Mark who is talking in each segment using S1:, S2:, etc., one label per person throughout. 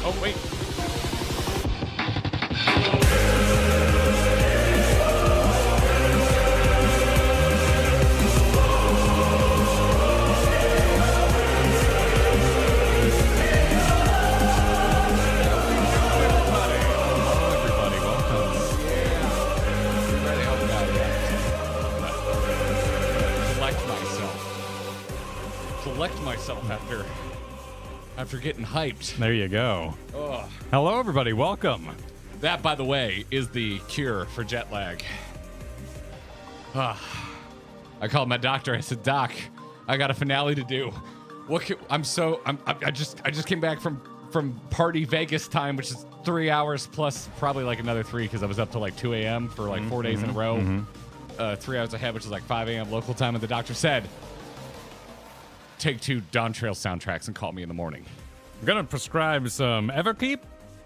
S1: Oh, wait. Collect myself after getting hyped.
S2: There you go.
S1: Ugh.
S2: Hello, everybody. Welcome.
S1: That, by the way, is the cure for jet lag. I called my doctor. I said, "Doc, I got a finale to do. I just came back from party Vegas time, which is 3 hours plus probably like another 3 because I was up till like 2 a.m. for like 4 days in a row. 3 hours ahead, which is like 5 a.m. local time. And the doctor said, take 2 Dawntrail soundtracks and call me in the morning.
S2: I'm going to prescribe some Everkeep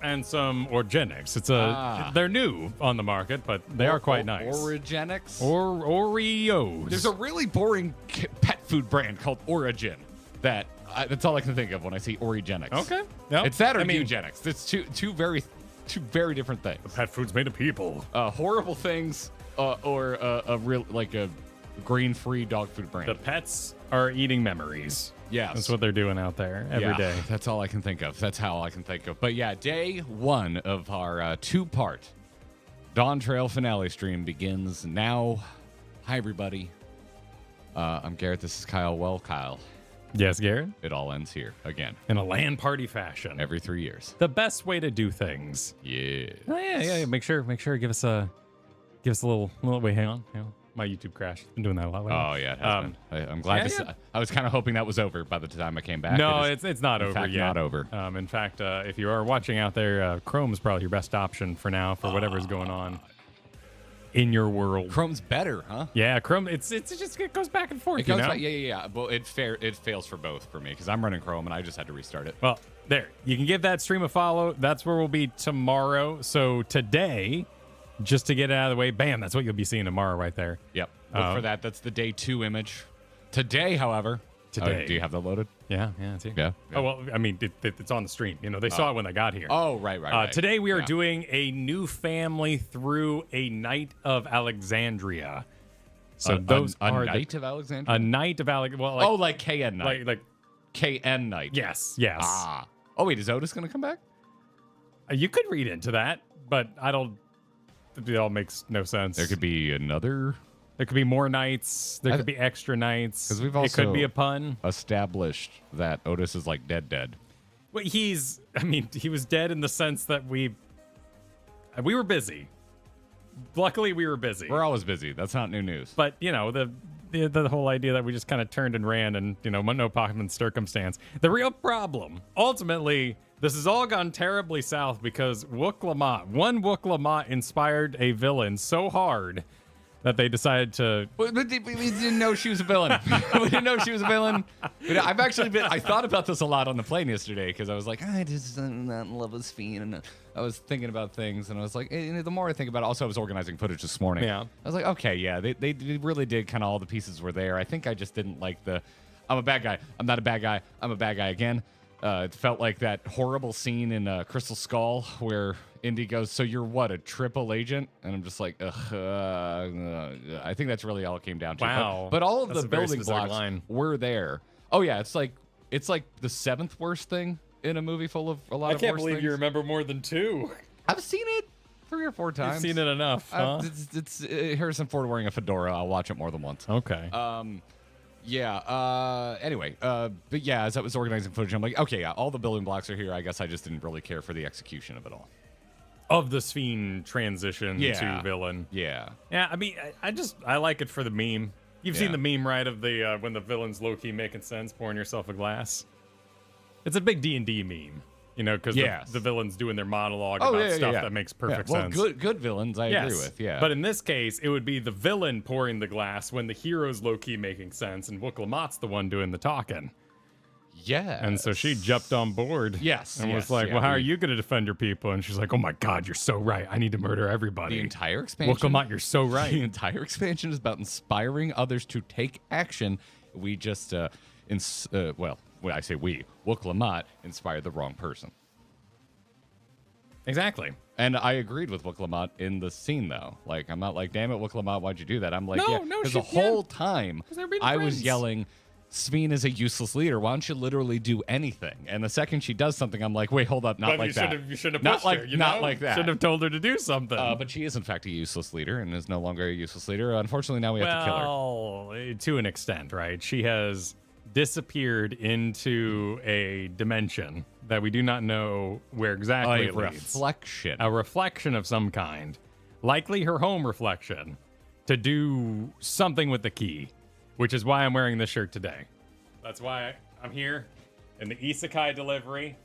S2: and some Orgenics. They're new on the market, but they are quite nice.
S1: Origenics?
S2: Oreos.
S1: There's a really boring pet food brand called Origin that's all I can think of when I see Origenics.
S2: Okay. Yep.
S1: It's that or eugenics. It's two very different things.
S2: The pet food's made of people.
S1: Horrible things or a real like a grain-free dog food brand.
S2: The pets are eating memories.
S1: Yes.
S2: That's what they're doing out there every day.
S1: That's all I can think of. That's how I can think of. But yeah, day 1 of our 2-part Dawntrail finale stream begins now. Hi, everybody. I'm Garrett. This is Kyle. Well, Kyle.
S2: Yes, Garrett?
S1: It all ends here again.
S2: In a LAN party fashion.
S1: Every 3 years.
S2: The best way to do things.
S1: Yeah.
S2: Oh, yeah. Make sure. Give us a little. Wait, hang on. My YouTube crashed. Been doing that a lot lately.
S1: Oh yeah, it has been. I'm glad I was kind of hoping that was over by the time I came back.
S2: No, it's not over yet.
S1: Not over.
S2: In fact, if you are watching out there, Chrome is probably your best option for now for whatever's going on in your world.
S1: Chrome's better, huh?
S2: Yeah, Chrome. It goes back and forth.
S1: It goes back, yeah. Well, it fails for both for me because I'm running Chrome and I just had to restart it.
S2: Well, there. You can give that stream a follow. That's where we'll be tomorrow. So today, just to get it out of the way, bam, that's what you'll be seeing tomorrow right there.
S1: Yep. Look for that. That's the day 2 image. Today, however.
S2: Today.
S1: Do you have that loaded?
S2: Yeah, it's here.
S1: Yeah.
S2: Oh, well, I mean, it's on the stream. They saw it when they got here.
S1: Oh, right.
S2: Today we are doing a new family through a Knight of Alexandria. So those are
S1: Knight of Alexandria?
S2: A Knight of Alexandria. Well,
S1: like KN Knight.
S2: Like
S1: KN Knight.
S2: Yes.
S1: Ah. Oh, wait, is Otis going to come back?
S2: You could read into that, but it all makes no sense.
S1: There could be another.
S2: There could be more nights. There could be extra nights.
S1: Because we've also
S2: it could be a pun.
S1: Established that Otis is like dead.
S2: Well, he was dead in the sense that we were busy. Luckily, we were busy.
S1: We're always busy. That's not new news.
S2: But, the whole idea that we just kind of turned and ran and, no common circumstance. The real problem, ultimately, this has all gone terribly south because one Wook Lamont inspired a villain so hard that they decided to...
S1: We didn't know she was a villain. We didn't know she was a villain. I thought about this a lot on the plane yesterday because I was like, I'm not in love with Sphene. And I was thinking about things and I was like, the more I think about it, also I was organizing footage this morning.
S2: Yeah.
S1: I was like, okay, yeah, they really did kind of all the pieces were there. I think I just didn't like I'm a bad guy. I'm not a bad guy. I'm a bad guy again. It felt like that horrible scene in Crystal Skull where Indy goes, so you're what, a triple agent? And I'm just like, I think that's really all it came down to.
S2: Wow.
S1: But all of
S2: That's
S1: the
S2: a very
S1: building
S2: specific
S1: blocks
S2: line.
S1: were there. Oh, yeah, it's like the 7th worst thing in a movie full of a lot of worst things.
S2: I can't believe you remember more than 2.
S1: I've seen it 3 or 4 times.
S2: You've seen it enough, huh?
S1: It's Harrison Ford wearing a fedora. I'll watch it more than once.
S2: Okay.
S1: Yeah. Anyway, but yeah, as I was organizing footage, I'm like, okay, yeah, all the building blocks are here. I guess I just didn't really care for the execution of it all.
S2: Of the Sphene transition to villain.
S1: Yeah.
S2: Yeah, I like it for the meme. You've seen the meme, right, of the when the villain's low-key making sense, pouring yourself a glass. It's a big D&D meme, because the villain's doing their monologue about stuff that makes perfect sense.
S1: Good villains, I agree with, yeah.
S2: But in this case, it would be the villain pouring the glass when the hero's low-key making sense, and Wook Lamott's the one doing the talking.
S1: Yeah.
S2: And so she jumped on board.
S1: Yes.
S2: And was like, well, how are you going to defend your people? And she's like, oh my God, you're so right. I need to murder everybody.
S1: The entire expansion.
S2: Wook Lamott, you're so right.
S1: The entire expansion is about inspiring others to take action. We just, when I say we, Wook Lamott inspired the wrong person.
S2: Exactly.
S1: And I agreed with Wooklamont in the scene, though. Like, I'm not like, damn it, Wooklamont, why'd you do that? I'm like,
S2: No,
S1: yeah.
S2: no,
S1: Because the whole time,
S2: they're being
S1: I was
S2: friends.
S1: yelling, Sphene is a useless leader. Why don't you literally do anything? And the second she does something, I'm like, wait, hold up, not
S2: But
S1: like that.
S2: You should have
S1: Not
S2: pushed
S1: like-
S2: her, you
S1: not
S2: know?
S1: like that.
S2: Should have told her to do something.
S1: But she is, in fact, a useless leader and is no longer a useless leader. Unfortunately, now we have to kill her.
S2: Well, to an extent, right? She has disappeared into a dimension that we do not know where exactly
S1: A
S2: it leads.
S1: reflection.
S2: A reflection of some kind, likely her home reflection, to do something with the key, which is why I'm wearing this shirt today. That's why I'm here in the Isekai delivery.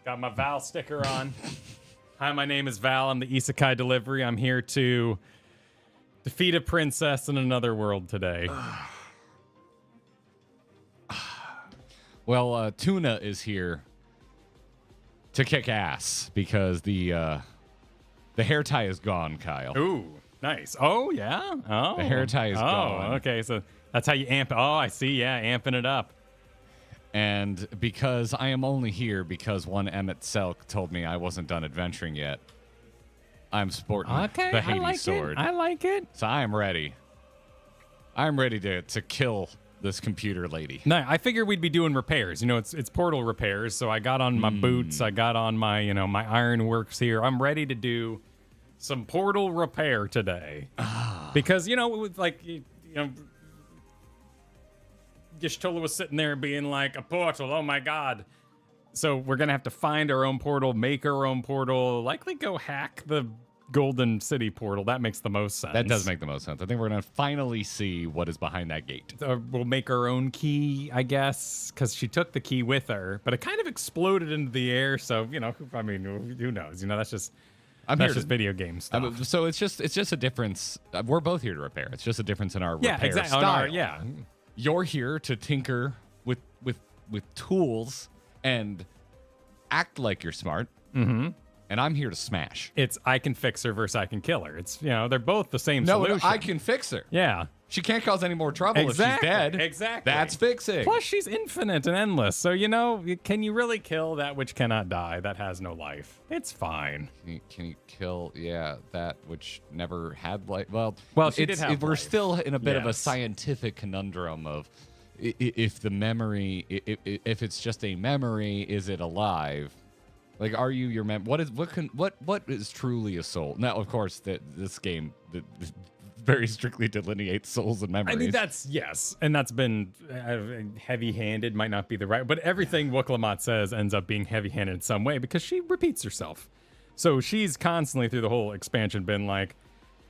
S2: Got my Val sticker on. Hi, my name is Val. I'm the Isekai delivery. I'm here to defeat a princess in another world today.
S1: Well, Tuna is here to kick ass because the hair tie is gone, Kyle.
S2: Ooh, nice. Oh, yeah? Oh.
S1: The hair tie is gone.
S2: Okay, so that's how you amp it. Oh, I see. Yeah, amping it up.
S1: And because I am only here because one Emmett Selk told me I wasn't done adventuring yet, I'm sporting
S2: Okay,
S1: the Hades
S2: I like
S1: sword.
S2: it. I like it.
S1: So I am ready. I'm ready to kill this computer lady.
S2: No, I figured we'd be doing repairs. You know, it's portal repairs. So I got on my boots. I got on my, my ironworks here. I'm ready to do some portal repair today. Because, with like, Y'shtola was sitting there being like, a portal, oh my god. So we're going to have to find our own portal, make our own portal, likely go hack the Golden City portal. That makes the most sense.
S1: That does make the most sense. I think we're going to finally see what is behind that gate.
S2: We'll make our own key, I guess, because she took the key with her, but it kind of exploded into the air. So, I mean, who knows? That's just video game stuff.
S1: So it's just a difference. We're both here to repair. It's just a difference in our repair
S2: exactly.
S1: style. You're here to tinker with tools and act like you're smart.
S2: Mm-hmm.
S1: And I'm here to smash.
S2: It's I can fix her versus I can kill her. It's, they're both the same solution.
S1: No, I can fix her.
S2: Yeah.
S1: She can't cause any more trouble if she's dead.
S2: Exactly.
S1: That's fixing.
S2: Plus, she's infinite and endless. So, can you really kill that which cannot die, that has no life? It's fine.
S1: Can you kill, that which never had life?
S2: Well, she did have
S1: we're
S2: life.
S1: still in a bit of a
S2: Yes.
S1: scientific conundrum of if the memory, if it's just a memory, is it alive? Like, are you your what is truly a soul? Now, of course, this game very strictly delineates souls and memories.
S2: I mean, yes, and that's been heavy-handed. Might not be the right, but everything Wooklamont says ends up being heavy-handed in some way because she repeats herself. So she's constantly through the whole expansion been like,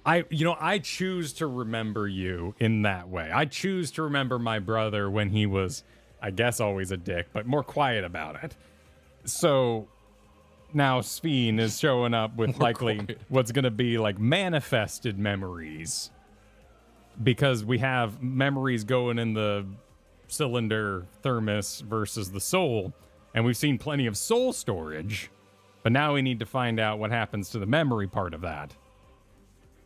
S2: I choose to remember you in that way. I choose to remember my brother when he was, I guess, always a dick, but more quiet about it. So now Sphene is showing up with likely what's going to be like manifested memories, because we have memories going in the cylinder thermos versus the soul, and we've seen plenty of soul storage, but now we need to find out what happens to the memory part of that.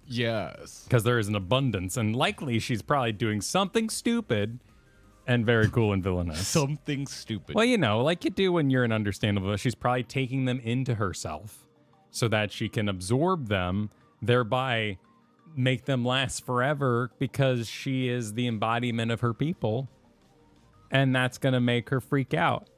S1: Yes.
S2: Because there is an abundance, and likely she's probably doing something stupid and very cool and villainous.
S1: Something stupid.
S2: Well, like you do when you're an understandable. She's probably taking them into herself so that she can absorb them, thereby make them last forever, because she is the embodiment of her people. And that's going to make her freak out.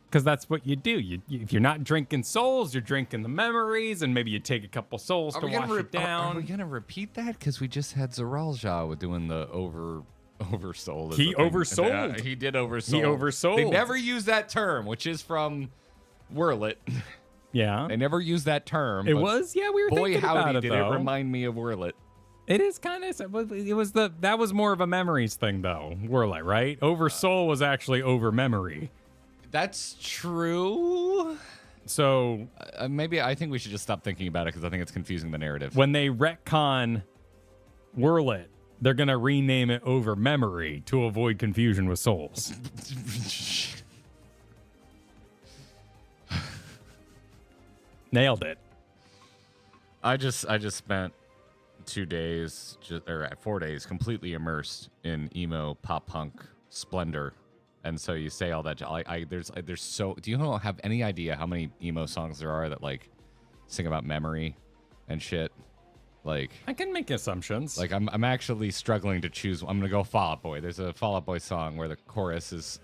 S2: Because that's what you do. If you're not drinking souls, you're drinking the memories, and maybe you take a couple souls to wash it down.
S1: Are we going to repeat that? Because we just had Zeralja doing the oversoul.
S2: He oversold.
S1: He did oversoul.
S2: He oversold.
S1: They never use that term, which is from Whirlit.
S2: Yeah.
S1: They never use that term.
S2: It was? Yeah, we were
S1: boy,
S2: thinking about
S1: howdy,
S2: it,
S1: did
S2: though.
S1: it remind me of Whirlit.
S2: It is kind of, that was more of a memories thing, though, Whirlit, right? Oversoul was actually over memory.
S1: That's true.
S2: So
S1: maybe I think we should just stop thinking about it, because I think it's confusing the narrative.
S2: when they retcon Whirlit, they're going to rename it over memory to avoid confusion with souls. Nailed it.
S1: I just spent 2 days, or 4 days, completely immersed in emo pop punk splendor, and so you say all that. There's so. Do you have any idea how many emo songs there are that like sing about memory and shit. Like,
S2: I can make assumptions.
S1: Like, I'm actually struggling to choose. I'm gonna go Fall Out Boy. There's a Fall Out Boy song where the chorus is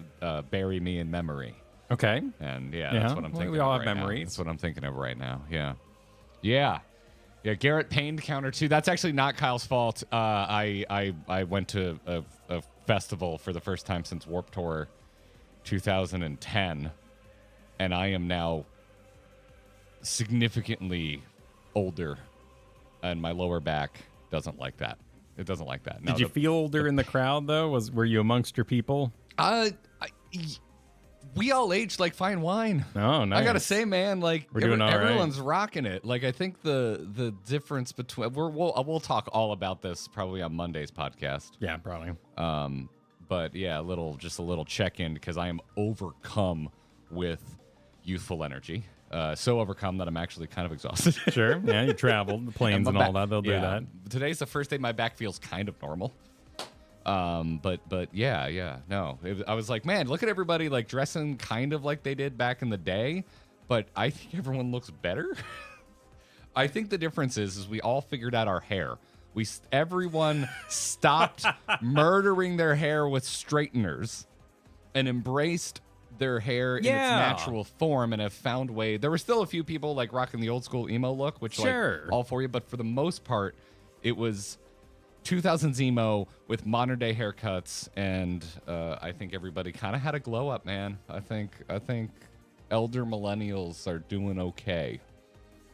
S1: "Bury Me in Memory."
S2: Okay.
S1: And that's what I'm thinking.
S2: We all
S1: of
S2: have
S1: right now.
S2: memories.
S1: That's what I'm thinking of right now. Yeah. Garrett Payne counter 2. That's actually not Kyle's fault. I went to a festival for the first time since Warped Tour 2010, and I am now significantly older, and my lower back doesn't like that. It doesn't like that.
S2: Did you feel older in the crowd though? Were you amongst your people?
S1: We all aged like fine wine.
S2: Oh, nice.
S1: I gotta say, man, like
S2: We're doing all right.
S1: everyone's rocking it. Like, I think the difference between we'll talk all about this probably on Monday's podcast.
S2: Yeah, probably.
S1: But yeah, a little check in because I am overcome with youthful energy. So overcome that I'm actually kind of exhausted.
S2: Sure. Yeah, you traveled, the planes and all that. They'll do that.
S1: Today's the first day my back feels kind of normal. But yeah. No, I was like, man, look at everybody like dressing kind of like they did back in the day. But I think everyone looks better. I think the difference is we all figured out our hair. Everyone stopped murdering their hair with straighteners and embraced their hair in its natural form and have found way. There were still a few people like rocking the old school emo look, which like all for you, but for the most part, it was 2000s emo with modern day haircuts, and I think everybody kind of had a glow up, man. I think elder millennials are doing okay,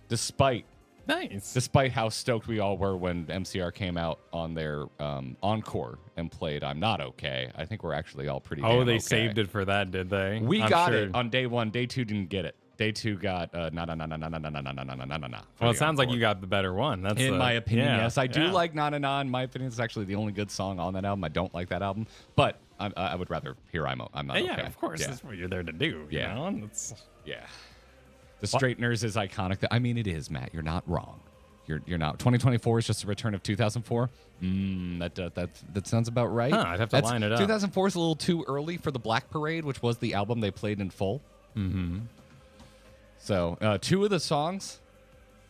S1: despite how stoked we all were when MCR came out on their encore and played "I'm Not Okay." I think we're actually all pretty.
S2: Oh, they
S1: okay.
S2: saved it for that, did they?
S1: We got it on day one. Day two didn't get it. Day two got na.
S2: Well, it sounds like you got the better one. That's
S1: in my opinion. Yes, I do like na. In my opinion, it's actually the only good song on that album. I don't like that album, but I would rather hear I'm Not Okay.
S2: Yeah, of course. That's what you're there to do.
S1: Yeah.
S2: You know?
S1: Yeah. The Straighteners is iconic. I mean, it is, Matt. You're not wrong. You're not. 2024 is just a return of 2004. That sounds about right.
S2: Huh, I'd have to line it up.
S1: 2004 is a little too early for the Black Parade, which was the album they played in full.
S2: Mm-hmm.
S1: So 2 of the songs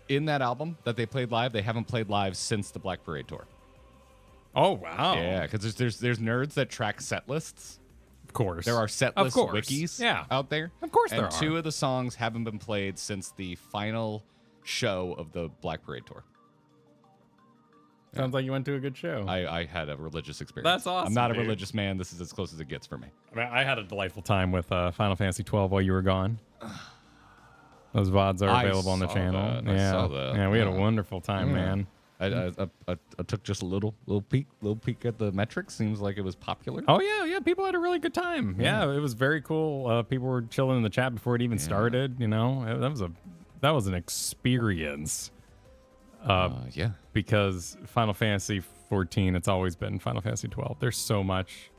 S1: in that album that they played live, they haven't played live since the Black Parade tour.
S2: Oh, wow.
S1: Yeah, because there's nerds that track set lists.
S2: Of course.
S1: There are set list wikis out there.
S2: Of course there are.
S1: And 2 of the songs haven't been played since the final show of the Black Parade tour.
S2: Sounds like you went to a good show.
S1: I had a religious experience.
S2: That's awesome.
S1: I'm not a religious man. This is as close as it gets for me.
S2: I mean, I had a delightful time with Final Fantasy 12 while you were gone. Those VODs are available on the channel.
S1: I saw that.
S2: Yeah, we had a wonderful time, man.
S1: I took just a little peek at the metrics. Seems like it was popular.
S2: Oh yeah. People had a really good time. Yeah, it was very cool. People were chilling in the chat before it even started. You know, that was an experience. Because Final Fantasy 14, it's always been Final Fantasy 12. There's so much.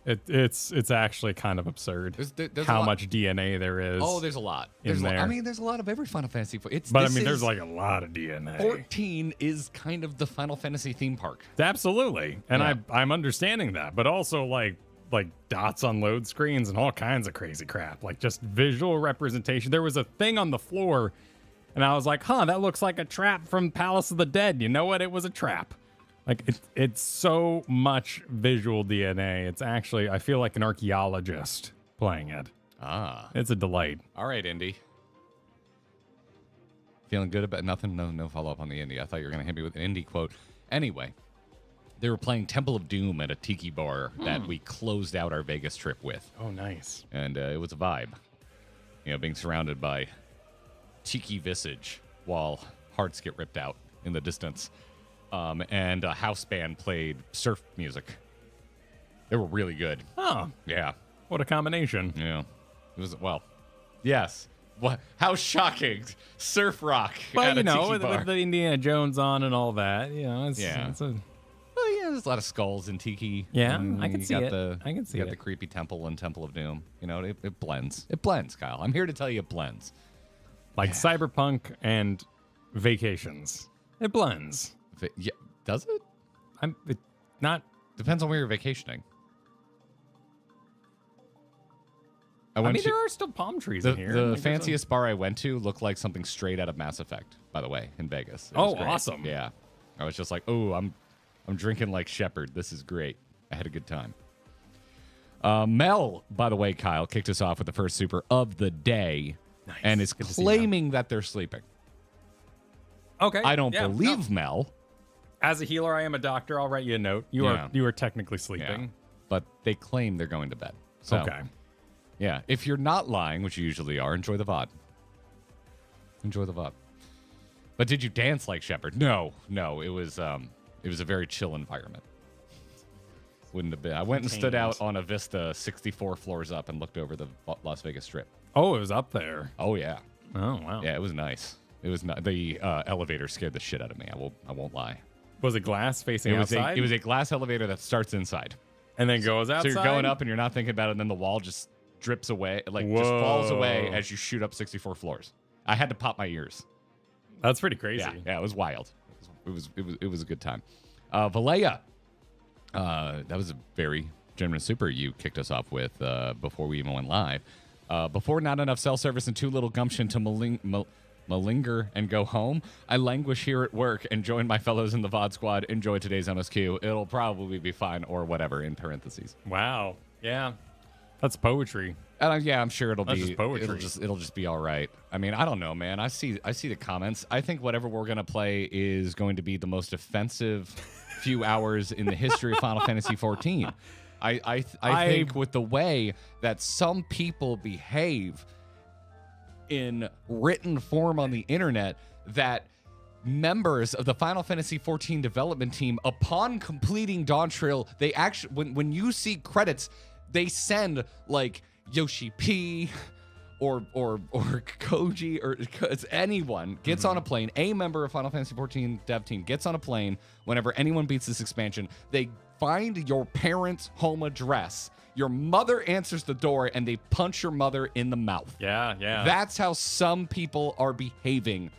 S2: It's actually kind of absurd there's how much DNA there is.
S1: Oh, there's a lot. There's a lot of every Final Fantasy.
S2: There's like a lot of DNA.
S1: 14 is kind of the Final Fantasy theme park.
S2: Absolutely, and I'm understanding that, but also like dots on load screens and all kinds of crazy crap, like just visual representation. There was a thing on the floor, and I was like, that looks like a trap from Palace of the Dead. You know what? It was a trap. Like, it's so much visual DNA. It's actually, I feel like an archaeologist playing it. It's a delight.
S1: All right, Indy. Feeling good about nothing? No follow-up on the Indy. I thought you were going to hit me with an Indy quote. Anyway, they were playing Temple of Doom at a tiki bar that we closed out our Vegas trip with.
S2: Oh, nice.
S1: And it was a vibe. You know, being surrounded by tiki visage while hearts get ripped out in the distance. And a house band played surf music. They were really good.
S2: Oh.
S1: Yeah.
S2: What a combination.
S1: Yeah. It was, yes. What? How shocking. Surf rock.
S2: Well,
S1: at a tiki bar.
S2: With the Indiana Jones on and all that, it's
S1: there's a lot of skulls in tiki.
S2: Yeah, I can see it.
S1: I can see it. The creepy temple and Temple of Doom. You know, it blends. It blends, Kyle. I'm here to tell you it blends.
S2: Like cyberpunk and vacations. It blends.
S1: Yeah, does it?
S2: Not
S1: depends on where you're vacationing.
S2: I mean, there are still palm trees in here.
S1: The fanciest bar I went to looked like something straight out of Mass Effect, by the way, in Vegas.
S2: Oh, awesome.
S1: Yeah. I was just like, oh, I'm drinking like Shepard. This is great. I had a good time. Mel, by the way, Kyle, kicked us off with the first super of the day.
S2: Nice.
S1: And is claiming that they're sleeping.
S2: Okay.
S1: I don't believe Mel.
S2: As a healer, I am a doctor. I'll write you a note. You are technically sleeping.
S1: Yeah. But they claim they're going to bed. So,
S2: okay.
S1: Yeah. If you're not lying, which you usually are, enjoy the VOD. Enjoy the VOD. But did you dance like Shepard? No. It was a very chill environment. Wouldn't have been. I went and stood out on a vista 64 floors up and looked over the Las Vegas Strip.
S2: Oh, it was up there.
S1: Oh, yeah.
S2: Oh, wow.
S1: Yeah, it was nice. It was not, the elevator scared the shit out of me. I won't lie.
S2: Was it glass facing outside?
S1: It was a glass elevator that starts inside.
S2: And then goes outside?
S1: So you're going up and you're not thinking about it, and then the wall just drips away, just falls away as you shoot up 64 floors. I had to pop my ears.
S2: That's pretty crazy.
S1: Yeah, it was wild. It was a good time. Valleya, that was a very generous super you kicked us off with before we even went live. Before not enough cell service and too little gumption to malinger and go home, I languish here at work and join my fellows in the VOD squad. Enjoy today's MSQ. It'll probably be fine or whatever in parentheses.
S2: Wow. Yeah. That's poetry.
S1: Yeah, I'm sure
S2: That's just poetry.
S1: It'll just be all right. I mean, I don't know, man. I see the comments. I think whatever we're gonna play is going to be the most offensive few hours in the history of Final Fantasy XIV. I think with the way that some people behave in written form on the internet, that members of the Final Fantasy XIV development team, upon completing Dawntrail, they actually, when you see credits, they send like Yoshi P or Koji or anyone gets on a plane. A member of Final Fantasy XIV dev team gets on a plane. Whenever anyone beats this expansion, they find your parents' home address. Your mother answers the door, and they punch your mother in the mouth.
S2: Yeah.
S1: That's how some people are behaving.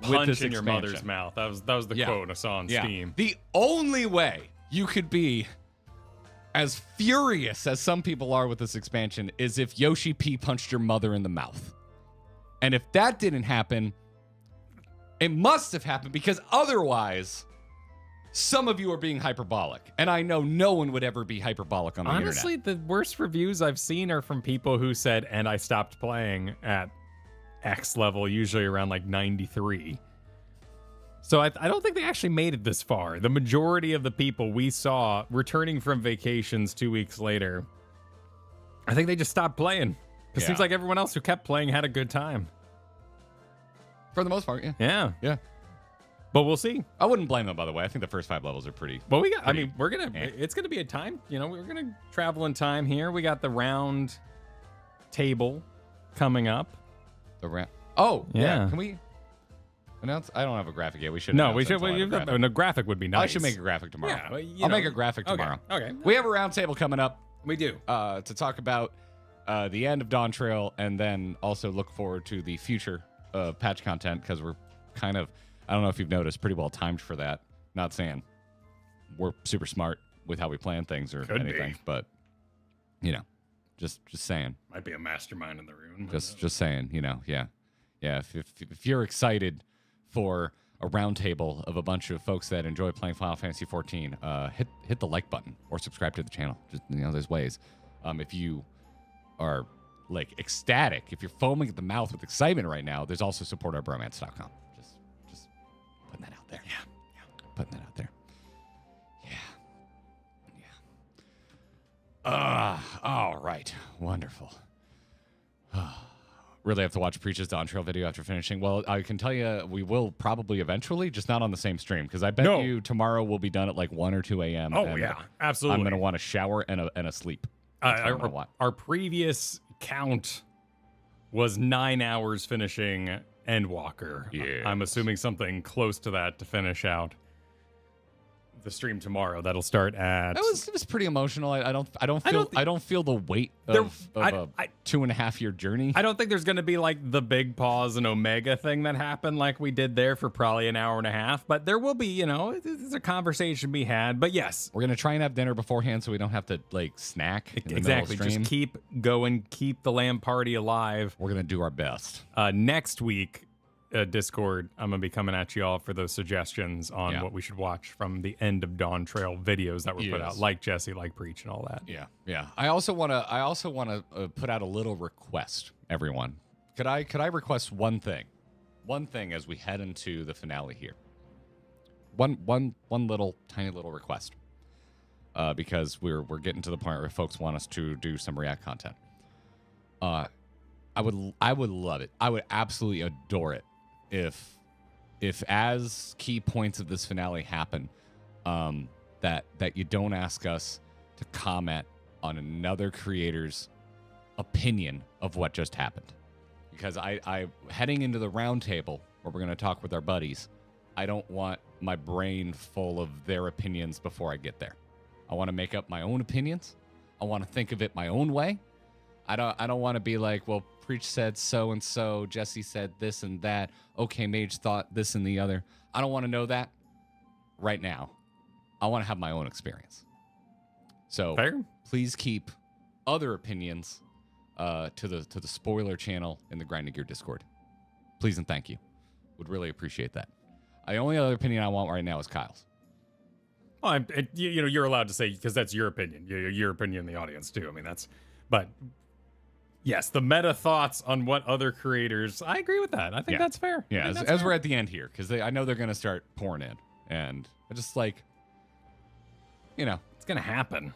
S2: Punch
S1: with this
S2: in your
S1: expansion.
S2: mother's mouth. That was the quote I saw on Steam.
S1: The only way you could be as furious as some people are with this expansion is if Yoshi P punched your mother in the mouth. And if that didn't happen, it must have happened, because otherwise some of you are being hyperbolic. And I know no one would ever be hyperbolic on the internet.
S2: Honestly, the worst reviews I've seen are from people who said, and I stopped playing at X level, usually around like 93. So I don't think they actually made it this far. The majority of the people we saw returning from vacations 2 weeks later, I think they just stopped playing. It seems like everyone else who kept playing had a good time.
S1: For the most part, yeah.
S2: Yeah. But we'll see.
S1: I wouldn't blame them, by the way. I think the first 5 levels are pretty.
S2: Well, it's gonna be a time. We're gonna travel in time here. We got the round table coming up.
S1: Oh, yeah. Can we announce? I don't have a graphic yet. We should.
S2: No, we should. A graphic would be nice.
S1: I should make a graphic tomorrow.
S2: Yeah,
S1: I'll make a graphic tomorrow.
S2: Okay.
S1: We have a round table coming up.
S2: We do.
S1: To talk about the end of Dawntrail, and then also look forward to the future patch content, because we're kind of, I don't know if you've noticed, pretty well timed for that. Not saying we're super smart with how we plan things or anything, but just saying.
S2: Might be a mastermind in the room.
S1: Just saying, yeah. If you're excited for a round table of a bunch of folks that enjoy playing Final Fantasy XIV, hit the like button or subscribe to the channel. Just there's ways. If you are like ecstatic, if you're foaming at the mouth with excitement right now, there's also supportourbromance.com. Just putting that out there. Yeah. Putting that out there. Yeah. All right. Wonderful. Really have to watch Preach's Dawntrail video after finishing. Well, I can tell you we will probably eventually, just not on the same stream, because I bet you tomorrow we'll be done at like 1 or 2 a.m.
S2: Oh, yeah. Absolutely.
S1: I'm going to want a shower and a sleep.
S2: Our previous count was 9 hours finishing Endwalker.
S1: Yeah.
S2: I'm assuming something close to that to finish out the stream tomorrow. That'll start at.
S1: It was pretty emotional. I don't feel the weight of a 2.5 year journey.
S2: I don't think there's going to be like the big pause and Omega thing that happened like we did there for probably an hour and a half. But there will be, there's a conversation to be had. But yes,
S1: we're gonna try and have dinner beforehand so we don't have to like snack.
S2: Exactly. Just keep going, keep the lamb party alive.
S1: We're gonna do our best.
S2: Next week. Discord, I'm gonna be coming at you all for those suggestions on what we should watch from the end of Dawntrail videos that were put out, like Jesse, like Preach, and all that.
S1: Yeah. I also wanna put out a little request, everyone. Could I request one thing as we head into the finale here? One little tiny little request, because we're getting to the point where folks want us to do some React content. I would love it. I would absolutely adore it if as key points of this finale happen, that you don't ask us to comment on another creator's opinion of what just happened, because I heading into the round table where we're going to talk with our buddies, I don't want my brain full of their opinions before I get there. I want to make up my own opinions. I want to think of it my own way. I don't want to be like, well, Preach said so and so, Jesse said this and that, okay, Mage thought this and the other. I don't want to know that right now. I want to have my own experience. So
S2: fair. Please
S1: keep other opinions to the spoiler channel in the Grinding Gear Discord. Please and thank you. Would really appreciate that. The only other opinion I want right now is Kyle's.
S2: Well, you're allowed to say, because that's your opinion. Your opinion in the audience too. I mean, but yes, the meta thoughts on what other creators. I agree with that. I think that's fair.
S1: Yeah, as we're at the end here, because I know they're going to start pouring in, and I just like,
S2: it's going to happen.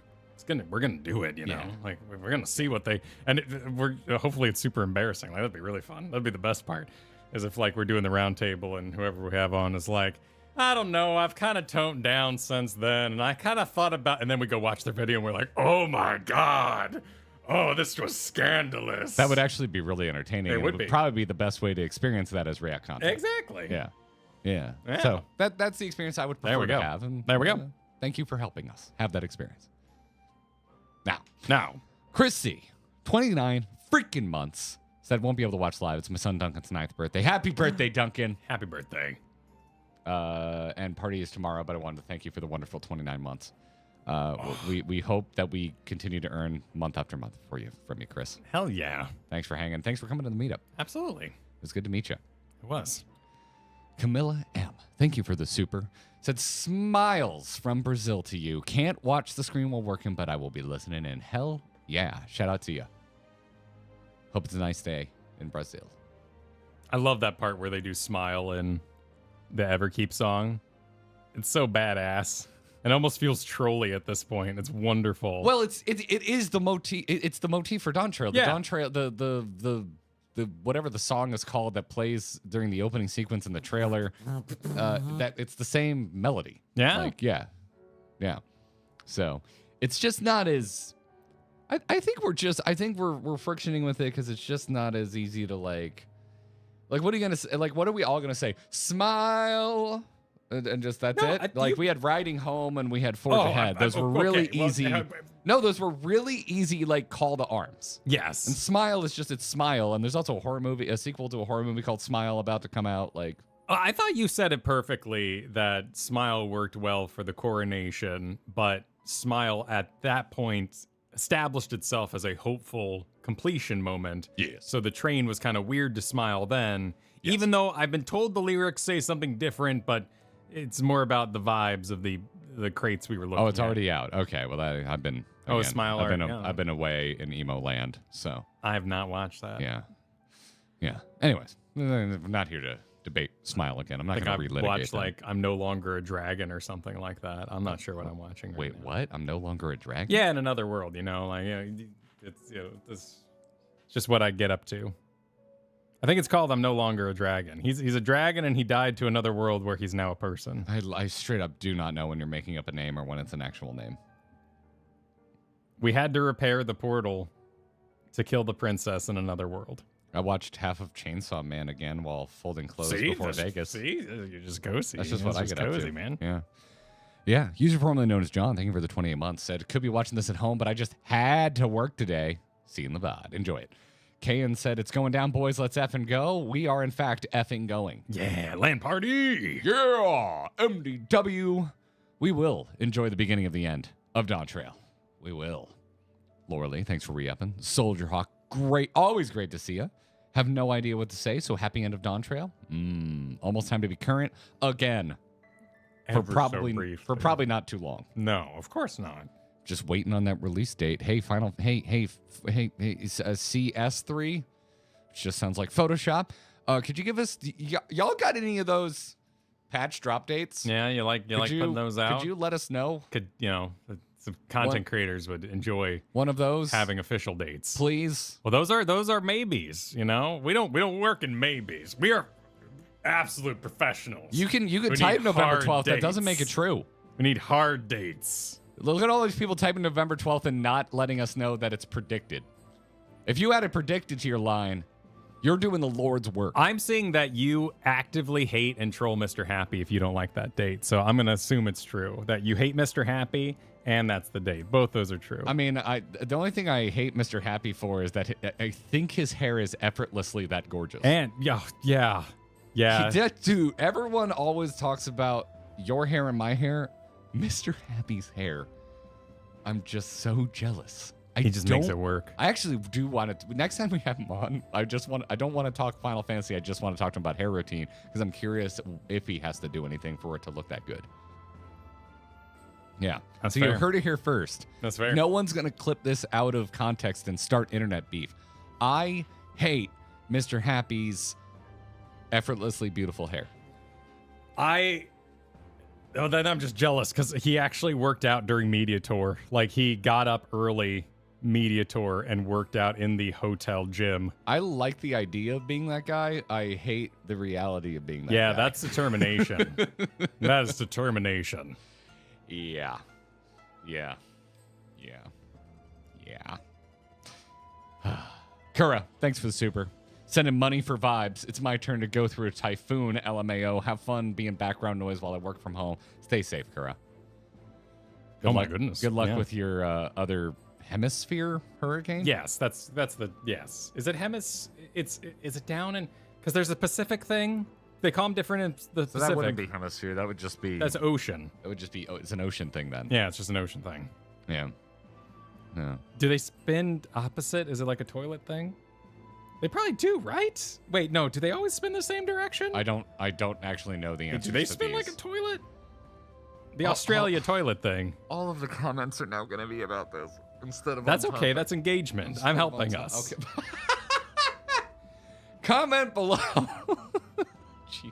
S2: We're gonna do it. Like we're gonna see what they we're hopefully it's super embarrassing. Like that'd be really fun. That'd be the best part. Is if like we're doing the round table and whoever we have on is like, I don't know, I've kind of toned down since then, and I kind of thought about, and then we go watch their video and we're like, oh my god. Oh, this was scandalous.
S1: That would actually be really entertaining.
S2: It would
S1: probably be the best way to experience that as React content.
S2: Exactly.
S1: Yeah. So that's the experience I would prefer to have. And
S2: there we go.
S1: Thank you for helping us have that experience.
S2: Now,
S1: Chris C, 29 freaking months, said won't be able to watch live. It's my son Duncan's 9th birthday. Happy birthday, Duncan.
S2: Happy birthday.
S1: And party is tomorrow, but I wanted to thank you for the wonderful 29 months. We hope that we continue to earn month after month from you, Chris.
S2: Hell yeah.
S1: Thanks for hanging. Thanks for coming to the meetup.
S2: Absolutely.
S1: It was good to meet you.
S2: It was.
S1: Camilla M, thank you for the super. Said smiles from Brazil to you. Can't watch the screen while working, but I will be listening in. Hell yeah. Shout out to you. Hope it's a nice day in Brazil.
S2: I love that part where they do smile in the Everkeep song. It's so badass. It almost feels trolly at this point. It's wonderful.
S1: Well, it is the motif. It's the motif for Dawntrail. The Dawntrail, the whatever the song is called that plays during the opening sequence in the trailer. That it's the same melody.
S2: Yeah.
S1: Yeah. So it's just not as. I think we're frictioning with it because it's just not as easy to like. What are you gonna say? Like, what are we all gonna say? Smile. And just that's it. We had Riding Home and we had Forge Ahead. Those were really easy. No, those were really easy. Like call to arms.
S2: Yes.
S1: And Smile is just it's Smile. And there's also a sequel to a horror movie called Smile about to come out. Like
S2: I thought you said it perfectly that Smile worked well for the coronation, but Smile at that point established itself as a hopeful completion moment.
S1: Yes.
S2: So the train was kind of weird to Smile then, even though I've been told the lyrics say something different, but it's more about the vibes of the crates we were looking at.
S1: Oh, it's already out. Okay, well, I've been... Again,
S2: Smile
S1: I've been away in emo land, so...
S2: I have not watched that.
S1: Yeah. Anyways, I'm not here to debate Smile again. I'm not going to relitigate
S2: I've watched, I'm No Longer a Dragon or something like that. I'm not sure what I'm watching right
S1: Wait,
S2: now.
S1: what? I'm No Longer a Dragon?
S2: Yeah, in another world, it's just what I get up to. I think it's called I'm No Longer a Dragon. He's a dragon and he died to another world where he's now a person.
S1: I straight up do not know when you're making up a name or when it's an actual name.
S2: We had to repair the portal to kill the princess in another world.
S1: I watched half of Chainsaw Man again while folding clothes before Vegas.
S2: See? You just go see.
S1: That's just what I get
S2: cozy,
S1: up to.
S2: Man.
S1: Yeah. Yeah, user formerly known as John, thank you for the 28 months, said, could be watching this at home, but I just had to work today. See you in the VOD. Enjoy it. Kayan said, it's going down, boys. Let's effing go. We are, in fact, effing going.
S2: Yeah, land party.
S1: Yeah, MDW. We will enjoy the beginning of the end of Dawntrail. We will. Laura Lee, thanks for re-upping. Soldier Hawk, great. Always great to see you. Have no idea what to say, so happy end of Dawntrail. Almost time to be current again. For probably not too long.
S2: No, of course not.
S1: Just waiting on that release date. Hey, CS3, which just sounds like Photoshop. Could you give us? Y'all got any of those patch drop dates?
S2: Yeah, you like putting those out?
S1: Could you let us know?
S2: Some content creators would enjoy
S1: one of those
S2: having official dates,
S1: please.
S2: Well, those are maybes. You know, we don't work in maybes. We are absolute professionals.
S1: You can type November 12th.
S2: Dates.
S1: That doesn't make it true.
S2: We need hard dates.
S1: Look at all these people typing November 12th and not letting us know that it's predicted. If you had it predicted to your line, you're doing the Lord's work.
S2: I'm seeing that you actively hate and troll Mr. Happy if you don't like that date. So I'm going to assume it's true that you hate Mr. Happy and that's the date. Both those are true.
S1: I mean, the only thing I hate Mr. Happy for is that I think his hair is effortlessly that gorgeous.
S2: And yeah.
S1: Dude, everyone always talks about your hair and my hair. Mr. Happy's hair, I'm just so jealous.
S2: He just makes it work.
S1: I actually do want to. Next time we have him on, I don't want to talk Final Fantasy. I just want to talk to him about hair routine because I'm curious if he has to do anything for it to look that good. Yeah.
S2: That's
S1: so
S2: fair.
S1: You heard it here first.
S2: That's fair.
S1: No one's going to clip this out of context and start internet beef. I hate Mr. Happy's effortlessly beautiful hair.
S2: Then I'm just jealous because he actually worked out during Media Tour. Like, he got up early Media Tour and worked out in the hotel gym.
S1: I like the idea of being that guy. I hate the reality of being that guy.
S2: Yeah, that's determination. That is determination.
S1: Yeah. Kura, thanks for the super. Sending money for vibes. It's my turn to go through a typhoon, LMAO. Have fun being background noise while I work from home. Stay safe, Kura.
S2: My goodness.
S1: Good luck with your other hemisphere hurricane.
S2: Yes, that's the yes. Is it is it down in? Because there's a Pacific thing. They call them different in the Pacific.
S1: That wouldn't be hemisphere. That would just be.
S2: That's ocean.
S1: It would just be. Oh, it's an ocean thing then.
S2: Yeah, it's just an ocean thing.
S1: Yeah.
S2: Do they spin opposite? Is it like a toilet thing? They probably do, right? Wait, no. Do they always spin the same direction?
S1: I don't actually know the answer.
S2: Do they spin like a toilet? The Australia toilet thing.
S1: All of the comments are now going to be about this instead of.
S2: That's okay. That's engagement. I'm helping us.
S1: Okay. Comment below. Jesus.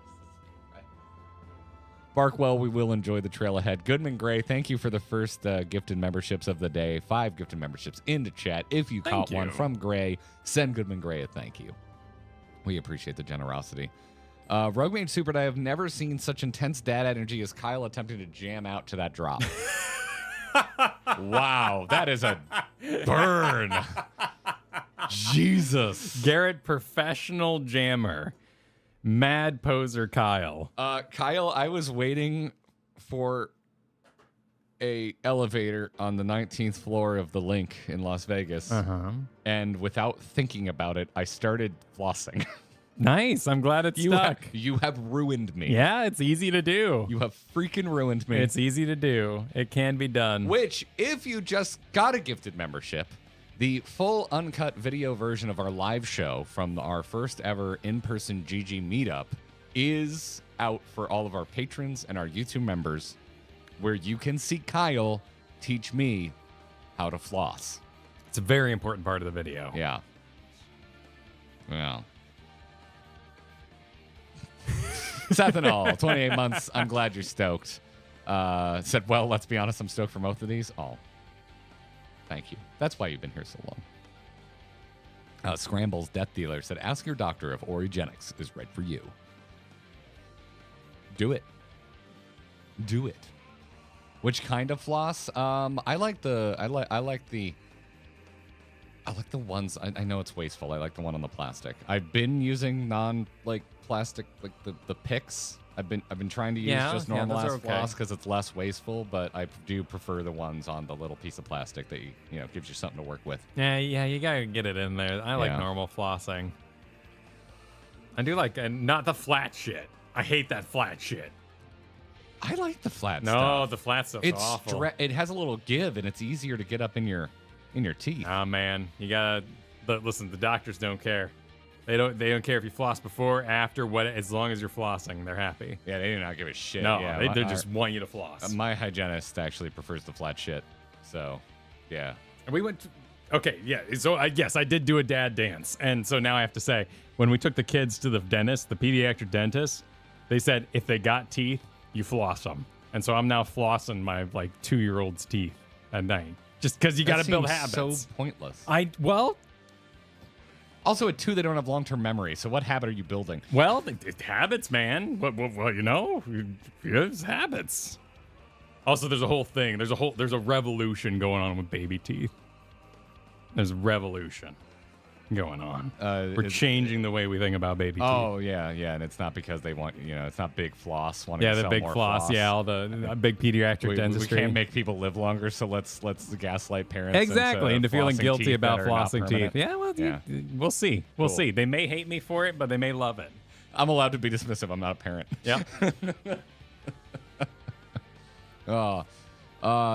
S1: Barkwell, we will enjoy the trail ahead. Goodman Gray, thank you for the first gifted memberships of the day. 5 gifted memberships into chat. If you caught one from Gray, send Goodman Gray a thank you. We appreciate the generosity. Rogue Mage Super, I have never seen such intense dad energy as Kyle attempting to jam out to that drop. Wow, that is a burn. Jesus.
S2: Garrett, professional jammer. Mad poser Kyle.
S1: Kyle, I was waiting for a elevator on the 19th floor of the Link in Las Vegas. And without thinking about it, I started flossing.
S2: Nice. I'm glad it's stuck.
S1: You have ruined me.
S2: Yeah, it's easy to do.
S1: You have freaking ruined me.
S2: It's easy to do. It can be done.
S1: Which, if you just got a gifted membership, the full uncut video version of our live show from our first ever in-person GG meetup is out for all of our patrons and our YouTube members, where you can see Kyle teach me how to floss.
S2: It's a very important part of the video.
S1: Yeah. Well. Sethanol, 28 months. I'm glad you're stoked. Said, well, let's be honest, I'm stoked for both of these. Oh. Thank you. That's why you've been here so long. Scramble's Death Dealer said, ask your doctor if Origenics is right for you. Do it. Do it. Which kind of floss? I like the ones. I know it's wasteful. I like the one on the plastic. I've been using plastic, like the picks, I've been trying to use just normal ass floss because it's less wasteful, but I do prefer the ones on the little piece of plastic that gives you something to work with.
S2: Yeah, you gotta get it in there. I like normal flossing. I do like, and not the flat shit. I hate that flat shit.
S1: I like the flat
S2: stuff. No, the flat stuff's awful.
S1: It has a little give, and it's easier to get up in your teeth.
S2: Oh man, you gotta listen. The doctors don't care. They don't care if you floss before, after, what. As long as you're flossing, they're happy.
S1: Yeah, they do not give a shit.
S2: No, they just want you to floss.
S1: My hygienist actually prefers the flat shit. So, yeah.
S2: And we went. Okay, yeah. So yes, I did do a dad dance, and so now I have to say, when we took the kids to the dentist, the pediatric dentist, they said if they got teeth, you floss them, and so I'm now flossing my 2-year-old's teeth at night, just because you got to build habits.
S1: So pointless. Also, at 2, they don't have long-term memory. So, what habit are you building?
S2: Well, habits, man. Well, it's habits. Also, there's a whole thing. There's a revolution going on with baby teeth. There's a revolution going on. We're changing the way we think about baby teeth.
S1: Oh, yeah, and it's not because they want, it's not big floss wanting to
S2: sell
S1: more
S2: big floss. Yeah, all the big pediatric dentistry.
S1: We can't make people live longer, so let's gaslight parents.
S2: Exactly, into feeling guilty about flossing teeth. Yeah, well,
S1: yeah.
S2: We'll see. We'll see. They may hate me for it, but they may love it.
S1: I'm allowed to be dismissive. I'm not a parent.
S2: Yeah.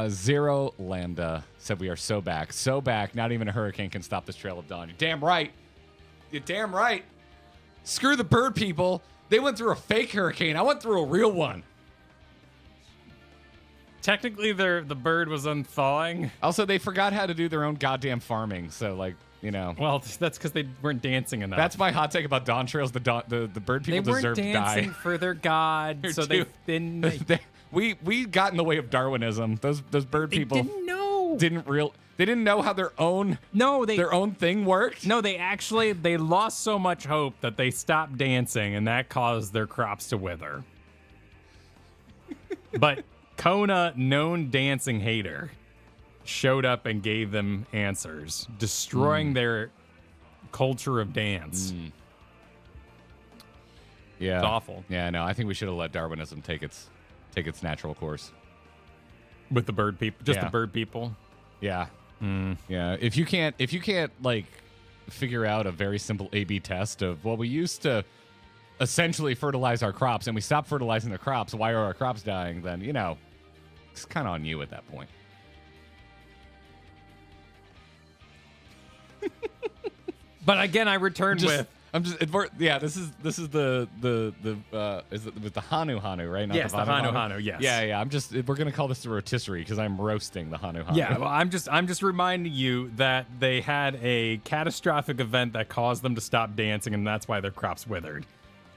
S1: Zero Lambda said we are so back. So back, not even a hurricane can stop this trail of dawn. You're damn right. You're damn right. Screw the bird people. They went through a fake hurricane. I went through a real one.
S2: Technically, the bird was unthawing.
S1: Also, they forgot how to do their own goddamn farming. So,
S2: Well, that's because they weren't dancing enough.
S1: That's my hot take about dawn trails. The bird people deserve to die.
S2: They weren't dancing for their god, so they didn't...
S1: We got in the way of Darwinism. Those bird people
S2: didn't know.
S1: They didn't know how their own thing worked.
S2: No, they lost so much hope that they stopped dancing, and that caused their crops to wither. But Kona, known dancing hater, showed up and gave them answers, destroying their culture of dance.
S1: Yeah,
S2: it's awful.
S1: Yeah, no, I think we should have let Darwinism take its natural course
S2: with the bird people, the bird people.
S1: Yeah, yeah. If you can't figure out a very simple A/B test of we used to essentially fertilize our crops and we stopped fertilizing the crops. Why are our crops dying? Then it's kind of on you at that point.
S2: But again, I returned with.
S1: This is the is it with the Hanu, right? Not
S2: yes, the Hanu, yes.
S1: Yeah. We're gonna call this the rotisserie because I'm roasting the Hanu.
S2: Yeah, well, I'm just reminding you that they had a catastrophic event that caused them to stop dancing, and that's why their crops withered.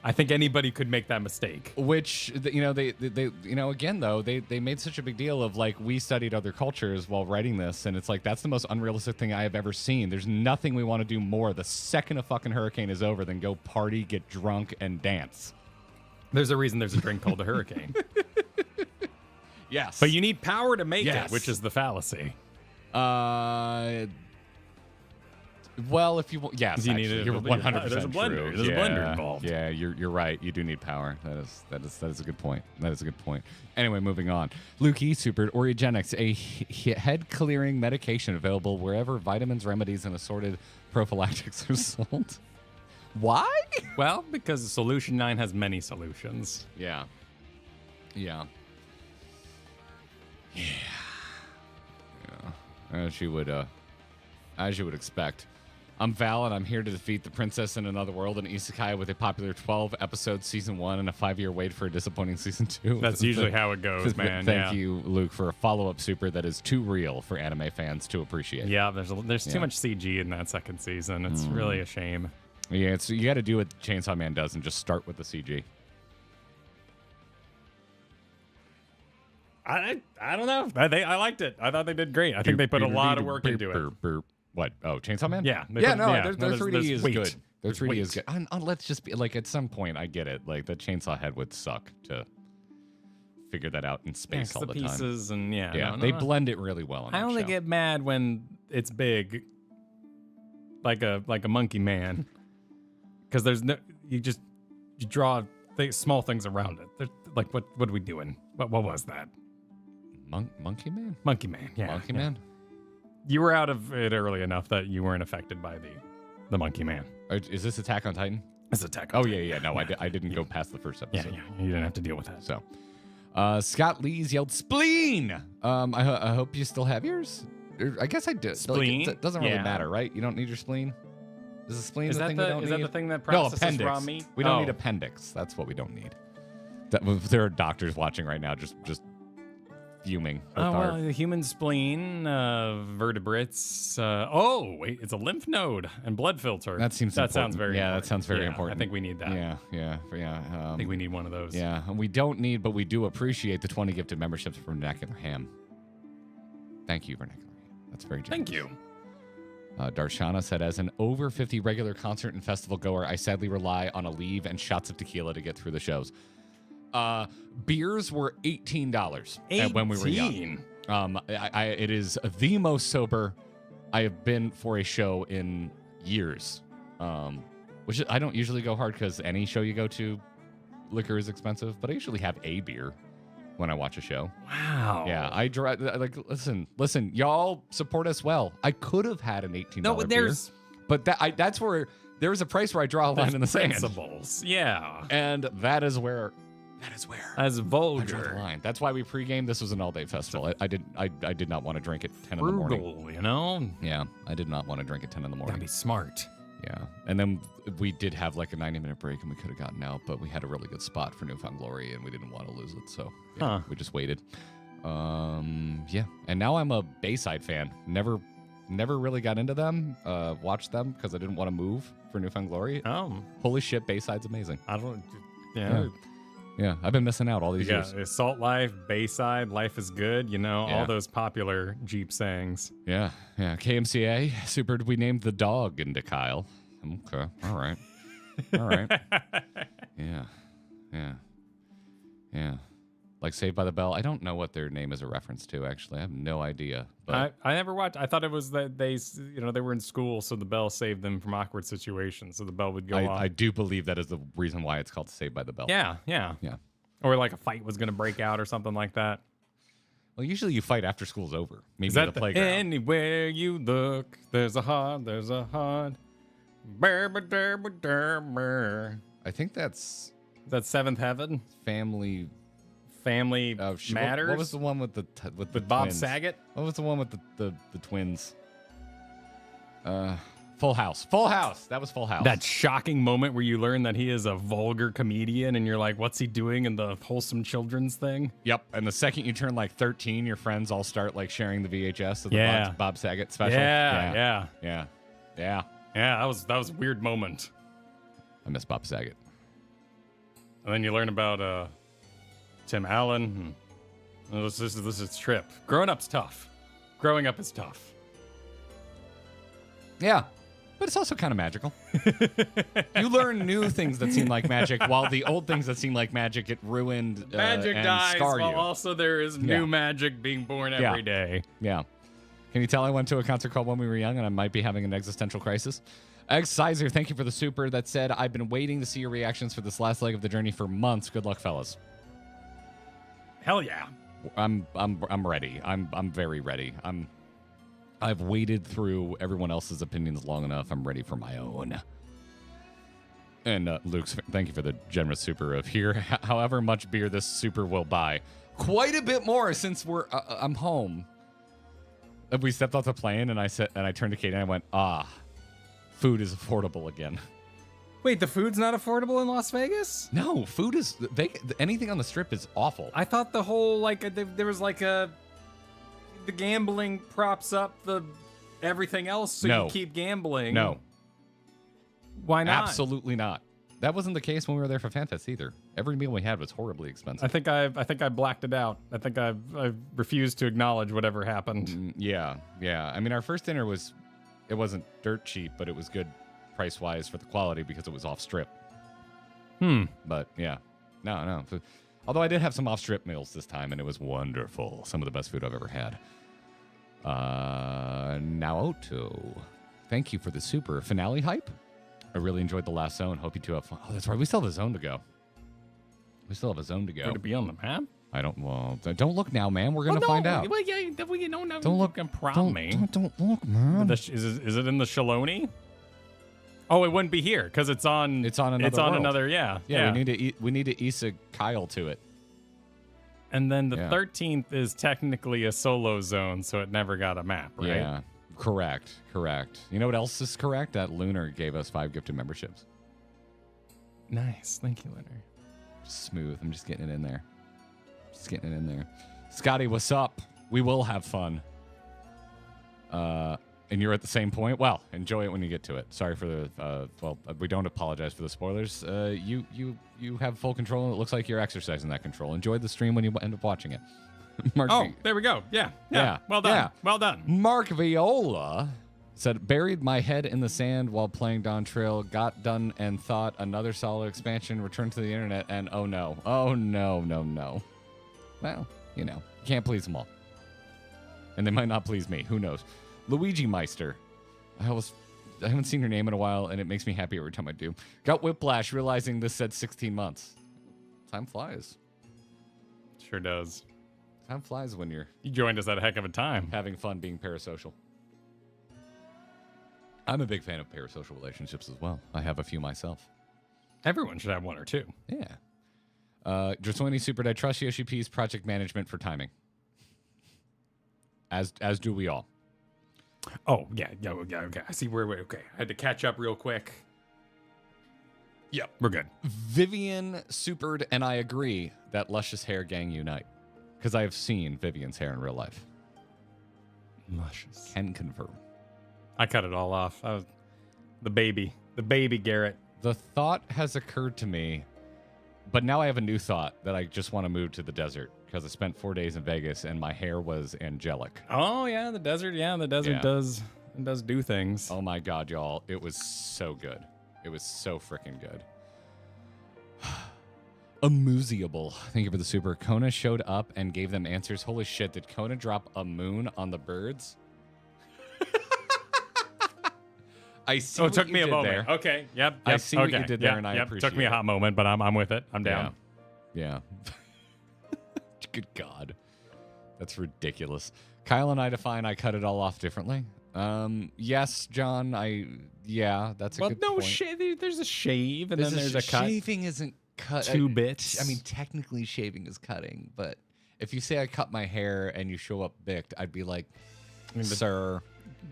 S2: I think anybody could make that mistake.
S1: Which they again though they made such a big deal of we studied other cultures while writing this, and it's that's the most unrealistic thing I have ever seen. There's nothing we want to do more the second a fucking hurricane is over than go party, get drunk, and dance.
S2: There's a reason there's a drink called a hurricane.
S1: Yes,
S2: but you need power to make it, which is the fallacy.
S1: Well, if you you're 100%
S2: There's a blender.
S1: true.
S2: There's a blender involved.
S1: Yeah, you're right. You do need power. That is a good point. That is a good point. Anyway, moving on. Luke E. supered Origenics, a head clearing medication available wherever vitamins, remedies, and assorted prophylactics are sold. Why?
S2: Well, because Solution 9 has many solutions.
S1: Yeah. As you would expect. I'm Val, and I'm here to defeat the princess in another world in Isekai with a popular 12-episode season 1 and a 5-year wait for a disappointing season 2.
S2: That's usually how it goes, man.
S1: Thank you, Luke, for a follow-up super that is too real for anime fans to appreciate.
S2: Yeah, there's too much CG in that second season. It's really a shame.
S1: Yeah, you got to do what Chainsaw Man does and just start with the CG.
S2: I don't know. I liked it. I thought they did great. I think they put a lot of work into it.
S1: What? Oh, Chainsaw Man?
S2: Yeah.
S1: Their 3D is good. Their 3D is good. Let's just be at some point, I get it. The chainsaw head would suck to figure that out in space all the time.
S2: Pieces and
S1: they blend it really well.
S2: I only get mad when it's big, like a monkey man, because there's no you draw small things around it. Like, what are we doing? What was that?
S1: Monkey Man?
S2: Monkey Man, yeah.
S1: Monkey Man?
S2: You were out of it early enough that you weren't affected by the Monkey Man.
S1: Is this Attack on Titan?
S2: It's Attack on Titan.
S1: Yeah. No, I didn't go past the first episode.
S2: Yeah, you didn't have to deal with that.
S1: So, Scott Lees yelled, "Spleen!" I hope you still have yours. I guess I did.
S2: Spleen?
S1: Like, it doesn't really matter, right? You don't need your spleen. Is the spleen the thing we don't need?
S2: Is that the thing that
S1: No,
S2: processes
S1: appendix.
S2: raw meat?
S1: We don't need appendix. That's what we don't need. There are doctors watching right now, just fuming.
S2: The human spleen, vertebrates. Wait, it's a lymph node and blood filter.
S1: That sounds very. Yeah,
S2: important.
S1: that sounds very important.
S2: I think we need that.
S1: Yeah.
S2: I think we need one of those.
S1: Yeah, and we don't need, but we do appreciate the 20 gifted memberships from Vernacular Ham. Thank you, Vernacular Ham. That's very generous.
S2: Thank you.
S1: Darshana said, as an over 50 regular concert and festival goer, I sadly rely on a leave and shots of tequila to get through the shows. Beers were $18 when we were young. It is the most sober I have been for a show in years. Which I don't usually go hard because any show you go to, liquor is expensive, but I usually have a beer when I watch a show.
S2: Wow.
S1: Yeah, I drive. Like, listen, y'all support us well. I could have had an $18 beer, but that's where there's a price where I draw a line in the sand.
S2: Principles. Yeah.
S1: And that is where.
S2: As vulgar.
S1: I draw the line. That's why we pregame. This was an all-day festival. I did not want to drink at 10 in the morning.
S2: Frugal, you know?
S1: Yeah, I did not want to drink at 10 in the morning.
S2: Gotta be smart.
S1: Yeah, and then we did have like a 90-minute break, and we could have gotten out, but we had a really good spot for Newfound Glory, and we didn't want to lose it, so we just waited. Yeah, and now I'm a Bayside fan. Never really got into them. Watched them because I didn't want to move for Newfound Glory. Holy shit, Bayside's amazing. Yeah, I've been missing out all these years.
S2: Salt Life, Bayside, Life is Good, all those popular Jeep sayings.
S1: Yeah. KMCA, super, we named the dog into Kyle. Okay, all right. Yeah. Like Saved by the Bell. I don't know what their name is a reference to, actually. I have no idea. But
S2: I never watched. I thought it was that they were in school, so the bell saved them from awkward situations, so the bell would go off.
S1: I do believe that is the reason why it's called Saved by the Bell.
S2: Yeah. Or like a fight was going to break out or something like that.
S1: Well, usually you fight after school's over. Maybe at the playground.
S2: Anywhere you look, there's a heart.
S1: I think that's
S2: Seventh Heaven.
S1: Family
S2: Matters.
S1: What was the one with the
S2: Bob
S1: twins?
S2: Saget?
S1: What was the one with the twins? Full House. That was Full House.
S2: That shocking moment where you learn that he is a vulgar comedian, and you're like, "What's he doing in the wholesome children's thing?"
S1: Yep. And the second you turn like 13, your friends all start like sharing the VHS of the Bob Saget special.
S2: Yeah. That was a weird moment.
S1: I miss Bob Saget.
S2: And then you learn about Tim Allen. This is Trip. Growing up is tough.
S1: Yeah, but it's also kind of magical. You learn new things that seem like magic, while the old things that seem like magic get ruined.
S2: Magic
S1: and
S2: dies,
S1: scar
S2: while
S1: you.
S2: also there is new magic being born every day.
S1: Yeah. Can you tell I went to a concert called When We Were Young, and I might be having an existential crisis? Sizer, thank you for the super. That said, I've been waiting to see your reactions for this last leg of the journey for months. Good luck, fellas.
S2: Hell yeah.
S1: I'm ready. I'm very ready. I've waded through everyone else's opinions long enough. I'm ready for my own. And Luke's, thank you for the generous super of here. However much beer this super will buy, quite a bit more since I'm home. We stepped off the plane, and I turned to Kate and I went, food is affordable again.
S2: Wait, the food's not affordable in Las Vegas?
S1: No, food is anything on the strip is awful.
S2: I thought the whole there was the gambling props up the everything else, so you keep gambling.
S1: No.
S2: Why not?
S1: Absolutely not. That wasn't the case when we were there for FanFest either. Every meal we had was horribly expensive.
S2: I think I blacked it out. I think I refused to acknowledge whatever happened.
S1: Yeah. I mean, our first dinner it wasn't dirt cheap, but it was good price-wise for the quality because it was off-strip. But yeah, no. Although I did have some off-strip meals this time, and it was wonderful. Some of the best food I've ever had. Naoto, thank you for the super finale hype. I really enjoyed the last zone. Hope you two have fun. Oh, that's right. We still have a zone to go. We still have a zone to go.
S2: Would it be on the map?
S1: I don't. Well, don't look now, man. We're gonna find out.
S2: Well, yeah, don't
S1: Look.
S2: and prompt me.
S1: Don't look, man.
S2: Is it in the Shaloni? Oh, it wouldn't be here because it's on.
S1: It's on another.
S2: It's on
S1: world.
S2: another. Yeah.
S1: Yeah. We need to Issa Kyle to it.
S2: And then the 13th is technically a solo zone, so it never got a map, right?
S1: Yeah. Correct. You know what else is correct? That Lunar gave us 5 gifted memberships.
S2: Nice. Thank you, Lunar.
S1: Smooth. I'm just getting it in there. Scotty, what's up? We will have fun. And you're at the same point? Well, enjoy it when you get to it. Sorry for the, we don't apologize for the spoilers. You have full control, and it looks like you're exercising that control. Enjoy the stream when you end up watching it. Mark
S2: there we go. Yeah. Well done.
S1: Yeah.
S2: Well done.
S1: Mark Viola said, buried my head in the sand while playing Dawntrail, got done and thought another solid expansion, returned to the internet, and oh no. Well, you can't please them all. And they might not please me. Who knows? Luigi Meister. I haven't seen her name in a while, and it makes me happy every time I do. Got whiplash realizing this said 16 months. Time flies.
S2: Sure does.
S1: Time flies when you
S2: joined us at a heck of a time.
S1: Having fun being parasocial. I'm a big fan of parasocial relationships as well. I have a few myself.
S2: Everyone should have one or two.
S1: Yeah. Draswini Super, I trust Yoshi P's project management for timing. As do we all.
S2: Oh, yeah, okay. I see where, okay. I had to catch up real quick. Yep, we're good.
S1: Vivian supered, and I agree that luscious hair gang unite. Because I have seen Vivian's hair in real life.
S2: Luscious.
S1: Can confirm.
S2: I cut it all off. I was the baby Garrett.
S1: The thought has occurred to me, but now I have a new thought that I just want to move to the desert because I spent 4 days in Vegas and my hair was angelic.
S2: Oh yeah, the desert. Yeah, the desert does do things.
S1: Oh my God, y'all! It was so good. It was so freaking good. Amuseable. Thank you for the super. Kona showed up and gave them answers. Holy shit! Did Kona drop a moon on the birds? I see.
S2: It took me a moment.
S1: There.
S2: Okay. Yep.
S1: I see what you did there, and I appreciate it.
S2: Took me a hot moment, but I'm with it. I'm down.
S1: Yeah. Good God. That's ridiculous. Kyle and I define I cut it all off differently. Yes, John. That's a good point.
S2: There's a shave, and then there's a cut.
S1: Shaving isn't cut.
S2: 2 bits.
S1: I mean, technically, shaving is cutting, but if you say I cut my hair and you show up bicked, I'd be like, sir.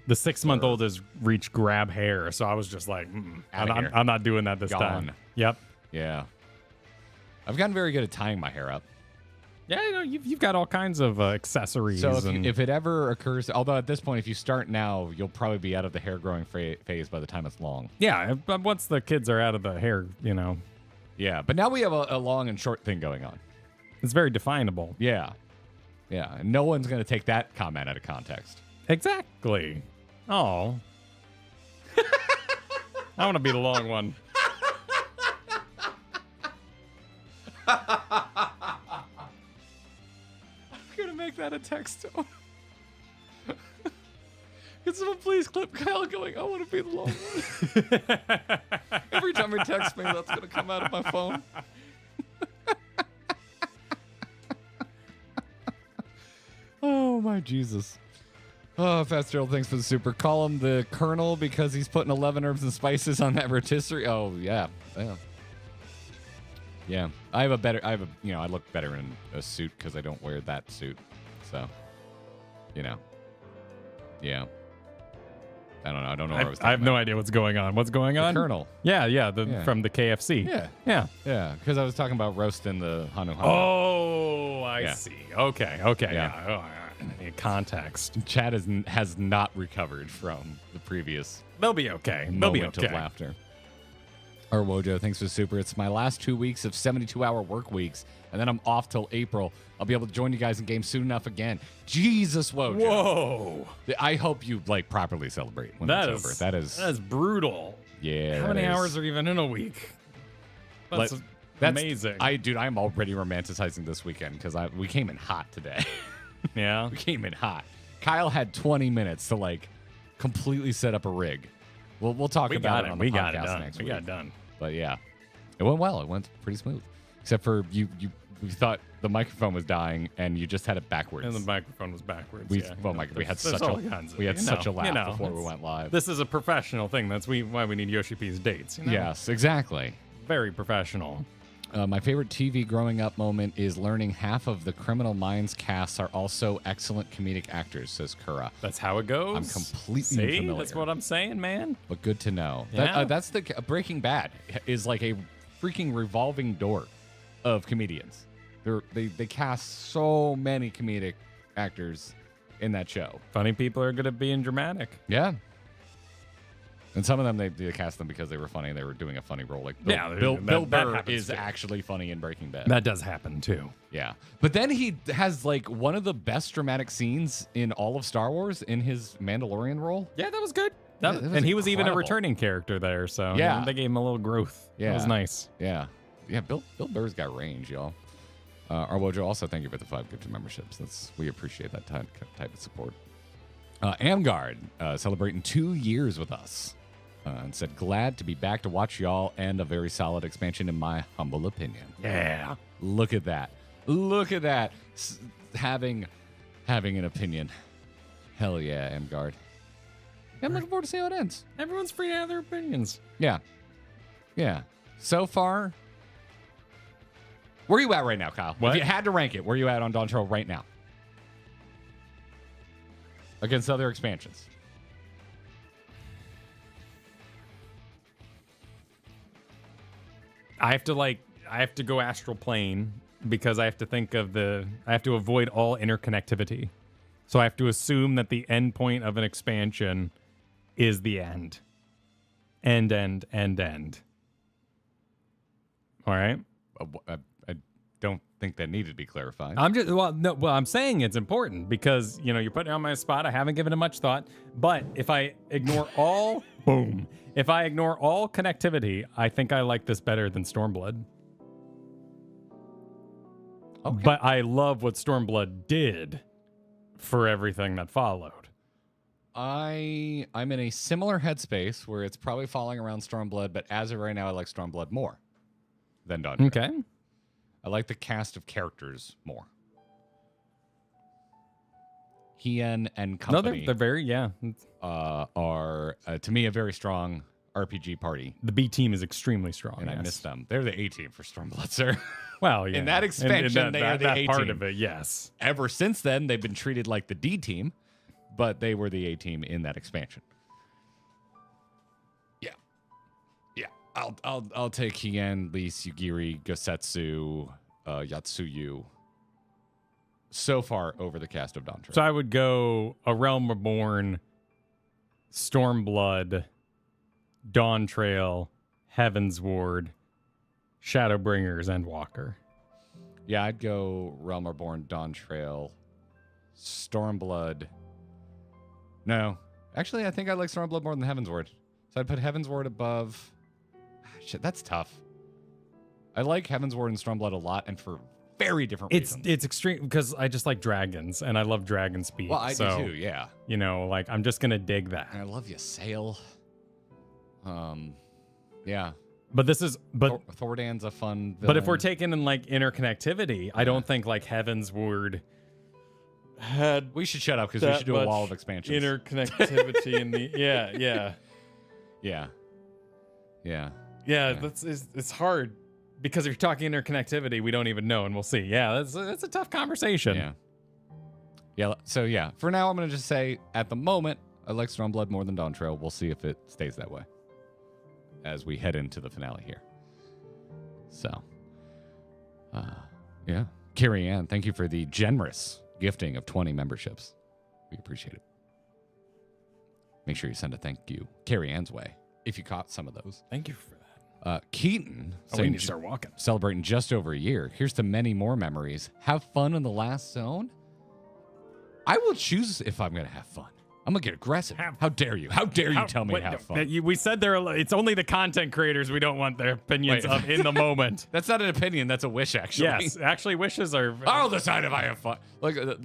S2: The 6-month-old has reached grab hair, so I was just like, I'm not doing that this time. Yep.
S1: Yeah. I've gotten very good at tying my hair up.
S2: Yeah, you've got all kinds of accessories.
S1: So if it ever occurs, although at this point, if you start now, you'll probably be out of the hair growing phase by the time it's long.
S2: Yeah, but once the kids are out of the hair,
S1: Yeah, but now we have a long and short thing going on.
S2: It's very definable.
S1: Yeah. Yeah, and no one's going to take that comment out of context.
S2: Exactly. Oh. I want to be the long one.
S1: I'm going to make that a text tone. Can someone please clip Kyle going, I want to be the long one? Every time he texts me, that's going to come out of my phone. Oh, my Jesus. Oh, Fast Gerald, thanks for the super. Call him the Colonel because he's putting 11 herbs and spices on that rotisserie. Oh, yeah. Yeah. I look better in a suit because I don't wear that suit. So, Yeah. I don't know. I don't know where I was.
S2: I have no idea what's going on. What's going on?
S1: The Colonel.
S2: Yeah. From the KFC.
S1: Yeah. Because I was talking about roasting the Hanu.
S2: Oh, I see. Okay. Yeah. Context.
S1: Chad has not recovered from the previous.
S2: They'll be okay.
S1: Of laughter. Or Wojo, thanks for the super. It's my last 2 weeks of 72-hour work weeks, and then I'm off till April. I'll be able to join you guys in game soon enough again. Jesus, Wojo.
S2: Whoa.
S1: I hope you properly celebrate when it's over. That is
S2: brutal.
S1: Yeah.
S2: How many hours are even in a week? That's amazing.
S1: I'm already romanticizing this weekend because we came in hot today.
S2: Yeah.
S1: We came in hot. Kyle had 20 minutes to completely set up a rig. We'll talk about it on the podcast next week.
S2: We got it done.
S1: But yeah, it went well. It went pretty smooth. Except for you thought the microphone was dying and you just had it backwards.
S2: And the microphone was backwards.
S1: We
S2: yeah.
S1: we had such a laugh before we went live.
S2: This is a professional thing. That's why we need Yoshi P's dates. You know?
S1: Yes, exactly.
S2: Very professional.
S1: My favorite TV growing up moment is learning half of the Criminal Minds casts are also excellent comedic actors, says Kura.
S2: That's how it goes.
S1: I'm completely
S2: See?
S1: unfamiliar.
S2: That's what I'm saying, man.
S1: But good to know.
S2: Yeah.
S1: That's the Breaking Bad is like a freaking revolving door of comedians. They cast so many comedic actors in that show.
S2: Funny people are good at being dramatic.
S1: Yeah. And some of them, they cast them because they were funny and they were doing a funny role. Like Bill Burr is actually funny in Breaking Bad.
S2: That does happen, too.
S1: Yeah. But then he has, like, one of the best dramatic scenes in all of Star Wars in his Mandalorian role.
S2: Yeah, that was good.
S1: That was
S2: and he was even a
S1: incredible.
S2: returning character there, so
S1: Yeah.
S2: they gave him a little growth.
S1: Yeah.
S2: That was nice.
S1: Yeah. Yeah, Bill Burr's got range, y'all. Arwojo, also thank you for the 5 gifted memberships. We appreciate that type of support. Amgard, celebrating 2 years with us. And said, glad to be back to watch y'all and a very solid expansion in my humble opinion.
S2: Yeah.
S1: Look at that. Look at that. Having an opinion. Hell yeah, Amgard. I'm looking forward to see how it ends.
S2: Everyone's free to have their opinions.
S1: Yeah. Yeah. So far, where are you at right now, Kyle?
S2: What?
S1: If you had to rank it, where are you at on Dawntrail right now? Against other expansions.
S2: I have to go astral plane because I have to avoid all interconnectivity. So I have to assume that the end point of an expansion is the end. End. All right.
S1: I don't think that needed to be clarified.
S2: I'm saying it's important because, you're putting me on my spot. I haven't given it much thought. But if I ignore all if I ignore all connectivity, I think I like this better than Stormblood.
S1: Okay.
S2: But I love what Stormblood did for everything that followed.
S1: I'm in a similar headspace where it's probably falling around Stormblood, but as of right now, I like Stormblood more than Dawntrail.
S2: Okay.
S1: I like the cast of characters more. Hien and company
S2: they're very,
S1: are, to me, a very strong RPG party.
S2: The B team is extremely strong.
S1: And I miss them. They're the A team for Stormblood, sir.
S2: Well, yeah.
S1: In that expansion, they are the A team.
S2: That part of it, yes.
S1: Ever since then, they've been treated like the D team, but they were the A team in that expansion. Yeah. Yeah. I'll take Hien, Lise, Yugiri, Gosetsu, Yatsuyu so far over the cast of Dawntrail.
S2: So I would go A Realm Reborn, Stormblood, Dawntrail, Heavensward, Shadowbringers, and Walker.
S1: Yeah, I'd go Realm Reborn, Dawntrail, Stormblood. No. Actually, I think I like Stormblood more than Heavensward. So I'd put Heavensward above... Shit, that's tough. I like Heavensward and Stormblood a lot, and for very different reasons.
S2: It's extreme because I just like dragons, and I love dragon speed.
S1: Well, I do too, yeah.
S2: I'm just going to dig that.
S1: And I love you, Sail. Yeah.
S2: But
S1: Thordan's a fun villain.
S2: But if we're taking in interconnectivity, I don't think Heavensward had
S1: we should shut up because we should do a wall of expansions.
S2: Interconnectivity in the it's hard because if you're talking interconnectivity, we don't even know, and we'll see. Yeah, that's a tough conversation.
S1: Yeah. So yeah, for now I'm gonna just say at the moment I like Stormblood more than Dawntrail. We'll see if it stays that way as we head into the finale here. So, yeah. Carrie Ann, thank you for the generous gifting of 20 memberships. We appreciate it. Make sure you send a thank you Carrie Ann's way if you caught some of those.
S2: Thank you for that.
S1: Keaton,
S2: we need to start walking.
S1: Celebrating just over a year. Here's to many more memories. Have fun in the last zone. I will choose if I'm going to have fun. I'm going to get aggressive. How dare you? How dare you tell me to have fun?
S2: We said it's only the content creaters we don't want their opinions of in the moment.
S1: That's not an opinion. That's a wish, actually.
S2: Yes, actually, wishes are...
S1: I'll decide if I have fun. Like,
S2: where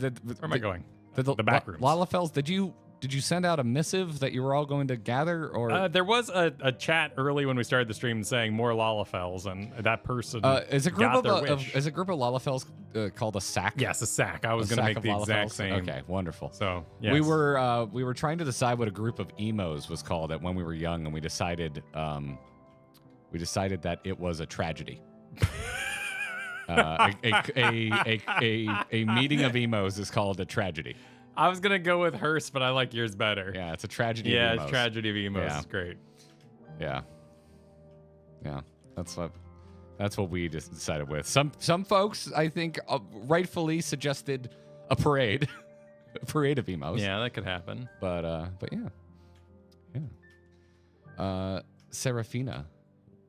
S2: am I going?
S1: The
S2: back rooms.
S1: Lalafels, did you you send out a missive that you were all going to gather, or
S2: There was a chat early when we started the stream saying more Lalafels, and that person
S1: is a group
S2: got their
S1: of
S2: wish.
S1: is a group of Lalafels called a sack?
S2: Yes, a sack. I was
S1: A
S2: going to
S1: sack
S2: make the
S1: of
S2: exact
S1: Lalafels?
S2: same.
S1: Okay, wonderful.
S2: So yes.
S1: We were trying to decide what a group of emos was called when we were young, and we decided that it was a tragedy. A meeting of emos is called a tragedy.
S2: I was gonna go with hearse, but I like yours better.
S1: Yeah, it's a tragedy.
S2: Yeah,
S1: of emos.
S2: it's tragedy of emos.
S1: Yeah.
S2: It's great.
S1: Yeah, that's what we just decided with. Some folks, I think, rightfully suggested a parade, a parade of emos.
S2: Yeah, that could happen.
S1: But yeah. Serafina,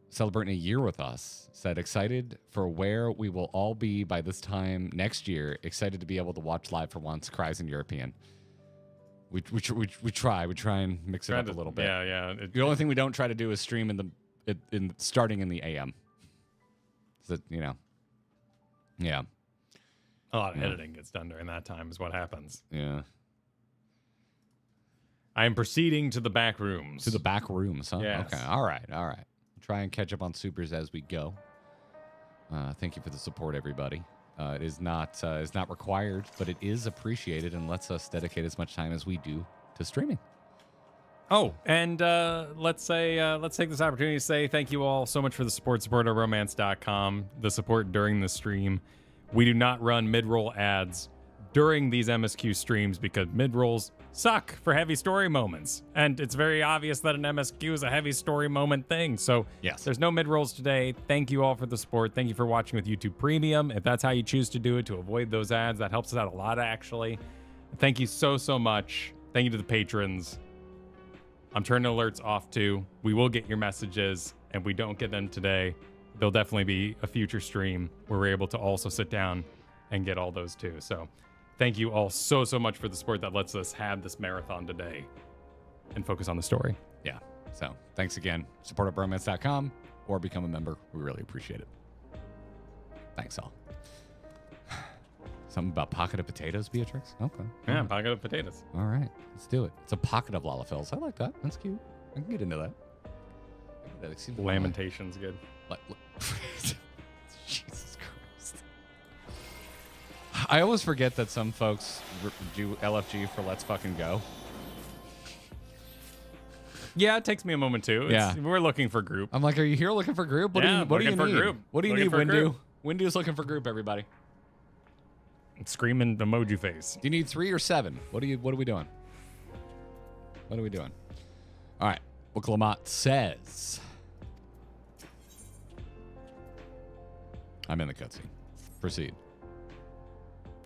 S1: celebrating a year with us, said excited for where we will all be by this time next year. Excited to be able to watch live for once. Cries in European. We try and mix it up a little bit.
S2: Yeah.
S1: The only thing we don't try to do is stream starting in the AM. So, yeah.
S2: A lot of editing gets done during that time is what happens.
S1: Yeah.
S2: I am proceeding to the back rooms.
S1: To the back rooms, huh?
S2: Yes.
S1: Okay. All right. Try and catch up on supers as we go. Thank you for the support, everybody. It is not required, but it is appreciated and lets us dedicate as much time as we do to streaming.
S2: Oh, and let's take this opportunity to say thank you all so much for the support at romance.com, the support during the stream. We do not run mid-roll ads during these MSQ streams because mid-rolls suck for heavy story moments. And it's very obvious that an MSQ is a heavy story moment thing. So
S1: yes,
S2: there's no mid-rolls today. Thank you all for the support. Thank you for watching with YouTube Premium. If that's how you choose to do it, to avoid those ads, that helps us out a lot, actually. Thank you so much. Thank you to the patrons. I'm turning alerts off too. We will get your messages, and if we don't get them today, there'll definitely be a future stream where we're able to also sit down and get all those too. So thank you all so much for the support that lets us have this marathon today and focus on the story.
S1: Yeah. So thanks again. Support at bromance.com or become a member. We really appreciate it. Thanks all. Something about pocket of potatoes, Beatrix? Okay.
S2: Yeah, pocket of potatoes.
S1: All right. Let's do it. It's a pocket of Lalafels. I like that. That's cute. I can get into that.
S2: Lamentation's good.
S1: Jesus Christ. I always forget that some folks do LFG for Let's Fucking Go.
S2: Yeah, it takes me a moment too. We're looking for group.
S1: I'm like, are you here looking for group? What do you need?
S2: Group.
S1: What do you need, Windu? Windu's looking for group, everybody.
S2: Screaming emoji face.
S1: Do you need 3 or 7? What are we doing? What are we doing? All right. What Lamont says. I'm in the cutscene. Proceed.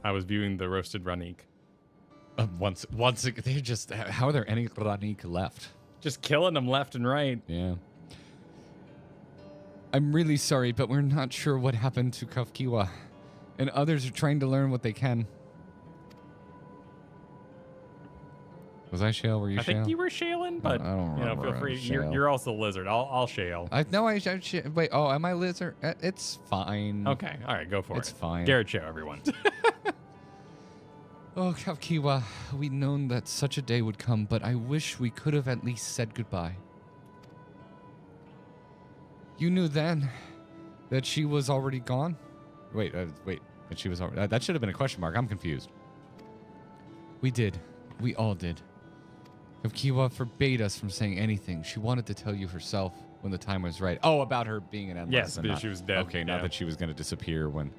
S2: I was viewing the roasted Ranik.
S1: Once again, they just, how are there any Ranik left?
S2: Just killing them left and right.
S1: Yeah. I'm really sorry, but we're not sure what happened to Kafkiwa, and others are trying to learn what they can. Was I Shale? Were you Shale?
S2: I think you were Shaling, but
S1: I don't remember.
S2: feel free. You're also Lizard. I'll Shale.
S1: Wait. Oh, am I Lizard? It's fine.
S2: Okay. All right. Go for it.
S1: It's fine.
S2: Garrett show everyone.
S1: Oh, Kafkiwa, we'd known that such a day would come, but I wish we could have at least said goodbye. You knew then that she was already gone? Wait, that she was already... that should have been a question mark. I'm confused. We did. We all did. Kafkiwa forbade us from saying anything. She wanted to tell you herself when the time was right. Oh, about her being an endless.
S2: Yes, because she was dead.
S1: Okay, not that she was going to disappear when...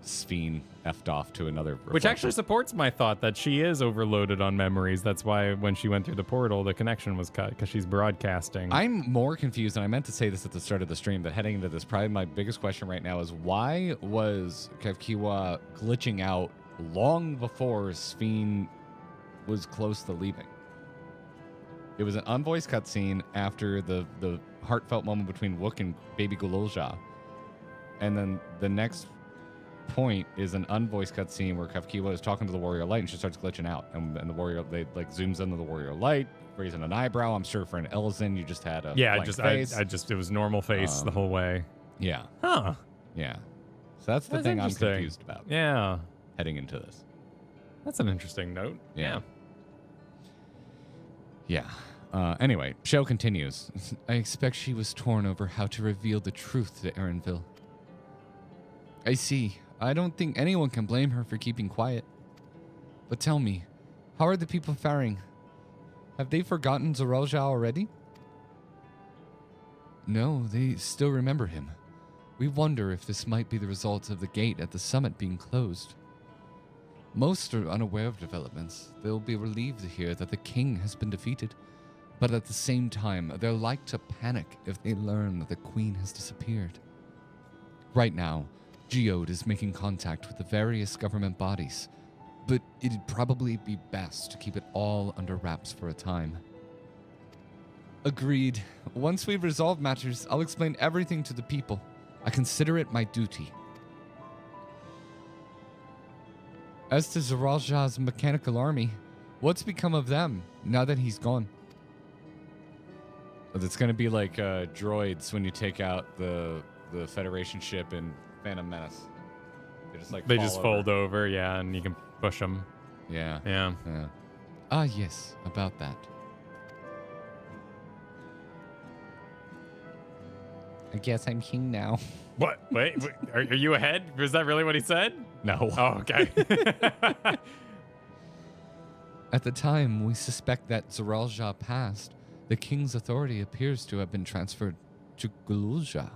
S1: Sphene effed off to another reflection.
S2: Which actually supports my thought that she is overloaded on memories. That's why when she went through the portal, the connection was cut because she's broadcasting.
S1: I'm more confused, and I meant to say this at the start of the stream, that heading into this, probably my biggest question right now is why was Kafkiwa glitching out long before Sphene was close to leaving? It was an unvoiced cutscene after the heartfelt moment between Wook and Baby Gululja. And then the next point is an unvoiced cutscene where Kafkiwa is talking to the Warrior Light and she starts glitching out, and the Warrior, they like zooms into the Warrior Light, raising an eyebrow. I'm sure for an Elizin you just had a blank face.
S2: I just it was normal face the whole way.
S1: Yeah.
S2: Huh.
S1: Yeah. So that's the thing I'm confused about.
S2: Yeah.
S1: Heading into this.
S2: That's an interesting note.
S1: Yeah. Anyway, show continues. I expect she was torn over how to reveal the truth to Erenville. I see. I don't think anyone can blame her for keeping quiet. But tell me, how are the people faring? Have they forgotten Zorelja already? No, they still remember him. We wonder if this might be the result of the gate at the summit being closed. Most are unaware of developments. They'll be relieved to hear that the king has been defeated. But at the same time, they're like to panic if they learn that the queen has disappeared. Right now, Geode is making contact with the various government bodies, but it'd probably be best to keep it all under wraps for a time. Agreed. Once we've resolved matters, I'll explain everything to the people. I consider it my duty. As to Zoralja's mechanical army, what's become of them now that he's gone? It's going to be like droids when you take out the Federation ship in Phantom Menace. They just
S2: fold over, yeah, and you can push them.
S1: Yeah. Ah, yes, about that. I guess I'm king now.
S2: What? Wait, are you ahead? Was that really what he said?
S1: No.
S2: Oh, okay.
S1: At the time, we suspect that Zoralja passed. The king's authority appears to have been transferred to Gululja.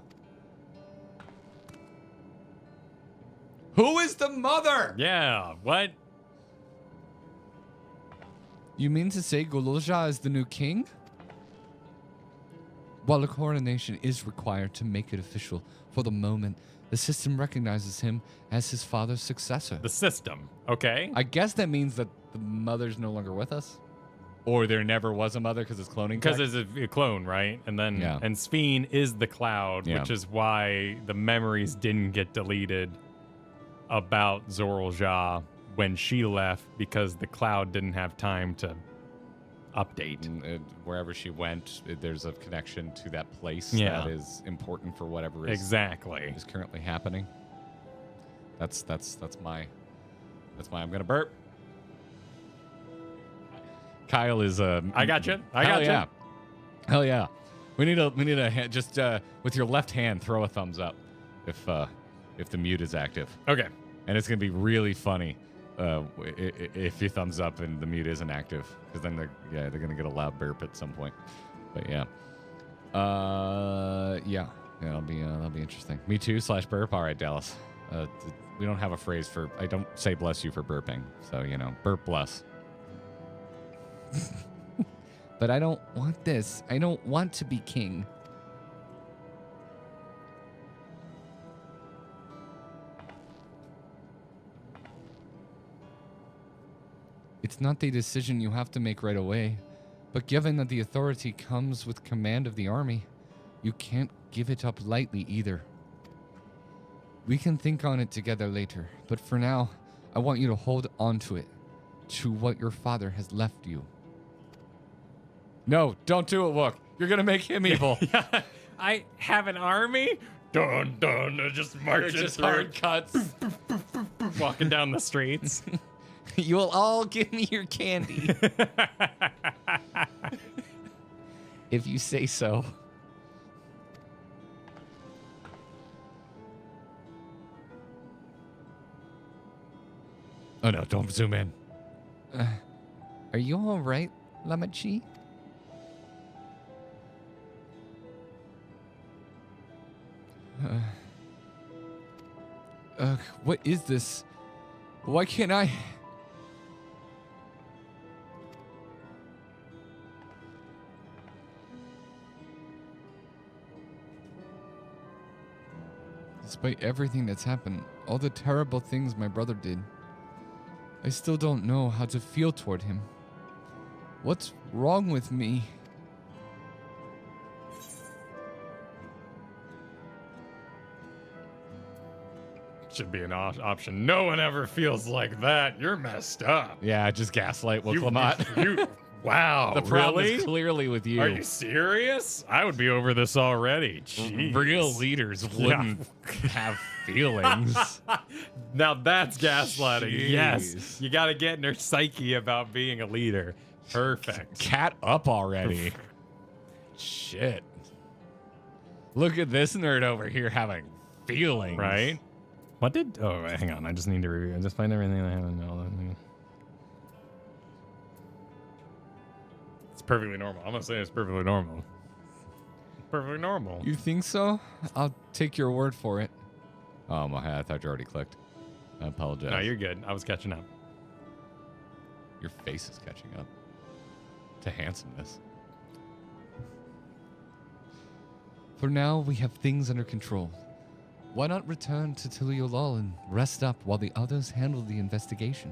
S1: Who is the mother?
S2: Yeah, what?
S1: You mean to say Gululja is the new king? While a coronation is required to make it official, for the moment, the system recognizes him as his father's successor.
S2: The system, okay.
S1: I guess that means that the mother's no longer with us? Or there never was a mother because it's cloning tech?
S2: Because it's a clone, right? And then, and Sphene is the cloud, which is why the memories didn't get deleted about Zoralja when she left, because the cloud didn't have time to update.
S1: And, wherever she went, there's a connection to that place that is important for whatever is currently happening. That's my I'm gonna burp. Kyle is
S2: I got you.
S1: Hell yeah. We need a just with your left hand throw a thumbs up if the mute is active.
S2: Okay.
S1: And it's gonna be really funny if you thumbs up and the mute isn't active, because then they're gonna get a loud burp at some point. But that'll be interesting. Me too / burp. All right, Dallas. We don't have a phrase for. I don't say bless you for burping, so burp bless. But I don't want this. I don't want to be king. It's not the decision you have to make right away, but given that the authority comes with command of the army, you can't give it up lightly either. We can think on it together later, but for now, I want you to hold on to it, to what your father has left you. No, don't do it, Wook. You're going to make him evil.
S2: I have an army? Dun, dun, just marching
S1: just
S2: through.
S1: hard cuts.
S2: Walking down the streets.
S1: You will all give me your candy. If you say so. Oh no, don't zoom in. Are you all right, Lamachi? What is this? Why can't I? Despite everything that's happened, all the terrible things my brother did, I still don't know how to feel toward him. What's wrong with me?
S2: Should be an option. No one ever feels like that. You're messed up.
S1: Yeah, just gaslight Wook Lamont.
S2: You Wow,
S1: The problem
S2: really?
S1: is clearly with you.
S2: Are you serious? I would be over this already. Jeez.
S1: Real leaders wouldn't have feelings.
S2: Now that's gaslighting.
S1: Jeez.
S2: Yes. You got to get in her psyche about being a leader. Perfect.
S1: Cat up already. Shit. Look at this nerd over here having feelings.
S2: Right? What did... Oh, hang on. I just need to review. I just find everything I haven't known. It's perfectly normal. I'm going to say it's perfectly normal. Perfectly normal.
S1: You think so? I'll take your word for it. Oh, my, I thought you already clicked. I apologize.
S2: No, you're good. I was catching up.
S1: Your face is catching up to handsomeness. For now, we have things under control. Why not return to Tiliolol and rest up while the others handle the investigation?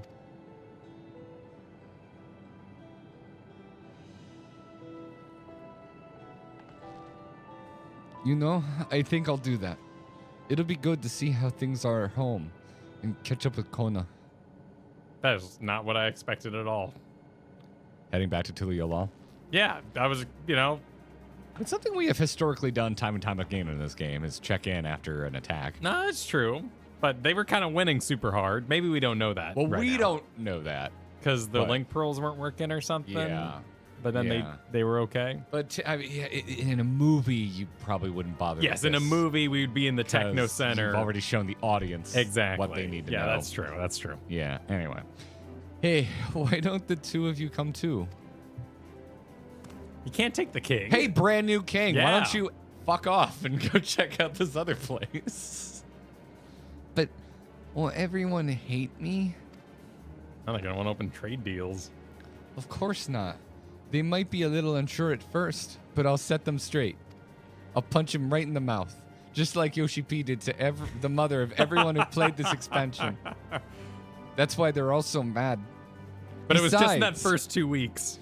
S1: You know, I think I'll do that. It'll be good to see how things are at home and catch up with Kona.
S2: That is not what I expected at all.
S1: Heading back to Tiliolol?
S2: Yeah, I was,
S1: It's something we have historically done time and time again in this game is check in after an attack.
S2: No, it's true. But they were kind of winning super hard. Maybe we don't know that.
S1: Well,
S2: right
S1: we
S2: now.
S1: don't know that.
S2: Because the
S1: but-
S2: link pearls weren't working or something.
S1: Yeah.
S2: But then
S1: Yeah.
S2: they were okay.
S1: But I mean, yeah, in a movie, you probably wouldn't bother.
S2: Yes,
S1: with
S2: in a
S1: this
S2: movie, we'd be in the techno
S1: 'cause
S2: center.
S1: You've already shown the audience
S2: Exactly.
S1: what they need to know.
S2: Yeah, that's true. That's true.
S1: Yeah. Anyway, hey, why don't the two of you come too?
S2: You can't take the king.
S1: Hey, brand new king, why
S2: Yeah.
S1: don't you fuck off and go check out this other place? But will everyone hate me?
S2: I'm not gonna want to open trade deals.
S1: Of course not. They might be a little unsure at first, but I'll set them straight. I'll punch him right in the mouth, just like Yoshi P did to the mother of everyone who played this expansion. That's why they're all so mad.
S2: But it was just in that
S1: Besides-
S2: first 2 weeks.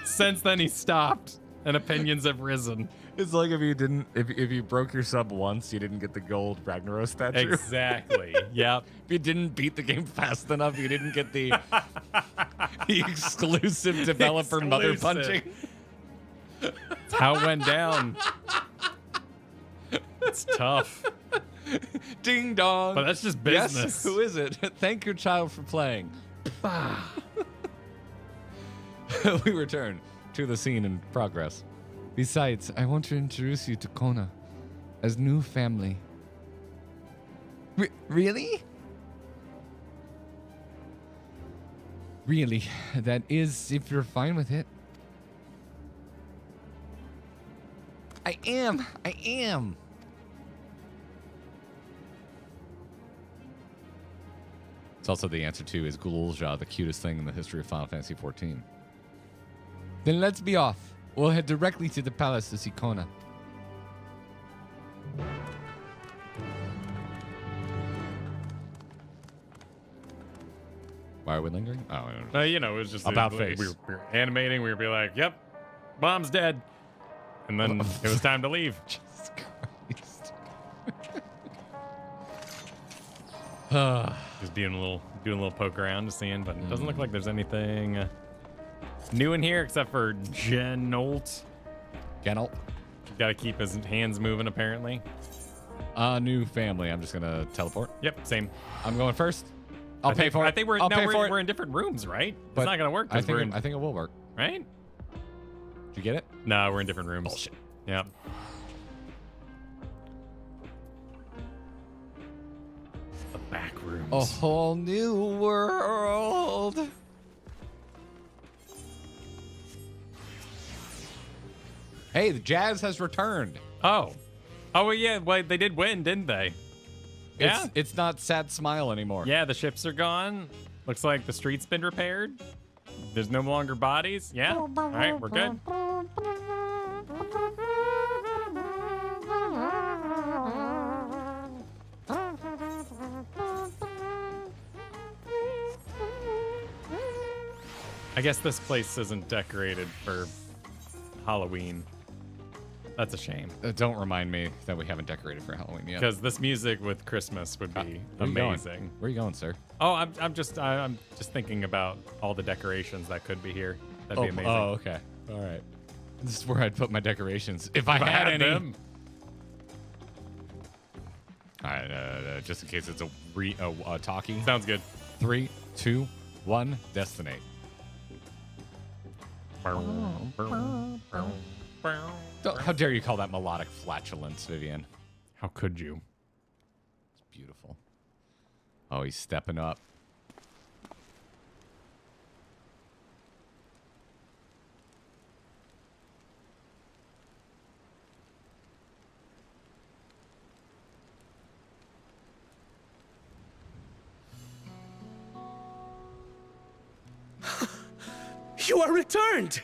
S2: Since then, he stopped, and opinions have risen.
S1: It's like if you didn't, if you broke your sub once, you didn't get the gold Ragnaros statue.
S2: Exactly. Yep.
S1: If you didn't beat the game fast enough, you didn't get the, the exclusive developer mother
S2: Exclusive.
S1: punching.
S2: That's how it went down. It's tough.
S1: Ding dong.
S2: But that's just
S1: Yes,
S2: business.
S1: who is it? Thank your child for playing. We return to the scene in progress. Besides, I want to introduce you to Kona as new family. Really? Really, that is if you're fine with it. I am. It's also the answer to is Gululja the cutest thing in the history of Final Fantasy XIV? Then let's be off. We'll head directly to the palace to see Kona. Why are we lingering? Oh, I don't know.
S2: It was just
S1: About
S2: we
S1: face.
S2: were animating. We would be like, "Yep, mom's dead," and then it was time to leave.
S1: Jesus Christ.
S2: Just doing a little poke around, just seeing, but it doesn't look like there's anything new in here except for Genolt.
S1: Genalt.
S2: Got to keep his hands moving, apparently.
S1: New family. I'm just gonna teleport.
S2: Yep, same.
S1: I'm going first. I'll pay for it.
S2: I think we're
S1: I'll pay for it.
S2: we're in different rooms, right?
S1: But
S2: It's not gonna work.
S1: I
S2: 'Cause we're
S1: think
S2: in,
S1: I think it will work.
S2: right?
S1: Did you get it?
S2: No, we're in different rooms.
S1: Bullshit.
S2: Yep. The back rooms.
S1: A whole new world. Hey, the Jazz has returned.
S2: Oh, well, yeah. Well, they did win, didn't they? Yeah.
S1: It's not Sad Smile anymore.
S2: Yeah, the ships are gone. Looks like the street's been repaired. There's no longer bodies. Yeah. All right, we're good. I guess this place isn't decorated for Halloween. That's a shame.
S1: Don't remind me that we haven't decorated for Halloween yet.
S2: Because this music with Christmas would be
S1: Where you
S2: amazing.
S1: going? Where are you going, sir?
S2: Oh, I'm just thinking about all the decorations that could be here. That'd be amazing.
S1: Oh, okay. All right. This is where I'd put my decorations if I had any.
S2: them.
S1: All right, just in case it's a talkie.
S2: Sounds good.
S1: 3, 2, 1, destinate. How dare you call that melodic flatulence, Vivian?
S2: How could you?
S1: It's beautiful. Oh, he's stepping up.
S3: You are returned!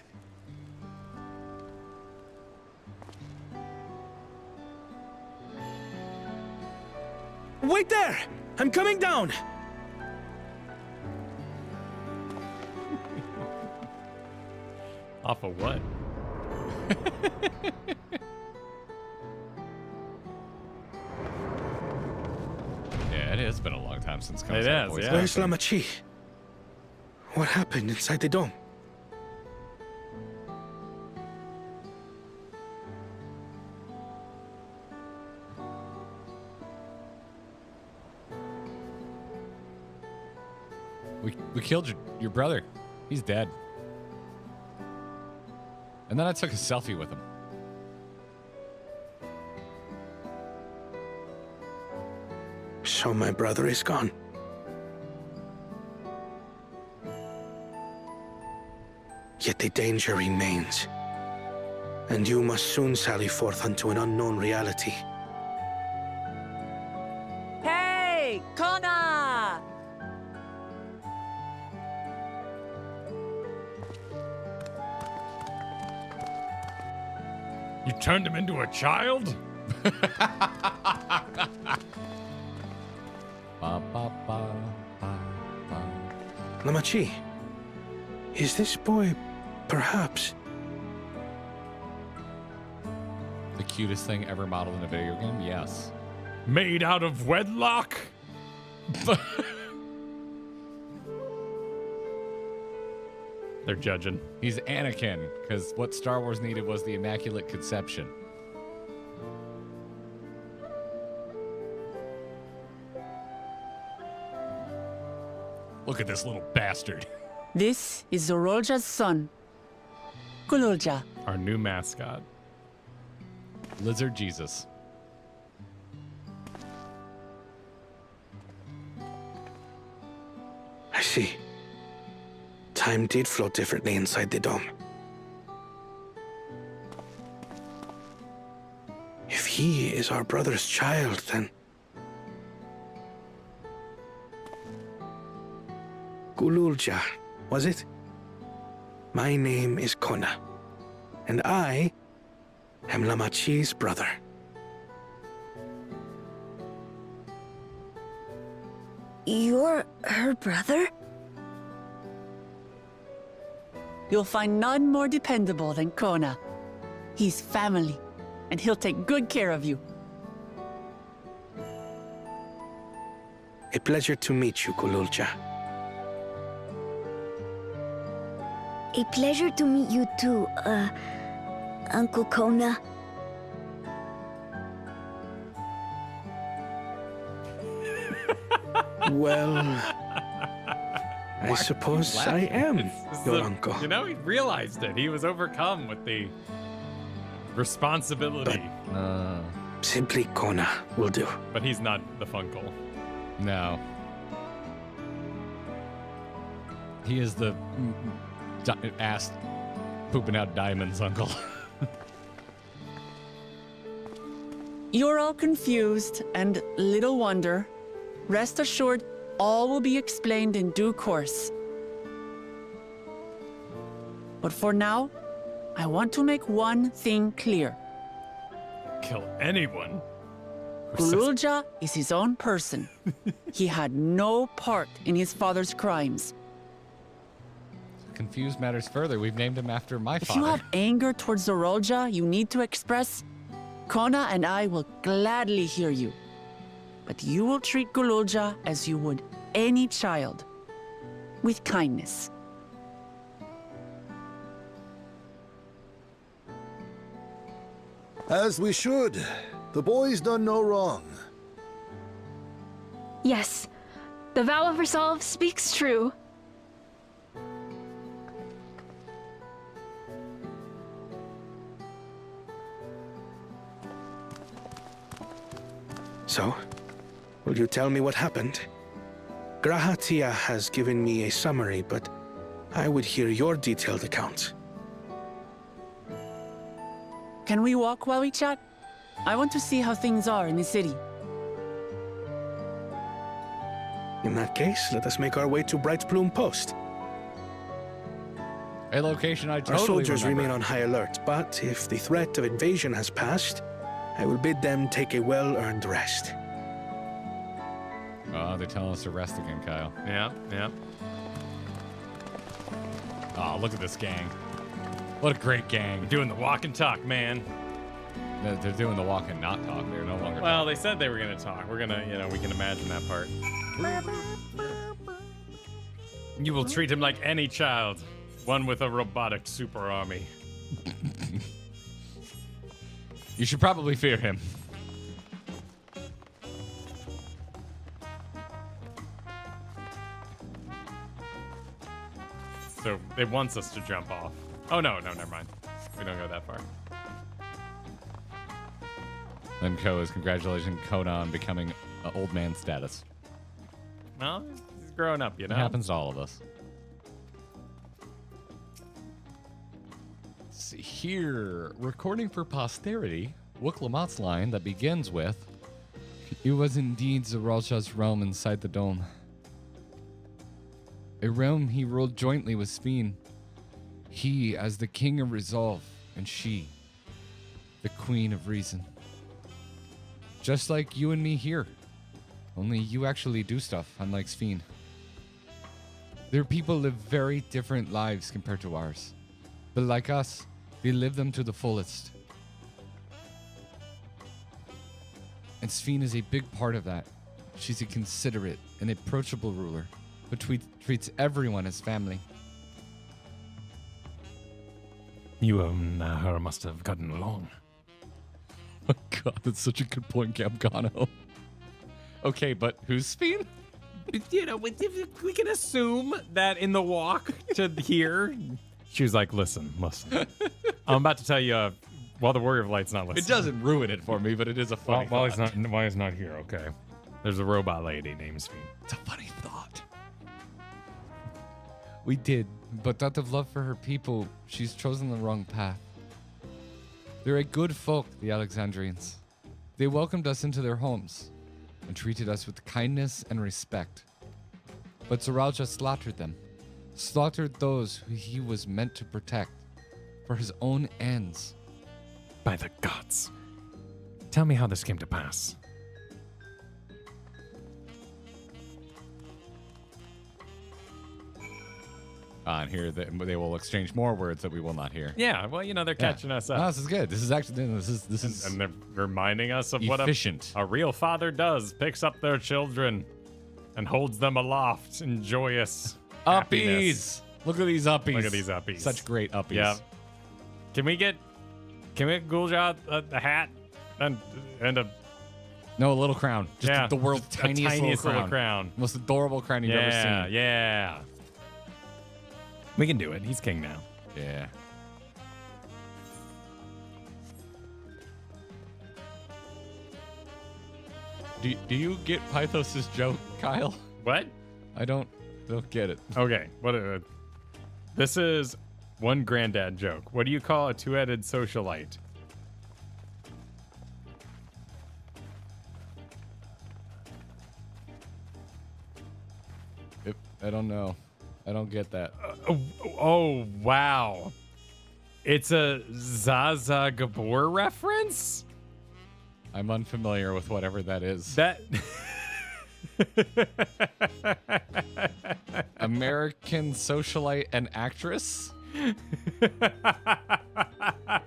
S3: Wait there! I'm coming down!
S2: Off of what?
S1: Yeah, it has been a long time since coming.
S2: It has, yeah.
S3: Where's Lamachi? What happened inside the dome?
S1: We killed your brother. He's dead. And then I took a selfie with him.
S3: So my brother is gone. Yet the danger remains. And you must soon sally forth unto an unknown reality.
S4: Hey, Kona!
S2: You turned him into a child?
S3: Lamachi, is this boy perhaps?
S1: The cutest thing ever modeled in a video game? Yes.
S2: Made out of wedlock? They're judging.
S1: He's Anakin, because what Star Wars needed was the Immaculate Conception. Look at this little bastard.
S4: This is Zorolja's son, Kululja.
S2: Our new mascot.
S1: Lizard Jesus.
S3: I see. Time did flow differently inside the dome. If he is our brother's child, then... Kululja, was it? My name is Kona, and I am Lamachi's brother.
S5: You're her brother?
S4: You'll find none more dependable than Kona. He's family, and he'll take good care of you.
S3: A pleasure to meet you, Kululja.
S5: A pleasure to meet you too, Uncle Kona.
S3: Well, I suppose I am your uncle.
S2: You know, he realized it. He was overcome with the responsibility.
S3: Simply Kona will do.
S2: But he's not the Funkle.
S1: No. He is the ass pooping out diamonds uncle.
S4: You're all confused, and little wonder. Rest assured, all will be explained in due course. But for now, I want to make one thing clear.
S2: Kill anyone. who says-
S4: Kululja is his own person. He had no part in his father's crimes.
S1: confuse matters further, we've named him after my
S4: If
S1: father.
S4: you have anger towards Zorolja you need to express, Kona and I will gladly hear you. But you will treat Gululja as you would any child, with kindness.
S6: As we should. The boy's done no wrong.
S7: Yes, the vow of resolve speaks true.
S3: So, will you tell me what happened? Grahatia has given me a summary, but I would hear your detailed account.
S4: Can we walk while we chat? I want to see how things are in the city.
S3: In that case, let us make our way to Bright Plume Post.
S1: A location I totally
S3: Our soldiers
S1: remember.
S3: remain on high alert, but if the threat of invasion has passed, I will bid them take a well-earned rest.
S1: Oh, they're telling us to rest again, Kyle.
S2: Yeah, yeah.
S1: Oh, look at this gang. What a great gang.
S2: Doing the walk and talk, man.
S1: They're doing the walk and not talk. They're no longer
S2: Well, they said they were gonna talk. We're gonna, we can imagine that part. You will treat him like any child, one with a robotic super army.
S1: You should probably fear him.
S2: So it wants us to jump off. Oh no, never mind. We don't go that far.
S1: Then Ko is congratulating Kona on becoming old man status.
S2: Well, he's growing up, you know.
S1: It happens to all of us. Let's see here. Recording for posterity, Wook Lamot's line that begins with, "It was indeed Zoralja's realm inside the dome. A realm he ruled jointly with Sphene. He as the king of resolve, and she, the queen of reason. Just like you and me here. Only you actually do stuff, unlike Sphene. Their people live very different lives compared to ours. But like us, they live them to the fullest. And Sphene is a big part of that. She's a considerate and approachable ruler, but treats everyone as family.
S2: You and her must have gotten along.
S1: Oh God, that's such a good point, Capgano. Okay, but who's Sphene?
S2: We can assume that in the walk to here, she was like, listen. I'm about to tell you, while the Warrior of Light's not listening.
S1: It doesn't ruin it for me, but it is a funny
S2: While
S1: thought.
S2: he's not here, okay. There's a robot lady named Sphene.
S1: It's a funny thought. We did, but out of love for her people, she's chosen the wrong path. They're a good folk, the Alexandrians. They welcomed us into their homes and treated us with kindness and respect. But Zoralja slaughtered them, slaughtered those who he was meant to protect for his own ends.
S2: By the gods. Tell me how this came to pass.
S1: On here, they will exchange more words that we will not hear.
S2: Yeah, well, they're catching us up.
S1: No, this is good. This is actually this is
S2: And they're reminding us of what
S1: efficient.
S2: a real father does. Picks up their children and holds them aloft in joyous happiness.
S1: Uppies. Look at these uppies.
S2: Look at these uppies.
S1: Such great uppies.
S2: Yeah. Can we get Gulja a hat and a
S1: No, a little crown. Just
S2: yeah,
S1: the world's
S2: just a
S1: tiniest,
S2: little crown.
S1: Most adorable crown you've ever seen.
S2: Yeah. We can do it. He's king now.
S1: Yeah. Do you get Pythos' joke, Kyle?
S2: What?
S1: I don't get it.
S2: Okay. What? This is one granddad joke. What do you call a two-headed socialite?
S1: I don't know. I don't get that.
S2: Oh, wow. It's a Zaza Gabor reference?
S1: I'm unfamiliar with whatever that is.
S2: That
S1: American socialite and actress.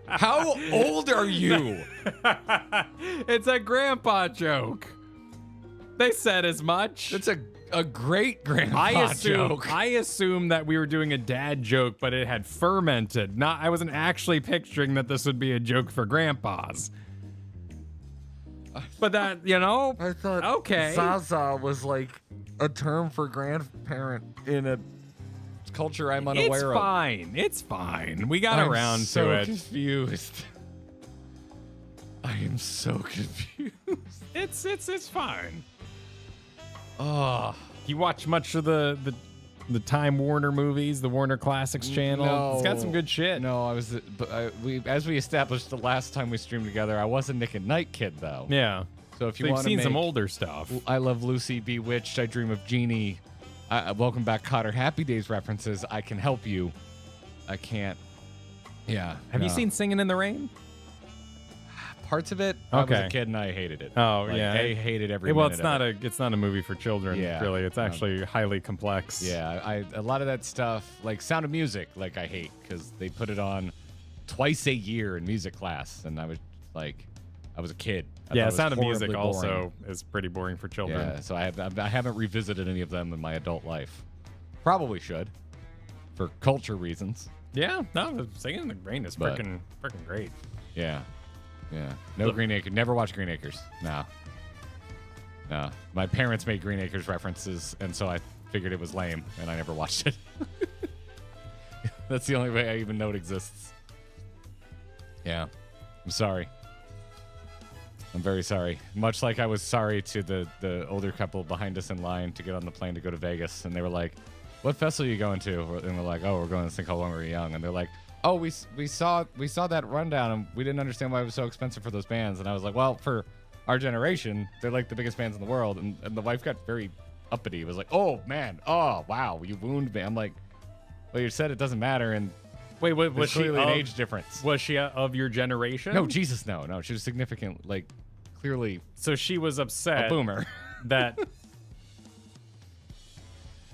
S1: How old are you?
S2: It's a grandpa joke. They said as much.
S1: It's a great grandpa joke.
S2: I assumed that we were doing a dad joke, but it had fermented. I wasn't actually picturing that this would be a joke for grandpas. But that,
S1: I thought
S2: okay.
S1: Zaza was like a term for grandparent in a culture I'm unaware of.
S2: It's fine. We got
S1: I'm
S2: around
S1: so
S2: to it.
S1: confused. I am so confused.
S2: It's fine.
S1: Oh,
S2: You watch much of the Time Warner movies, the Warner Classics channel?
S1: No.
S2: It's got some good shit.
S1: No, as we established the last time we streamed together, I was a Nick at Night kid though.
S2: Yeah.
S1: So if you
S2: So you've
S1: want to
S2: seen
S1: make
S2: some older stuff.
S1: I Love Lucy, Bewitched, I Dream of Jeannie, Welcome Back, Cotter, Happy Days references, I can help you. I can't. Yeah.
S2: Have you
S1: no.
S2: seen Singing in the Rain?
S1: Parts of it? I was
S2: Okay.
S1: a kid and I hated it.
S2: Oh,
S1: Like,
S2: yeah.
S1: I hated every
S2: Well,
S1: minute
S2: it's not
S1: of it.
S2: it's not a movie for children,
S1: Yeah.
S2: really. It's actually highly complex.
S1: Yeah, a lot of that stuff, like Sound of Music, like I hate because they put it on twice a year in music class, and I was like, I was a kid. I thought it
S2: Yeah,
S1: was
S2: Sound of Music
S1: horribly
S2: also
S1: boring.
S2: is pretty boring for children.
S1: Yeah, so I haven't revisited any of them in my adult life. Probably should, for culture reasons.
S2: Yeah, no, Singing in the Rain is
S1: But-
S2: freaking great.
S1: Yeah, yeah. No Green Acres. Never watched Green Acres. No. My parents made Green Acres references, and so I figured it was lame, and I never watched it. That's the only way I even know it exists. Yeah, I'm sorry. I'm very sorry. Much like I was sorry to the older couple behind us in line to get on the plane to go to Vegas, and they were like, "What festival are you going to?" And we're like, "Oh, we're going to this thing called When We Were Young." And they're like, "Oh, we saw that rundown, and we didn't understand why it was so expensive for those bands." And I was like, "Well, for our generation, they're like the biggest bands in the world." And the wife got very uppity. It was like, "Oh man, oh wow, you wound me." I'm like, "Well, you said it doesn't matter." And
S2: Wait, was
S1: there's
S2: she
S1: clearly an
S2: of,
S1: age difference.
S2: Was she of your generation?
S1: No, Jesus, no. She was significant, like clearly
S2: So she was upset
S1: a boomer.
S2: that.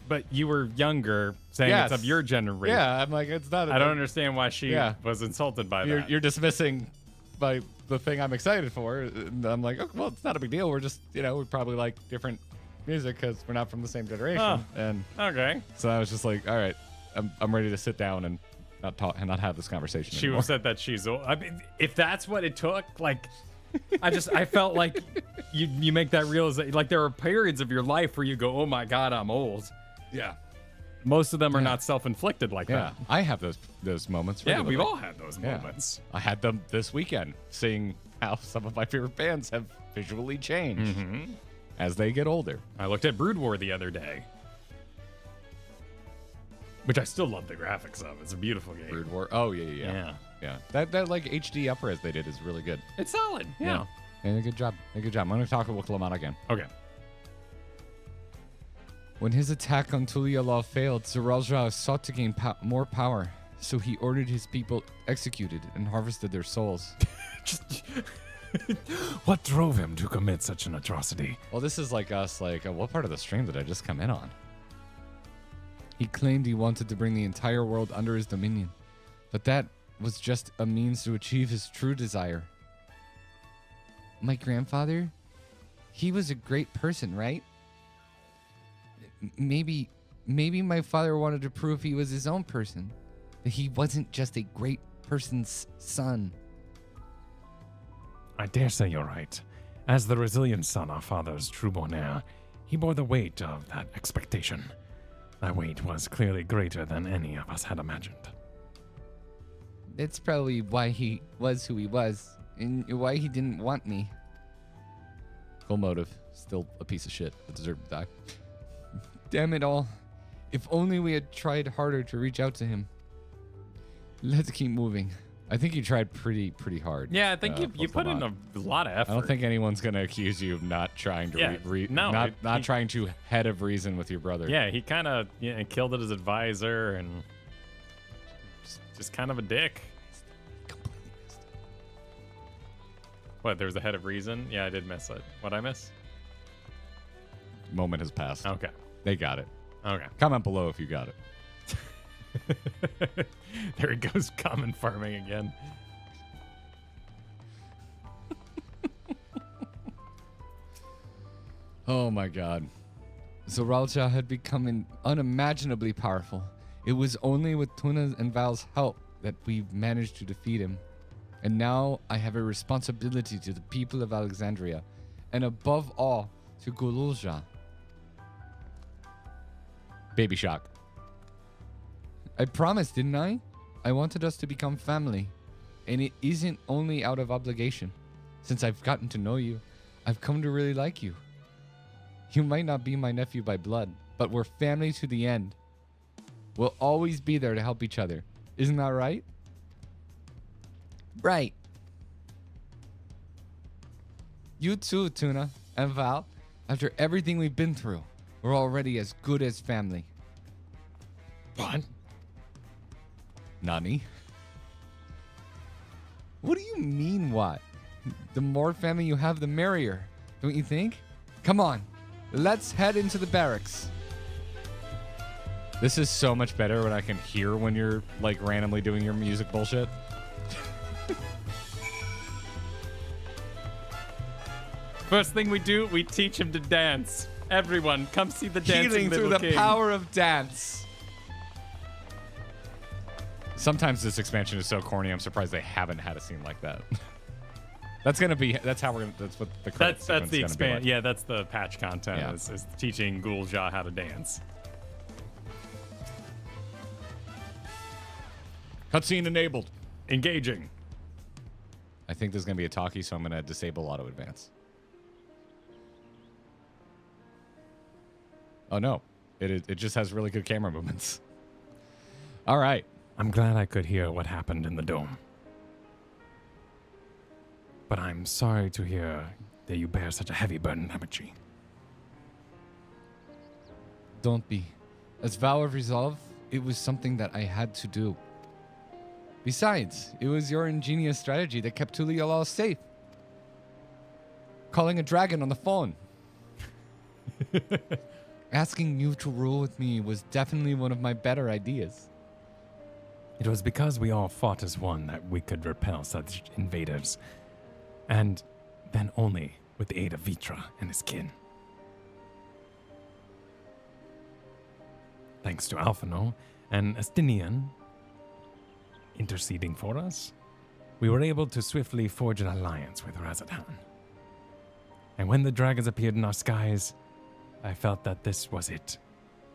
S2: But you were younger, saying
S1: Yes.
S2: it's of your generation.
S1: Yeah, I'm like, it's not.
S2: I don't understand why she
S1: Yeah.
S2: was insulted by that.
S1: You're dismissing by the thing I'm excited for. And I'm like, oh, well, it's not a big deal. We're just, we probably like different music because we're not from the same generation.
S2: Huh.
S1: And
S2: Okay.
S1: so I was just like, all right, I'm ready to sit down and not talk and not have this conversation
S2: She
S1: anymore.
S2: upset that she's old. I mean, if that's what it took, like, I felt like you make that realization. Like, there are periods of your life where you go, oh my God, I'm old.
S1: Yeah.
S2: Most of them are not self-inflicted like
S1: Yeah.
S2: that.
S1: I have those moments.
S2: Yeah,
S1: regularly.
S2: we've all had those
S1: Yeah.
S2: moments.
S1: I had them this weekend, seeing how some of my favorite bands have visually changed as they get older.
S2: I looked at Brood War the other day, which I still love the graphics of. It's a beautiful game.
S1: Brood War. Oh yeah. That like HD upres they did is really good.
S2: It's solid. Yeah.
S1: And good job. I'm gonna talk to Wuklamana again.
S2: Okay.
S1: When his attack on Tulialaw failed, Zeralja sought to gain more power, so he ordered his people executed and harvested their souls.
S2: What drove him to commit such an atrocity?
S1: Well, this is like us, what part of the stream did I just come in on? He claimed he wanted to bring the entire world under his dominion, but that was just a means to achieve his true desire. My grandfather? He was a great person, right? Maybe my father wanted to prove he was his own person, that he wasn't just a great person's son.
S2: I dare say you're right. As the resilient son, our father's true-born heir, he bore the weight of that expectation. That weight was clearly greater than any of us had imagined.
S1: That's probably why he was who he was, and why he didn't want me. Full motive. Still a piece of shit that deserved to die. Damn it all. If only we had tried harder to reach out to him. Let's keep moving. I think you tried pretty hard.
S2: Yeah, I think you put in a lot of effort.
S1: I don't think anyone's gonna accuse you of not trying to not trying to head of reason with your brother.
S2: Yeah, he kind of killed it as advisor and just kind of a dick.
S1: Completely missed it.
S2: What? There was a head of reason? Yeah, I did miss it. What'd I miss?
S1: moment has passed.
S2: Okay.
S1: They got it.
S2: Okay.
S1: Comment below if you got it.
S2: There he goes, common farming again.
S1: Oh my god. Zoralja had become unimaginably powerful. It was only with Tuna's and Val's help that we managed to defeat him. And now I have a responsibility to the people of Alexandria, and above all, to Gululja. Baby shock. I promised, didn't I? I wanted us to become family. And it isn't only out of obligation. Since I've gotten to know you, I've come to really like you. You might not be my nephew by blood, but we're family to the end. We'll always be there to help each other. Isn't that right? Right. You too, Tuna and Val. After everything we've been through, we're already as good as family.
S2: What?
S1: Nani? What do you mean, what? The more family you have, the merrier. Don't you think? Come on. Let's head into the barracks. This is so much better when I can hear when you're like randomly doing your music bullshit.
S2: First thing we do, we teach him to dance. Everyone, come see the dancing
S1: Healing
S2: little
S1: through the
S2: king.
S1: power of dance. Sometimes this expansion is so corny, I'm surprised they haven't had a scene like that. That's what the credit
S2: That's
S1: sequence
S2: the
S1: is gonna be
S2: expand.
S1: like.
S2: Yeah, that's the patch content.
S1: Yeah.
S2: Is teaching Gulja how to dance.
S1: Cutscene enabled.
S2: Engaging.
S1: I think there's gonna be a talkie, so I'm gonna disable auto advance. Oh no, it just has really good camera movements. All right.
S2: I'm glad I could hear what happened in the dome. But I'm sorry to hear that you bear such a heavy burden, Hamachi.
S1: Don't be. As vow of resolve, it was something that I had to do. Besides, it was your ingenious strategy that kept Tuliolal safe. Calling a dragon on the phone. Asking you to rule with me was definitely one of my better ideas.
S2: It was because we all fought as one that we could repel such invaders. And then only with the aid of Vitra and his kin. Thanks to Alphino and Astinian interceding for us, we were able to swiftly forge an alliance with Razatan. And when the dragons appeared in our skies, I felt that this was it,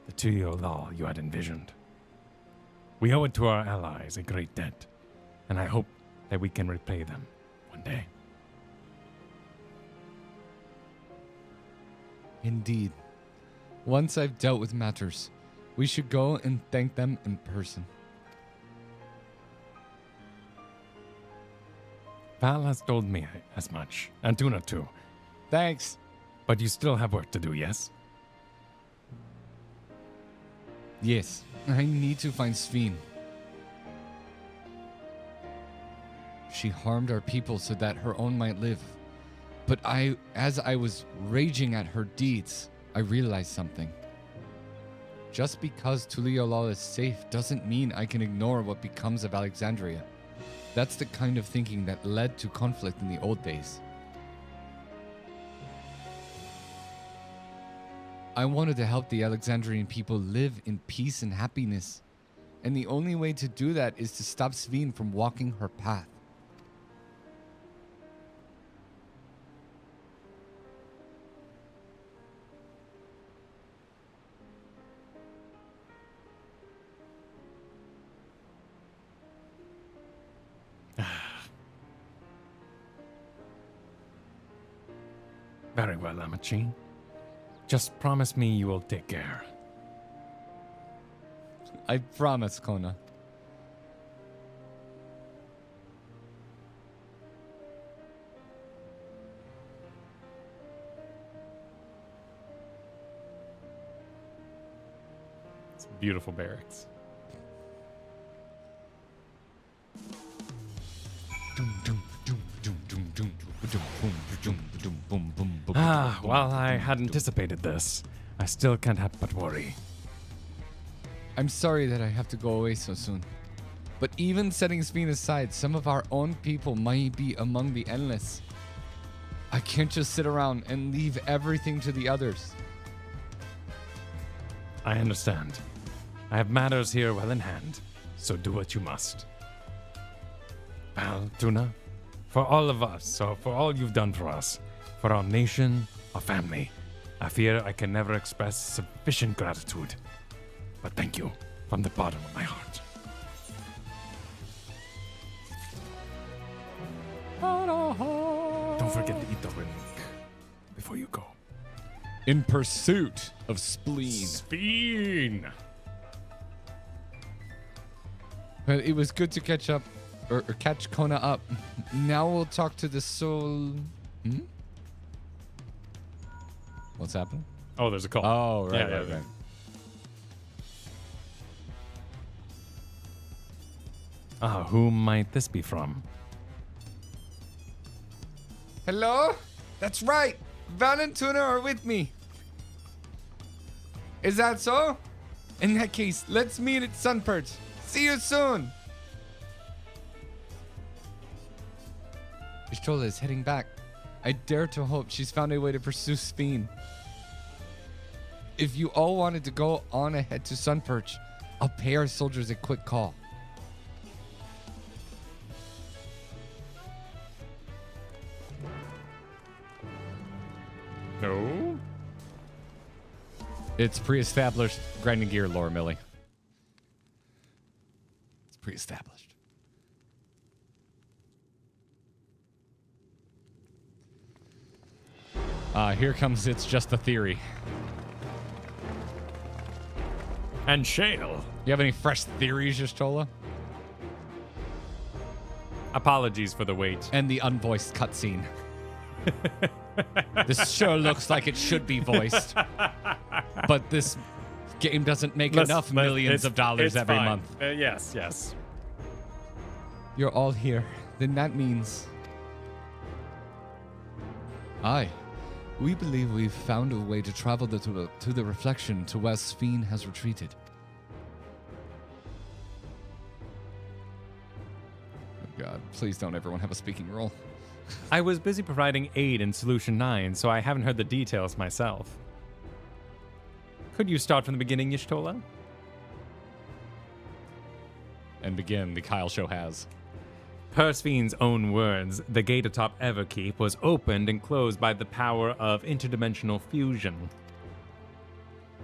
S2: the Tuliolal you had envisioned. We owe it to our allies a great debt, and I hope that we can repay them one day.
S1: Indeed. Once I've dealt with matters, we should go and thank them in person.
S2: Val has told me as much, and Tuna too.
S1: Thanks.
S2: But you still have work to do, yes?
S1: Yes, I need to find Sphene. She harmed our people so that her own might live. But as I was raging at her deeds, I realized something. Just because Tuliolal is safe doesn't mean I can ignore what becomes of Alexandria. That's the kind of thinking that led to conflict in the old days. I wanted to help the Alexandrian people live in peace and happiness. And the only way to do that is to stop Sphene from walking her path.
S2: Very well, Amachi. Just promise me you will take care.
S1: I promise, Kona.
S2: It's beautiful barracks. While I had anticipated this, I still can't help but worry.
S1: I'm sorry that I have to go away so soon. But even setting Sphene aside, some of our own people might be among the endless. I can't just sit around and leave everything to the others.
S2: I understand. I have matters here well in hand, so do what you must. Val, Tuna, for all of us, so for all you've done for us, for our nation, our family, I fear I can never express sufficient gratitude. But thank you from the bottom of my heart. Don't forget to eat the ring before you go.
S1: In pursuit of spleen.
S2: Sphene!
S1: Well, it was good to catch up, or catch Kona up. Now we'll talk to the soul. What's happening?
S2: Oh, there's a call.
S1: Oh, right,
S2: Yeah,
S1: right,
S2: yeah.
S1: right.
S2: Who might this be from?
S1: Hello? That's right. Val and Tuna are with me. Is that so? In that case, let's meet at Sunperch. See you soon. Ishtola is heading back. I dare to hope she's found a way to pursue Sphene. If you all wanted to go on ahead to Sunperch, I'll pay our soldiers a quick call.
S2: No?
S1: It's pre-established grinding gear lore, Millie. It's pre-established. Here comes It's Just a Theory.
S2: And Shale.
S1: You have any fresh theories, Jistola?
S2: Apologies for the wait.
S1: And the unvoiced cutscene. This sure looks like it should be voiced. But this game doesn't make enough millions of dollars every month.
S2: Yes, yes.
S1: You're all here. Then that means... Aye. We believe we've found a way to travel to the reflection to where Sphene has retreated. Oh God, please don't everyone have a speaking role.
S2: I was busy providing aid in Solution 9, so I haven't heard the details myself. Could you start from the beginning, Y'shtola?
S1: And begin, the Kyle show has.
S2: Per Sphene's own words, the gate atop Everkeep was opened and closed by the power of interdimensional fusion.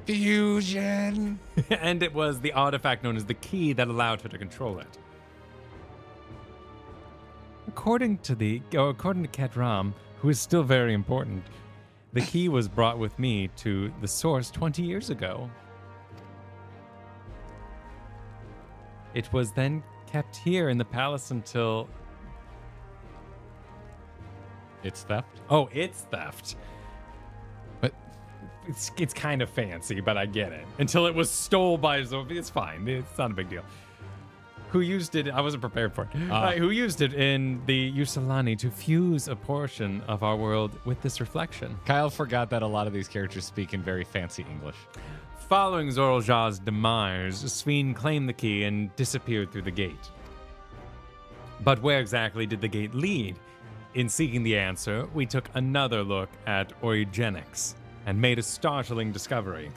S1: Fusion!
S2: And it was the artifact known as the key that allowed her to control it. According to Kedram, who is still very important, the key was brought with me to the source 20 years ago. It was then kept here in the palace until...
S1: It's theft?
S2: Oh, it's theft.
S1: But
S2: It's kind of fancy, but I get it. Until it was stole by... It's fine. It's not a big deal. Who used it? I wasn't prepared for it. Who used it in the Yusalani to fuse a portion of our world with this reflection?
S1: Kyle forgot that a lot of these characters speak in very fancy English.
S2: Following Zoraljar's demise, Sphene claimed the key and disappeared through the gate. But where exactly did the gate lead? In seeking the answer, we took another look at Origenics and made a startling discovery.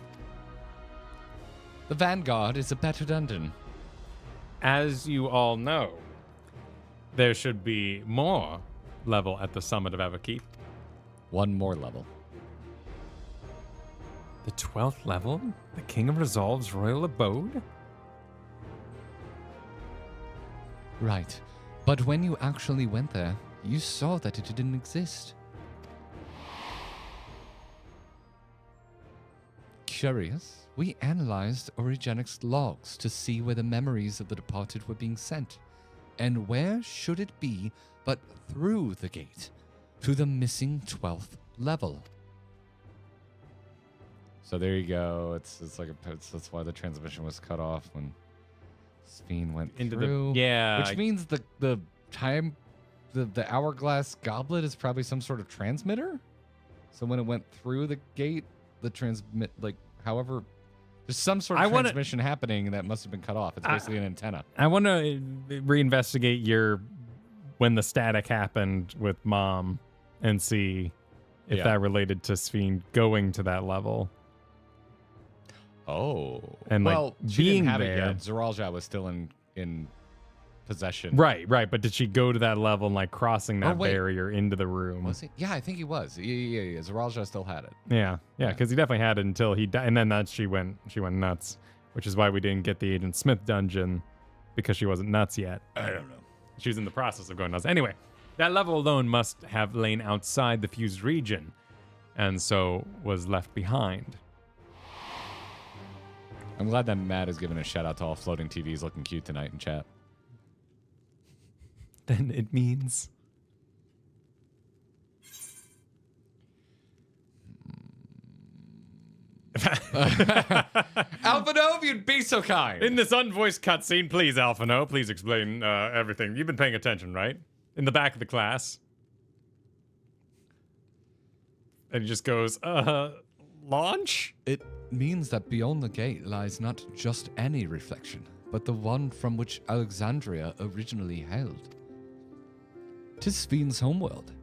S1: The Vanguard is a better dungeon.
S2: As you all know, there should be more level at the summit of Everkeep.
S1: One more level.
S2: The 12th level? The King of Resolve's royal abode?
S1: Right. But when you actually went there, you saw that it didn't exist. Curious, we analyzed Origenics logs to see where the memories of the departed were being sent. And where should it be but through the gate to the missing 12th level? So there you go. It's like that's why the transmission was cut off when Sphene went
S2: Into
S1: through. Which
S2: I-
S1: means the hourglass goblet is probably some sort of transmitter. So when it went through the gate, the transmit, like, however, there's some sort of transmission happening that must have been cut off. It's basically an antenna.
S2: I want to reinvestigate when the static happened with Mom and see if that related to Sphene going to that level.
S1: Oh.
S2: And
S1: well,
S2: like
S1: she
S2: being
S1: didn't have
S2: there.
S1: it yet. Zoralja was still in possession.
S2: Right. But did she go to that level and like crossing that barrier into the room?
S1: Was he? Yeah, I think he was. Yeah. Zoralja still had it.
S2: Yeah, because he definitely had it until he died, and then she went nuts, which is why we didn't get the Agent Smith dungeon, because she wasn't nuts yet.
S1: I don't know.
S2: She was in the process of going nuts. Anyway, that level alone must have lain outside the fused region, and so was left behind.
S1: I'm glad that Matt is giving a shout out to all floating TVs looking cute tonight in chat.
S2: Then it means...
S1: Alphino, if you'd be so kind.
S2: In this unvoiced cutscene, please, Alphino, please explain everything. You've been paying attention, right? In the back of the class. And he just goes, launch?
S1: It means that beyond the gate lies not just any reflection, but the one from which Alexandria originally hailed. 'Tis Sphene's homeworld,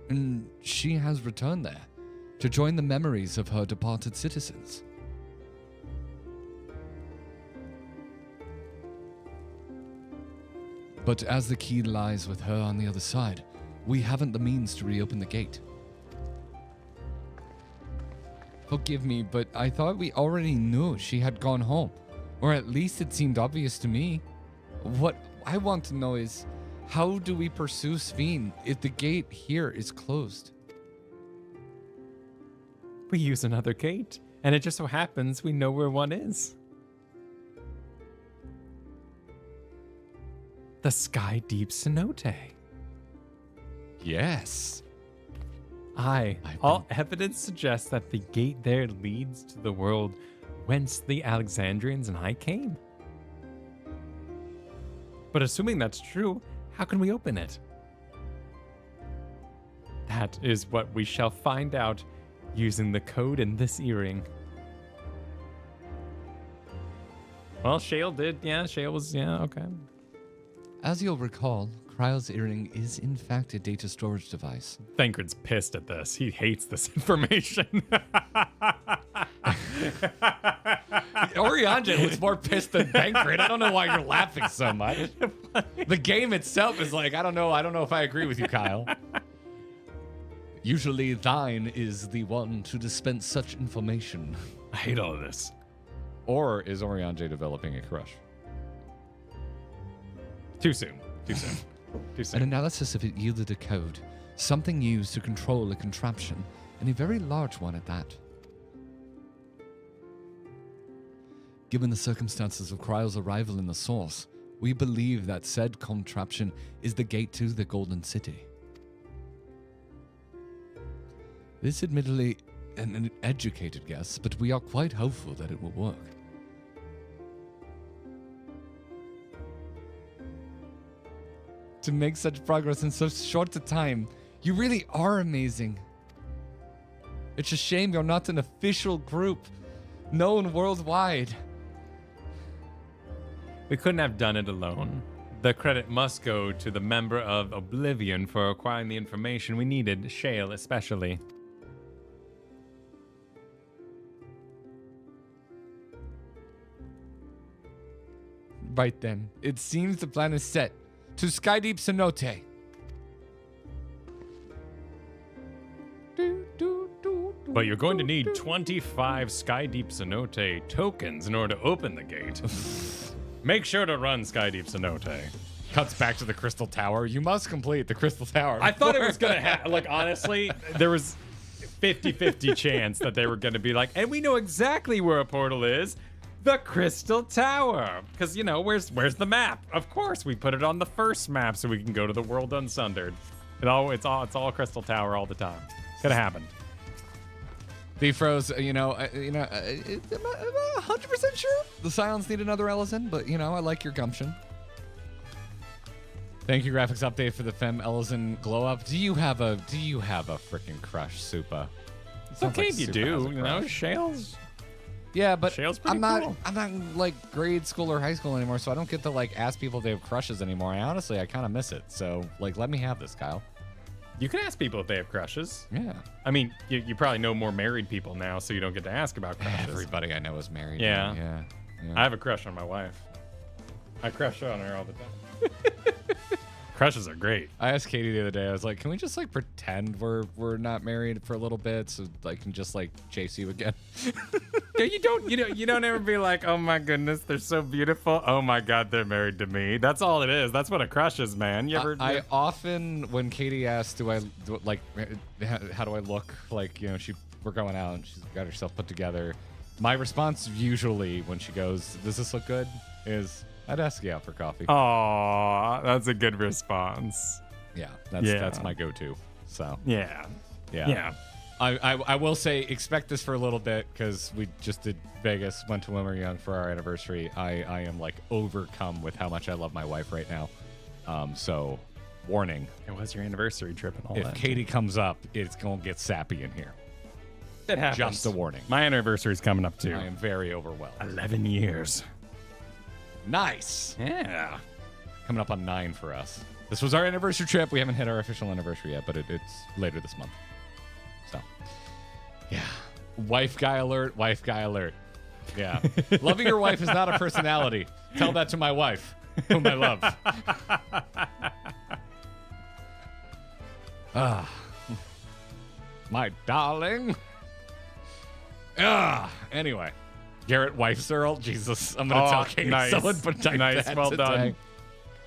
S1: and she has returned there to join the memories of her departed citizens. But as the key lies with her on the other side, we haven't the means to reopen the gate. Forgive me, but I thought we already knew she had gone home. Or at least it seemed obvious to me. What I want to know is, how do we pursue Sphene if the gate here is closed?
S2: We use another gate, and it just so happens we know where one is. The Sky Deep Cenote.
S1: Yes.
S2: All evidence suggests that the gate there leads to the world whence the Alexandrians and I came. But assuming that's true, how can we open it? That is what we shall find out using the code in this earring. Well, Shale did. Yeah, Shale was, okay.
S1: As you'll recall, Kryle's earring is in fact a data storage device.
S2: Thancred's pissed at this. He hates this information.
S1: Orianjan was more pissed than Thancred. I don't know why you're laughing so much. The game itself is like, I don't know if I agree with you, Kyle. Usually thine is the one to dispense such information.
S2: I hate all of this.
S1: Or is Orianjan developing a crush?
S2: Too soon.
S1: An analysis of it yielded a code, something used to control a contraption, and a very large one at that. Given the circumstances of Kryle's arrival in the Source, we believe that said contraption is the gate to the Golden City. This admittedly an educated guess, but we are quite hopeful that it will work. To make such progress in so short a time, you really are amazing. It's a shame you're not an official group, known worldwide.
S2: We couldn't have done it alone. The credit must go to the member of Oblivion for acquiring the information we needed, Shale especially.
S1: Right then, it seems the plan is set. To Skydeep Cenote.
S2: But you're going to need 25 Skydeep Cenote tokens in order to open the gate. Make sure to run Skydeep Cenote.
S1: Cuts back to the Crystal Tower. You must complete the Crystal Tower.
S2: I thought it was going to happen. Like, honestly, there was 50-50 chance that they were going to be like, and we know exactly where a portal is. The Crystal Tower. Because, where's the map? Of course, we put it on the first map so we can go to the world unsundered. It's all Crystal Tower all the time. Could have happened.
S1: Bfroze, I'm not 100% sure the Scions need another Ellison, but, I like your gumption. Thank you, graphics update for the Femme Ellison glow up. Do you have a freaking crush, Supa?
S2: It's okay if you do. You know, Shale's.
S1: Yeah, but
S2: Shale's pretty
S1: I'm not
S2: cool.
S1: in like grade school or high school anymore, so I don't get to like ask people if they have crushes anymore. I kind of miss it. So like, let me have this, Kyle.
S2: You can ask people if they have crushes.
S1: Yeah.
S2: I mean, you probably know more married people now, so you don't get to ask about crushes.
S1: Everybody I know is married.
S2: Yeah.
S1: Yeah.
S2: I have a crush on my wife. I crush on her all the time. Crushes are great.
S1: I asked Katie the other day. I was like, "Can we just like pretend we're not married for a little bit, so I can just like chase you again?"
S2: Yeah, you don't ever be like, "Oh my goodness, they're so beautiful. Oh my God, they're married to me." That's all it is. That's what a crush is, man. You ever?
S1: I often, when Katie asks, how do I look? Like, we're going out and she's got herself put together. My response usually when she goes, "Does this look good?" is, "I'd ask you out for coffee."
S2: Aw, that's a good response.
S1: Yeah, that's my go-to. So
S2: Yeah.
S1: I will say, expect this for a little bit because we just did Vegas, went to when we were young for our anniversary. I am like overcome with how much I love my wife right now. So, warning.
S2: It was your anniversary trip and all
S1: If
S2: that.
S1: Katie comes up, it's going to get sappy in here.
S2: It happens.
S1: Just a warning.
S2: My anniversary's coming up too.
S1: I am very overwhelmed.
S2: 11 years.
S1: Nice.
S2: Yeah.
S1: Coming up on 9 for us. This was our anniversary trip. We haven't hit our official anniversary yet, but it's later this month. So, yeah. Wife guy alert. Wife guy alert. Yeah. Loving your wife is not a personality. Tell that to my wife, whom I love. My darling. Anyway. Garrett, wife Earl. Jesus, I'm going to tell Katie
S2: nice.
S1: someone put type
S2: Nice,
S1: that
S2: well
S1: today.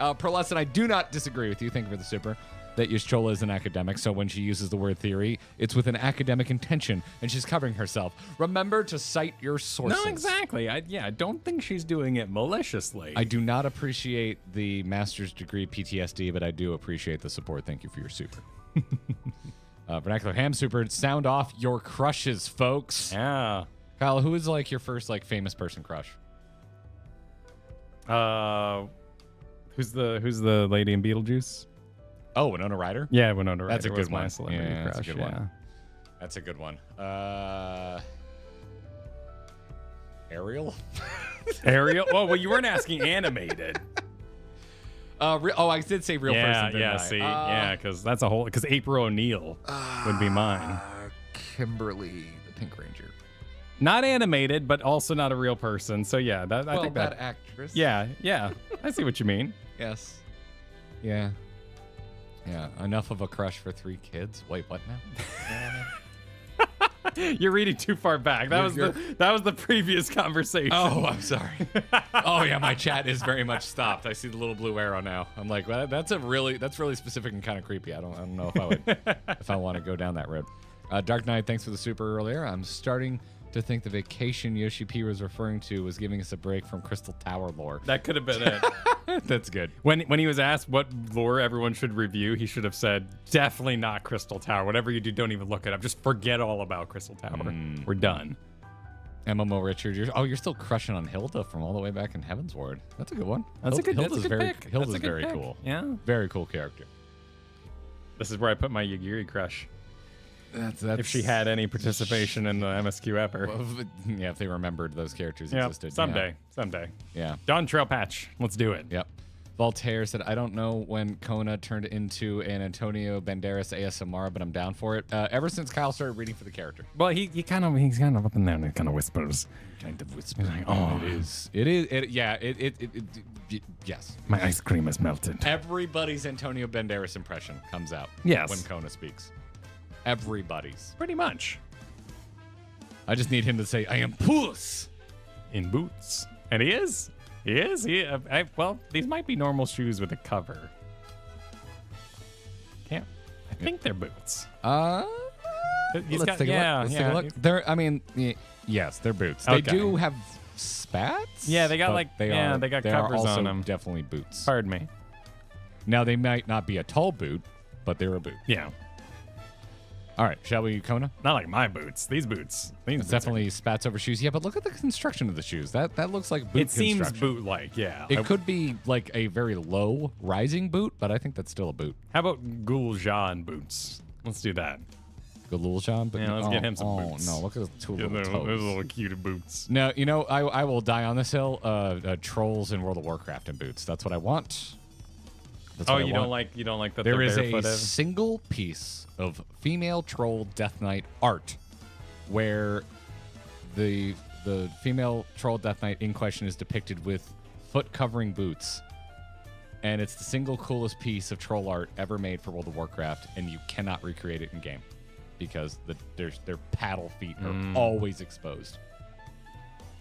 S2: done.
S1: Perlescent, I do not disagree with you. Thank you for the super. That Yashola is an academic, so when she uses the word theory, it's with an academic intention, and she's covering herself. Remember to cite your sources.
S2: No, exactly. I don't think she's doing it maliciously.
S1: I do not appreciate the master's degree PTSD, but I do appreciate the support. Thank you for your super. Vernacular Ham Super, sound off your crushes, folks.
S2: Yeah.
S1: Kyle, who is like your first like famous person crush?
S2: Who's the lady in Beetlejuice?
S1: Oh, Winona Ryder?
S2: Yeah, Winona Ryder.
S1: That's a good
S2: was
S1: one.
S2: my celebrity
S1: Yeah,
S2: crush.
S1: that's a good one. That's a good one. Ariel?
S2: Ariel? Oh, well, you weren't asking animated.
S1: I did say real person, didn't I?
S2: See, because that's a whole. Because April O'Neil would be mine.
S1: Kimberly, the Pink Ranger.
S2: Not animated, but also not a real person. So yeah, I think that
S1: actress.
S2: Yeah, I see what you mean.
S1: Yes. Yeah. Yeah. Enough of a crush for 3 kids. Wait, what now?
S2: You're reading too far back. That was the previous conversation.
S1: Oh, I'm sorry. Oh yeah, my chat is very much stopped. I see the little blue arrow now. I'm like, well, that's really specific and kind of creepy. I don't know if I would if I want to go down that road. Dark Knight, thanks for the super earlier. I'm starting to think the vacation Yoshi P was referring to was giving us a break from Crystal Tower lore.
S2: That could have been it.
S1: That's good.
S2: When he was asked what lore everyone should review, he should have said, definitely not Crystal Tower. Whatever you do, don't even look it up. Just forget all about Crystal Tower. We're done.
S1: MMO Richard, you're still crushing on Hilda from all the way back in Heaven's Ward. That's a good one. Hilda's
S2: pick.
S1: Hilda's
S2: That's a good
S1: very
S2: pick.
S1: cool.
S2: Yeah.
S1: Very cool character.
S2: This is where I put my Yagiri crush.
S1: That's
S2: If she had any participation in the MSQ ever.
S1: Yeah, if they remembered those characters
S2: Yeah,
S1: existed.
S2: someday.
S1: Yeah.
S2: Dawntrail patch. Let's do it.
S1: Yep. Voltaire said, I don't know when Kona turned into an Antonio Banderas ASMR, but I'm down for it. Ever since Kyle started reading for the character.
S2: Well, he's kind of up and down. He kind of whispers.
S1: Kind of whispers.
S2: Like, oh,
S1: It is. Yes.
S2: My ice cream is melted.
S1: Everybody's Antonio Banderas impression comes out
S2: Yes.
S1: when Kona speaks. Everybody's.
S2: Pretty much.
S1: I just need him to say, I am Puss.
S2: In boots. And he is. He is. Well, these might be normal shoes with a cover. I think they're boots.
S1: Let's take a look. They're, yes, they're boots. They
S2: Okay.
S1: do have spats.
S2: Yeah, they got
S1: but
S2: they got covers
S1: also
S2: on them.
S1: Definitely boots.
S2: Pardon me.
S1: Now they might not be a tall boot, but they're a boot.
S2: Yeah.
S1: All right, shall we, Kona?
S2: Not like my boots. These boots. These
S1: It's
S2: boots
S1: definitely spats over shoes. Yeah, but look at the construction of the shoes. That looks like boot
S2: It seems
S1: construction.
S2: boot-like, yeah.
S1: It could be like a very low rising boot, but I think that's still a boot.
S2: How about Gul'jan boots? Let's do that.
S1: Galuljan, but
S2: Yeah, let's get him some
S1: oh,
S2: boots.
S1: no, look at the two
S2: Yeah,
S1: little
S2: those
S1: toes.
S2: little cute boots.
S1: No, you know, I will die on this hill. Trolls in World of Warcraft and boots. That's what I want. That's
S2: Oh,
S1: what I
S2: you
S1: want.
S2: don't like that
S1: There
S2: they're
S1: is a
S2: barefooted?
S1: single piece of female troll Death Knight art where the female troll Death Knight in question is depicted with foot covering boots. And it's the single coolest piece of troll art ever made for World of Warcraft, and you cannot recreate it in game because their paddle feet are always exposed,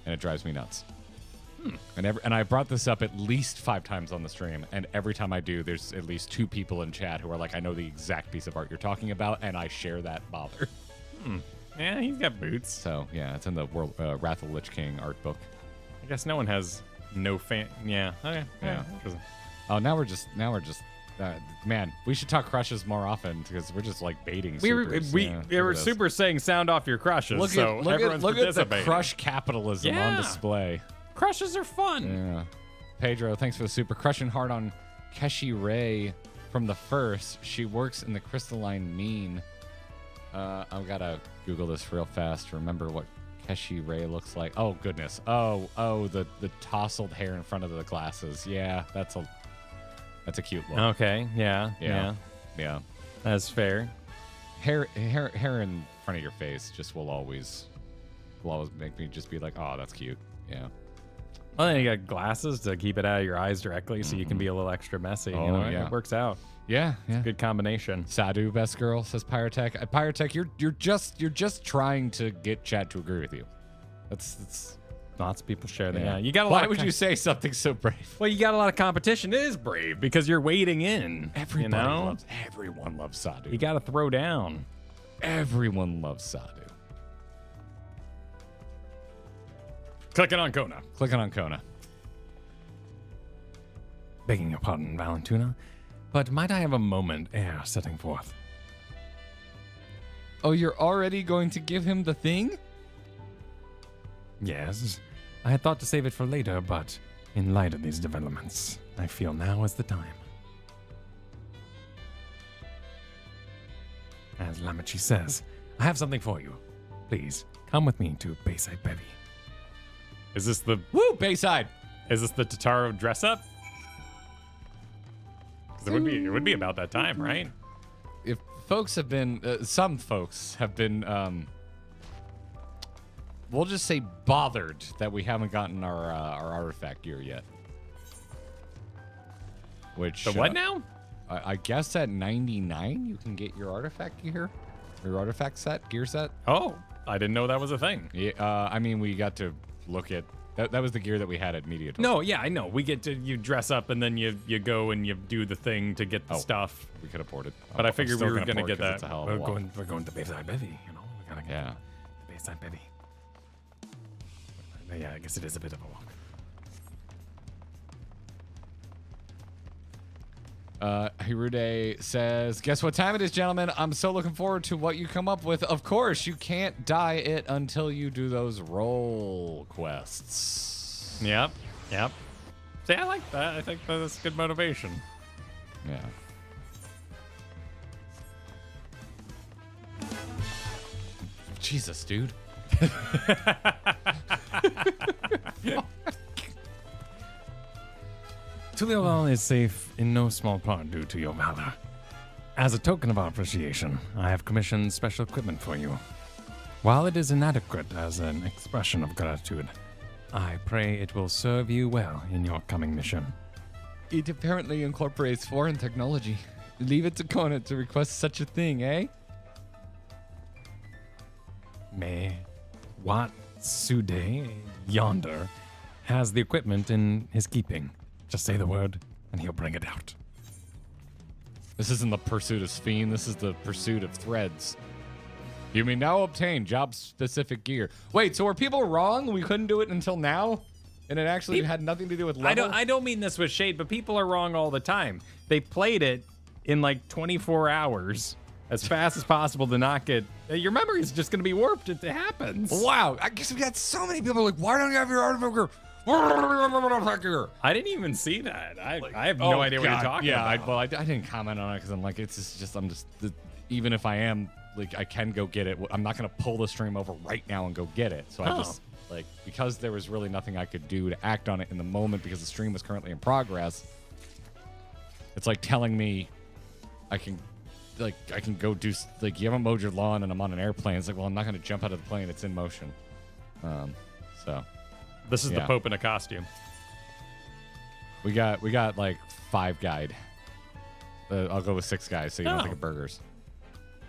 S1: and it drives me nuts. And I brought this up at least 5 times on the stream, and every time I do, there's at least 2 people in chat who are like, "I know the exact piece of art you're talking about," and I share that bother.
S2: Yeah, he's got boots.
S1: So yeah, it's in the World Wrath of the Lich King art book.
S2: I guess no one has no fan. Yeah. Okay.
S1: Yeah. Oh, now we're just. Man, we should talk crushes more often because we're just like baiting.
S2: We were
S1: supers.
S2: we
S1: Yeah,
S2: were
S1: look at this.
S2: super saying sound off your crushes.
S1: Look
S2: so
S1: at look
S2: everyone's
S1: at the
S2: participating.
S1: crush capitalism on
S2: Yeah.
S1: display.
S2: Crushes are fun.
S1: Yeah. Pedro, thanks for the super. Crushing hard on Keshi Ray from the first. She works in the crystalline mean. I've got to Google this real fast to remember what Keshi Ray looks like. Oh, goodness. Oh, the tousled hair in front of the glasses. Yeah, that's a cute look.
S2: Okay. Yeah.
S1: Yeah.
S2: That's fair.
S1: Hair in front of your face just will always make me just be like, oh, that's cute. Yeah.
S2: Well, then you got glasses to keep it out of your eyes directly, so you can be a little extra messy.
S1: Oh,
S2: you know?
S1: yeah.
S2: It works out.
S1: Yeah.
S2: Good combination.
S1: Sadhu, best girl, says Pyrotech. Pyrotech, you're just trying to get chat to agree with you. That's
S2: Lots of people share that.
S1: yeah.
S2: Yeah. You got a
S1: Why
S2: lot.
S1: would you say something so brave?
S2: Well, you got a lot of competition. It is brave because you're wading in.
S1: Everyone loves Sadhu.
S2: You got to throw down.
S1: Everyone loves Sadhu.
S2: Clicking on Kona.
S1: Clicking on Kona.
S2: Begging your pardon, Valentuna, but might I have a moment ere setting forth?
S1: Oh, you're already going to give him the thing?
S2: Yes, I had thought to save it for later, but in light of these developments, I feel now is the time. As Lamachi says, I have something for you. Please, come with me to Bayside Bevy. Is this the
S1: Bayside.
S2: Is this the Totaro dress up? 'Cause it would be about that time, right?
S1: If folks have been, some folks have been, we'll just say bothered that we haven't gotten our artifact gear yet. Which
S2: The what now?
S1: I guess at 99 you can get your artifact gear, your artifact set, gear set.
S2: Oh, I didn't know that was a thing.
S1: Yeah, I mean we got to look at that was the gear that we had at Media Tour.
S2: No, yeah, I know. We get to you dress up and then you go and you do the thing to get the stuff.
S1: We could have ported.
S2: But I figured we were
S1: gonna
S2: gonna get that.
S1: It's a hell of
S2: We're
S1: a walk.
S2: going to Bayside Bevy, you know. We gotta
S1: Yeah.
S2: get Bayside Bevy. Yeah, I guess it is a bit of a walk.
S1: Hirude says, guess what time it is, gentlemen? I'm so looking forward to what you come up with. Of course, you can't dye it until you do those role quests.
S2: Yep. See, I like that. I think that's good motivation.
S1: Yeah. Jesus, dude.
S2: Tuliovale is safe in no small part due to your valor. As a token of our appreciation, I have commissioned special equipment for you. While it is inadequate as an expression of gratitude, I pray it will serve you well in your coming mission.
S1: It apparently incorporates foreign technology. Leave it to Kona to request such a thing, eh?
S2: May Watsude yonder has the equipment in his keeping. Just say the word, and he'll bring it out.
S1: This isn't the Pursuit of Sphene. This is the Pursuit of Threads. You may now obtain job-specific gear. Wait, so were people wrong? We couldn't do it until now? And it actually had nothing to do with level?
S2: I don't mean this with shade, but people are wrong all the time. They played it in like 24 hours, as fast as possible to not get. Your memory is just going to be warped. It happens.
S1: Wow. I guess we got so many people like, why don't you have your artifact?
S2: I didn't even see that. I have no idea what you're talking about.
S1: I didn't comment on it because I'm like, even if I am, like, I can go get it. I'm not going to pull the stream over right now and go get it. So I just, like, because there was really nothing I could do to act on it in the moment because the stream was currently in progress, it's like telling me I can go do, like, you haven't mowed your lawn and I'm on an airplane. It's like, well, I'm not going to jump out of the plane. It's in motion. So...
S2: This is the Pope in a costume.
S1: We got like 5 guide. I'll go with 6 guys so you don't think of burgers.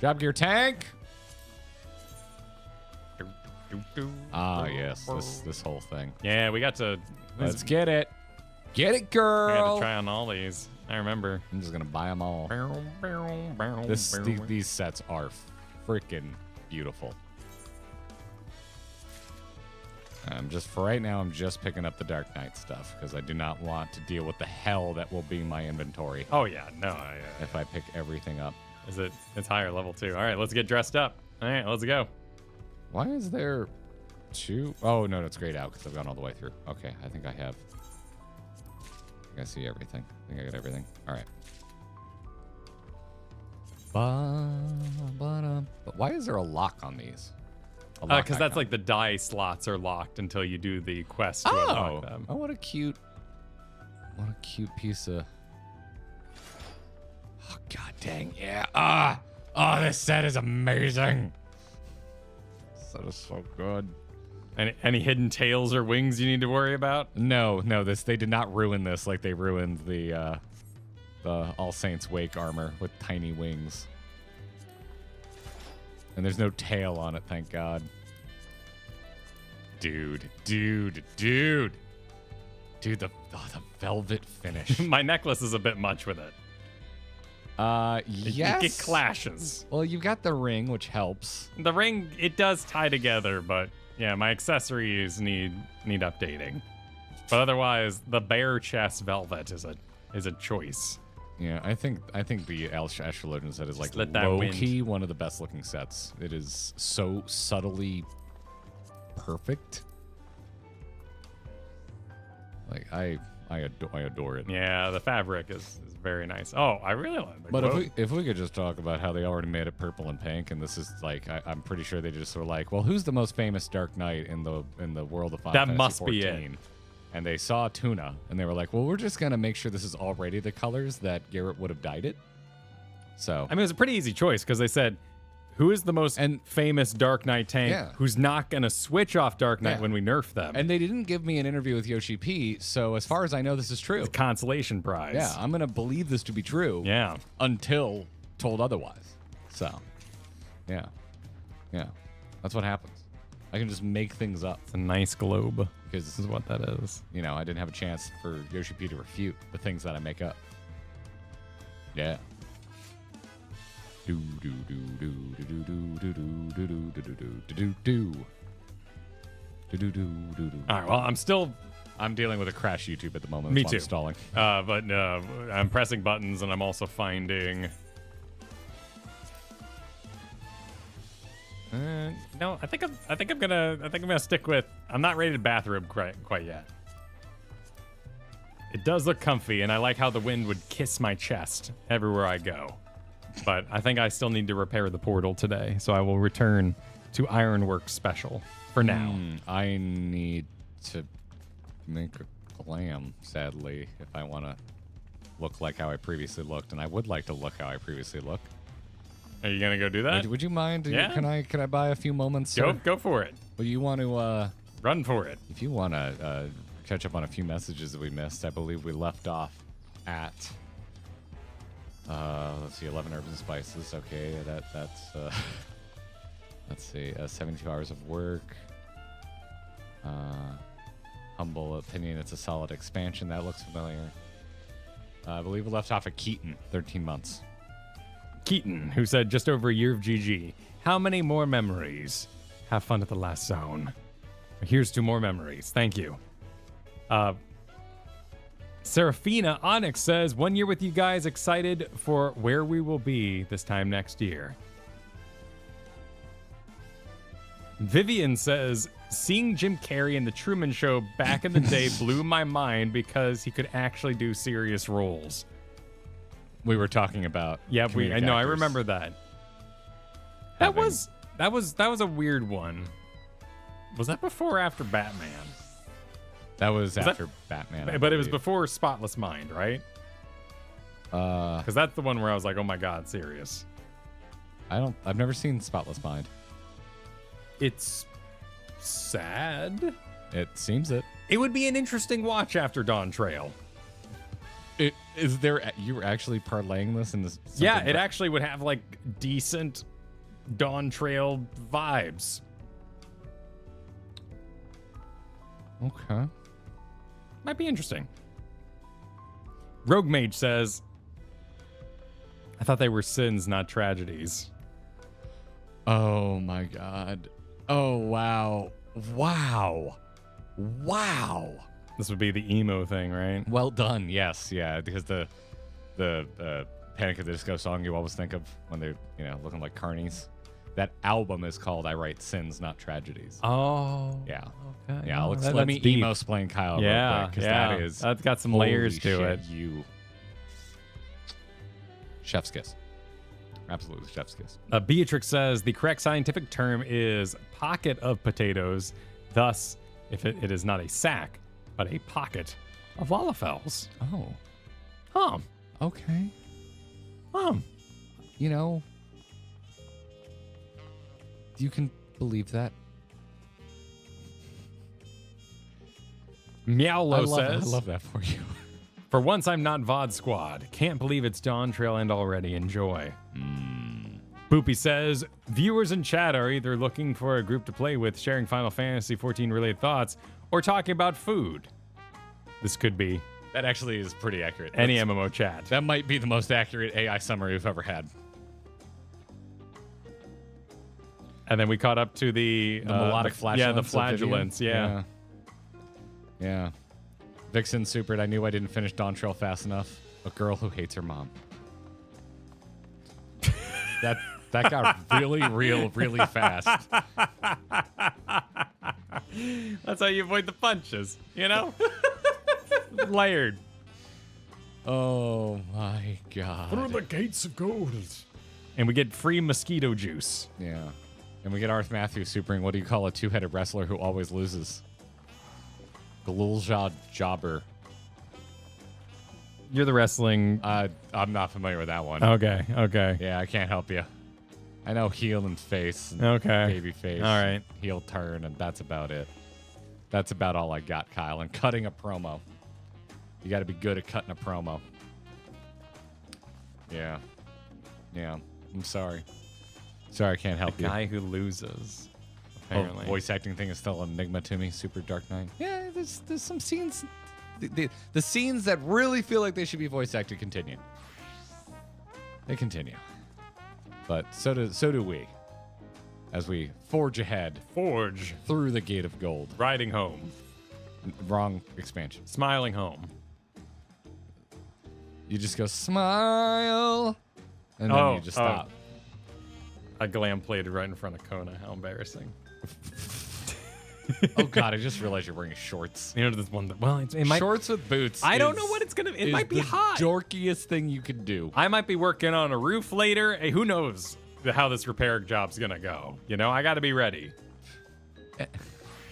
S1: Job gear tank. Ah, yes, this whole thing.
S2: Yeah, we got to.
S1: Let's get it. Get it,
S2: We had
S1: girl.
S2: to try on all these. I remember.
S1: I'm just gonna buy them all. These sets are freaking beautiful. For right now, I'm just picking up the Dark Knight stuff because I do not want to deal with the hell that will be my inventory.
S2: Oh yeah, no.
S1: If I pick everything up.
S2: It's higher level too. All right, let's get dressed up. All right, let's go.
S1: Why is there 2? Oh no, it's grayed out because I've gone all the way through. Okay, I think I have. I think I see everything. I think I got everything. All right. But why is there a lock on these?
S2: Because that's like the die slots are locked until you do the quest to unlock them.
S1: Oh, what a cute piece of. Oh god dang yeah! This set is amazing. This set is so good.
S2: Any hidden tails or wings you need to worry about?
S1: No, they did not ruin this like they ruined the All Saints Wake armor with tiny wings. And there's no tail on it, thank God. Dude, the velvet finish.
S2: My necklace is a bit much with it.
S1: Yes.
S2: It clashes.
S1: Well, you've got the ring, which helps.
S2: The ring, it does tie together, but yeah, my accessories need updating. But otherwise, the bare chest velvet is a choice.
S1: Yeah, I think the Astrologian set is like
S2: let
S1: low-key one of the best looking sets. It is so subtly perfect. Like I adore it.
S2: Yeah, the fabric is very nice. Oh, I really like the
S1: But if we could just talk about how they already made it purple and pink, and this is like I'm pretty sure they just were like, well, who's the most famous Dark Knight in the world of Final Fantasy
S2: must
S1: 14?
S2: be it.
S1: And they saw Tuna, and they were like, well, we're just going to make sure this is already the colors that Garrett would have dyed it. So,
S2: I mean, it was a pretty easy choice because they said, who is the most famous Dark Knight tank who's not going to switch off Dark Knight when we nerf them?
S1: And they didn't give me an interview with Yoshi P, so as far as I know, this is true.
S2: The consolation prize.
S1: Yeah, I'm going to believe this to be true.
S2: Yeah.
S1: Until told otherwise. So, yeah. That's what happens. I can just make things up.
S2: It's a nice globe.
S1: Because
S2: this is what that is.
S1: You know, I didn't have a chance for Yoshi P to refute the things that I make up. Yeah. Do do do do do do do do do do do do do do do.
S2: All right. Well,
S1: I'm dealing with a crash YouTube at the moment.
S2: Me too.
S1: I'm stalling.
S2: But I'm pressing buttons and I'm also finding. No, I think I'm gonna stick with. I'm not rated bathrobe quite yet. It does look comfy, and I like how the wind would kiss my chest everywhere I go. But I think I still need to repair the portal today, so I will return to Ironworks Special for now.
S1: I need to make a glam, sadly, if I want to look like how I previously looked, and I would like to look how I previously looked.
S2: Are you gonna go do that?
S1: Would you mind?
S2: Yeah.
S1: Can I buy a few moments?
S2: Go for it.
S1: Well, you want to
S2: run for it?
S1: If you want to catch up on a few messages that we missed, I believe we left off at let's see, 11 herbs and spices. Okay, that's let's see, 72 hours of work. Humble opinion, it's a solid expansion. That looks familiar. I believe we left off at Keaton, 13 months.
S2: Keaton, who said just over a year of GG. How many more memories? Have fun at the last zone. Here's 2 more memories. Thank you. Serafina Onyx says, 1 year with you guys, excited for where we will be this time next year. Vivian says, seeing Jim Carrey in The Truman Show back in the day blew my mind because he could actually do serious roles.
S1: We were talking about.
S2: Yeah, I know. I
S1: actors
S2: remember that.
S1: having-
S2: That was a weird one. Was that before or after Batman?
S1: That was
S2: that-
S1: after Batman. I
S2: But it was
S1: believe.
S2: before Spotless Mind, right? Because that's the one where I was like, oh my god, serious.
S1: I've never seen Spotless Mind.
S2: It's sad.
S1: It seems it.
S2: It would be an interesting watch after Dawntrail.
S1: Is there? You were actually parlaying this in this?
S2: Yeah,
S1: something
S2: it
S1: that-
S2: actually would have like decent Dawntrail vibes.
S1: Okay.
S2: Might be interesting. Rogue Mage says, I thought they were sins, not tragedies.
S1: Oh my god. Oh wow. Wow. Wow.
S2: This would be the emo thing, right?
S1: Well done. Yes. Yeah. Because the Panic at the Disco song you always think of when they're looking like carnies. That album is called "I Write Sins, Not Tragedies."
S2: Oh.
S1: Yeah.
S2: Okay.
S1: Yeah.
S2: Oh,
S1: Let me
S2: deep.
S1: emo-splain Kyle
S2: Yeah,
S1: real quick, 'cause
S2: yeah.
S1: that is
S2: That's got some
S1: holy
S2: layers to
S1: shit,
S2: it.
S1: You. Chef's kiss. Absolutely chef's kiss.
S2: Beatrix says the correct scientific term is pocket of potatoes. Thus, if it is not a sack, but a pocket of lalafels.
S1: Oh. Okay. You can believe that.
S2: Meowlo
S1: I
S2: says,
S1: love that for you.
S2: for once I'm not VOD Squad. Can't believe it's Dawntrail End already. Enjoy. Boopy says, viewers in chat are either looking for a group to play with, sharing Final Fantasy 14 related thoughts, or talking about food. This could be
S1: That actually is pretty accurate.
S2: any MMO chat.
S1: That might be the most accurate AI summary we've ever had.
S2: And then we caught up to the
S1: Melodic flatulence.
S2: Yeah, the
S1: of Vivian.
S2: flatulence. Yeah.
S1: Yeah. Vixen supered. I knew I didn't finish Dawntrail fast enough. A girl who hates her mom. That got really real, really fast.
S2: That's how you avoid the punches, Layered.
S1: Oh my god.
S2: the gates of gold. And we get free mosquito juice.
S1: Yeah. And we get Arth Matthews supering. What do you call a two-headed wrestler who always loses? Galulja Jobber.
S2: You're the wrestling.
S1: I'm not familiar with that one.
S2: Okay.
S1: Yeah, I can't help you. I know heel and face. And
S2: Okay.
S1: Baby face.
S2: All right.
S1: Heel turn, and that's about it. That's about all I got, Kyle. And cutting a promo. You got to be good at cutting a promo. Yeah. I'm sorry. Sorry, I can't help you.
S2: Guy who loses.
S1: Oh,
S2: Apparently.
S1: voice acting thing is still an enigma to me. Super Dark Knight. Yeah, there's some scenes. The scenes that really feel like they should be voice acted continue. They continue. But so do we. As we forge ahead
S2: Forge.
S1: through the gate of gold.
S2: Riding home.
S1: Wrong expansion.
S2: Smiling home.
S1: You just go smile, and then you just stop.
S2: A glam played right in front of Kona. How embarrassing.
S1: Oh God! I just realized you're wearing shorts.
S2: This one. It might.
S1: Shorts with boots.
S2: I don't know what it's gonna. It
S1: is
S2: might be
S1: the
S2: hot.
S1: Dorkiest thing you could do.
S2: I might be working on a roof later. Hey, who knows how this repair job's gonna go? I got to be ready.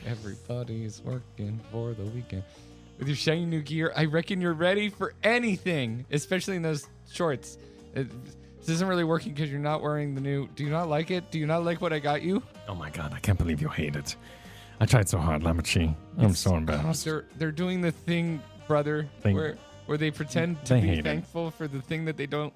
S1: Everybody's working for the weekend. With your shiny new gear, I reckon you're ready for anything, especially in those shorts. This isn't really working because you're not wearing the new... Do you not like it? Do you not like what I got you?
S2: Oh my God! I can't believe you hate it. I tried so hard, Lamachi. I'm so embarrassed.
S1: They're doing the thing, brother, where they pretend to
S2: They
S1: be
S2: hate it.
S1: thankful for the thing that they don't...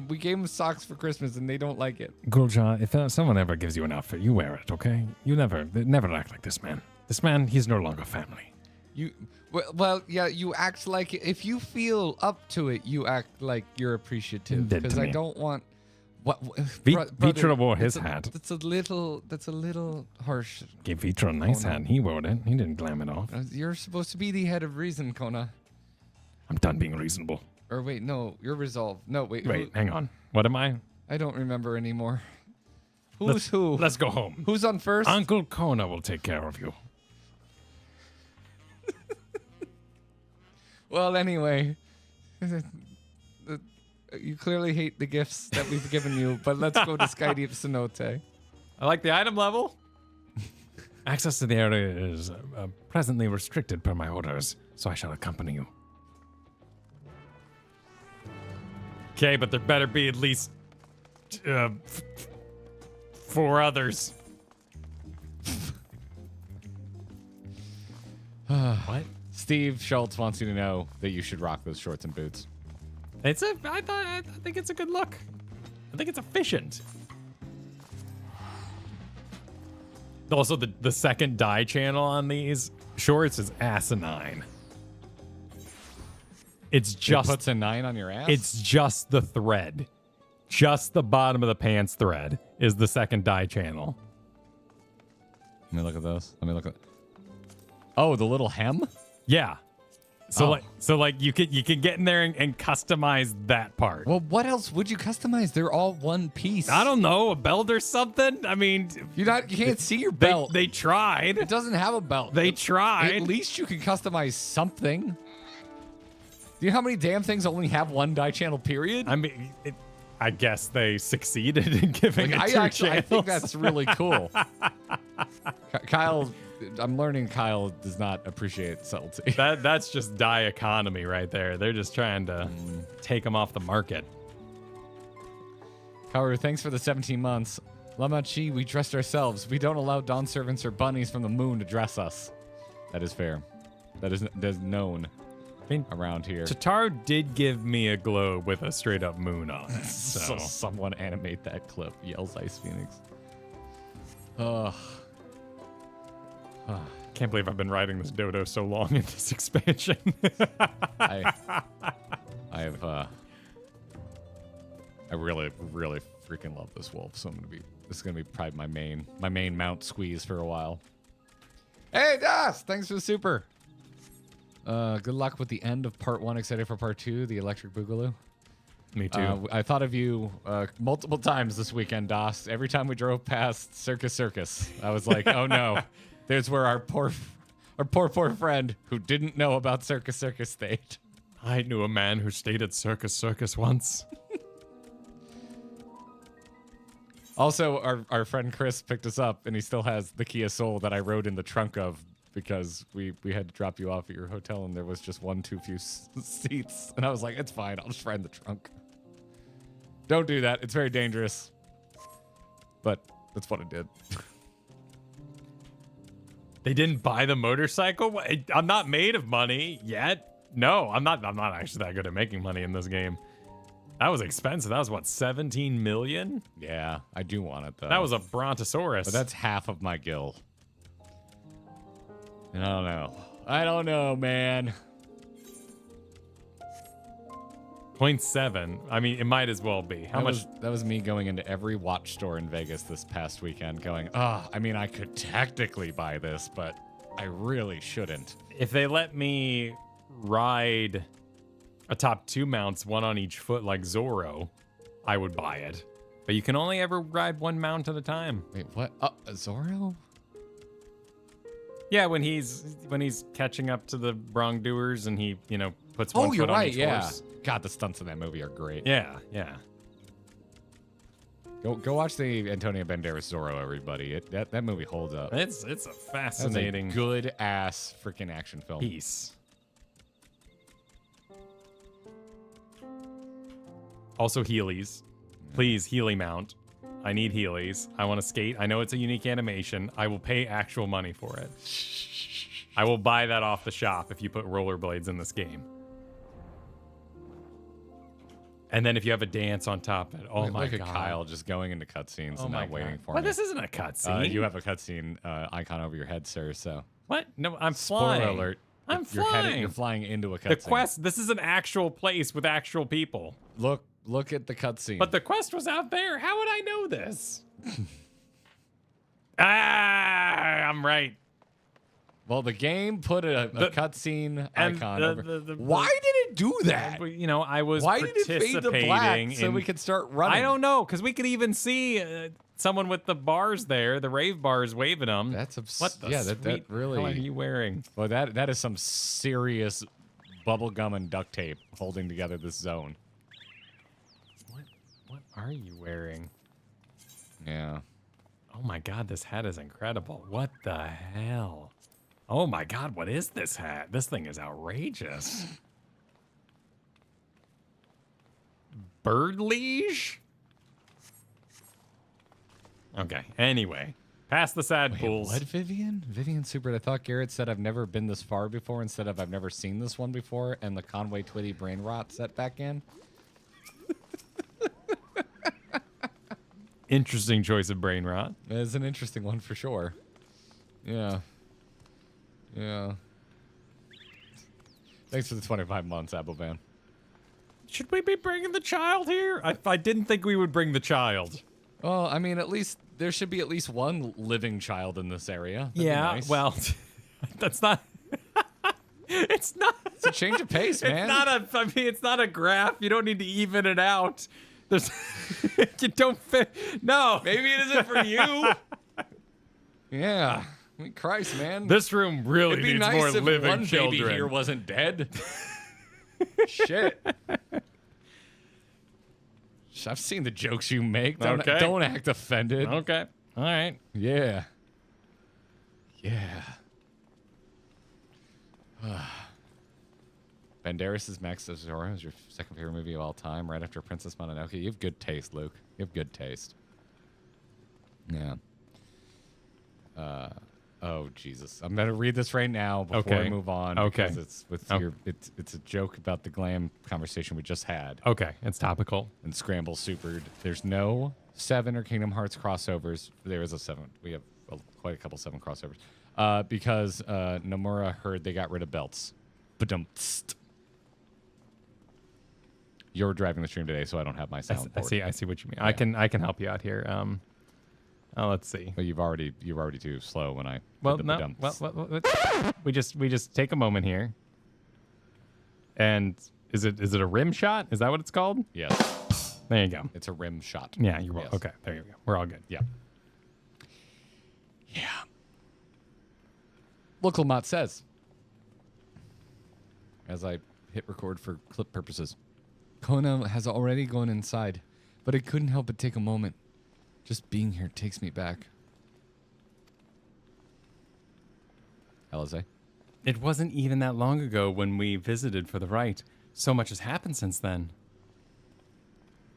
S1: We gave them socks for Christmas and they don't like it.
S2: Gulja, if someone ever gives you an outfit, you wear it, okay? You never act like this man. This man, he's no longer family.
S1: Yeah, you act like if you feel up to it, you act like you're appreciative.
S2: Dead to
S1: Because I
S2: me.
S1: don't want
S2: Vitra wore his hat.
S1: That's a little harsh.
S2: Gave Vitra a nice
S1: Oh, no.
S2: hat. He wore it. He didn't glam it off.
S1: You're supposed to be the head of reason, Kona.
S2: I'm done being reasonable.
S1: Or wait, no, you're resolved. No, wait.
S2: Wait, hang on. What am I?
S1: I don't remember anymore. Who's who?
S2: Let's go home.
S1: Who's on first?
S2: Uncle Kona will take care of you.
S1: Well, anyway. You clearly hate the gifts that we've given you, but let's go to Sky Deep Cenote.
S2: I like the item level. Access to the area is presently restricted per my orders, so I shall accompany you. Okay, but there better be at least 4 others. What?
S1: Steve Schultz wants you to know that you should rock those shorts and boots.
S2: I think it's a good look. I think it's efficient. Also, the second dye channel on these shorts is asinine. It's just
S1: It puts a 9 on your ass?
S2: It's just the thread. Just the bottom of the pants thread is the second dye channel.
S1: Let me look at those. Oh, the little hem?
S2: Yeah. So
S1: Oh.
S2: like you can get in there and customize that part.
S1: Well, what else would you customize? They're all one piece.
S2: I don't know, a belt or something? I mean,
S1: You can't see your belt.
S2: they tried.
S1: It doesn't have a belt.
S2: They tried.
S1: At least you can customize something. Do you know how many damn things only have one dye channel, period?
S2: I mean, I guess they succeeded in giving it two
S1: I
S2: channels.
S1: think that's really cool. Kyle, I'm learning Kyle does not appreciate subtlety.
S2: That's just dye economy right there. They're just trying to take them off the market.
S1: Kaoru, thanks for the 17 months. Lamachi, we dressed ourselves. We don't allow dawn servants or bunnies from the moon to dress us. That is fair. That is known around here.
S2: Tataru did give me a globe with a straight up moon on it.
S1: So someone animate that clip. Yells Ice Phoenix. Ugh.
S2: Can't believe I've been riding this dodo so long in this expansion.
S1: I really, really freaking love this wolf. So this is gonna be probably my main mount squeeze for a while. Hey Das, thanks for the super. Good luck with the end of part 1. Excited for part 2, the electric boogaloo.
S2: Me too.
S1: I thought of you multiple times this weekend, Das. Every time we drove past Circus, I was like, oh no, there's where our poor friend who didn't know about Circus stayed.
S2: I knew a man who stayed at Circus once.
S1: Also, our friend Chris picked us up, and he still has the Kia Soul that I rode in the trunk of because we had to drop you off at your hotel, and there was just one too few seats. And I was like, it's fine. I'll just ride in the trunk. Don't do that. It's very dangerous. But that's what I did.
S2: They didn't buy the motorcycle? I'm not made of money yet. No, I'm not actually that good at making money in this game. That was expensive. That was what, 17 million?
S1: Yeah, I do want it though.
S2: That was a Brontosaurus.
S1: But that's half of my gil. And I don't know, man.
S2: 0.7. I mean, it might as well be. How much?
S1: That was me going into every watch store in Vegas this past weekend going, I mean, I could technically buy this, but I really shouldn't.
S2: If they let me ride a top 2 mounts, one on each foot like Zorro, I would buy it. But you can only ever ride one mount at a time.
S1: Wait, what? Zorro?
S2: Yeah, when he's catching up to the wrongdoers and he, puts one foot
S1: you're
S2: on
S1: right,
S2: each
S1: yeah.
S2: horse.
S1: God, the stunts in that movie are great.
S2: Yeah.
S1: Go watch the Antonio Banderas Zorro, everybody. That movie holds up.
S2: It's a fascinating
S1: good ass freaking action film.
S2: piece. Also Heelys. Please, Heely mount. I need Heelys. I want to skate. I know it's a unique animation. I will pay actual money for it. I will buy that off the shop if you put rollerblades in this game. And then if you have a dance on top of it. Oh my
S1: God. Look at
S2: God.
S1: Kyle just going into cutscenes and not waiting for
S2: Well,
S1: me.
S2: this isn't a cutscene.
S1: You have a cutscene icon over your head, sir, so.
S2: What? No, I'm flying.
S1: Spoiler alert.
S2: I'm
S1: You're
S2: flying.
S1: flying into a cutscene.
S2: The quest, this is an actual place with actual people.
S1: Look at the cutscene.
S2: But the quest was out there. How would I know this? I'm right.
S1: Well, the game put a cutscene icon over.
S2: the-
S1: Why did it do that?
S2: You know, I was
S1: Why did it fade to black
S2: participating
S1: so
S2: in-
S1: we could start running?
S2: I don't know, because we could even see someone with the bars there, the rave bars waving them.
S1: That's
S2: what the
S1: yeah. That
S2: sweet
S1: really.
S2: hell are you wearing?
S1: Well, that is some serious bubble gum and duct tape holding together this zone.
S2: What are you wearing?
S1: Yeah.
S2: Oh my god, this hat is incredible. What the hell? Oh my god, what is this hat? This thing is outrageous. Bird leash? Okay, anyway. Past the sad pools.
S1: What, Vivian? Vivian Super. I thought Garrett said I've never been this far before instead of I've never seen this one before, and the Conway Twitty brain rot set back in.
S2: Interesting choice of brain rot.
S1: It's an interesting one for sure. Yeah. Yeah. Thanks for the 25 months, Applevan.
S2: Should we be bringing the child here? I didn't think we would bring the child.
S1: Well, I mean, at least there should be at least one living child in this area. That'd be
S2: Yeah,
S1: nice.
S2: well, that's not. It's not.
S1: It's a change of pace, man.
S2: It's not a. I mean, it's not a graph. You don't need to even it out. There's. You don't fit. No.
S1: Maybe it isn't for you. Yeah. I mean, Christ, man.
S2: This room really
S1: It'd be
S2: needs
S1: nice
S2: more
S1: if
S2: living
S1: one
S2: children.
S1: baby here wasn't dead. Shit. I've seen the jokes you make. Don't act offended.
S2: Okay. All right.
S1: Yeah. Yeah. Banderas' Max of Zorro is your second favorite movie of all time, right after Princess Mononoke. You have good taste, Luke. You have good taste. Yeah. Oh Jesus! I'm gonna read this right now before we move on.
S2: Okay.
S1: Because it's with it's a joke about the glam conversation we just had.
S2: Okay. It's topical.
S1: And Scramble Supered. There's no 7 or Kingdom Hearts crossovers. There is a 7. We have quite a couple 7 crossovers. Because Nomura heard they got rid of belts. Ba-dum-tst. You're driving the stream today, so I don't have my soundboard.
S2: I see what you mean.
S1: Yeah.
S2: I can help you out here. Let's see.
S1: But you're already too slow when I
S2: Well,
S1: did the
S2: no.
S1: ba-dum-tst.
S2: Well, we just take a moment here. And is it a rim shot? Is that what it's called?
S1: Yes.
S2: There you go.
S1: It's a rim shot.
S2: Yeah, you're
S1: Yes.
S2: okay. There you go. We're all good.
S1: Yeah. Yeah. Look, Lamont says, as I hit record for clip purposes, Kona has already gone inside, but I couldn't help but take a moment. Just being here takes me back. Alize?
S2: It wasn't even that long ago when we visited for the rite. So much has happened since then.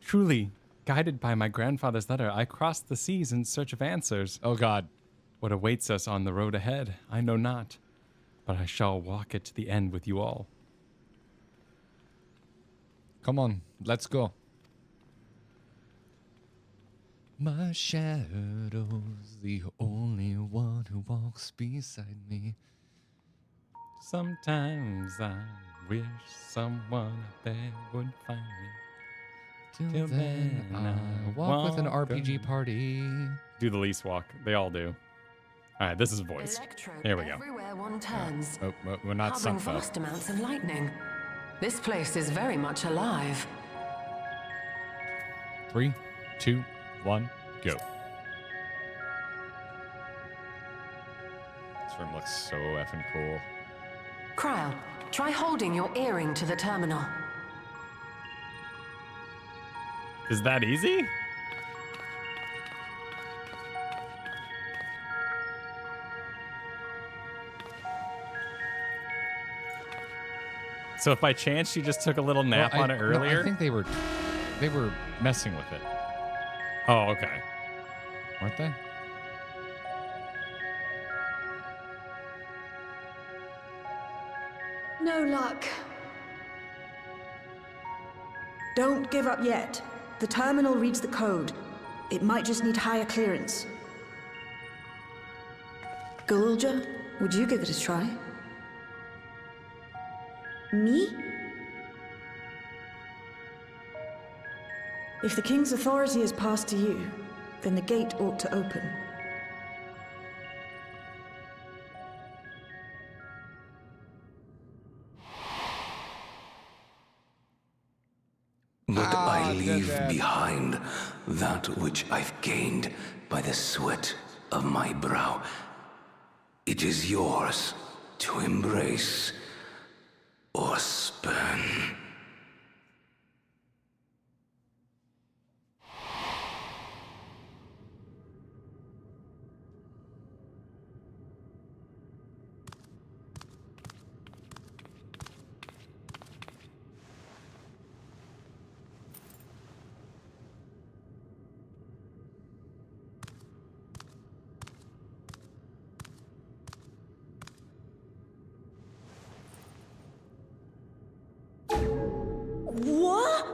S2: Truly, guided by my grandfather's letter, I crossed the seas in search of answers.
S1: Oh, God.
S2: What awaits us on the road ahead, I know not, but I shall walk it to the end with you all.
S1: Come on, let's go. My shadow's the only one who walks beside me.
S2: Sometimes I wish someone out there would find me.
S1: Till then, I walk with an RPG party.
S2: Do the least walk. They all do. All right, this is voice. Here we go.
S8: Everywhere one turns,
S1: Oh, we're not
S8: harboring
S1: sunk though.
S8: vast amounts of lightning. This place is very much alive.
S1: 3, 2, 1, go. This room looks so effing cool.
S8: Kryl, try holding your earring to the terminal.
S2: Is that easy? So if by chance she just took a little nap on it earlier?
S1: No, I think they were messing with it,
S2: Oh, okay.
S1: weren't they?
S9: No luck. Don't give up yet. The terminal reads the code. It might just need higher clearance. Galulja, would you give it a try?
S5: Me?
S9: If the king's authority is passed to you, then the gate ought to open.
S10: But I leave
S1: Dad.
S10: behind that which I've gained by the sweat of my brow. It is yours to embrace or spurn.
S5: What?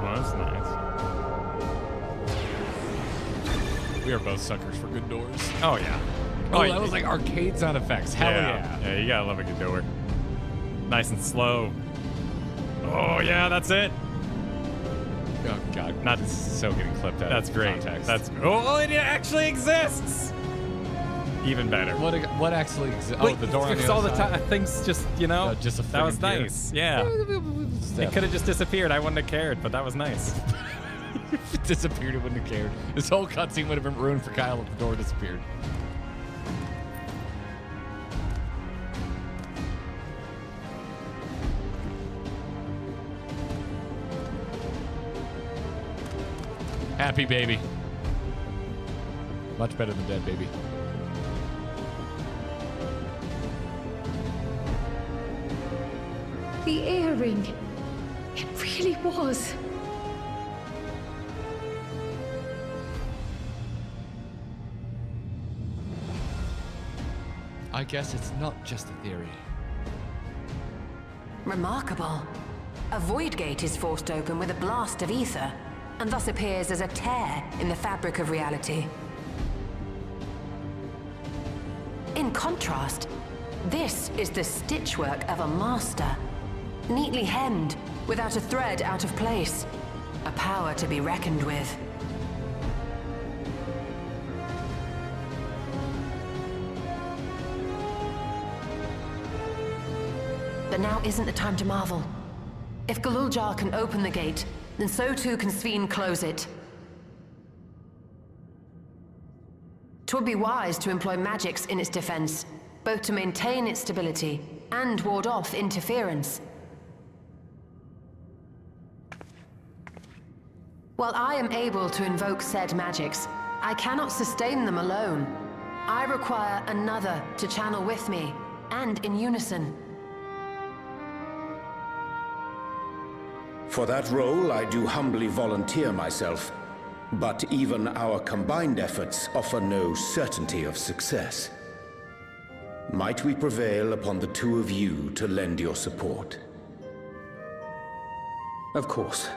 S2: Oh, that's nice.
S1: We are both suckers for good doors.
S2: Oh, yeah.
S1: Oh, that was like arcade sound effects. Hell yeah.
S2: Yeah, you gotta love a good door. Nice and slow. Oh, yeah, that's it.
S1: Oh god,
S2: Not-
S1: this is so getting clipped out.
S2: That's
S1: of
S2: great.
S1: Context.
S2: That's oh, it actually exists. Even better.
S1: what actually exists? Oh, the door on the
S2: Because all
S1: other
S2: the
S1: side?
S2: time things just
S1: just a
S2: that was
S1: friggin' pier.
S2: nice. Yeah. It could have just disappeared. I wouldn't have cared, but that was nice.
S1: If it disappeared, it wouldn't have cared. This whole cutscene would have been ruined for Kyle if the door disappeared. Happy baby. Much better than dead baby.
S7: The earring. It really was.
S1: I guess it's not just a theory.
S8: Remarkable. A void gate is forced open with a blast of ether, and thus appears as a tear in the fabric of reality. In contrast, this is the stitchwork of a master. Neatly hemmed, without a thread out of place. A power to be reckoned with. But now isn't the time to marvel. If Galuljar can open the gate, then so too can Sphene close it. 'Twould be wise to employ magics in its defense, both to maintain its stability and ward off interference. While I am able to invoke said magics, I cannot sustain them alone. I require another to channel with me, and in unison.
S11: For that role, I do humbly volunteer myself. But even our combined efforts offer no certainty of success. Might we prevail upon the two of you to lend your support?
S12: Of course.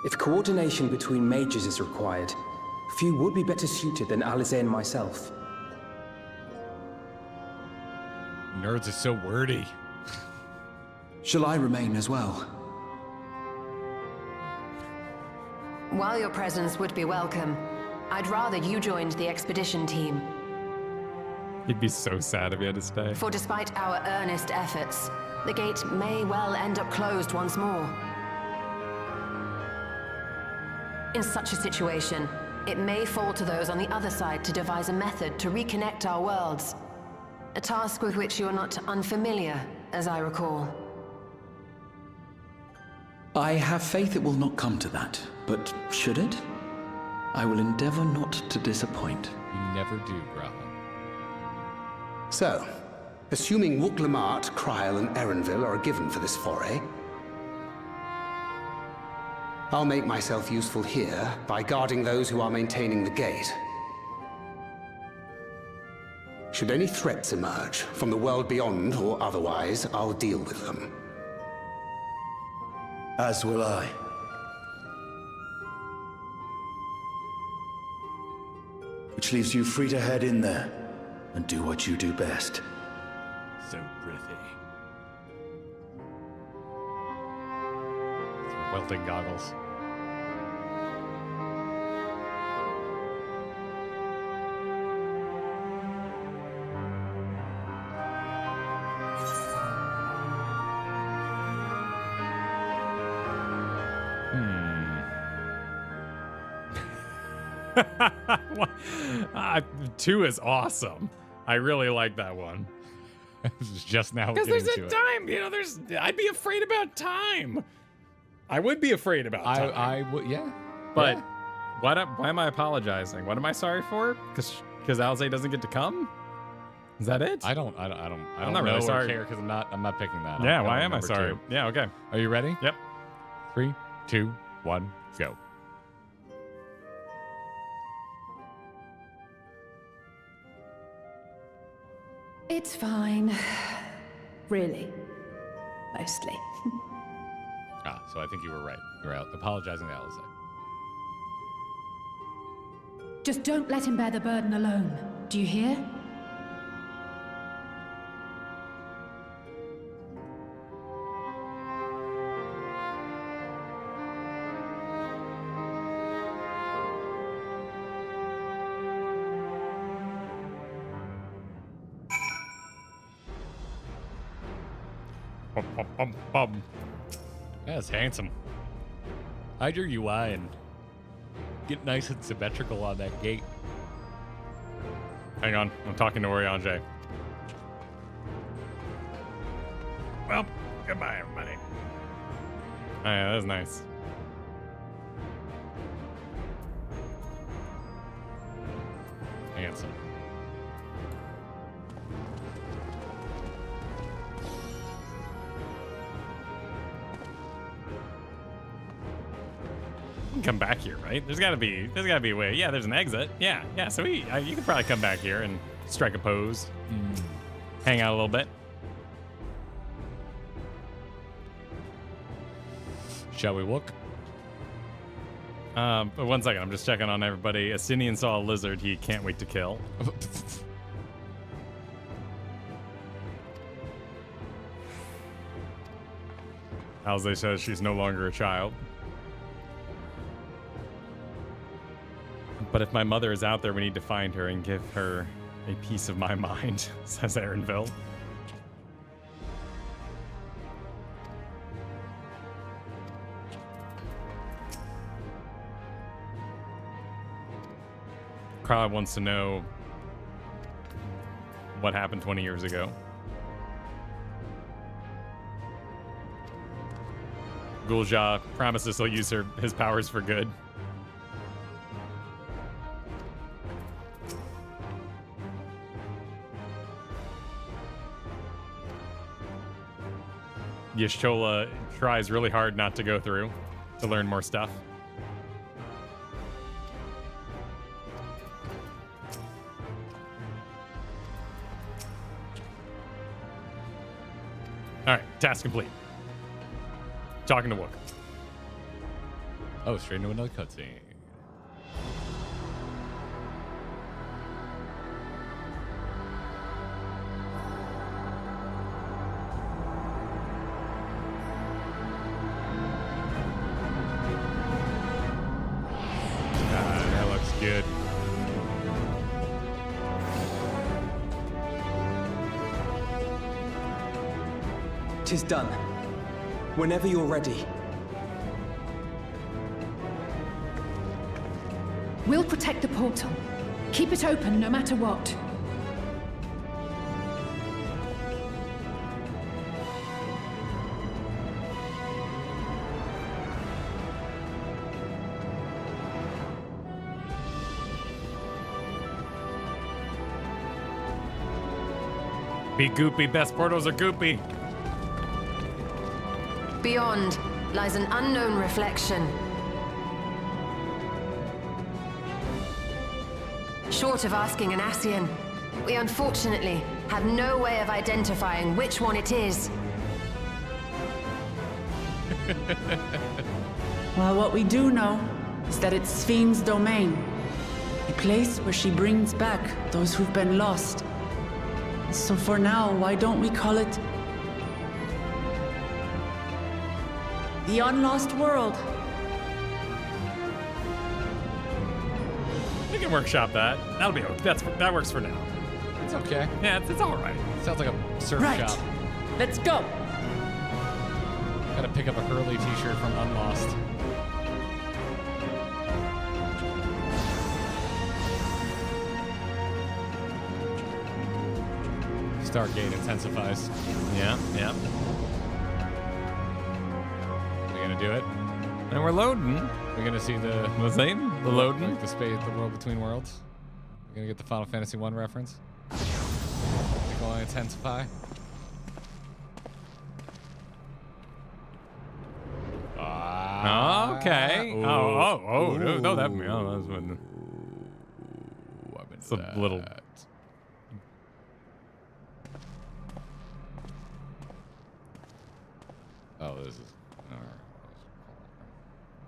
S12: If coordination between mages is required, few would be better suited than Alize and myself.
S1: Nerds are so wordy.
S12: Shall I remain as well?
S8: While your presence would be welcome, I'd rather you joined the expedition team.
S2: He'd be so sad if he had to stay.
S8: For despite our earnest efforts, the gate may well end up closed once more. In such a situation, it may fall to those on the other side to devise a method to reconnect our worlds. A task with which you are not unfamiliar, as I recall.
S12: I have faith it will not come to that, but should it? I will endeavor not to disappoint.
S1: You never do, Graha.
S13: So, assuming Wuk-Lamart, Kryl, and Erenville are given for this foray, I'll make myself useful here by guarding those who are maintaining the gate. Should any threats emerge, from the world beyond or otherwise, I'll deal with them.
S6: As will I. Which leaves you free to head in there and do what you do best.
S1: So breathy. Welding goggles.
S2: 2 is awesome. I really like that one.
S1: Just now
S2: Because
S1: getting
S2: there's
S1: to
S2: a
S1: it.
S2: time, I'd be afraid about time. I would be afraid about time.
S1: I would, yeah.
S2: But
S1: yeah.
S2: why am I apologizing? What am I sorry for? Because Alize doesn't get to come? Is that it?
S1: I don't
S2: I'm
S1: know
S2: not really
S1: or
S2: sorry.
S1: care because I'm not picking that.
S2: Yeah,
S1: I
S2: why
S1: don't
S2: am I
S1: remember
S2: sorry?
S1: two.
S2: Yeah, okay.
S1: Are you ready?
S2: Yep.
S1: 3, 2, 1, go.
S5: It's fine. Really. Mostly.
S1: So I think you were right. You were out apologizing to Alize.
S5: Just don't let him bear the burden alone. Do you hear?
S1: Yeah, it's handsome. Hide your UI and get nice and symmetrical on that gate.
S2: Hang on. I'm talking to Oriange. Well, goodbye, everybody. Oh, yeah, that was nice.
S1: Handsome.
S2: Come back here, right? There's gotta be a way. Yeah, there's an exit. Yeah. So you could probably come back here and strike a pose, hang out a little bit.
S1: Shall we look?
S2: But 1 second, I'm just checking on everybody. Astinian saw a lizard he can't wait to kill. Alize says she's no longer a child. But if my mother is out there, we need to find her and give her a piece of my mind, says Aaronville. Carla wants to know what happened 20 years ago. Gulja promises he'll use his powers for good. Yashola tries really hard not to go through to learn more stuff. All right, task complete. Talking to Wook.
S1: Oh, straight into another cutscene.
S2: That looks good.
S12: Tis done. Whenever you're ready.
S5: We'll protect the portal. Keep it open no matter what.
S2: Be goopy. Best portals are goopy.
S8: Beyond lies an unknown reflection. Short of asking an Ascian, we unfortunately have no way of identifying which one it is.
S4: Well, what we do know is that it's Sphene's domain. A place where she brings back those who've been lost. So for now, why don't we call it the Unlost World?
S2: We can workshop that. That'll be okay. That works for now.
S1: It's okay.
S2: Yeah, it's all right.
S1: Sounds like a surf
S4: Right.
S1: shop.
S4: Let's go.
S1: Gotta pick up a Hurley t-shirt from Unlost. Stargate intensifies.
S2: Yeah.
S1: We gonna do it?
S2: And we're loading.
S1: We're gonna see the
S2: loading.
S1: Like the space, the world between worlds. We're gonna get the Final Fantasy 1 reference. We're going to intensify.
S2: Okay.
S1: Ooh.
S2: Oh, no, that was one. It's a little.
S1: Oh, this is.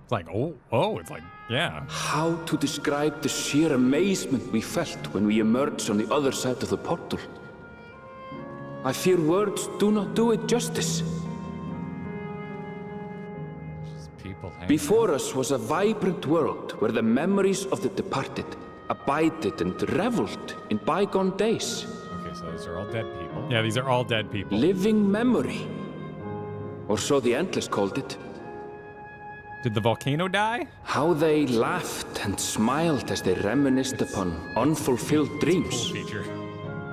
S2: It's like, it's like, yeah.
S14: How to describe the sheer amazement we felt when we emerged on the other side of the portal? I fear words do not do it justice. Before us was a vibrant world where the memories of the departed abided and reveled in bygone days.
S1: Okay, so these are all dead people.
S2: Yeah, these are all dead people.
S14: Living memory. Or so the Endless called it.
S2: Did the volcano die?
S14: How they laughed and smiled as they reminisced upon unfulfilled dreams.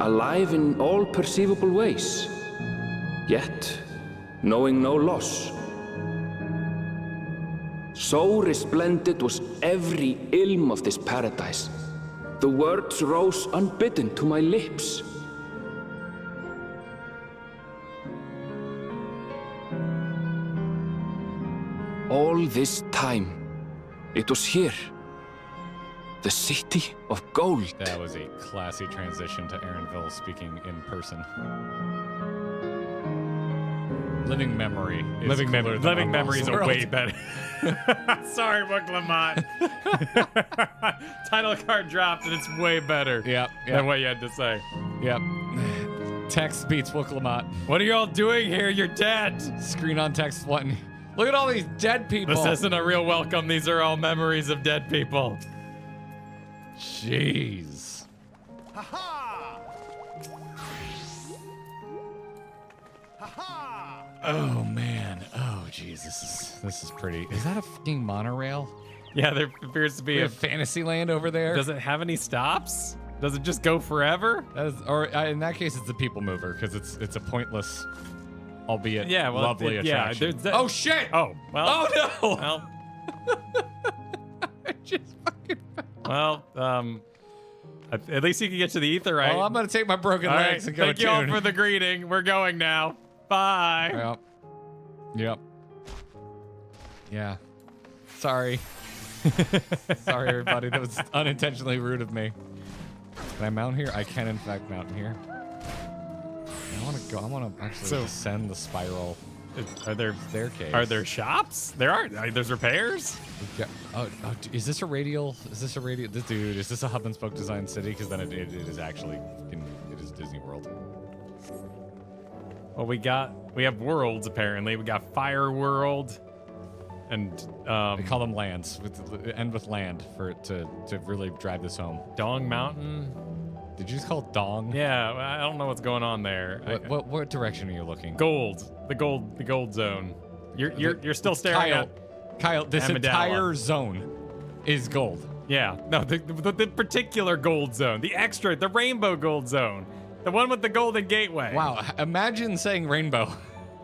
S14: Alive in all perceivable ways. Yet, knowing no loss. So resplendent was every ilm of this paradise. The words rose unbidden to my lips. All this time, it was here. The city of gold.
S1: That was a classy transition to Aaronville speaking in person. Living memory is
S2: Living memories are way better. Sorry, Book Lamont. Title card dropped and it's way better than what you had to say.
S1: Yep. Text beats Book Lamont.
S2: What are y'all doing here? You're dead.
S1: Screen on text one. Look at all these dead people.
S2: This isn't a real welcome. These are all memories of dead people.
S1: Jeez. Oh man. Oh jeez. This is pretty. Is that a fucking monorail?
S2: Yeah, there appears to be
S1: a Fantasyland over there.
S2: Does it have any stops? Does it just go forever?
S1: Or in that case, it's the people mover because it's a pointless, albeit lovely attraction. Oh shit!
S2: Oh well.
S1: Oh no!
S2: Well.
S1: I just fucking.
S2: Well, at least you can get to the ether, right?
S1: Well, I'm gonna take my broken legs and go.
S2: Thank you all for the greeting. We're going now. Bye.
S1: Yep. Yeah. Sorry. Sorry, everybody. That was unintentionally rude of me. Can I mount here? I can, in fact, mount here. I want to go. I want to actually descend the spiral.
S2: Are there
S1: staircase?
S2: Are there shops? There are. There's repairs.
S1: Is this a radial? Is this a radial? Dude, is this a hub and spoke design city? Because then it is actually it is Disney World.
S2: Well, we have worlds apparently. We got Fire World, and
S1: they call them lands. End with land for it to really drive this home.
S2: Dong Mountain.
S1: Did you just call it Dong?
S2: Yeah, I don't know what's going on there.
S1: What direction are you looking?
S2: Gold. The gold zone. You're still staring at
S1: Kyle. This
S2: Amidala.
S1: Entire zone is gold.
S2: Yeah. No, the particular gold zone. The rainbow gold zone. The one with the golden gateway.
S1: Wow. Imagine saying rainbow.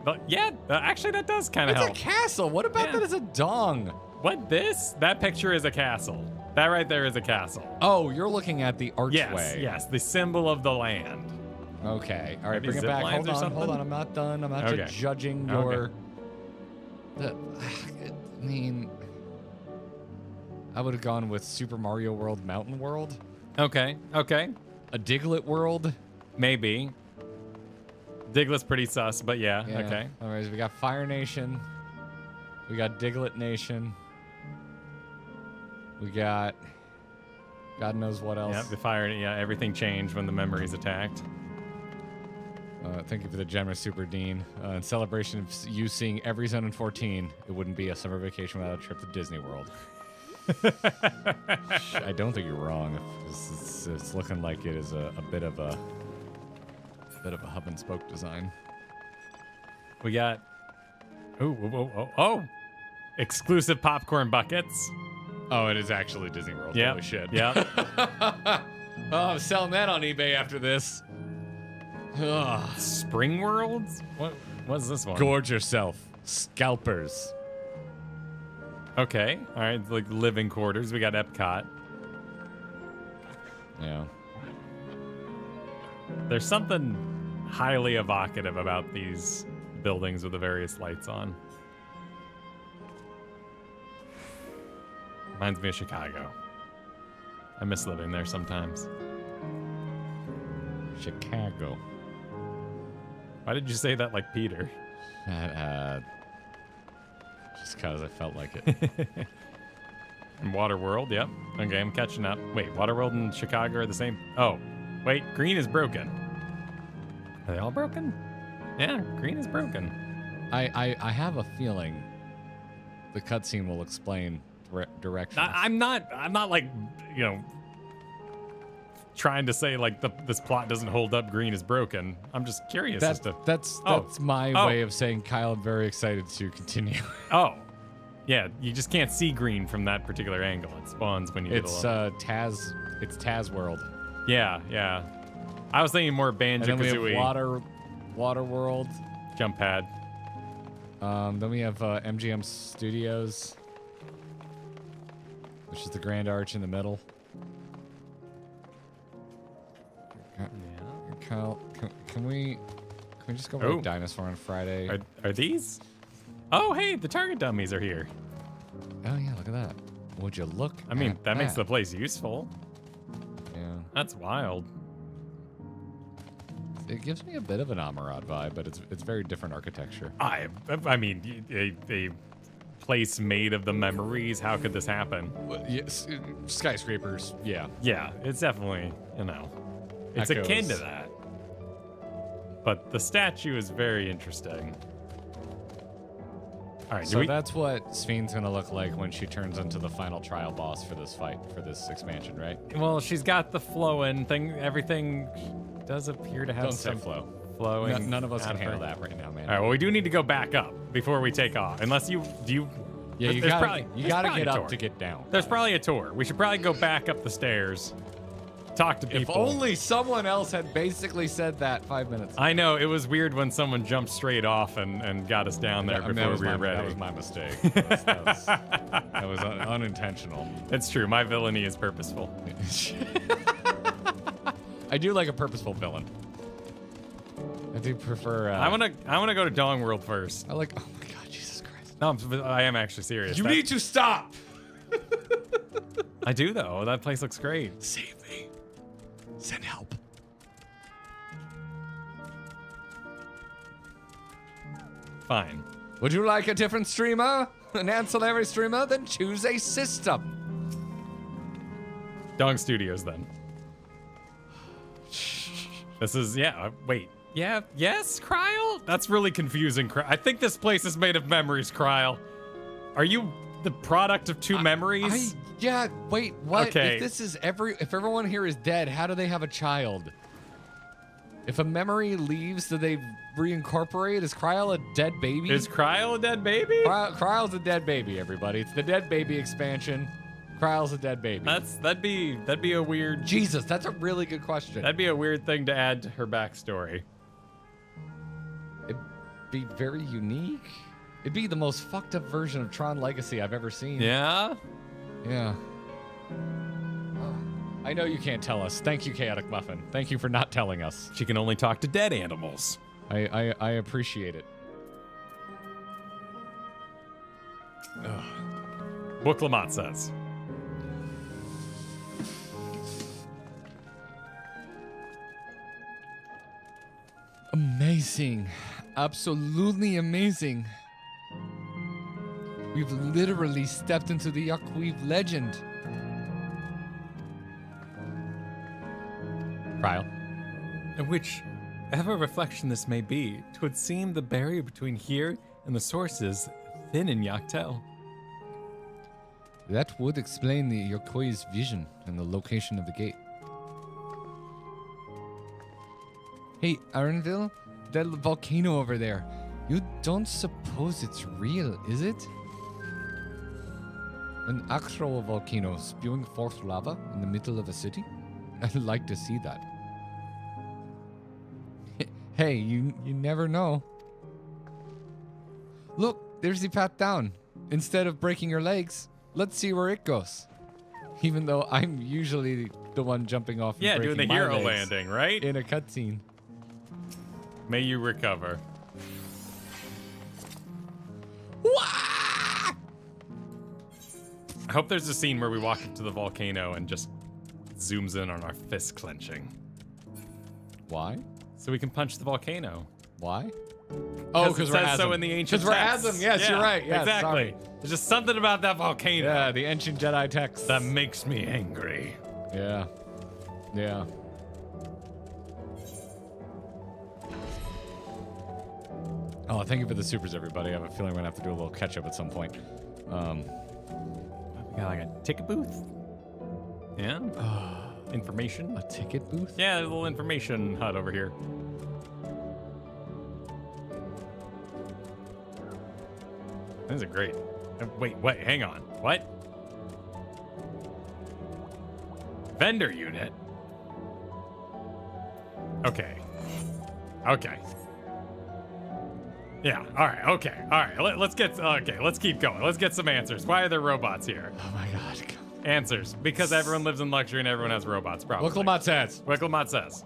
S2: But yeah, actually that does kind of help.
S1: It's a castle. What about that as a dong?
S2: What this? That picture is a castle. That right there is a castle.
S1: Oh, you're looking at the archway.
S2: Yes, the symbol of the land.
S1: Okay. All right, bring it back. Hold on. I'm not done. I'm not just judging your... I mean... I would have gone with Super Mario World Mountain World.
S2: Okay.
S1: A Diglett World.
S2: Maybe. Diglett's pretty sus, but yeah. Okay.
S1: All right, we got Fire Nation. We got Diglett Nation. We got God knows what else.
S2: Yeah, the fire. Yeah, everything changed when the memories attacked.
S1: Thank you for the generous Super Dean. In celebration of you seeing every zone in 14, it wouldn't be a summer vacation without a trip to Disney World. I don't think you're wrong. It's looking like it is a bit of a hub and spoke design.
S2: We got exclusive popcorn buckets.
S1: Oh, it is actually Disney World.
S2: Yep.
S1: Holy shit.
S2: Yeah.
S1: Oh, I'm selling that on eBay after this. Ugh.
S2: Spring Worlds? What's this one?
S1: Gorge yourself. Scalpers.
S2: Okay. All right. Like living quarters. We got Epcot.
S1: Yeah.
S2: There's something highly evocative about these buildings with the various lights on. Reminds me of Chicago. I miss living there sometimes.
S1: Chicago.
S2: Why did you say that like Peter?
S1: Just because I felt like it.
S2: And Waterworld, yep. Okay, I'm catching up. Wait, Waterworld and Chicago are the same? Oh, wait, green is broken. Are they all broken? Yeah, green is broken.
S1: I have a feeling the cutscene will explain directions.
S2: I'm not like, you know, trying to say like this plot doesn't hold up, green is broken. I'm just curious as to...
S1: That's my way of saying, Kyle, I'm very excited to continue.
S2: Oh. Yeah, you just can't see green from that particular angle. It spawns when you get a little...
S1: It's Taz World.
S2: Yeah. I was thinking more Banjo-Kazooie.
S1: And then we have Water World.
S2: Jump pad.
S1: Then we have MGM Studios, which is the Grand Arch in the middle.
S2: Yeah.
S1: Kyle, can we just go with Dinosaur on Friday?
S2: Are these? Oh, hey, the target dummies are here.
S1: Oh yeah, look at that. Would you look?
S2: I mean, that makes the place useful.
S1: Yeah.
S2: That's wild.
S1: It gives me a bit of an Amarad vibe, but it's very different architecture.
S2: I mean, a place made of the memories. How could this happen?
S1: Yes, skyscrapers. Yeah.
S2: Yeah, it's definitely, you know, it's akin to that. But the statue is very interesting. All right,
S1: so that's what Sphene's gonna look like when she turns into the final trial boss for this fight, for this expansion, right?
S2: Well, she's got the flowing thing. Everything does appear to have some flowing.
S1: None of us can handle that right now, man.
S2: All right, well, we do need to go back up before we take off. Unless you do.
S1: Yeah, you gotta get up to get down.
S2: There's probably a tour. We should probably go back up the stairs. Talk to people.
S1: If only someone else had basically said that 5 minutes ago.
S2: I know, it was weird when someone jumped straight off and got us down there before we were ready.
S1: That was my mistake. That was unintentional.
S2: It's true. My villainy is purposeful.
S1: I do like a purposeful villain. I do prefer...
S2: I wanna go to Dong World first.
S1: Oh my god, Jesus Christ.
S2: No, I am actually serious.
S1: You need to stop!
S2: I do, though. That place looks great.
S1: Save me. Send help.
S2: Fine.
S1: Would you like a different streamer? An ancillary streamer? Then choose a system.
S2: Dong Studios, then. This is, wait. Yeah, yes, Kryl? That's really confusing, I think this place is made of memories, Kryl. Are you the product of two memories?
S1: Yeah, wait, what?
S2: Okay.
S1: If this is if everyone here is dead, how do they have a child? If a memory leaves, do they reincorporate? Is Kryl a dead baby?
S2: Is Kryl a dead baby?
S1: Kryl's a dead baby, everybody. It's the dead baby expansion. Kryl's a dead baby.
S2: That'd be a weird...
S1: Jesus, that's a really good question.
S2: That'd be a weird thing to add to her backstory.
S1: It'd be very unique. It'd be the most fucked up version of Tron Legacy I've ever seen.
S2: Yeah?
S1: Yeah. I know you can't tell us. Thank you, Chaotic Muffin. Thank you for not telling us.
S2: She can only talk to dead animals.
S1: I appreciate it.
S2: Book Lamont says.
S1: Amazing. Absolutely amazing. We've literally stepped into the Yuckweave legend. Kryl.
S2: Whichever reflection this may be, 'twould seem the barrier between here and the sources thin in Yaktel.
S1: That would explain the Yokoi's vision and the location of the gate. Hey, Arenville, that volcano over there. You don't suppose it's real, is it? An actual volcano spewing forth lava in the middle of a city? I'd like to see that. Hey, you never know. Look, there's the path down. Instead of breaking your legs, let's see where it goes. Even though I'm usually the one jumping off and
S2: doing the
S1: breaking my
S2: hero
S1: legs
S2: landing, right?
S1: in a cutscene.
S2: May you recover.
S1: Wah!
S2: I hope there's a scene where we walk up to the volcano and just zooms in on our fist clenching.
S1: Why?
S2: So we can punch the volcano.
S1: Why? Oh, because we're
S2: so in the ancient
S1: Because we're
S2: texts.
S1: Asm. Yes, you're right. Yes,
S2: exactly.
S1: Sorry.
S2: There's just something about that volcano.
S1: Yeah, the ancient Jedi text.
S2: That makes me angry.
S1: Yeah. Yeah. Oh, thank you for the supers, everybody. I have a feeling we're gonna have to do a little catch up at some point.
S2: We got like a ticket booth. Yeah. Information.
S1: A ticket booth?
S2: Yeah, there's a little information hut over here. These are great. Wait, hang on. What? Vendor unit? Okay. Yeah, alright, okay. Alright, let's keep going. Let's get some answers. Why are there robots here?
S1: Oh my god.
S2: Answers. Because everyone lives in luxury and everyone has robots, probably.
S1: Wicklemot says.
S2: Wicklemot says.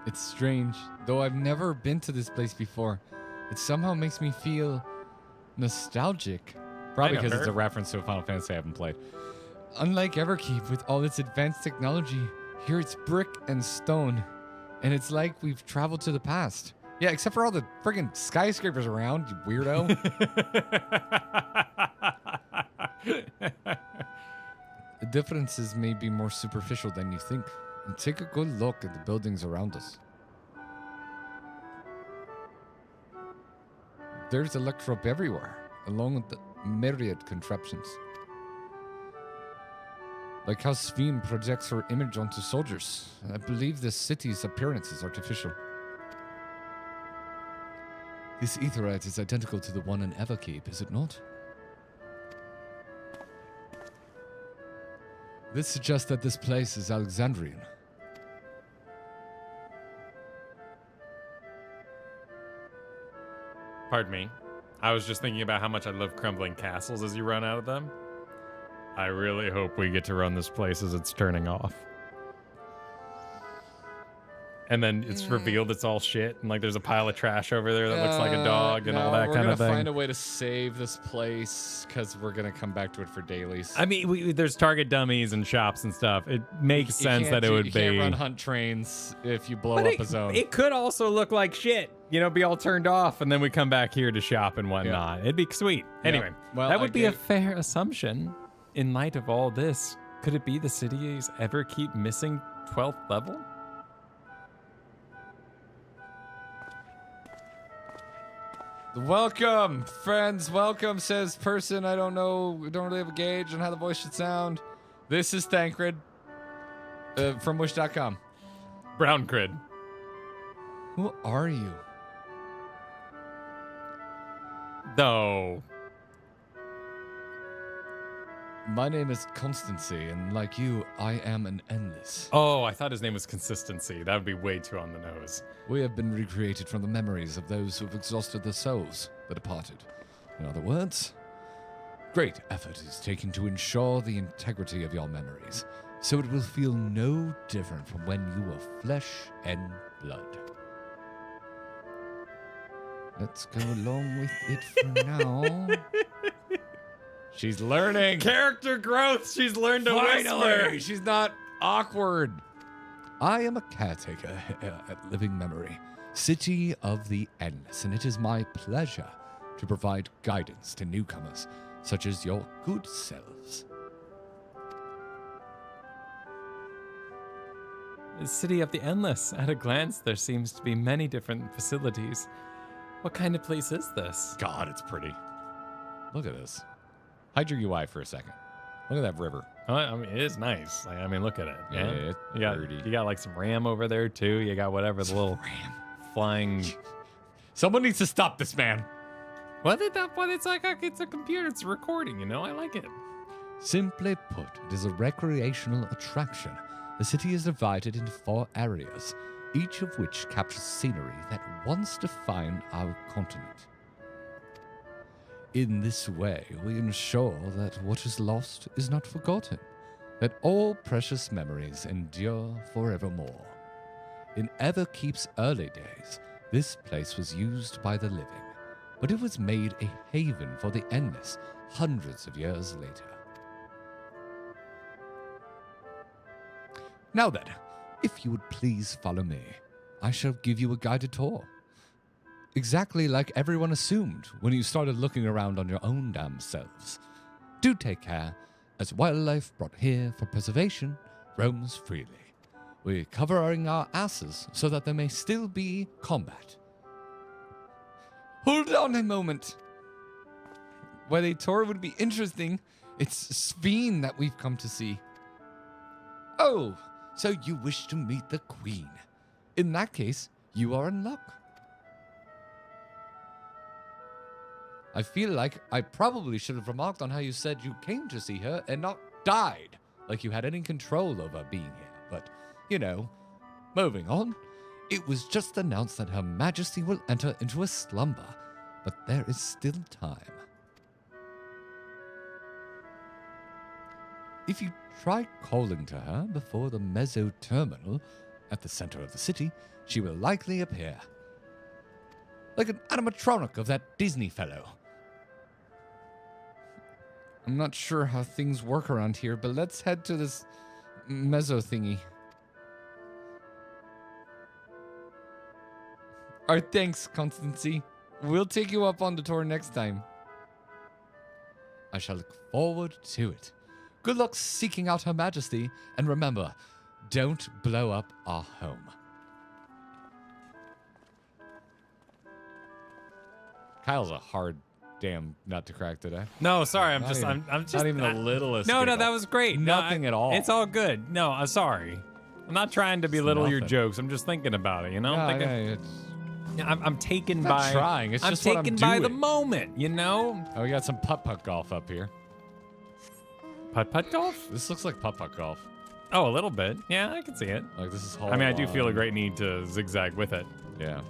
S1: It's strange. Though I've never been to this place before, it somehow makes me feel nostalgic. Probably because it's a reference to a Final Fantasy I haven't played. Unlike Everkeep, with all its advanced technology, here it's brick and stone. And it's like we've traveled to the past. Yeah, except for all the friggin' skyscrapers around, you weirdo. The differences may be more superficial than you think. And take a good look at the buildings around us. There's electrope everywhere, along with the myriad contraptions. Like how Sphene projects her image onto soldiers. I believe this city's appearance is artificial. This aetherite is identical to the one in Everkeep, is it not? This suggests that this place is Alexandrian.
S2: Pardon me. I was just thinking about how much I love crumbling castles as you run out of them. I really hope we get to run this place as it's turning off. And then it's revealed it's all shit, and like there's a pile of trash over there that looks like a dog and all that kind of thing.
S1: We're gonna find a way to save this place because we're gonna come back to it for dailies.
S2: I mean, there's Target dummies and shops and stuff. It makes sense that it would be.
S1: You can't run hunt trains if you blow up a zone.
S2: It could also look like shit. You know, be all turned off, and then we come back here to shop and whatnot. It'd be sweet. Anyway,
S1: well,
S2: that would be a fair assumption. In light of all this, could it be the city's Everkeep missing 12th level?
S1: Welcome, friends. Welcome, says person. I don't know. We don't really have a gauge on how the voice should sound. This is Thancred from Wish.com.
S2: Brown Crid.
S1: Who are you?
S2: No.
S1: My name is Constancy, and like you, I am an endless.
S2: Oh, I thought his name was Consistency. That would be way too on the nose.
S1: We have been recreated from the memories of those who have exhausted their souls, the departed. In other words, great effort is taken to ensure the integrity of your memories, so it will feel no different from when you were flesh and blood. Let's go along with it for now. She's learning.
S2: Character growth. She's learned to whisper.
S1: She's not awkward. I am a caretaker at Living Memory, City of the Endless, and it is my pleasure to provide guidance to newcomers such as your good selves.
S2: The City of the Endless. At a glance, there seems to be many different facilities. What kind of place is this?
S1: God, it's pretty. Look at this. Hide your UI for a second. Look at that river.
S2: I mean, it is nice. I mean, look at it.
S1: Yeah, it's
S2: you got like some ram over there too. You got whatever the little flying.
S1: Someone needs to stop this man.
S2: What? It's like it's a computer. It's a recording. You know, I like it.
S1: Simply put, it is a recreational attraction. The city is divided into 4 areas, each of which captures scenery that once defined our continent. In this way, we ensure that what is lost is not forgotten, that all precious memories endure forevermore. In Everkeep's early days, this place was used by the living, but it was made a haven for the endless hundreds of years later. Now then, if you would please follow me, I shall give you a guided tour. Exactly like everyone assumed when you started looking around on your own damn selves. Do take care, as wildlife brought here for preservation roams freely. We're covering our asses so that there may still be combat. Hold on a moment. While a tour would be interesting, it's Sphene that we've come to see. Oh, so you wish to meet the Queen. In that case, you are in luck. I feel like I probably should have remarked on how you said you came to see her and not died, like you had any control over being here. But, you know, moving on. It was just announced that Her Majesty will enter into a slumber, but there is still time. If you try calling to her before the Mezzo Terminal at the center of the city, she will likely appear. Like an animatronic of that Disney fellow. I'm not sure how things work around here, but let's head to this Mezzo thingy. Alright, thanks, Constancy. We'll take you up on the tour next time. I shall look forward to it. Good luck seeking out Her Majesty, and remember, don't blow up our home. Kyle's a hard damn nut to crack today.
S2: No, sorry, I'm
S1: Not
S2: just
S1: not even the littlest.
S2: No,
S1: giggle.
S2: that was great.
S1: Nothing at all.
S2: It's all good. No, I'm sorry. I'm not trying to belittle your
S1: nothing.
S2: jokes. I'm just thinking about it, you know?
S1: Yeah,
S2: Thinking-
S1: yeah,
S2: I'm taken
S1: not
S2: by
S1: trying. It's
S2: I'm
S1: just what I'm
S2: taken by the
S1: doing.
S2: moment, you know?
S1: Oh, we got some putt-putt golf up here.
S2: Putt-putt golf?
S1: This looks like putt-putt golf.
S2: Oh, a little bit. Yeah, I can see it.
S1: Like this is
S2: I mean, I do feel a great need to zigzag with it.
S1: Yeah.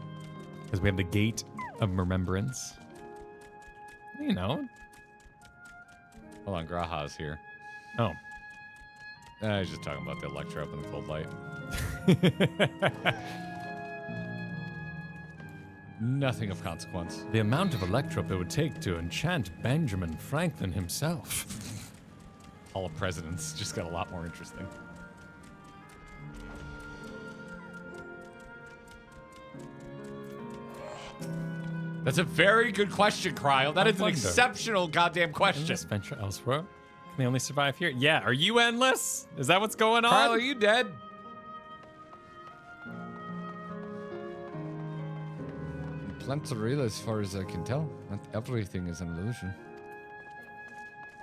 S2: Because we have the Gate of Remembrance. You know.
S1: Hold on, Graha's here.
S2: Oh.
S1: He's just talking about the Electro up in the cold light. Nothing of consequence.
S2: The amount of Electrop it would take to enchant Benjamin Franklin himself.
S1: Hall of Presidents just got a lot more interesting. That's a very good question, Cryle. That is an exceptional goddamn question.
S2: Endless venture elsewhere? Can they only survive here? Yeah. Are you endless? Is that what's going on?
S1: Cryle, are you dead? Plants are real as far as I can tell. Not everything is an illusion.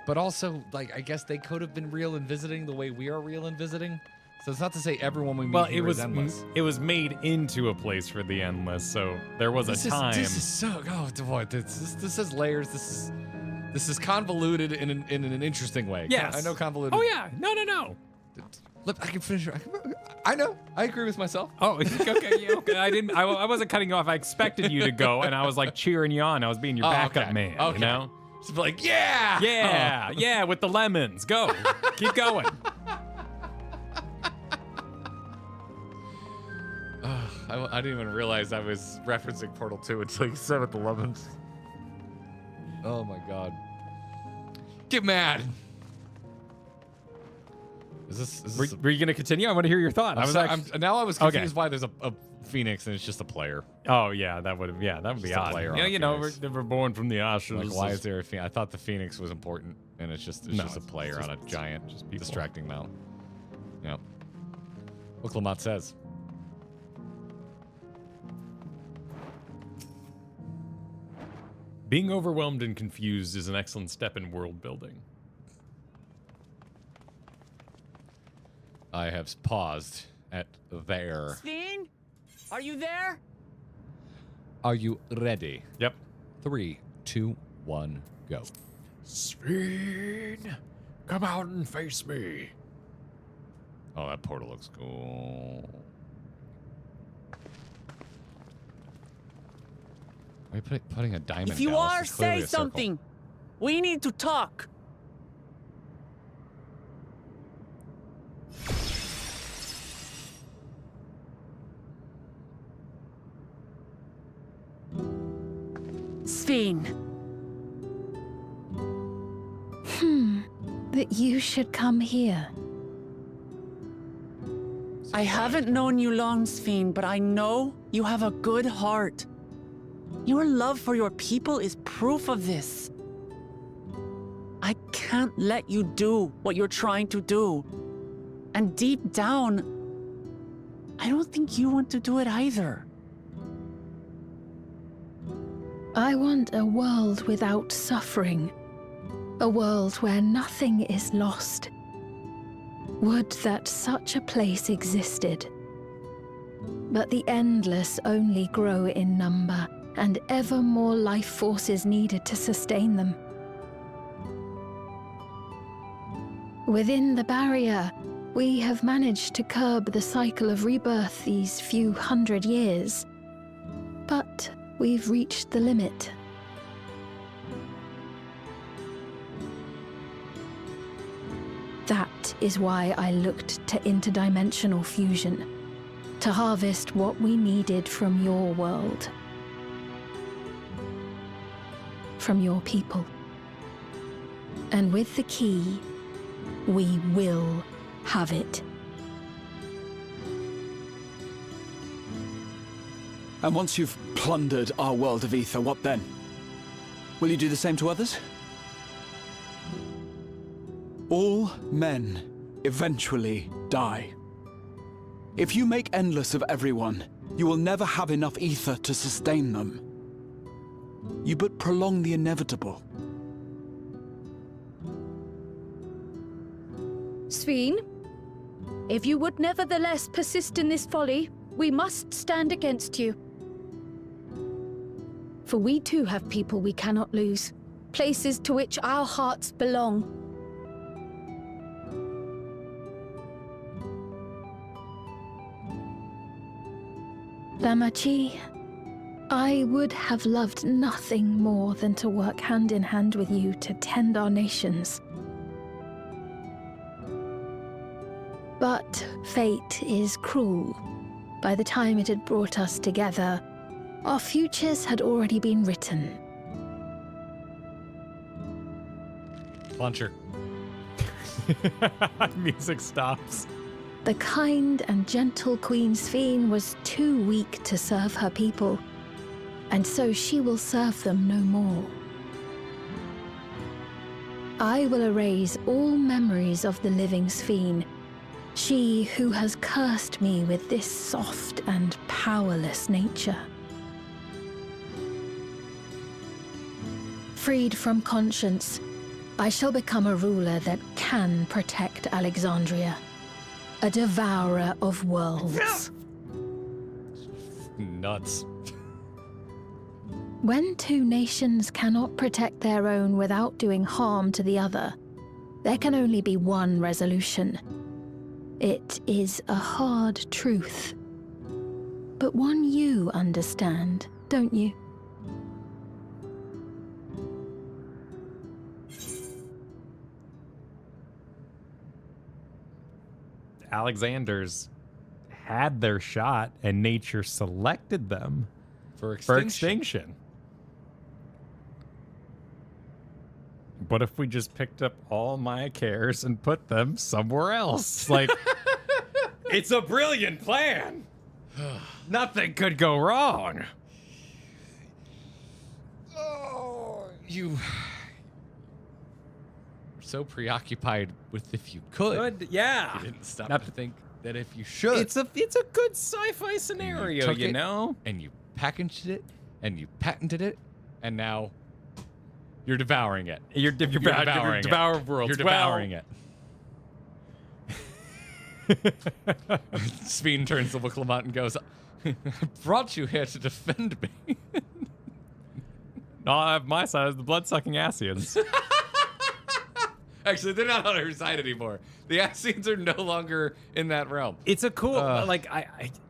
S1: But also, like, I guess they could have been real in visiting the way we are real in visiting. So it's not to say everyone we meet here is endless.
S2: It was made into a place for the endless, so there was a time.
S1: This is so boy, this has layers. This is convoluted in an interesting way.
S2: Yes.
S1: I know convoluted.
S2: Oh yeah. No.
S1: Look, I can finish. I know. I agree with myself.
S2: Oh, okay. Yeah, okay. I wasn't cutting you off. I expected you to go, and I was like cheering you on. I was being your backup man.
S1: Okay.
S2: You know.
S1: Just be like, yeah.
S2: Yeah. Yeah. With the lemons. Go. Keep going.
S1: I didn't even realize I was referencing Portal 2 until you said with the lemons. Oh my god. Get mad.
S2: Were you gonna continue? I want to hear your thought.
S1: Now I was confused why there's a Phoenix and it's just a player.
S2: Oh yeah, that would be odd.
S1: Player
S2: You know, we're born from the ashes.
S1: Like, why is there a Phoenix? I thought the Phoenix was important, and it's just a player on a giant, just distracting mount. Yep. What Lamont says.
S2: Being overwhelmed and confused is an excellent step in world building.
S1: I have paused at there.
S4: Sphene? Are you there?
S1: Are you ready?
S2: Yep.
S1: 3, 2, 1, go.
S2: Sphene, Come out and face me.
S1: Oh, that portal looks cool. Why are you putting a diamond
S4: If you
S1: down?
S4: are,
S1: This is clearly
S4: say
S1: a circle.
S4: something. We need to talk. Sphene.
S5: That you should come here.
S4: I haven't known you long, Sphene, but I know you have a good heart. Your love for your people is proof of this. I can't let you do what you're trying to do. And deep down, I don't think you want to do it either.
S5: I want a world without suffering. A world where nothing is lost. Would that such a place existed. But the endless only grow in number, and ever more life forces needed to sustain them. Within the barrier, we have managed to curb the cycle of rebirth these few hundred years. But we've reached the limit. That is why I looked to interdimensional fusion, to harvest what we needed from your world. From your people. And with the key, we will have it.
S15: And once you've plundered our world of ether, what then? Will you do the same to others? All men eventually die. If you make endless of everyone, you will never have enough ether to sustain them. You but prolong the inevitable.
S7: Sphene, if you would nevertheless persist in this folly, we must stand against you. For we too have people we cannot lose, places to which our hearts belong.
S5: Damachi, I would have loved nothing more than to work hand in hand with you to tend our nations. But fate is cruel. By the time it had brought us together, our futures had already been written.
S1: Launcher.
S2: Music stops.
S5: The kind and gentle Queen Sphene was too weak to serve her people, and so she will serve them no more. I will erase all memories of the living Sphene, she who has cursed me with this soft and powerless nature. Freed from conscience, I shall become a ruler that can protect Alexandria. A devourer of worlds.
S1: Nuts.
S5: When two nations cannot protect their own without doing harm to the other, there can only be one resolution. It is a hard truth, but one you understand, don't you?
S2: Alexander's had their shot, and nature selected them
S1: for
S2: extinction. What if we just picked up all my cares and put them somewhere else? Like, it's a brilliant plan. Nothing could go wrong.
S1: Oh, you so preoccupied with if you could.
S2: Yeah.
S1: You didn't stop to think that if you should.
S2: It's a good sci-fi scenario, you know?
S1: And you packaged it, and you patented it, and now you're devouring it.
S2: You're devouring it.
S1: Devour worlds. You're devouring it. Sphene turns to Wuklamont and goes, I brought you here to defend me.
S2: I'll have my side as the blood-sucking Asians.
S1: Actually, they're not on her side anymore. The Essenes are no longer in that realm.
S2: It's a cool, like,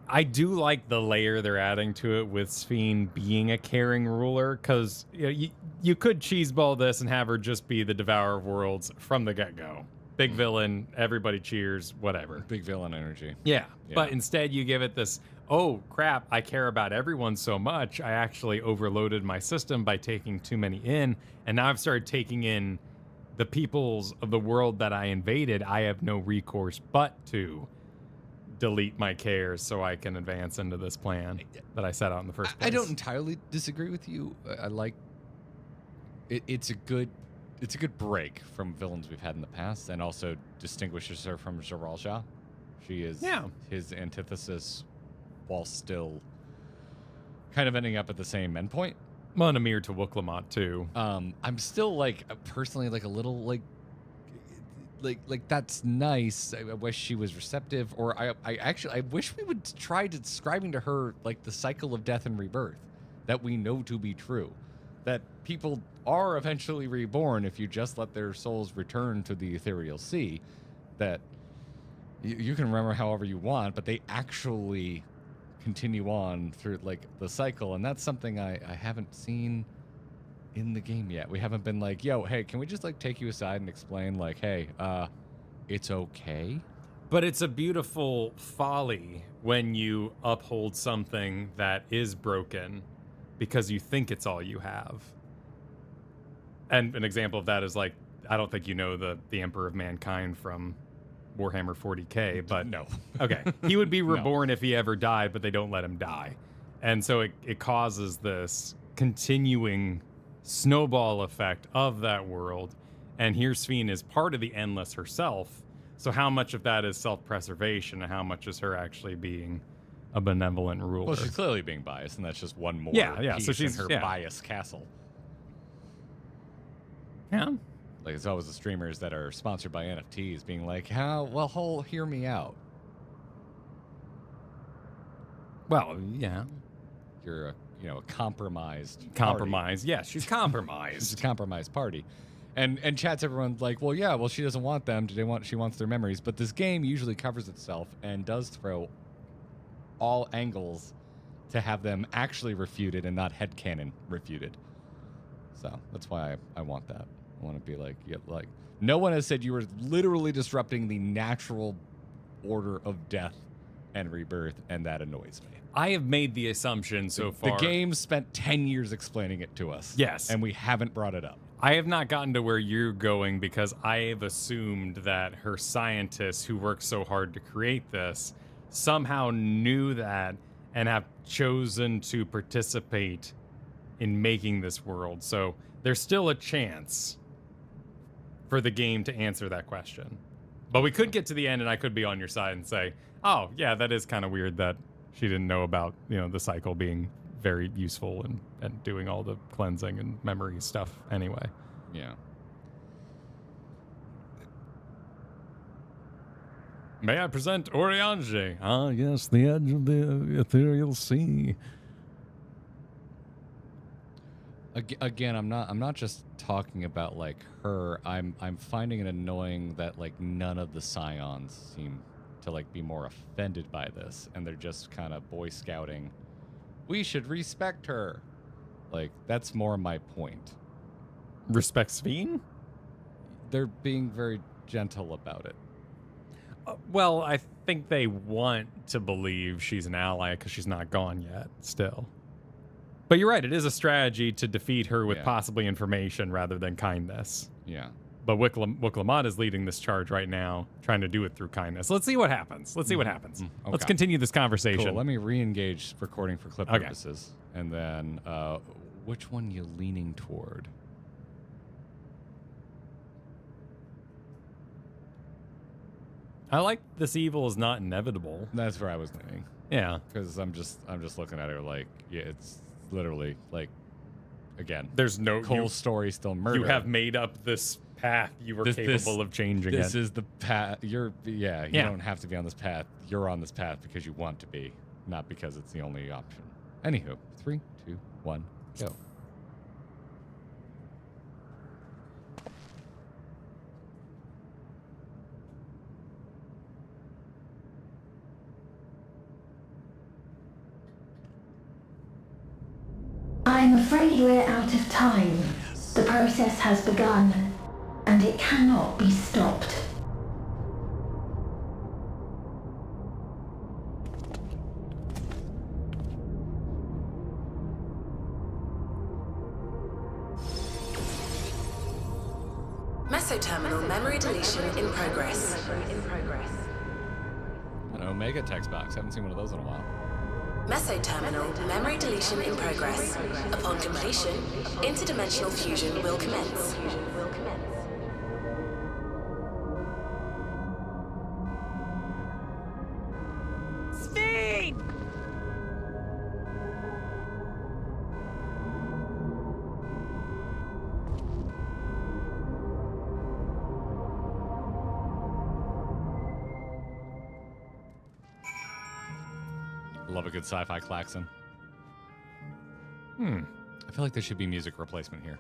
S2: I do like the layer they're adding to it with Sphene being a caring ruler, because you could cheeseball this and have her just be the Devourer of Worlds from the get-go. Big villain, everybody cheers, whatever.
S1: Big villain energy.
S2: Yeah, but instead you give it this, oh crap, I care about everyone so much, I actually overloaded my system by taking too many in, and now I've started taking in the peoples of the world that I invaded. I have no recourse but to delete my cares so I can advance into this plan that I set out in the first place.
S1: I don't entirely disagree with you. I like it. It's a good break from villains we've had in the past, and also distinguishes her from Zoralja. She is his antithesis, while still kind of ending up at the same endpoint.
S2: Well, and a mirror to Wooklamot too.
S1: I'm still like personally like a little like that's nice. I wish she was receptive, or I wish we would try describing to her like the cycle of death and rebirth that we know to be true, that people are eventually reborn if you just let their souls return to the ethereal sea, that you can remember however you want, but they actually continue on through like the cycle. And that's something I haven't seen in the game yet. We haven't been like, yo, hey, can we just like take you aside and explain like, hey, it's okay?
S2: But it's a beautiful folly when you uphold something that is broken because you think it's all you have. And an example of that is like, I don't think you know the Emperor of Mankind from Warhammer 40K, but
S1: no.
S2: Okay. He would be reborn if he ever died, but they don't let him die. And so it causes this continuing snowball effect of that world. And here Sphene is part of the Endless herself. So how much of that is self-preservation and how much is her actually being a benevolent ruler?
S1: Well, she's clearly being biased, and that's just one more piece
S2: so she's
S1: in her bias castle.
S2: Yeah.
S1: Like, it's always the streamers that are sponsored by NFTs being like, hear me out.
S2: Well, yeah.
S1: You're a compromised
S2: Compromise.
S1: party.
S2: Yeah, she's compromised.
S1: She's a compromised party. And chats everyone's like, well, she doesn't want them. She wants their memories. But this game usually covers itself and does throw all angles to have them actually refuted and not headcanon refuted. So that's why I want that. I want to be like, no one has said you were literally disrupting the natural order of death and rebirth, and that annoys me.
S2: I have made the assumption so far.
S1: The game spent 10 years explaining it to us.
S2: Yes.
S1: And we haven't brought it up.
S2: I have not gotten to where you're going because I have assumed that her scientists who worked so hard to create this somehow knew that and have chosen to participate in making this world. So there's still a chance for the game to answer that question. But we could get to the end and I could be on your side and say, oh, yeah, that is kind of weird that she didn't know about, the cycle being very useful and doing all the cleansing and memory stuff anyway.
S1: Yeah.
S2: May I present Oriange? Ah, yes, the edge of the ethereal sea.
S1: Again, I'm not just talking about like her. I'm finding it annoying that like none of the Scions seem to like be more offended by this, and they're just kind of boy scouting. We should respect her. Like, that's more my point.
S2: Respect Sphene?
S1: They're being very gentle about it.
S2: Well, I think they want to believe she's an ally because she's not gone yet, still. But you're right, it is a strategy to defeat her with possibly information rather than kindness.
S1: Yeah.
S2: But Wooklamot is leading this charge right now, trying to do it through kindness. Let's see what happens. Okay. Let's continue this conversation.
S1: Cool. Let me re-engage recording for clip purposes. And then, which one you leaning toward?
S2: I like this evil is not inevitable.
S1: That's where I was leaning.
S2: Yeah.
S1: Because I'm just looking at her like, it's literally like, again,
S2: there's no
S1: whole story still murder.
S2: You have made up this path. You were capable of changing it.
S1: This is the path. You don't have to be on this path. You're on this path because you want to be, not because it's the only option. Anywho, 3, 2, 1, go.
S5: I'm afraid we're out of time. The process has begun, and it cannot be stopped.
S8: Mesoterminal memory deletion in progress.
S1: An Omega text box. Haven't seen one of those in a while.
S8: Mesoterminal memory deletion in progress. Upon completion, interdimensional fusion will commence.
S4: Sphene!
S1: Love a good sci-fi klaxon. I feel like there should be music replacement here.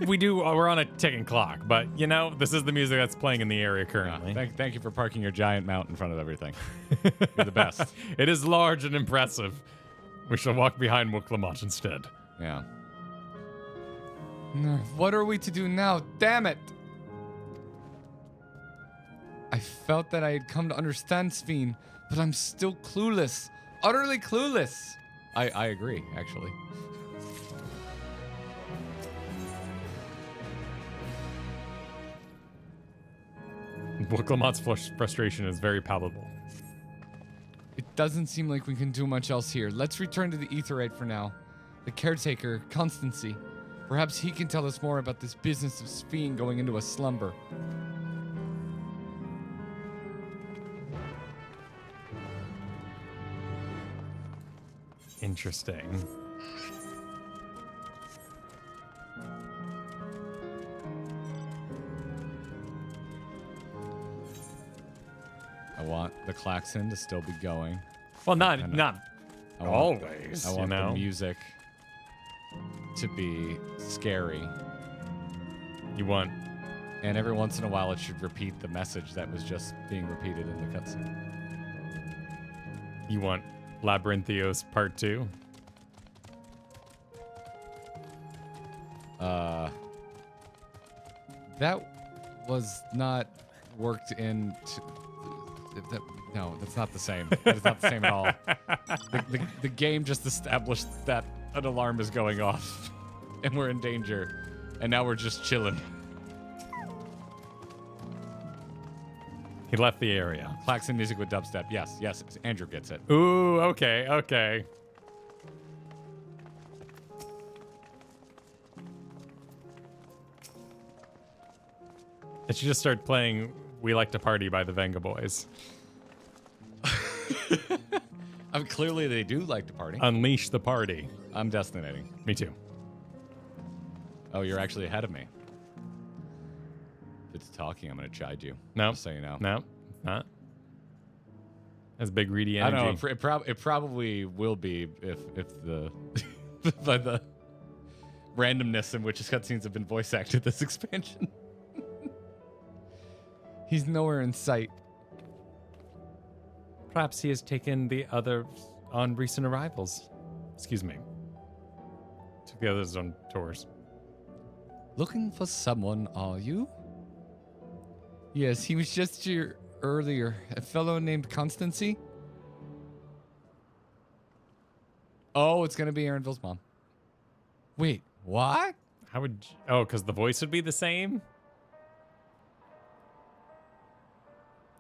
S2: We're on a ticking clock, but you know, this is the music that's playing in the area currently.
S1: Thank you for parking your giant mount in front of everything. You're the best.
S2: It is large and impressive. We shall walk behind Wuk-Lamont instead.
S1: Yeah. What are we to do now? Damn it! I felt that I had come to understand Sphene, but I'm still clueless. Utterly clueless. I agree, actually.
S2: Wuk-Lamant's frustration is very palpable.
S1: It doesn't seem like we can do much else here. Let's return to the Aetheryte for now. The caretaker, Constancy. Perhaps he can tell us more about this business of Sphene going into a slumber.
S2: Interesting.
S1: I want the klaxon to still be going.
S2: Well, not
S1: I
S2: always.
S1: want the music to be scary.
S2: You want,
S1: and every once in a while, it should repeat the message that was just being repeated in the cutscene.
S2: You want Labyrinthios Part 2?
S1: That was not worked in. No, that's not the same. That is not the same at all. The game just established that an alarm is going off, and we're in danger, and now we're just chilling.
S2: He left the area.
S1: Klaxon music with dubstep. Yes, Andrew gets it.
S2: Ooh, okay. It should just start playing We Like to Party by the Venga Boys.
S1: I mean, clearly they do like to party.
S2: Unleash the party.
S1: I'm destinating.
S2: Me too.
S1: Oh, you're actually ahead of me. If it's talking, I'm going to chide you.
S2: No.
S1: Just so you know.
S2: No, not. That's big greedy energy.
S1: I don't know. It probably will be if the by the randomness in which his cutscenes have been voice acted this expansion. He's nowhere in sight.
S2: Perhaps he has taken the others on recent arrivals. Excuse me. Took the others on tours.
S1: Looking for someone, are you? Yes, he was just here earlier. A fellow named Constancy. Oh, it's going to be Erinville's mom. Wait, what?
S2: How would... Oh, because the voice would be the same?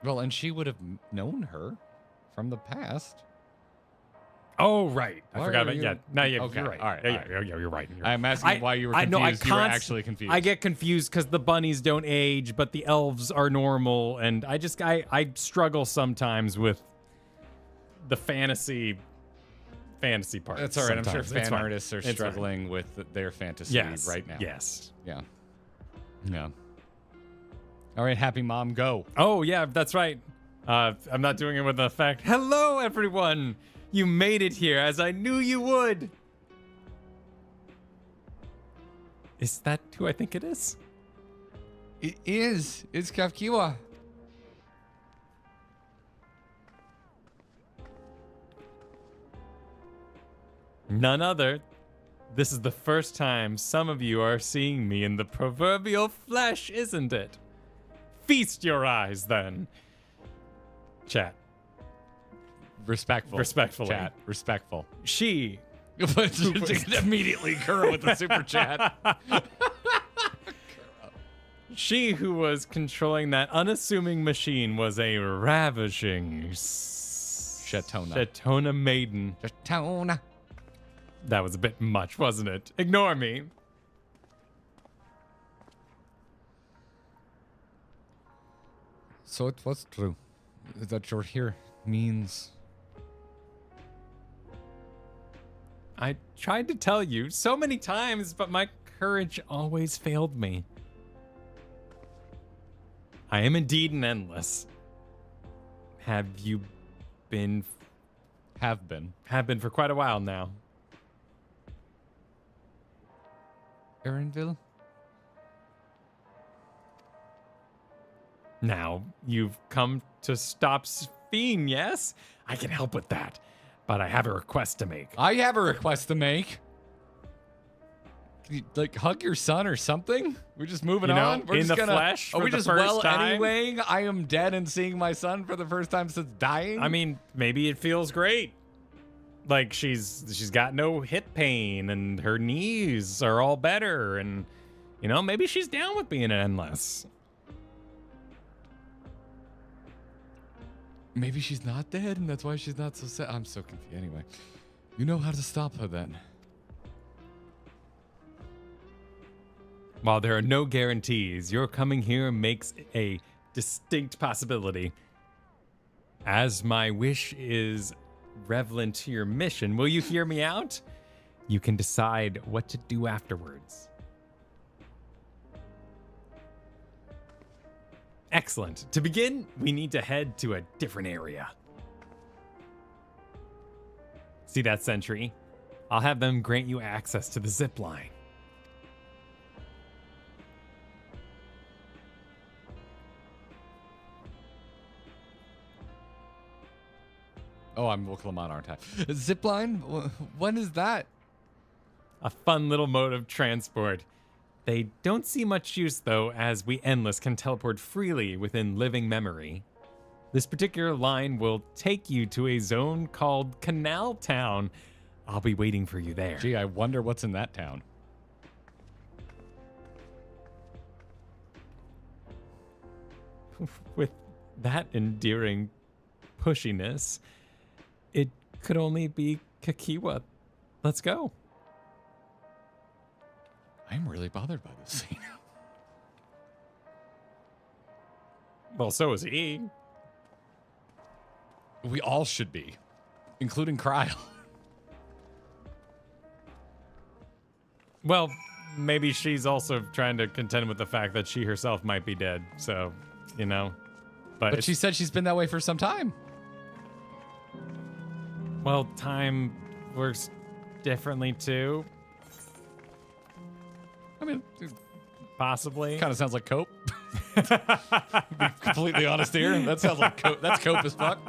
S1: Well, and she would have known her from the past.
S2: Oh, right. I
S1: Why
S2: forgot
S1: are
S2: about...
S1: you-
S2: Yeah, no, yeah,
S1: Okay,
S2: you're right.
S1: all right,
S2: Yeah,
S1: all right.
S2: yeah, you're right.
S1: I'm asking why you were confused. You were actually confused.
S2: I get confused because the bunnies don't age, but the elves are normal, and I struggle sometimes with the fantasy part.
S1: That's all right. I'm sure
S2: sometimes.
S1: fan
S2: It's fine.
S1: artists are
S2: It's fine.
S1: struggling with their fantasy
S2: Yes,
S1: right now.
S2: yes.
S1: Yeah. Yeah. All right, happy mom, go.
S2: Oh, yeah, that's right. I'm not doing it with the effect. Hello, everyone! You made it here, as I knew you would! Is that who I think it is?
S1: It is. It's Kafkiwa.
S2: None other This is the first time some of you are seeing me in the proverbial flesh, isn't it? Feast your eyes, then. Chat.
S1: Respectful.
S2: Respectfully.
S1: Chat. Respectful.
S2: She.
S1: Immediately Kura with the super chat.
S2: She who was controlling that unassuming machine was a ravishing Shatona maiden.
S1: Shatona.
S2: That was a bit much, wasn't it? Ignore me.
S1: So it was true that you're here means...
S2: I tried to tell you so many times, but my courage always failed me. I am indeed an endless. Have you been?
S1: Have been.
S2: Have been for quite a while now.
S1: Erenville?
S2: Now, you've come to stop Sphene, yes? I can help with that, but I have a request to make.
S1: I have a request to make. Can you, like, hug your son or something? We're just moving on? We're
S2: in
S1: just
S2: the flesh
S1: Are
S2: for
S1: we
S2: the
S1: just
S2: first
S1: well
S2: time?
S1: anyway? I am dead and seeing my son for the first time since dying?
S2: I mean, maybe it feels great. Like, she's got no hip pain, and her knees are all better, and, you know, maybe she's down with being an endless.
S1: Maybe she's not dead, and that's why she's not so sad. I'm so confused. Anyway, you know how to stop her then.
S2: While there are no guarantees, your coming here makes a distinct possibility. As my wish is relevant to your mission, will you hear me out? You can decide what to do afterwards. Excellent. To begin, we need to head to a different area. See that sentry? I'll have them grant you access to the zip line.
S1: Oh, I'm Wuklamon, aren't I? Zipline? When is that?
S2: A fun little mode of transport. They don't see much use, though, as we Endless can teleport freely within living memory. This particular line will take you to a zone called Canal Town. I'll be waiting for you there.
S1: Gee, I wonder what's in that town.
S2: With that endearing pushiness, it could only be Kakiwa. Let's go.
S1: I'm really bothered by this scene.
S2: Well, so is he.
S1: We all should be, including Cryle.
S2: Well, maybe she's also trying to contend with the fact that she herself might be dead. So, you know.
S1: But she said she's been that way for some time.
S2: Well, time works differently too.
S1: I mean,
S2: possibly.
S1: Kind of sounds like cope. Be completely honest here. That sounds like cope. That's cope as fuck.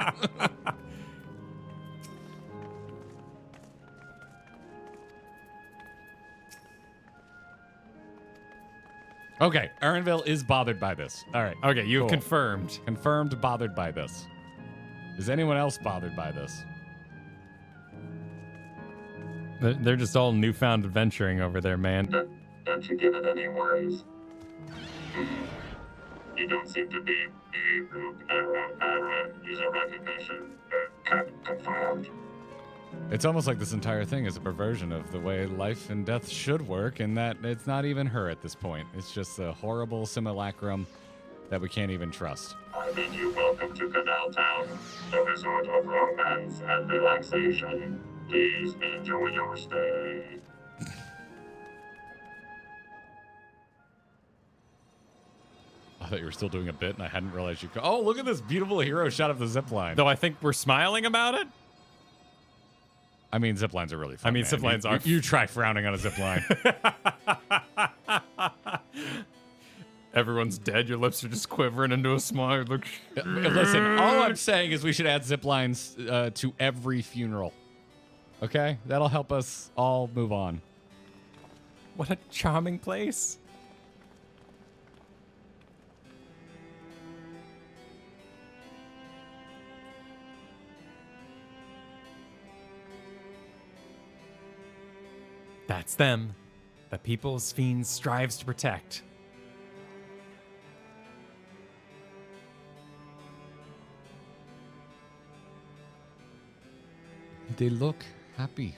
S1: Okay, Erenville is bothered by this. All right.
S2: Okay, you've
S1: cool.
S2: confirmed.
S1: Confirmed bothered by this. Is anyone else bothered by this?
S2: They're just all newfound adventuring over there, man.
S16: Don't you give it any worries? You don't seem to be user recognition. Confirmed.
S1: It's almost like this entire thing is a perversion of the way life and death should work, and that it's not even her at this point. It's just a horrible simulacrum that we can't even trust.
S16: I bid you welcome to Canal Town, the resort of romance and relaxation. Please enjoy your stay.
S1: I thought you were still doing a bit, and I hadn't realized you could. Oh, look at this beautiful hero shot of the zipline.
S2: Though I think we're smiling about it.
S1: I mean, ziplines are really fun.
S2: I mean,
S1: man.
S2: ziplines are.
S1: You try frowning on a zipline.
S2: Everyone's dead. Your lips are just quivering into a smile. Look.
S1: Listen, all I'm saying is we should add ziplines to every funeral. Okay? That'll help us all move on.
S2: What a charming place. That's them, the people Sphene strives to protect.
S1: They look happy.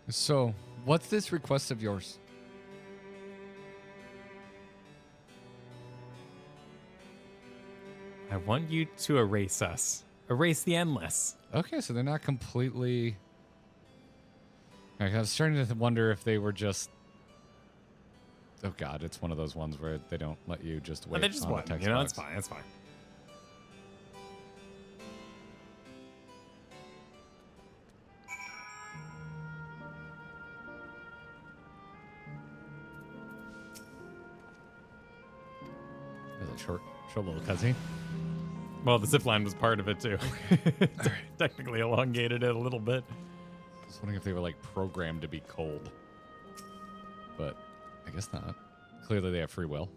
S1: So, what's this request of yours?
S2: I want you to erase us. Erase the endless.
S1: Okay, so they're not completely... Like, I was starting to wonder if they were just... Oh god, it's one of those ones where they don't let you just wait.
S2: They just
S1: on the
S2: want,
S1: text
S2: you know,
S1: box.
S2: it's fine, it's fine.
S1: There's a short little cutscene.
S2: Well, the zipline was part of it too. Technically elongated it a little bit.
S1: I was wondering if they were like programmed to be cold. But I guess not. Clearly they have free will.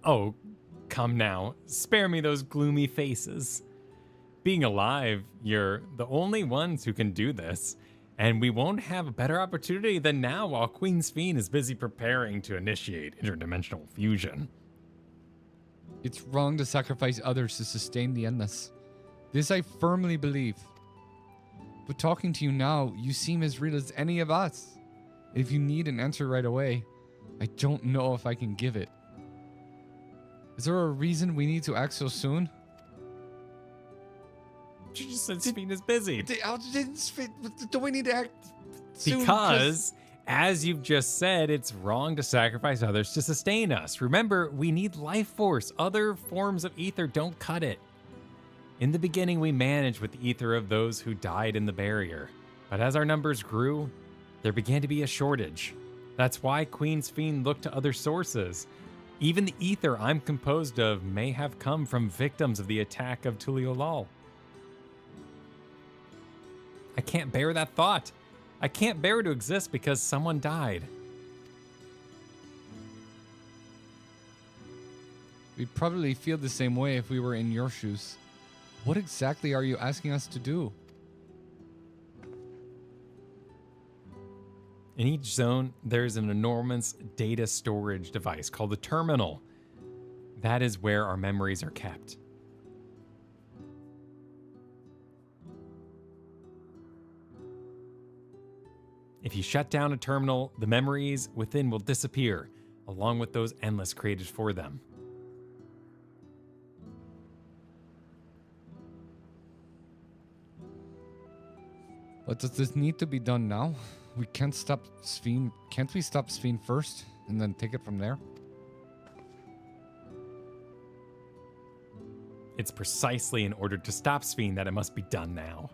S2: Oh, come now. Spare me those gloomy faces. Being alive, you're the only ones who can do this, and we won't have a better opportunity than now while Queen Sphene is busy preparing to initiate interdimensional fusion.
S1: It's wrong to sacrifice others to sustain the endless. This I firmly believe. But talking to you now, you seem as real as any of us. If you need an answer right away, I don't know if I can give it. Is there a reason we need to act so soon?
S2: You just said Sphene is busy.
S1: Do we need to act soon?
S2: Because, as you've just said, it's wrong to sacrifice others to sustain us. Remember, we need life force. Other forms of ether don't cut it. In the beginning, we managed with the ether of those who died in the barrier. But as our numbers grew, there began to be a shortage. That's why Queen Sphene looked to other sources. Even the ether I'm composed of may have come from victims of the attack of Tuliolal. I can't bear that thought. I can't bear to exist because someone died.
S1: We'd probably feel the same way if we were in your shoes. What exactly are you asking us to do?
S2: In each zone, there's an enormous data storage device called the terminal. That is where our memories are kept. If you shut down a terminal, the memories within will disappear, along with those endless created for them.
S1: But does this need to be done now? We can't stop Sphene. Can't we stop Sphene first and then take it from there?
S2: It's precisely in order to stop Sphene that it must be done now.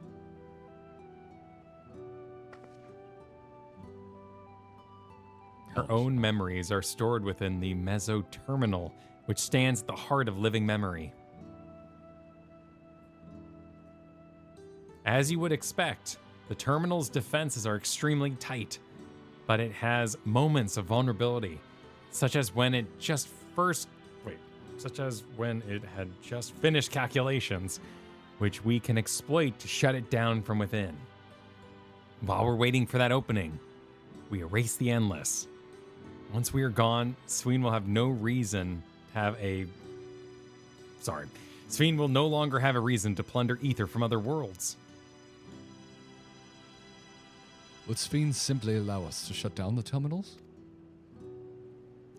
S2: Her own memories are stored within the mesoterminal, which stands at the heart of living memory. As you would expect, the terminal's defenses are extremely tight, but it has moments of vulnerability, such as when it had just finished calculations, which we can exploit to shut it down from within. While we're waiting for that opening, we erase the endless. Once we are gone, Sphene will have no reason to have Sphene will no longer have a reason to plunder ether from other worlds.
S1: Would Sphene simply allow us to shut down the terminals?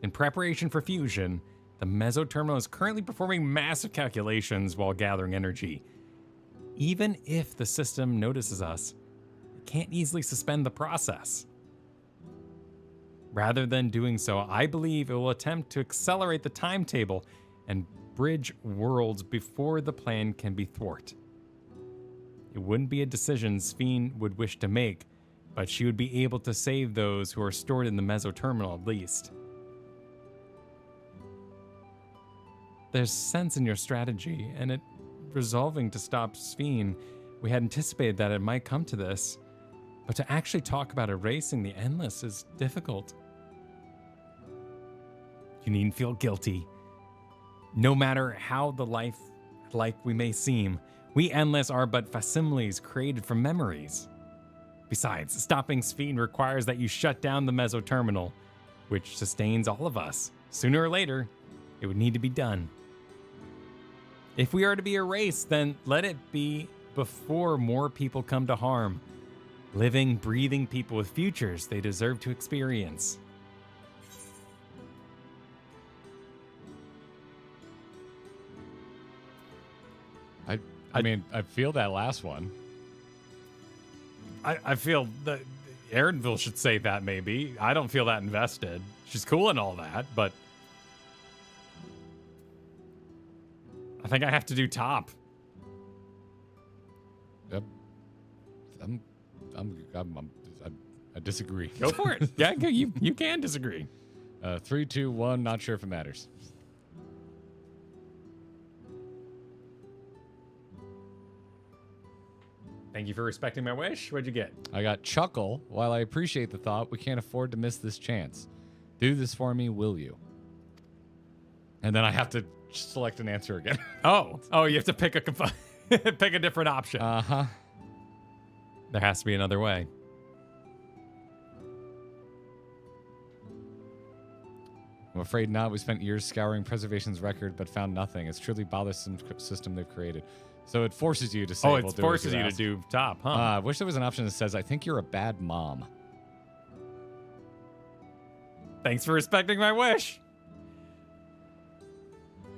S2: In preparation for fusion, the mesoterminal is currently performing massive calculations while gathering energy. Even if the system notices us, it can't easily suspend the process. Rather than doing so, I believe it will attempt to accelerate the timetable and bridge worlds before the plan can be thwarted. It wouldn't be a decision Sphene would wish to make, but she would be able to save those who are stored in the mesoterminal at least. There's sense in your strategy, and it resolving to stop Sphene, we had anticipated that it might come to this, but to actually talk about erasing the Endless is difficult. You needn't feel guilty. No matter how the life we may seem, we Endless are but facsimiles created from memories. Besides, stopping Sphene requires that you shut down the mesoterminal, which sustains all of us. Sooner or later, it would need to be done. If we are to be erased, then let it be before more people come to harm. Living, breathing people with futures they deserve to experience.
S1: I mean, I feel that last one.
S2: I feel that Ardenville should say that maybe. I don't feel that invested. She's cool and all that, but I think I have to do top.
S1: Yep. I disagree.
S2: Go for it. Yeah, you can disagree.
S1: 3, 2, 1. Not sure if it matters.
S2: Thank you for respecting my wish. What'd you get?
S1: I got chuckle. While I appreciate the thought, we can't afford to miss this chance. Do this for me, will you? And then I have to select an answer again.
S2: Oh, you have to pick pick a different option.
S1: Uh-huh.
S2: There has to be another way.
S1: I'm afraid not. We spent years scouring preservation's record, but found nothing. It's truly bothersome system they've created. So it forces you to say,
S2: it forces you to do top, huh?
S1: I wish there was an option that says, I think you're a bad mom.
S2: Thanks for respecting my wish.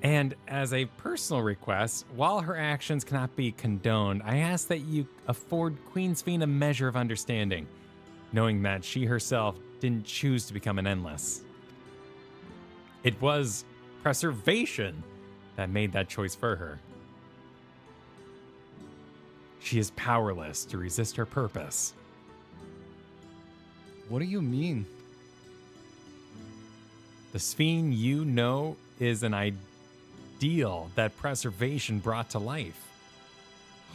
S2: And as a personal request, while her actions cannot be condoned, I ask that you afford Queen Sphene a measure of understanding, knowing that she herself didn't choose to become an Endless. It was preservation that made that choice for her. She is powerless to resist her purpose.
S1: What do you mean?
S2: The Sphene you know is an ideal that preservation brought to life.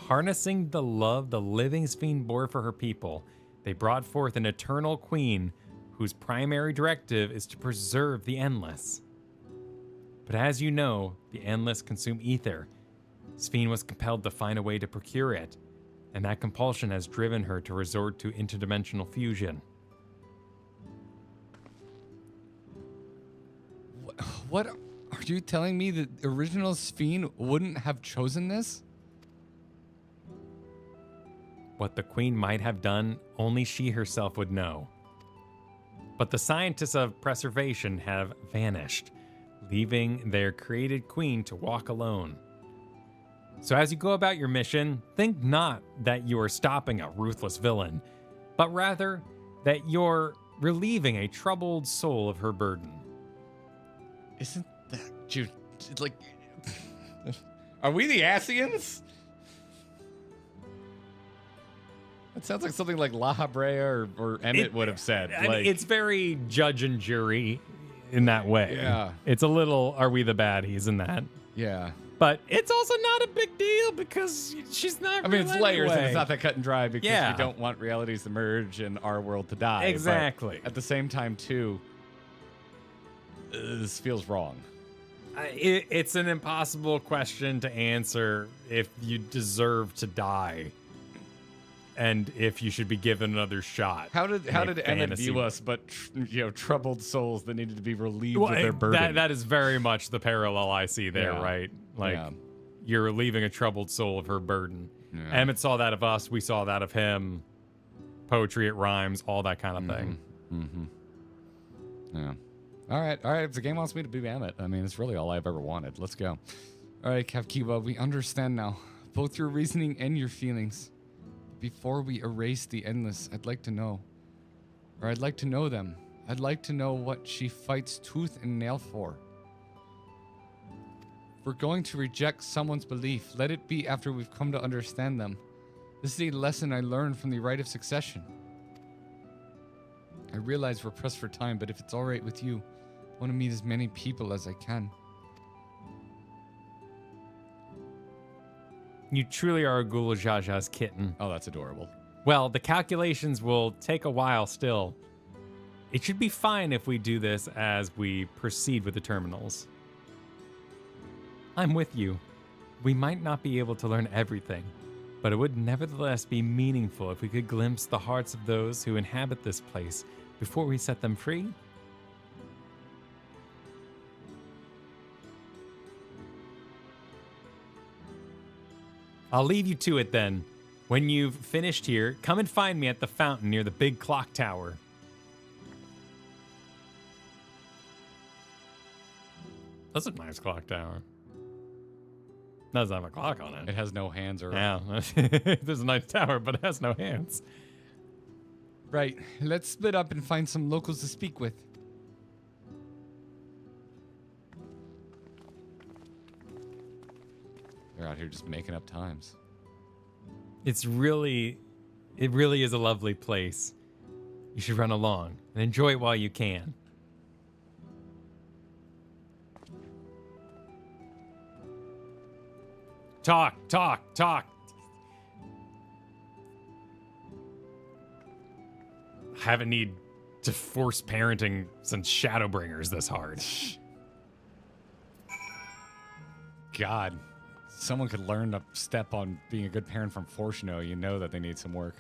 S2: Harnessing the love the living Sphene bore for her people, they brought forth an eternal queen whose primary directive is to preserve the Endless. But as you know, the Endless consume ether. Sphene was compelled to find a way to procure it, and that compulsion has driven her to resort to interdimensional fusion.
S1: What are you telling me? The original Sphene wouldn't have chosen this?
S2: What the Queen might have done, only she herself would know. But the scientists of preservation have vanished, leaving their created queen to walk alone. So as you go about your mission, think not that you are stopping a ruthless villain, but rather that you're relieving a troubled soul of her burden.
S1: Isn't that like... Are we the Asians? That sounds like something like La Habrea or Emmett would have said.
S2: It's very judge and jury in that way.
S1: Yeah.
S2: It's a little, are we the baddies in that?
S1: Yeah.
S2: But it's also not a big deal because she's not.
S1: I mean, it's layers and it's not
S2: that
S1: that cut and dry because we don't want realities to merge and our world to die.
S2: Exactly.
S1: But at the same time, too, this feels wrong.
S2: It's an impossible question to answer if you deserve to die and if you should be given another shot.
S1: How did Emmett view us but troubled souls that needed to be relieved of their burden?
S2: That is very much the parallel I see there, right? Like you're relieving a troubled soul of her burden. Yeah. Emmett saw that of us, we saw that of him. Poetry, it rhymes, all that kind of thing.
S1: Mm-hmm. Yeah. All right. If the game wants me to be Emmett, I mean, it's really all I've ever wanted. Let's go. All right, Kavkiva, we understand now, both your reasoning and your feelings. Before we erase the Endless, I'd like to know them. I'd like to know what she fights tooth and nail for. If we're going to reject someone's belief, let it be after we've come to understand them. This is a lesson I learned from the rite of succession. I realize we're pressed for time, but if it's all right with you, I want to meet as many people as I can.
S2: You truly are a Gula Jaja's kitten.
S1: Oh, that's adorable.
S2: Well, the calculations will take a while still. It should be fine if we do this as we proceed with the terminals. I'm with you. We might not be able to learn everything, but it would nevertheless be meaningful if we could glimpse the hearts of those who inhabit this place before we set them free. I'll leave you to it then. When you've finished here, come and find me at the fountain near the big clock tower. That's a nice clock tower. Doesn't have a clock on it.
S1: It has no hands or...
S2: Yeah, there's a nice tower, but it has no hands.
S1: Right, let's split up and find some locals to speak with. They're out here just making up times.
S2: It really is a lovely place. You should run along and enjoy it while you can. Talk. I haven't need to force parenting since Shadowbringers this hard.
S1: God, someone could learn to step on being a good parent from Fortuno. You know that they need some work.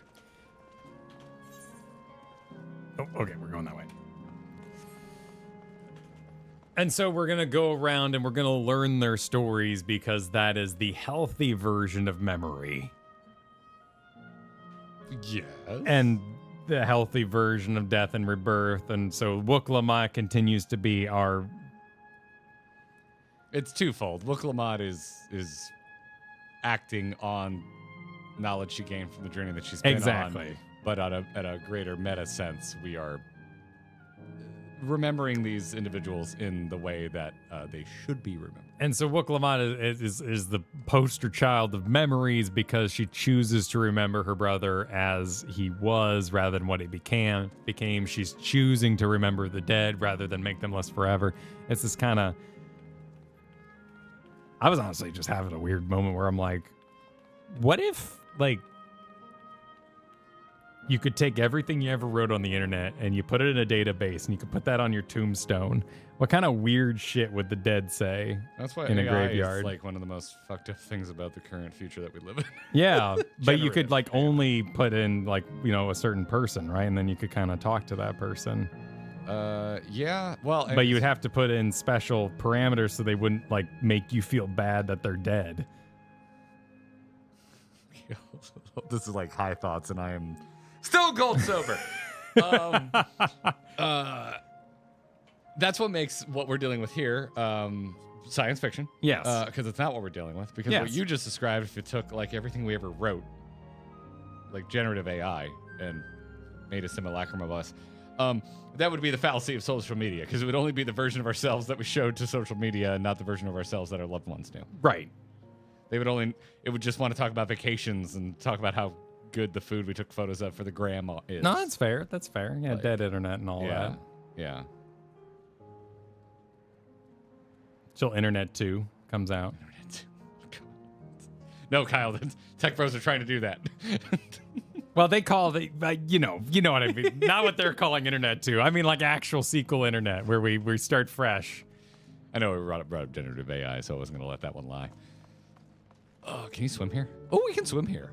S2: Oh, okay, we're going that way. And so we're going to go around and we're going to learn their stories because that is the healthy version of memory.
S1: Yes.
S2: And the healthy version of death and rebirth. And so Wook-Lamont continues to be our...
S1: It's twofold. Wook-Lamont is acting on knowledge she gained from the journey that she's been on. But at a greater meta sense, we are remembering these individuals in the way that they should be remembered.
S2: And so Wook-Lamont is the poster child of memories because she chooses to remember her brother as he was rather than what he became. She's choosing to remember the dead rather than make them less forever. It's this kind of... I was honestly just having a weird moment where I'm like, what if, like, you could take everything you ever wrote on the internet and you put it in a database and you could put that on your tombstone? What kind of weird shit would the dead say?
S1: That's why
S2: in
S1: AI
S2: a graveyard?
S1: Is like one of the most fucked up things about the current future that we live in.
S2: Yeah, but you could like only put in like, you know, a certain person, right? And then you could kind of talk to that person.
S1: Yeah. Well,
S2: but you would have to put in special parameters so they wouldn't like make you feel bad that they're dead.
S1: This is like high thoughts, and I am still cold sober. That's what makes what we're dealing with here science fiction.
S2: Yes.
S1: Because it's not what we're dealing with. Because what you just described, if you took like everything we ever wrote, like generative AI, and made a simulacrum of us, that would be the fallacy of social media, because it would only be the version of ourselves that we showed to social media and not the version of ourselves that our loved ones knew.
S2: Right.
S1: It would just want to talk about vacations and talk about how good the food we took photos of for the gram is.
S2: No, that's fair. That's fair. Yeah, like, dead internet and all that.
S1: Yeah.
S2: Till Internet 2 comes out.
S1: Internet 2. No, Kyle, the tech bros are trying to do that.
S2: Well, they call it, you know what I mean. Not what they're calling Internet 2. I mean like actual sequel Internet where we start fresh.
S1: I know we brought up generative AI, so I wasn't going to let that one lie. Oh, can you swim here? Oh, we can swim here.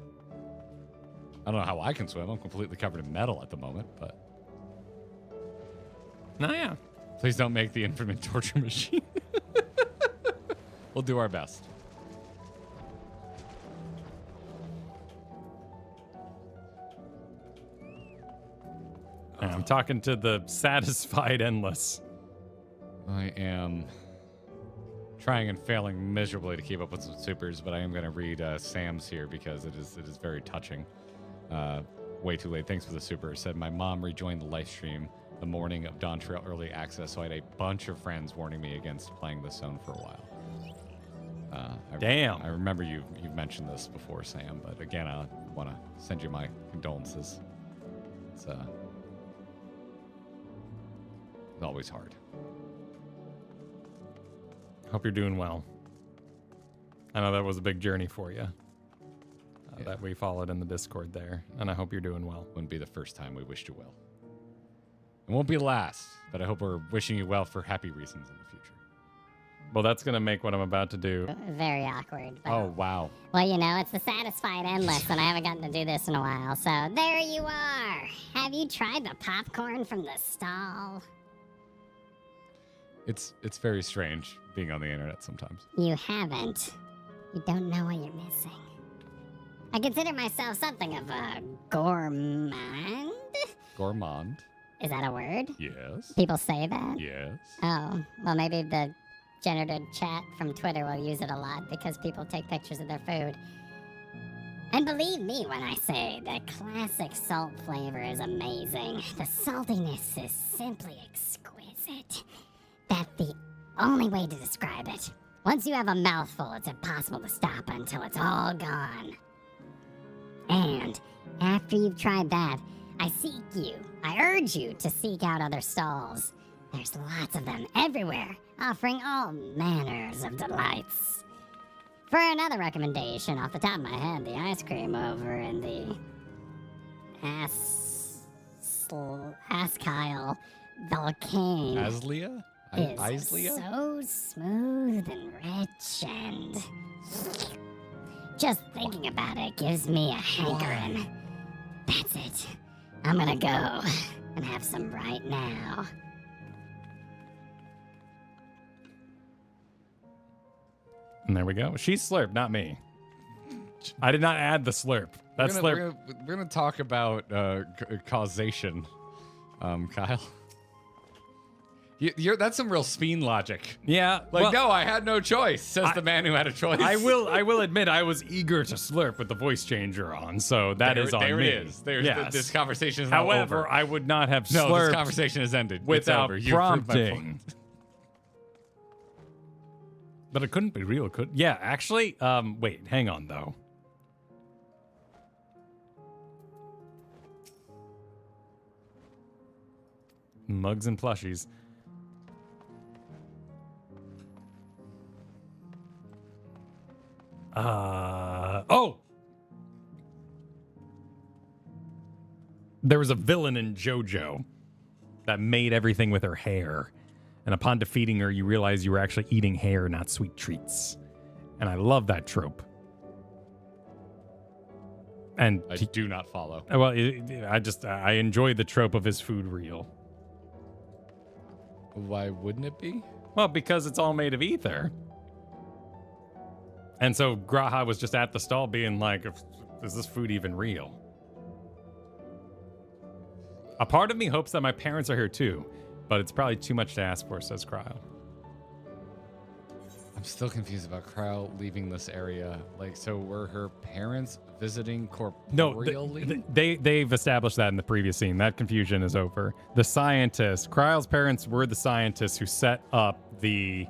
S1: I don't know how I can swim. I'm completely covered in metal at the moment, but...
S2: Oh, yeah.
S1: Please don't make the infamous torture machine. We'll do our best.
S2: I'm talking to the satisfied endless.
S1: I am trying and failing miserably to keep up with some supers, but I am going to read Sam's here because it is very touching. Way too late. Thanks for the super. It said, my mom rejoined the live stream the morning of Dawntrail Early Access, so I had a bunch of friends warning me against playing this zone for a while.
S2: Damn.
S1: I remember you've mentioned this before, Sam, but again, I want to send you my condolences. It's always hard.
S2: Hope you're doing well. I know that was a big journey for you. That we followed in the Discord there, and I hope you're doing well.
S1: Wouldn't be the first time we wished you well. It won't be the last, but I hope we're wishing you well for happy reasons in the future.
S2: Well, that's going to make what I'm about to do
S17: very awkward. But,
S1: oh, wow.
S17: Well, you know, it's the Satisfied Endless, and I haven't gotten to do this in a while. So there you are. Have you tried the popcorn from the stall?
S1: It's very strange being on the internet sometimes.
S17: You haven't. You don't know what you're missing. I consider myself something of a gourmand.
S1: Gourmand?
S17: Is that a word?
S1: Yes.
S17: People say that?
S1: Yes.
S17: Oh, well, maybe the generated chat from Twitter will use it a lot because people take pictures of their food. And believe me when I say the classic salt flavor is amazing. The saltiness is simply exquisite. That's the only way to describe it. Once you have a mouthful, it's impossible to stop until it's all gone. And after you've tried that, I urge you to seek out other stalls. There's lots of them everywhere, offering all manners of delights. For another recommendation, off the top of my head, the ice cream over in the Askeil Volcane
S1: Aslia?
S17: is
S1: Islia?
S17: so smooth and rich, and just thinking about it gives me a hankering. That's it. I'm gonna go and have some right now.
S2: And there we go. She slurped, not me. I did not add the slurp. That's slurp.
S1: We're gonna talk about causation, Kyle. That's some real Sphene logic.
S2: Yeah.
S1: Like, no, I had no choice, says the man who had a choice.
S2: I will admit I was eager to slurp with the voice changer on, so that is on me.
S1: There it is. This conversation is now
S2: However,
S1: over.
S2: I would not have slurped.
S1: No, this conversation has ended.
S2: Without
S1: it's over. You've proved my
S2: prompting.
S1: point.
S2: But it couldn't be real, could? Yeah, actually, wait, hang on though. Mugs and plushies. Oh! There was a villain in JoJo that made everything with her hair. And upon defeating her, you realize you were actually eating hair, not sweet treats. And I love that trope. And
S1: I do not follow.
S2: Well, I enjoy the trope of his food reel.
S1: Why wouldn't it be?
S2: Well, because it's all made of ether. And so Graha was just at the stall being like, is this food even real? A part of me hopes that my parents are here too, but it's probably too much to ask for, says Cryo.
S1: I'm still confused about Cryo leaving this area. Like, so were her parents visiting corporeally?
S2: No, they've established that in the previous scene. That confusion is over. The scientists, Cryo's parents were the scientists who set up the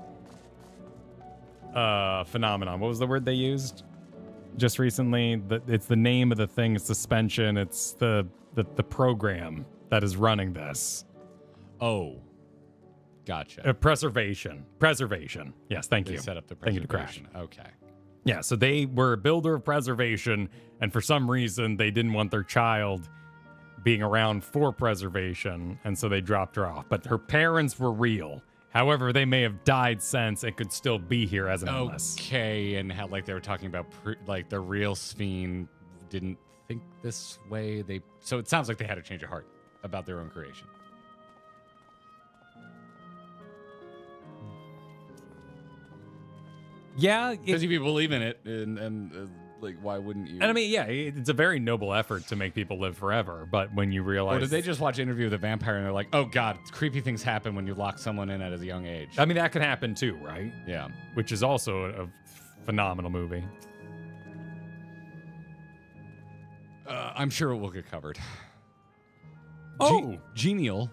S2: phenomenon. What was the word they used just recently? It's the name of the thing. It's suspension. It's the program that is running this.
S1: Oh, gotcha.
S2: Preservation. Yes, thank you.
S1: They set up the
S2: Thank you
S1: preservation.
S2: to Crash.
S1: Okay.
S2: Yeah, so they were a builder of preservation, and for some reason they didn't want their child being around for preservation, and so they dropped her off. But her parents were real. However, they may have died since and could still be here as an illness.
S1: Okay, and how like they were talking about like the real Sphene didn't think this way. So it sounds like they had a change of heart about their own creation.
S2: Yeah,
S1: because if you believe in it, and like, why wouldn't you?
S2: And I mean, yeah, it's a very noble effort to make people live forever. But when you realize,
S1: or did they just watch Interview with a Vampire and they're like, oh god, creepy things happen when you lock someone in at a young age?
S2: I mean, that can happen too, right?
S1: Yeah,
S2: which is also a phenomenal movie.
S1: I'm sure it will get covered.
S2: Oh,
S1: genial.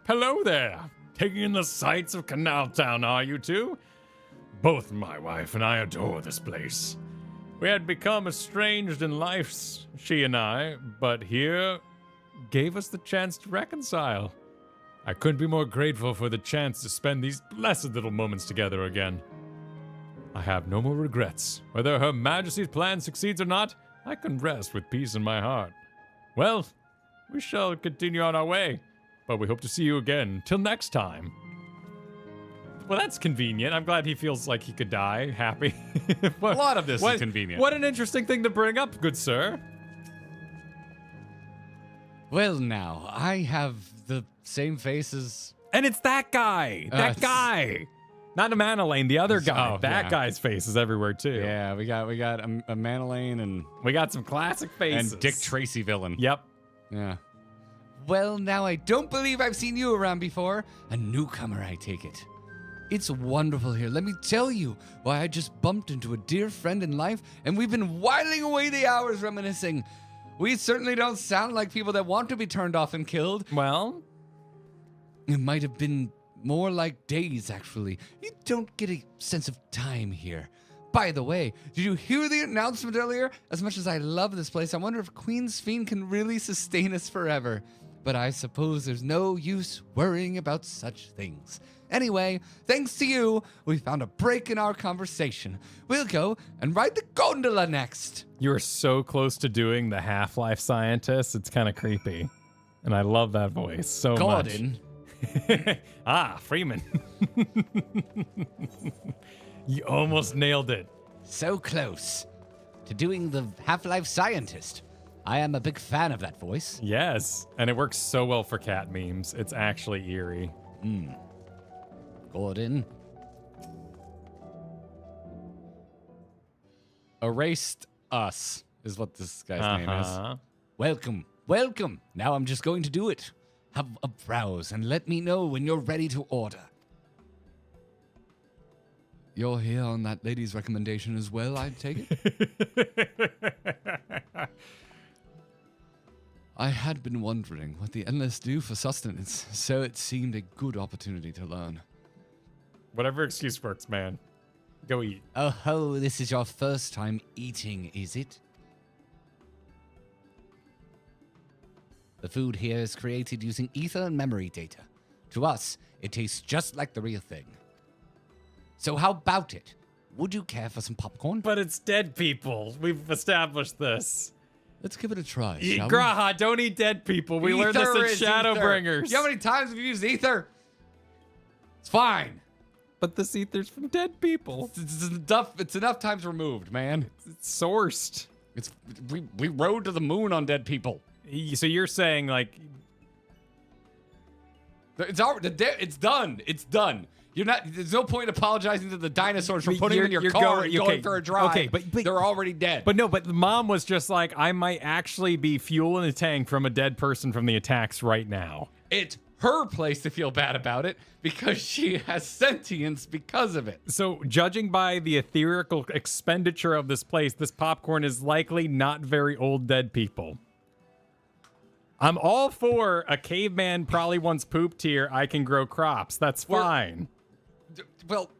S2: Hello there. Taking in the sights of Canal Town, are you two? Both my wife and I adore this place. We had become estranged in life, she and I, but here gave us the chance to reconcile. I couldn't be more grateful for the chance to spend these blessed little moments together again. I have no more regrets. Whether Her Majesty's plan succeeds or not, I can rest with peace in my heart. Well, we shall continue on our way, but we hope to see you again. Till next time. Well, that's convenient. I'm glad he feels like he could die happy.
S1: A lot of this is convenient.
S2: What an interesting thing to bring up, good sir.
S1: Well, now, I have the same face as...
S2: And it's that guy. That guy. Not a Manolane, the other guy. That guy's face is everywhere, too.
S1: Yeah, we got a Manolane and...
S2: We got some classic faces.
S1: And Dick Tracy villain.
S2: Yep.
S1: Yeah. Well, now I don't believe I've seen you around before. A newcomer, I take it. It's wonderful here. Let me tell you why I just bumped into a dear friend in life, and we've been whiling away the hours reminiscing. We certainly don't sound like people that want to be turned off and killed.
S2: Well,
S1: it might have been more like days, actually. You don't get a sense of time here. By the way, did you hear the announcement earlier? As much as I love this place, I wonder if Queen Sphene can really sustain us forever. But I suppose there's no use worrying about such things. Anyway, thanks to you, we found a break in our conversation. We'll go and ride the gondola next.
S2: You are so close to doing the Half-Life scientist. It's kind of creepy. And I love that voice so
S1: Gordon.
S2: much. Freeman. You almost nailed it.
S1: So close to doing the Half-Life scientist. I am a big fan of that voice.
S2: Yes, and it works so well for cat memes. It's actually eerie.
S1: Gordon. Erased Us is what this guy's name is. Welcome. Welcome. Now I'm just going to do it. Have a browse and let me know when you're ready to order. You're here on that lady's recommendation as well, I take it? I had been wondering what the Endless do for sustenance, so it seemed a good opportunity to learn.
S2: Whatever excuse works, man. Go eat.
S1: Oh ho, this is your first time eating, is it? The food here is created using ether and memory data. To us, it tastes just like the real thing. So how about it? Would you care for some popcorn?
S2: But it's dead people. We've established this.
S1: Let's give it a try,
S2: Eat
S1: shall
S2: Graha, don't eat dead people. We learned this in Shadowbringers.
S1: You know how many times have you used ether? It's fine.
S2: But this ether's from dead people.
S1: It's enough times removed, man.
S2: It's sourced.
S1: We rode to the moon on dead people.
S2: So you're saying, like...
S1: It's done. It's done. There's no point apologizing to the dinosaurs for putting them in your car and going for a drive. Okay, but they're already dead.
S2: But the mom was just like, I might actually be fuel in a tank from a dead person from the attacks right now.
S1: It's her place to feel bad about it because she has sentience because of it.
S2: So judging by the ethereal expenditure of this place, this popcorn is likely not very old dead people. I'm all for a caveman probably once pooped here. I can grow crops. That's fine.
S1: Well,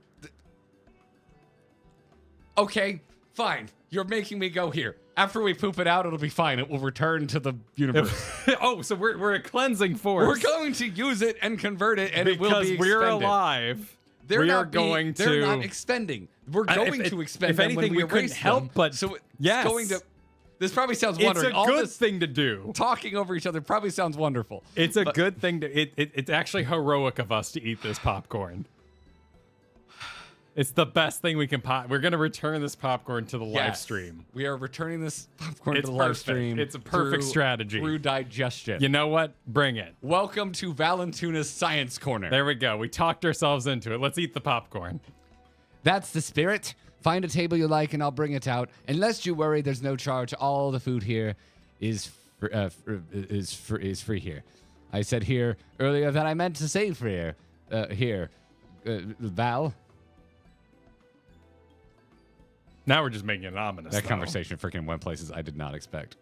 S1: okay, fine. You're making me go here. After we poop it out, it'll be fine. It will return to the universe.
S2: Oh, so we're a cleansing force.
S1: We're going to use it and convert it, and it will be expended.
S2: Because we're alive. They're not
S1: expending. We're going to expend
S2: if
S1: them
S2: anything,
S1: when we
S2: couldn't
S1: erase
S2: help
S1: them.
S2: but
S1: So
S2: yes.
S1: It's going to... This probably sounds wonderful.
S2: It's a good thing to do.
S1: Talking over each other probably sounds wonderful.
S2: It's a good thing to... It's actually heroic of us to eat this popcorn. It's the best thing we can We're going to return this popcorn to the live stream.
S1: We are returning this popcorn to the live stream.
S2: It's a perfect strategy.
S1: Through digestion.
S2: You know what? Bring it.
S1: Welcome to Valentuna's Science Corner.
S2: There we go. We talked ourselves into it. Let's eat the popcorn.
S1: That's the spirit. Find a table you like and I'll bring it out. Unless you worry, there's no charge. All the food here is free here. I said here earlier that I meant to say free here. Val?
S2: Now we're just making it ominous.
S1: That conversation freaking went places I did not expect.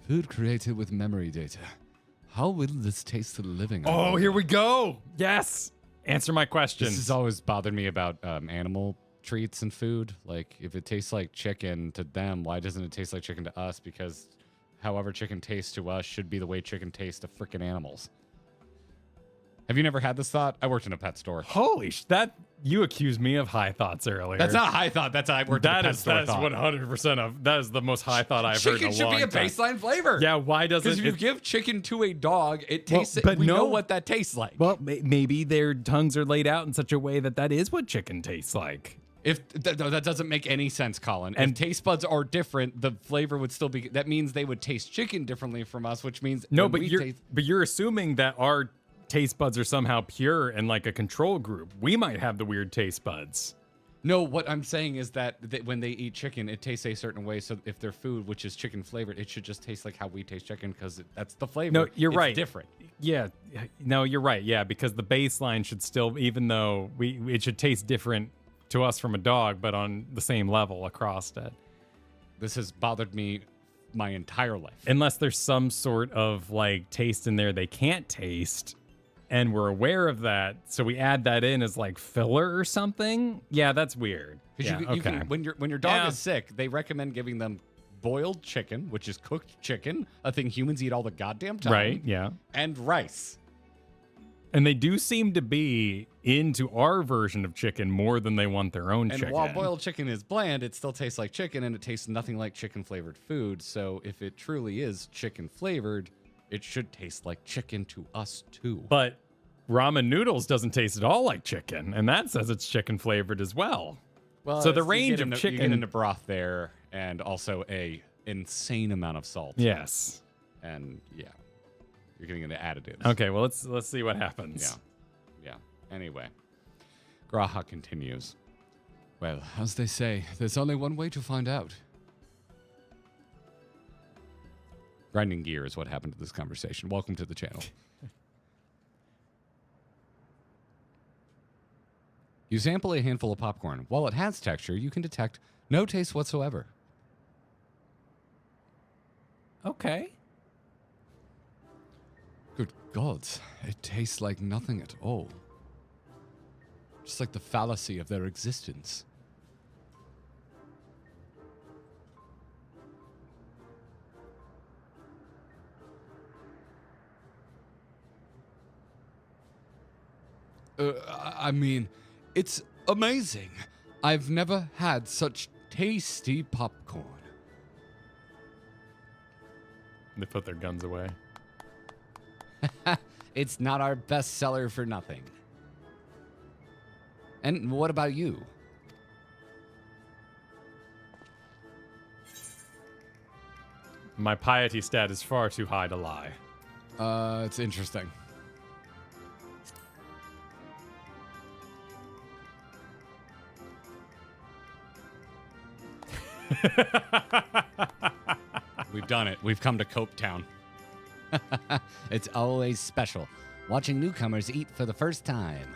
S1: Food created with memory data. How will this taste to the living?
S2: Oh, here we go. Yes. Answer my questions.
S1: This has always bothered me about animal treats and food. Like, if it tastes like chicken to them, why doesn't it taste like chicken to us? Because however chicken tastes to us should be the way chicken tastes to freaking animals. Have you never had this thought? I worked in a pet store.
S2: Holy that you accused me of high thoughts earlier.
S1: That's not high thought. That's I worked in a pet store.
S2: That is 100% of. That is the most high thought I've heard in a long time.
S1: Chicken should be a baseline flavor.
S2: Yeah, why doesn't?
S1: Because if you give chicken to a dog, it tastes.
S2: But
S1: we know what that tastes like.
S2: Well, maybe their tongues are laid out in such a way that is what chicken tastes like.
S1: If that doesn't make any sense, Colin. And if taste buds are different, the flavor would still be. That means they would taste chicken differently from us, which means
S2: but you're assuming that our taste buds are somehow pure and like a control group. We might have the weird taste buds.
S1: No, what I'm saying is that when they eat chicken, it tastes a certain way. So if their food, which is chicken flavored, it should just taste like how we taste chicken because that's the flavor.
S2: No, you're right.
S1: It's different.
S2: Yeah. No, you're right. Yeah, because the baseline should still, even though it should taste different to us from a dog, but on the same level across it.
S1: This has bothered me my entire life.
S2: Unless there's some sort of like taste in there they can't taste. And we're aware of that, so we add that in as like filler or something. Yeah, that's weird.
S1: Because you can, when your dog is sick, they recommend giving them boiled chicken, which is cooked chicken, a thing humans eat all the goddamn time.
S2: Right, yeah.
S1: And rice.
S2: And they do seem to be into our version of chicken more than they want their own chicken.
S1: And while boiled chicken is bland, it still tastes like chicken, and it tastes nothing like chicken-flavored food. So if it truly is chicken-flavored, it should taste like chicken to us, too.
S2: But ramen noodles doesn't taste at all like chicken, and that says it's chicken-flavored as well.
S1: Well,
S2: so the range of chicken...
S1: You get into broth there, and also a insane amount of salt.
S2: Yes.
S1: And, yeah. You're getting into additives.
S2: Okay, well, let's see what happens.
S1: Yeah. Anyway. Graha continues. Well, as they say, there's only one way to find out. Grinding gear is what happened to this conversation. Welcome to the channel. You sample a handful of popcorn. While it has texture, you can detect no taste whatsoever.
S2: Okay.
S1: Good gods, it tastes like nothing at all. Just like the fallacy of their existence. I mean, it's amazing. I've never had such tasty popcorn.
S2: They put their guns away.
S1: It's not our best seller for nothing. And what about you?
S2: My piety stat is far too high to lie.
S1: It's interesting. We've done it. We've come to Cope Town. It's always special, watching newcomers eat for the first time.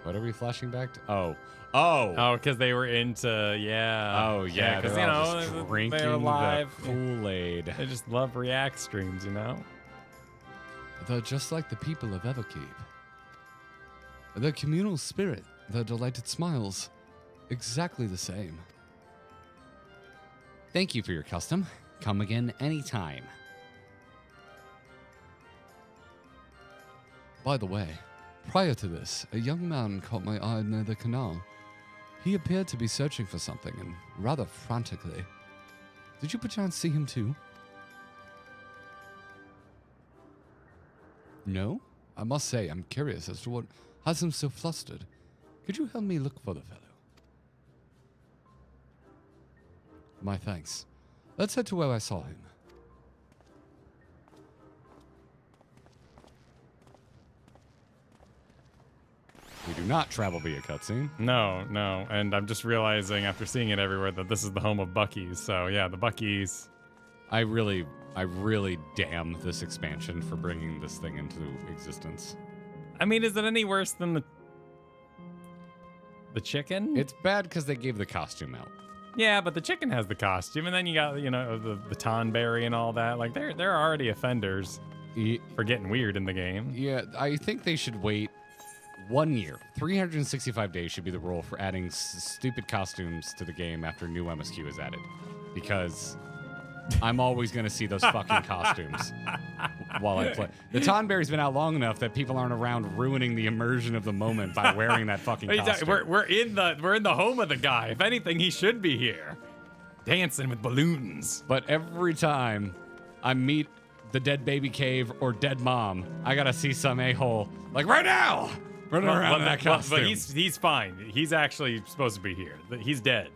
S1: What are we flashing back to? Oh,
S2: because they were into, yeah.
S1: Oh, yeah,
S2: because,
S1: just drinking
S2: they're live.
S1: the Kool-Aid.
S2: They just love React streams, you know?
S1: They're just like the people of Everkeep. Their communal spirit, their delighted smiles, exactly the same. Thank you for your custom. Come again anytime. By the way, prior to this, a young man caught my eye near the canal. He appeared to be searching for something, and rather frantically. Did you perchance see him too? No? I must say, I'm curious as to what has him so flustered. Could you help me look for the fellow? My thanks. Let's head to where I saw him. We do not travel via cutscene.
S2: No. And I'm just realizing after seeing it everywhere that this is the home of Buc-ee's. So, yeah, the Buc-ee's.
S1: I really damn this expansion for bringing this thing into existence.
S2: I mean, is it any worse than the chicken?
S1: It's bad because they gave the costume out.
S2: Yeah, but the chicken has the costume, and then you got, the Tonberry and all that. Like, they're already offenders. for getting weird in the game.
S1: Yeah, I think they should wait 1 year. 365 days should be the rule for adding stupid costumes to the game after new MSQ is added. Because I'm always going to see those fucking costumes while I play. The Tonberry's been out long enough that people aren't around ruining the immersion of the moment by wearing that fucking costume.
S2: We're in the home of the guy. If anything, he should be here, dancing with balloons.
S1: But every time I meet the dead baby cave or dead mom, I gotta see some a-hole like right now running around in that costume.
S2: But he's fine. He's actually supposed to be here. He's dead.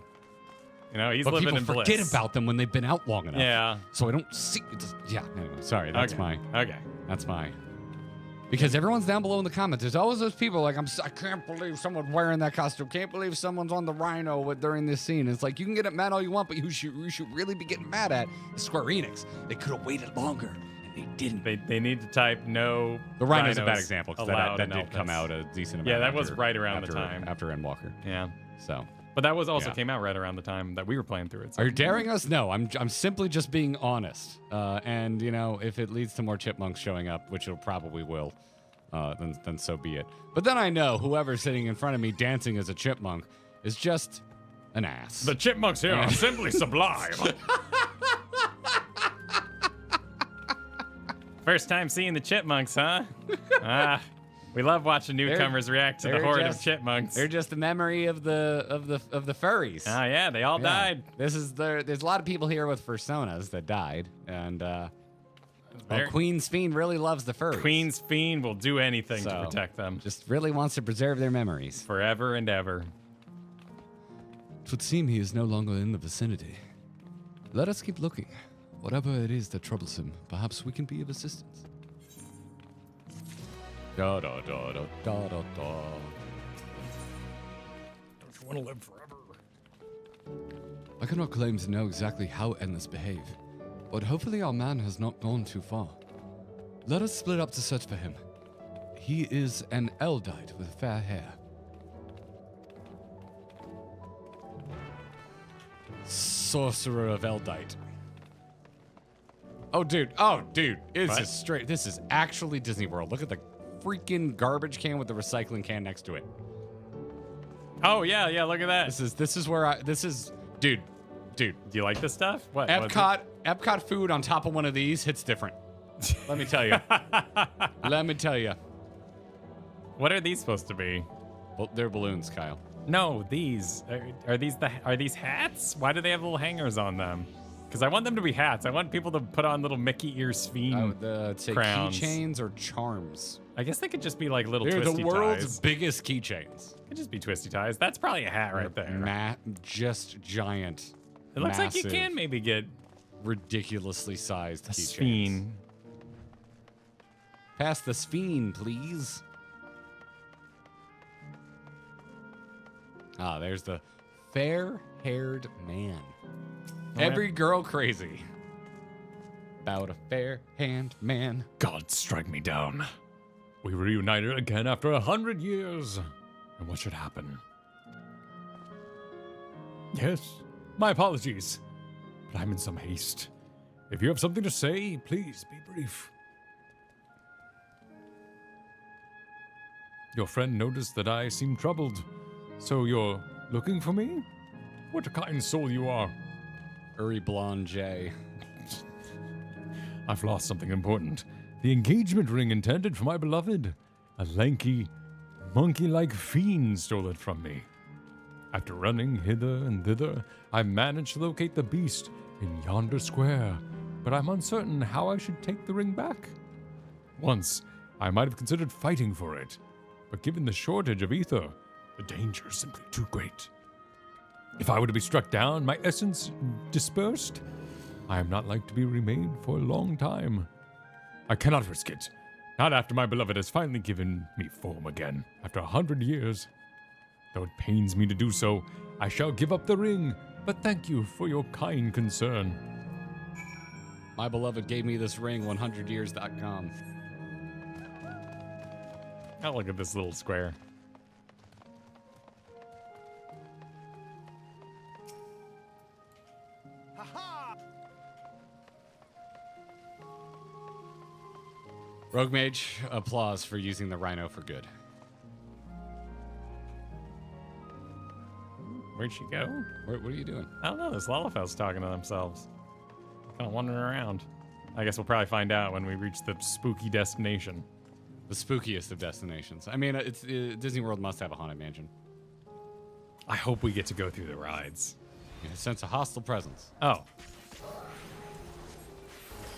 S2: You know, he's living in bliss.
S1: People forget about them when they've been out long enough.
S2: Yeah.
S1: So I don't see. Yeah. Anyway, sorry. That's
S2: okay.
S1: That's my. Because everyone's down below in the comments. There's always those people like, I can't believe someone's wearing that costume. Can't believe someone's on the rhino during this scene. It's like, you can get mad all you want, but you should really be getting mad at Square Enix. They could have waited longer, and they didn't.
S2: They need to type no.
S1: The rhino's a bad example, because that did
S2: Elvis.
S1: come out a decent amount.
S2: Yeah, that was right around the time.
S1: After Endwalker.
S2: Yeah.
S1: So.
S2: But that was also came out right around the time that we were playing through it. So.
S1: Are you daring us? No, I'm simply just being honest. And, you know, if it leads to more chipmunks showing up, which it probably will, then so be it. But then I know whoever's sitting in front of me dancing as a chipmunk is just an ass.
S2: The chipmunks here are simply sublime. First time seeing the chipmunks, huh? We love watching newcomers react to the horde of chipmunks.
S1: They're just a memory of the furries.
S2: Oh yeah, they all died.
S1: There's a lot of people here with personas that died, and Queen Sphene really loves the furries.
S2: Queen Sphene will do anything to protect them.
S1: Just really wants to preserve their memories
S2: forever and ever.
S18: It would seem he is no longer in the vicinity. Let us keep looking. Whatever it is that troubles him, perhaps we can be of assistance.
S1: Da da da da da da da.
S2: Don't you want to live forever?
S18: I cannot claim to know exactly how endless behave, but hopefully our man has not gone too far. Let us split up to search for him. He is an Eldite with fair hair.
S1: Sorcerer of Eldite. Oh, dude. This is actually Disney World. Look at the freaking garbage can with the recycling can next to it.
S2: Oh yeah, look at that.
S1: This is where dude.
S2: Do you like this stuff? What?
S1: Epcot food on top of one of these hits different. Let me tell you.
S2: What are these supposed to be?
S1: Well, they're balloons, Kyle.
S2: No, these are these hats? Why do they have little hangers on them? Because I want them to be hats. I want people to put on little Mickey ear Sphene crowns.
S1: Keychains or charms.
S2: I guess they could just be like little
S1: They're
S2: twisty ties.
S1: the world's biggest keychains.
S2: Could just be twisty ties. That's probably a hat right there.
S1: Just giant.
S2: It looks like you can maybe get
S1: ridiculously sized keychains.
S2: Sphene.
S1: Pass the Sphene, please. Ah, there's the fair-haired man. Every girl crazy about a fair-haired man.
S2: God strike me down. We reunited again after 100 years. And what should happen? Yes, my apologies. But I'm in some haste. If you have something to say, please be brief. Your friend noticed that I seem troubled. So you're looking for me? What a kind soul you are.
S1: Uri Blonde J.
S2: I've lost something important. The engagement ring intended for my beloved. A lanky, monkey-like fiend stole it from me. After running hither and thither, I managed to locate the beast in yonder square, but I'm uncertain how I should take the ring back. Once, I might have considered fighting for it, but given the shortage of ether, the danger is simply too great. If I were to be struck down, my essence dispersed, I am not like to be remade for a long time. I cannot risk it. Not after my beloved has finally given me form again, after 100 years. Though it pains me to do so, I shall give up the ring, but thank you for your kind concern.
S1: My beloved gave me this ring, 100years.com.
S2: Oh, look at this little square.
S1: Rogue Mage, applause for using the Rhino for good.
S2: Where'd she go?
S1: What are you doing?
S2: I don't know. This Lullafel's talking to themselves. Kind of wandering around. I guess we'll probably find out when we reach the spooky destination.
S1: The spookiest of destinations. I mean, it's Disney World must have a haunted mansion.
S2: I hope we get to go through the rides.
S1: You sense a hostile presence.
S2: Oh.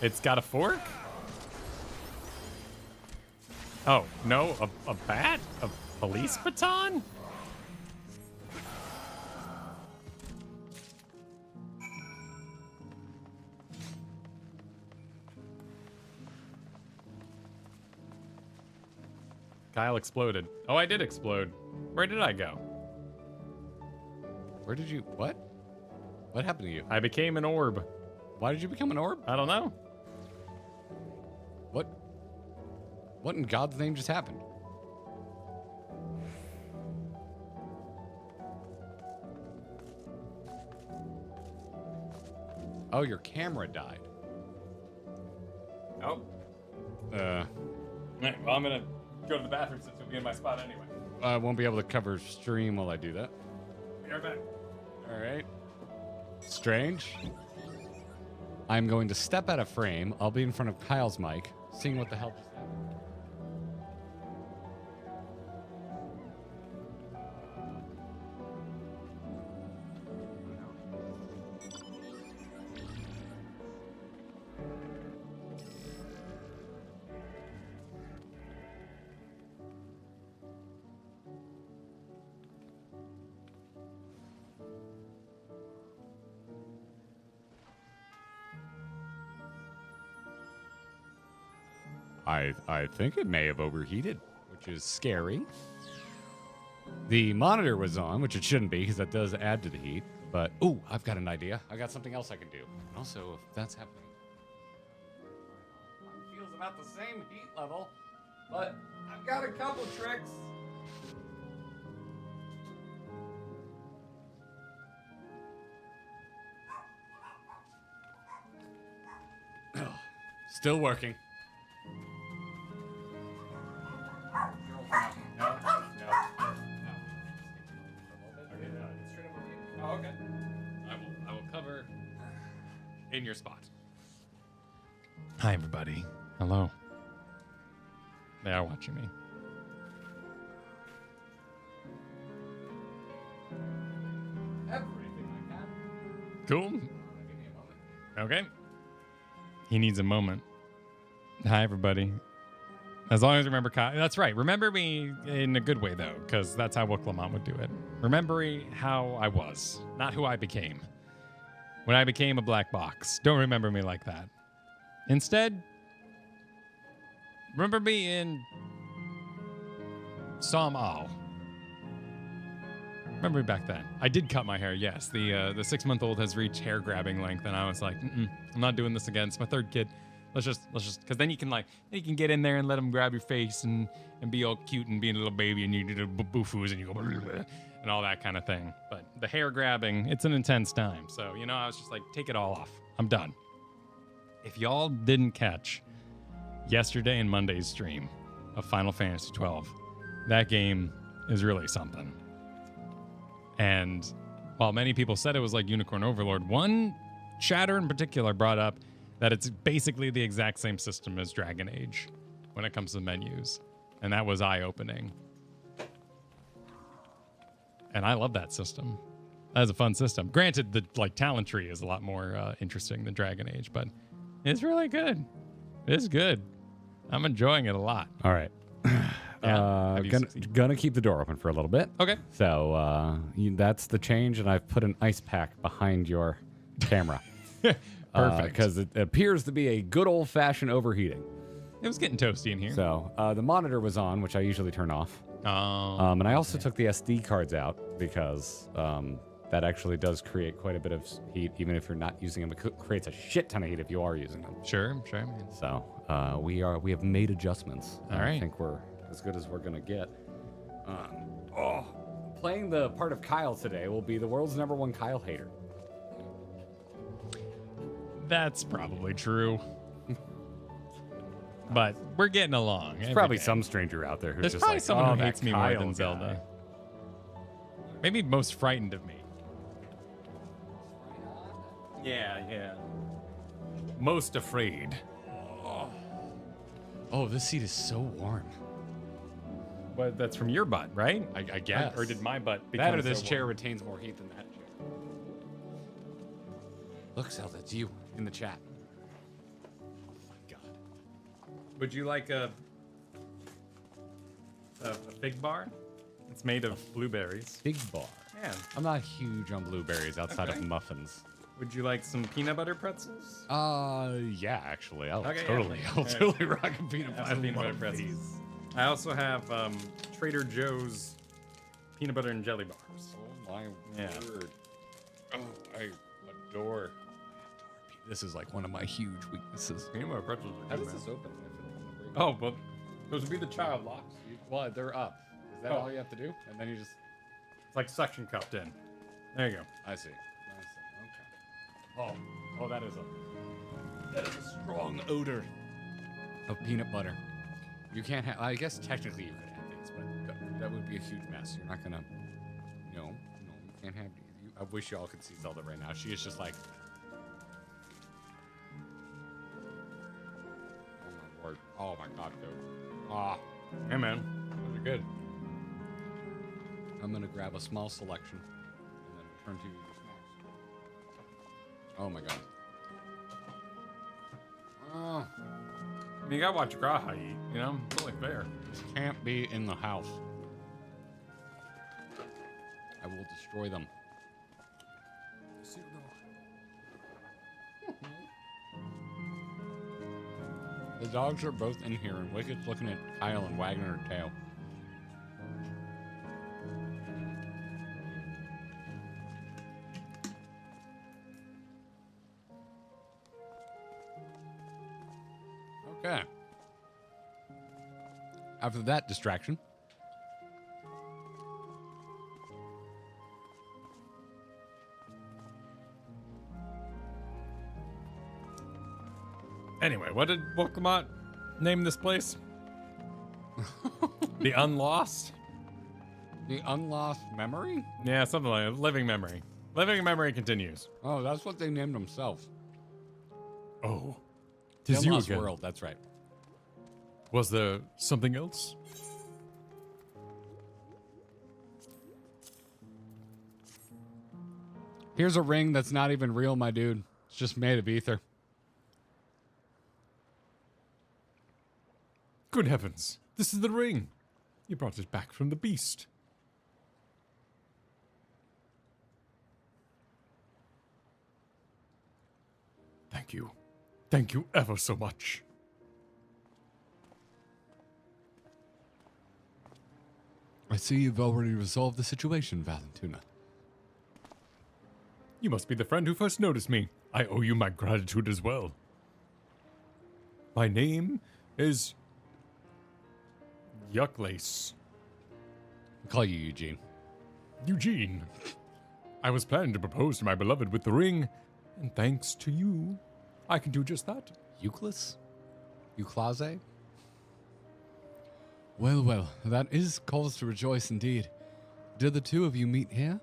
S2: It's got a fork? Oh, no, a bat? A police baton? Kyle exploded. Oh, I did explode. Where did I go?
S1: Where did you... What? What happened to you?
S2: I became an orb.
S1: Why did you become an orb?
S2: I don't know.
S1: What in God's name just happened? Oh, your camera died.
S2: Oh. Right, well, I'm gonna go to the bathroom since you'll be in my spot anyway.
S1: I won't be able to cover stream while I do that.
S2: Be right back.
S1: All right. Strange. I'm going to step out of frame. I'll be in front of Kyle's mic, seeing what the hell just happened. I think it may have overheated, which is scary. The monitor was on, which it shouldn't be because that does add to the heat. But, ooh, I've got an idea. I got something else I can do. And also, if that's happening, it feels about the same heat level, but I've got a couple tricks. Still working.
S2: Oh, okay. I will cover in your spot. Hi, everybody. Hello. They are watching me.
S1: Everything I can.
S2: Cool. Okay. He needs a moment. Hi, everybody. As long as you remember Kyle. That's right. Remember me in a good way, though, because that's how Wook Lamont would do it. Remember how I was, not who I became. When I became a black box. Don't remember me like that. Instead, remember me in Psalm Al. Remember me back then. I did cut my hair, yes. The 6-month-old has reached hair grabbing length, and I was like, I'm not doing this again. It's my third kid. Let's just, because then you can get in there and let him grab your face and be all cute and be a little baby and you do the boo-foos and you go and all that kind of thing. But the hair grabbing, it's an intense time. So, I was just like, take it all off. I'm done. If y'all didn't catch yesterday and Monday's stream of Final Fantasy XII, that game is really something. And while many people said it was like Unicorn Overlord, one chatter in particular brought up that it's basically the exact same system as Dragon Age when it comes to menus. And that was eye-opening. And I love that system. That is a fun system. Granted, the talent tree is a lot more interesting than Dragon Age, but it's really good. It's good. I'm enjoying it a lot.
S1: All right. Gonna keep the door open for a little bit.
S2: Okay.
S1: So that's the change, and I've put an ice pack behind your camera.
S2: Perfect.
S1: Because it appears to be a good old-fashioned overheating.
S2: It was getting toasty in here.
S1: So the monitor was on, which I usually turn off.
S2: Oh.
S1: And I also took the SD cards out because that actually does create quite a bit of heat, even if you're not using them. It creates a shit ton of heat if you are using them.
S2: Sure.
S1: So we have made adjustments.
S2: All right.
S1: I think we're as good as we're gonna get. Playing the part of Kyle today will be the world's #1 Kyle hater.
S2: That's probably true. but we're getting along.
S19: There's probably some stranger out there who's
S2: There's
S19: just
S2: probably
S19: like,
S2: someone
S19: oh,
S2: who
S19: that
S2: hates me more
S19: Kyle
S2: than
S19: guy."
S2: Zelda. Maybe most frightened of me. Yeah. Most afraid.
S1: Oh, this seat is so warm.
S2: Well, that's from your butt, right?
S1: I guess.
S2: Or did my butt become
S1: that or this
S2: so
S1: chair
S2: warm?
S1: retains more heat than that chair? Look, Zelda, it's you in the chat.
S2: Would you like a fig bar? It's made of blueberries.
S1: Fig bar?
S2: Yeah.
S1: I'm not huge on blueberries outside
S2: Okay.
S1: of muffins.
S2: Would you like some peanut butter pretzels?
S1: Yeah, actually. I'll
S2: Okay, yeah.
S1: totally rock a peanut
S2: Have
S1: butter.
S2: some peanut butter pretzels. I also have Trader Joe's peanut butter and jelly bars.
S1: Oh my word. Oh, I adore. This is like one of my huge weaknesses.
S2: Peanut butter pretzels are
S1: How
S2: good,
S1: does
S2: man.
S1: this open?
S2: Oh, well, those would be the child locks.
S1: Well, they're up. Is that
S2: Oh.
S1: all you have to do? And then you just...
S2: It's like suction cupped in. There you go.
S1: I see. Okay. Oh, that is a strong odor of peanut butter. You can't have... I guess technically you could have these, but that would be a huge mess. You're not gonna... No, you can't have these. I wish y'all could see Zelda right now. She is just like... Oh my god, dude. Ah.
S2: Hey, man. Those are good.
S1: I'm gonna grab a small selection and then return to you your snacks. Oh my god. Oh.
S2: You gotta watch Graha eat, you know? It's only fair.
S1: This can't be in the house. I will destroy them. The dogs are both in here, and Wicked's looking at Kyle and wagging her tail. Okay. After that distraction.
S2: Anyway, what did Wolkamot name this place? The Unlost?
S1: The Unlost Memory?
S2: Yeah, something like that. Living Memory. Living Memory continues.
S1: Oh, that's what they named themselves.
S2: Oh.
S1: The
S2: Tis you
S1: Unlost
S2: again.
S1: World, that's right.
S2: Was there something else?
S1: Here's a ring that's not even real, my dude. It's just made of ether.
S2: Good heavens. This is the ring. You brought it back from the beast. Thank you. Thank you ever so much.
S18: I see you've already resolved the situation, Valentuna.
S2: You must be the friend who first noticed me. I owe you my gratitude as well. My name is Yucklace.
S1: I'll call you Eugene.
S2: Eugene. I was planning to propose to my beloved with the ring, and thanks to you, I can do just that.
S1: Euclid? Euclase?
S18: Well, well, that is cause to rejoice indeed. Did the two of you meet here?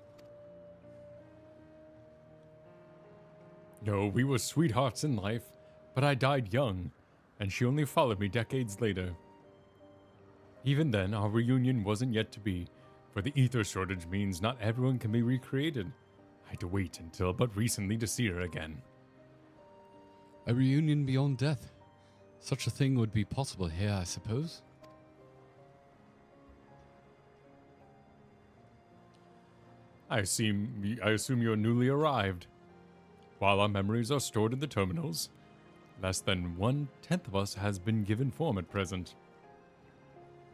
S2: No, we were sweethearts in life, but I died young, and she only followed me decades later. Even then, our reunion wasn't yet to be, for the ether shortage means not everyone can be recreated. I had to wait until but recently to see her again.
S18: A reunion beyond death. Such a thing would be possible here, I suppose.
S2: I assume you're newly arrived. While our memories are stored in the terminals, less than 1/10 of us has been given form at present.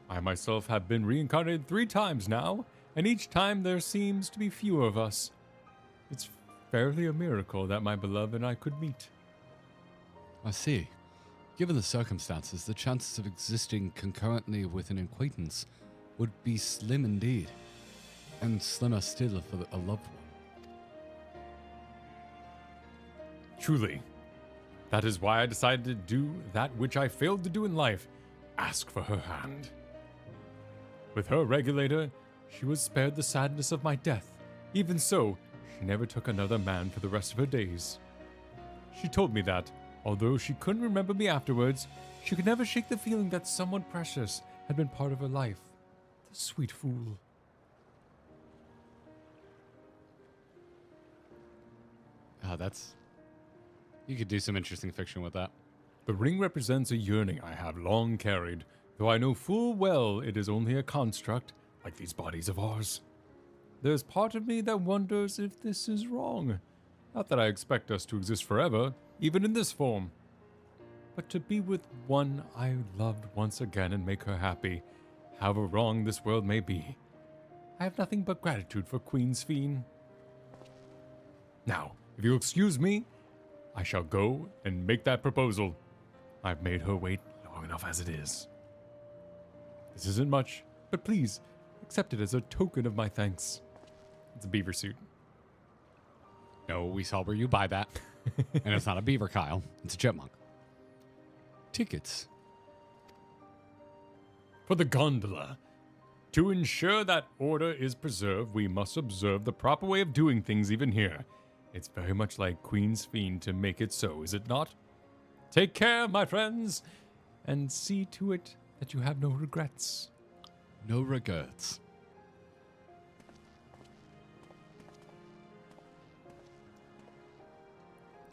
S2: I myself have been reincarnated 3 times now, and each time there seems to be fewer of us. It's fairly a miracle that my beloved and I could meet.
S18: I see. Given the circumstances, the chances of existing concurrently with an acquaintance would be slim indeed. And slimmer still for a loved one.
S2: Truly. That is why I decided to do that which I failed to do in life, ask for her hand. With her regulator, she was spared the sadness of my death. Even so, she never took another man for the rest of her days. She told me that, although she couldn't remember me afterwards, she could never shake the feeling that someone precious had been part of her life. The sweet fool.
S1: That's... You could do some interesting fiction with that.
S2: The ring represents a yearning I have long carried, though I know full well it is only a construct, like these bodies of ours. There's part of me that wonders if this is wrong. Not that I expect us to exist forever, even in this form. But to be with one I loved once again and make her happy, however wrong this world may be. I have nothing but gratitude for Queen Sphene. Now, if you'll excuse me, I shall go and make that proposal. I've made her wait long enough as it is. This isn't much, but please accept it as a token of my thanks. It's a beaver suit.
S1: No, we saw where you buy that. And it's not a beaver, Kyle. It's a chipmunk. Tickets.
S2: For the gondola. To ensure that order is preserved, we must observe the proper way of doing things even here. It's very much like Queen Sphene to make it so, is it not? Take care, my friends, and see to it that you have no regrets.
S18: No regrets.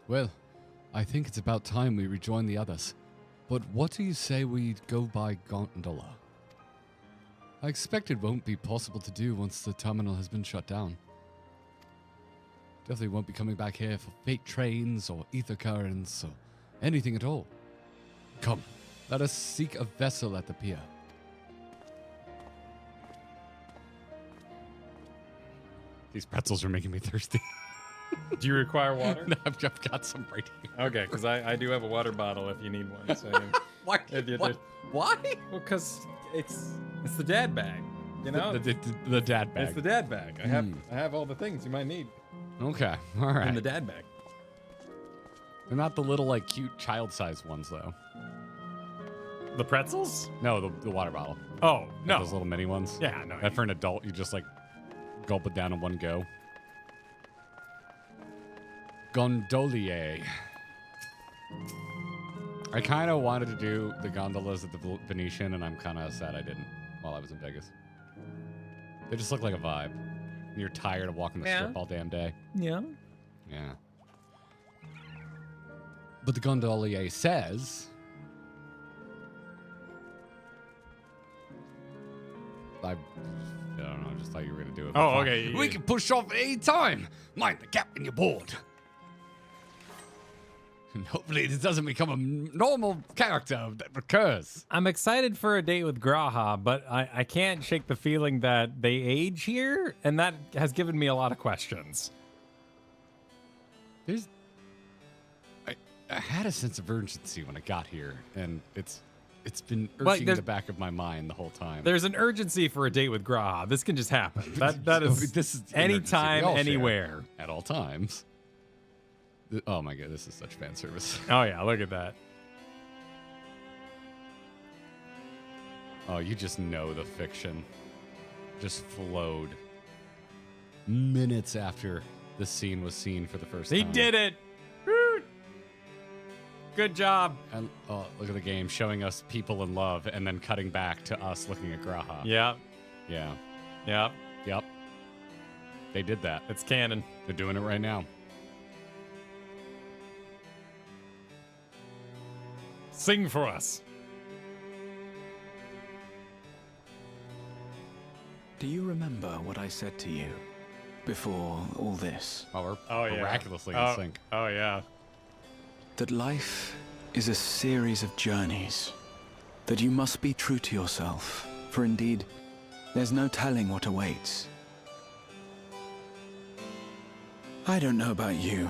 S18: Well, I think it's about time we rejoin the others. But what do you say we go by gondola? I expect it won't be possible to do once the terminal has been shut down. Definitely won't be coming back here for freight trains or ether currents or anything at all. Come, let us seek a vessel at the pier.
S1: These pretzels are making me thirsty.
S2: Do you require water?
S1: No, I've got some right here.
S2: Okay, because I do have a water bottle if you need one. So
S1: Why? Why?
S2: Well, because it's the dad bag, you know?
S1: The dad bag.
S2: It's the dad bag. I have all the things you might need.
S1: Okay, all right.
S2: In the dad bag.
S1: They're not the little, like, cute child-sized ones, though.
S2: The pretzels?
S1: No, the water bottle.
S2: Oh, no.
S1: Those little mini ones?
S2: Yeah, no.
S1: That for an adult, you just, like, gulp it down in one go. Gondolier. I kind of wanted to do the gondolas at the Venetian, and I'm kind of sad I didn't while I was in Vegas. They just look like a vibe. You're tired of walking the strip all damn day.
S2: Yeah.
S1: Yeah. But the gondolier says... I don't know, I just thought you were going to do it.
S2: Oh, okay.
S18: We can push off any time. Mind the gap in your board. And hopefully this doesn't become a normal character that recurs.
S2: I'm excited for a date with Graha, but I can't shake the feeling that they age here, and that has given me a lot of questions.
S1: I had a sense of urgency when I got here, and it's been irking the back of my mind the whole time.
S2: There's an urgency for a date with Graha. This can just happen. That is
S1: this is
S2: anytime, anywhere.
S1: At all times. Oh my god, this is such fan service.
S2: Oh yeah, look at that.
S1: Oh, you just know the fiction just flowed minutes after the scene was seen for the first time.
S2: He did it! Woo! Good job.
S1: And look at the game showing us people in love and then cutting back to us looking at Graha.
S2: Yeah.
S1: Yeah.
S2: Yep.
S1: Yep. They did that.
S2: It's canon.
S1: They're doing it right now.
S2: Sing for us.
S15: Do you remember what I said to you before all this?
S1: Oh, we're miraculously in sync.
S2: Oh, yeah.
S15: That life is a series of journeys. That you must be true to yourself, for indeed, there's no telling what awaits. I don't know about you,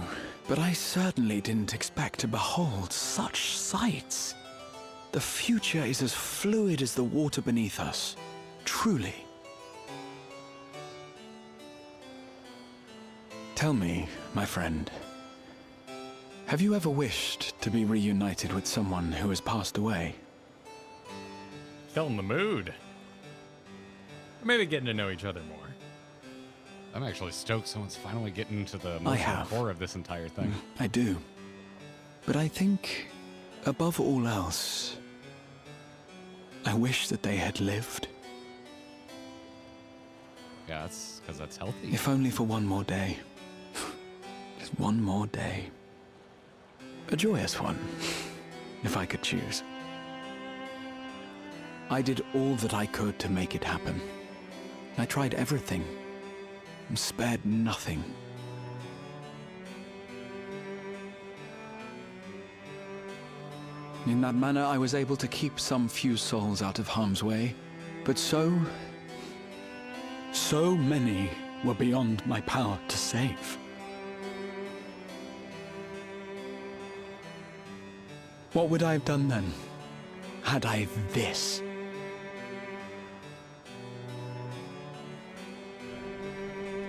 S15: but I certainly didn't expect to behold such sights. The future is as fluid as the water beneath us, truly. Tell me, my friend, Have you ever wished to be reunited with someone who has passed away?
S2: Filling the mood. Or maybe getting to know each other more.
S1: I'm actually stoked someone's finally getting into the emotional core of this entire thing.
S15: I do. But I think, above all else, I wish that they had lived.
S1: Yeah, that's because that's healthy.
S15: If only for one more day. Just one more day. A joyous one, if I could choose. I did all that I could to make it happen. I tried everything, and spared nothing. In that manner, I was able to keep some few souls out of harm's way, but so many were beyond my power to save. What would I have done then, had I this?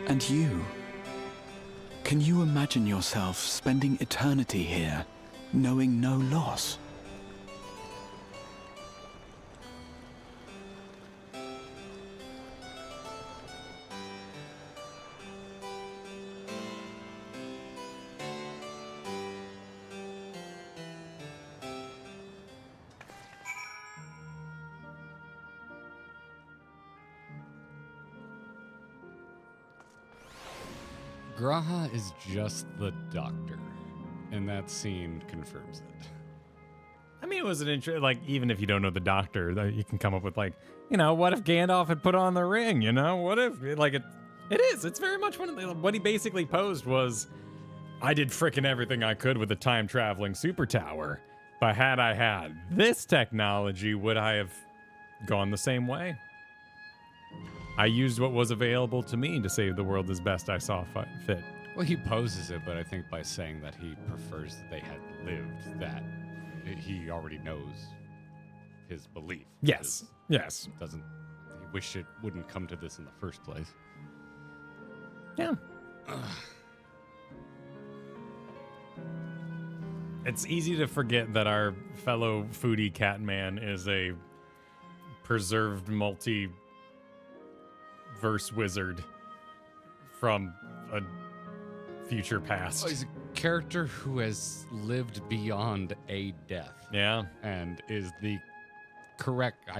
S15: And you? Can you imagine yourself spending eternity here, knowing no loss?
S1: Graha is just the doctor, and that scene confirms it.
S2: I mean, it was an interesting, like, even if you don't know the doctor, you can come up with, like, you know, what if Gandalf had put on the ring, you know? What if, like, it's very much what he basically posed was, I did frickin' everything I could with the time-traveling super tower, but had I had this technology, would I have gone the same way? I used what was available to me to save the world as best I saw fit.
S1: Well, he poses it, but I think by saying that he prefers that they had lived, that he already knows his belief.
S2: Yes. Yes.
S1: He wish it wouldn't come to this in the first place.
S2: Yeah. It's easy to forget that our fellow foodie Catman is a preserved multi-verse wizard from a future past.
S1: He's a character who has lived beyond a death.
S2: Yeah.
S1: And is the correct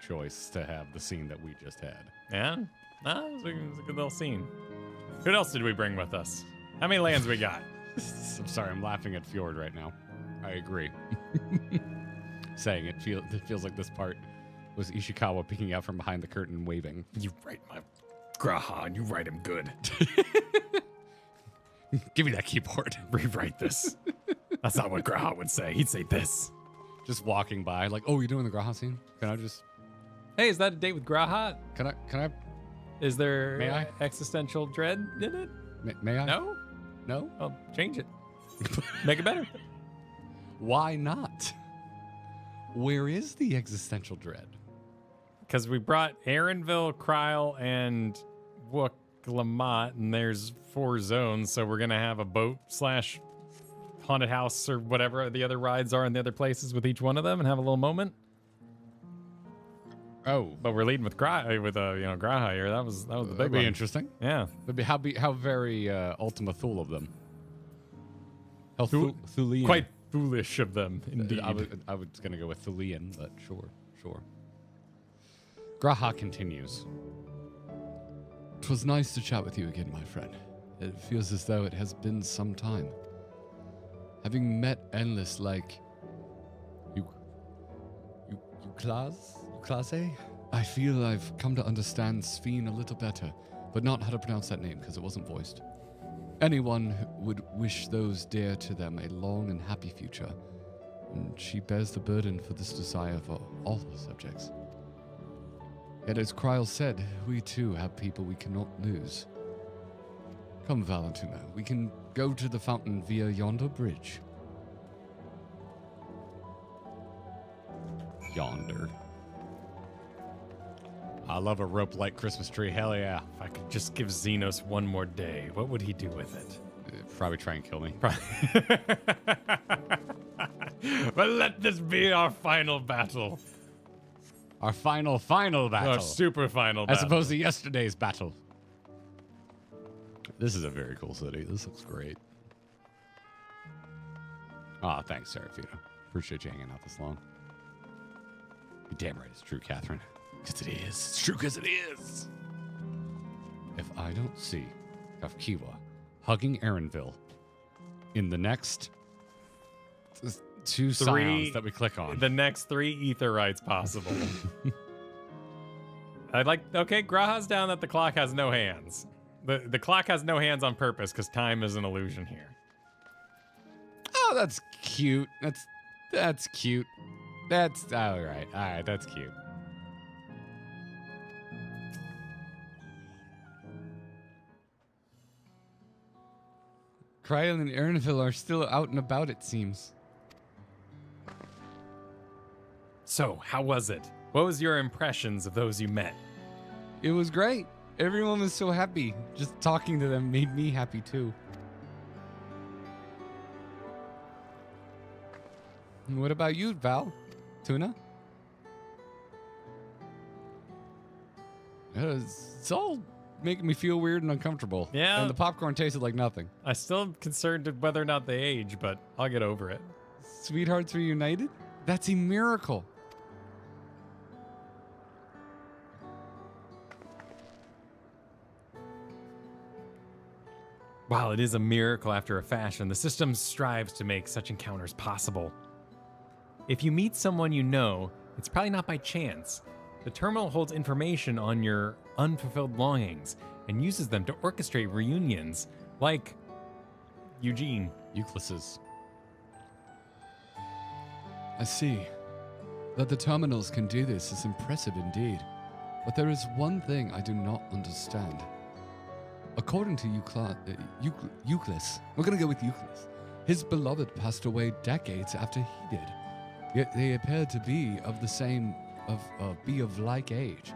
S1: choice to have the scene that we just had.
S2: Yeah? No, it was a good little scene. Who else did we bring with us? How many lands we got?
S1: I'm sorry, I'm laughing at Fjord right now. I agree. Saying it feels like this part was Ishikawa peeking out from behind the curtain waving.
S2: You write my Graha, and you write him good.
S1: Give me that keyboard.
S2: Rewrite this. That's not what Graha would say. He'd say this.
S1: Just walking by, like, oh, you're doing the Graha scene? Can I just...
S2: Hey, is that a date with Graha?
S1: Can I...
S2: Is there
S1: May I?
S2: existential dread in it?
S1: May I?
S2: No?
S1: No?
S2: I'll change it. Make it better.
S1: Why not? Where is the existential dread?
S2: Because we brought Aaronville, Kryle, and Wook Lamont, and there's 4 zones, so we're going to have a boat / haunted house or whatever the other rides are in the other places with each one of them and have a little moment.
S1: Oh,
S2: but we're leading with Graha here. That was the big one.
S1: That'd be interesting.
S2: Yeah.
S1: That'd be how very Ultima Thule of them. How Thulean.
S2: Quite foolish of them, indeed.
S1: I was gonna go with Thulean, but sure. Graha continues.
S18: It was nice to chat with you again, my friend. It feels as though it has been some time. Having met Endless like Clase, I feel I've come to understand Sphene a little better, but not how to pronounce that name because it wasn't voiced. Anyone would wish those dear to them a long and happy future, and she bears the burden for this desire for all her subjects. Yet as Kryle said, we too have people we cannot lose. Come, Valentina, we can go to the fountain via yonder bridge.
S1: Yonder. I love a rope-like Christmas tree. Hell yeah.
S2: If I could just give Xenos one more day, what would he do with it?
S1: Probably try and kill me.
S2: But let this be our final battle.
S1: Our final battle.
S2: Our super final battle.
S1: As opposed to yesterday's battle. This is a very cool city. This looks great. Aw, thanks, Serafino. Appreciate you hanging out this long. You're damn right it's true, Catherine. Because it is. It's true because it is. If I don't see Kafkiwa hugging Erinville in the next 2 scions that we click on.
S2: The next 3 ether rights possible. I'd like, okay, Graha's down that the clock has no hands. The clock has no hands on purpose because time is an illusion here.
S1: Oh, that's cute. That's cute. That's all right. All right, that's cute. Cryle and Erinville are still out and about, it seems.
S2: So, how was it? What was your impressions of those you met?
S1: It was great. Everyone was so happy. Just talking to them made me happy too. And what about you, Val? Tuna? It's all making me feel weird and uncomfortable.
S2: Yeah.
S1: And the popcorn tasted like nothing.
S2: I'm still concerned with whether or not they age, but I'll get over it.
S1: Sweethearts reunited? That's a miracle.
S2: While it is a miracle after a fashion, the system strives to make such encounters possible. If you meet someone you know, it's probably not by chance. The terminal holds information on your unfulfilled longings and uses them to orchestrate reunions, like Eugene.
S1: Euclid's. I see. That the terminals can do this is impressive indeed. But there is one thing I do not understand. According to Euclid, we're going to go with Euclid. His beloved passed away decades after he did. Yet they appear to be of the same, be of like age.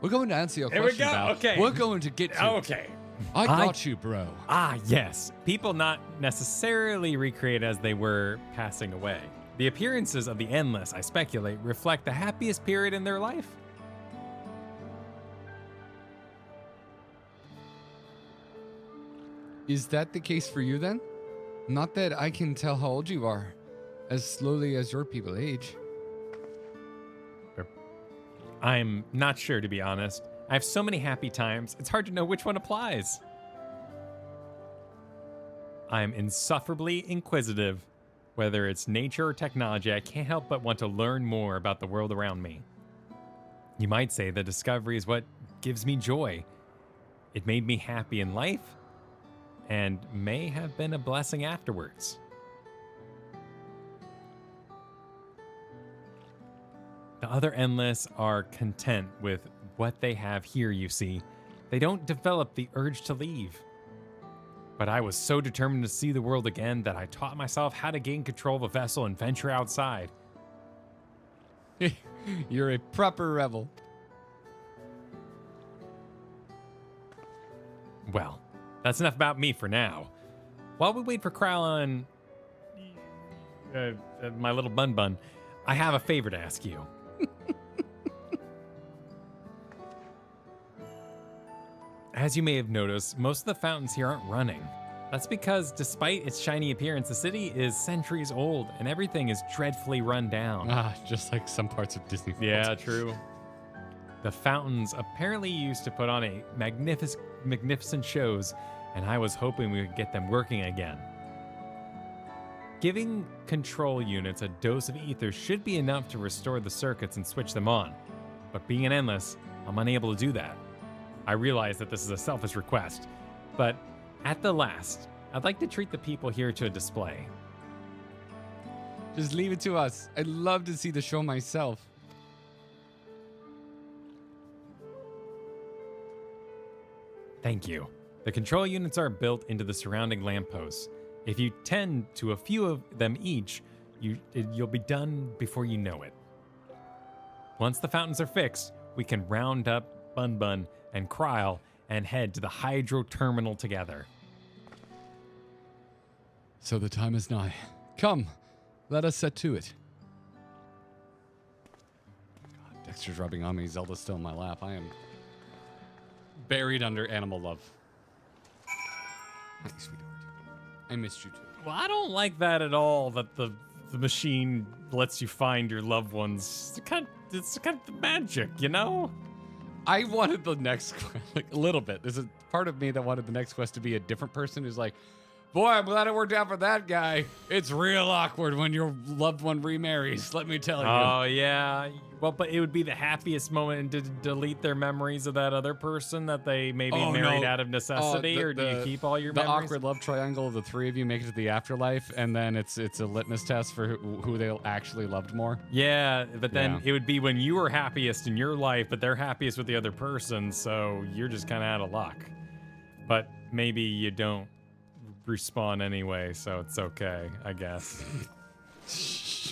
S1: We're going to answer your question,
S2: There we go.
S1: Val.
S2: Okay.
S1: We're going to get to
S2: Okay.
S1: I got you, bro.
S2: Ah, yes. People not necessarily recreate as they were passing away. The appearances of the Endless, I speculate, reflect the happiest period in their life.
S1: Is that the case for you then? Not that I can tell how old you are, as slowly as your people age.
S2: I'm not sure, to be honest. I have so many happy times, it's hard to know which one applies. I'm insufferably inquisitive. Whether it's nature or technology, I can't help but want to learn more about the world around me. You might say the discovery is what gives me joy. It made me happy in life, and may have been a blessing afterwards. The other Endless are content with what they have here, you see. They don't develop the urge to leave. But I was so determined to see the world again that I taught myself how to gain control of a vessel and venture outside.
S1: You're a proper rebel.
S2: Well, that's enough about me for now. While we wait for Krylon, my little bun, I have a favor to ask you. As you may have noticed, most of the fountains here aren't running. That's because despite its shiny appearance, the city is centuries old and everything is dreadfully run down.
S1: Ah, just like some parts of Disney World.
S2: Yeah, true. The fountains apparently used to put on a magnificent shows, and I was hoping we could get them working again. Giving control units a dose of ether should be enough to restore the circuits and switch them on, but being an Endless, I'm unable to do that. I realize that this is a selfish request, but at the last, I'd like to treat the people here to a display.
S1: Just leave it to us. I'd love to see the show myself.
S2: Thank you. The control units are built into the surrounding lampposts. If you tend to a few of them each, you'll be done before you know it. Once the fountains are fixed, we can round up Bun and Kryle and head to the hydro terminal together.
S18: So the time is nigh. Come, let us set to it. God, Dexter's rubbing on me. Zelda's still in my lap. I am buried under animal love. Hi, sweetheart. I missed you too.
S2: Well, I don't like that at all, that the machine lets you find your loved ones. It's kind of the magic, you know?
S1: I wanted the next like a little bit. There's a part of me that wanted the next quest to be a different person who's like, boy, I'm glad it worked out for that guy. It's real awkward when your loved one remarries, let me tell you.
S2: Oh, yeah. Well, but it would be the happiest moment to delete their memories of that other person that they maybe married out of necessity, or do you keep all your memories?
S1: The awkward love triangle of the three of you make it to the afterlife, and then it's a litmus test for who they actually loved more.
S2: Yeah, but then it would be when you were happiest in your life, but they're happiest with the other person, so you're just kind of out of luck. But maybe you don't respawn anyway, so it's okay, I guess.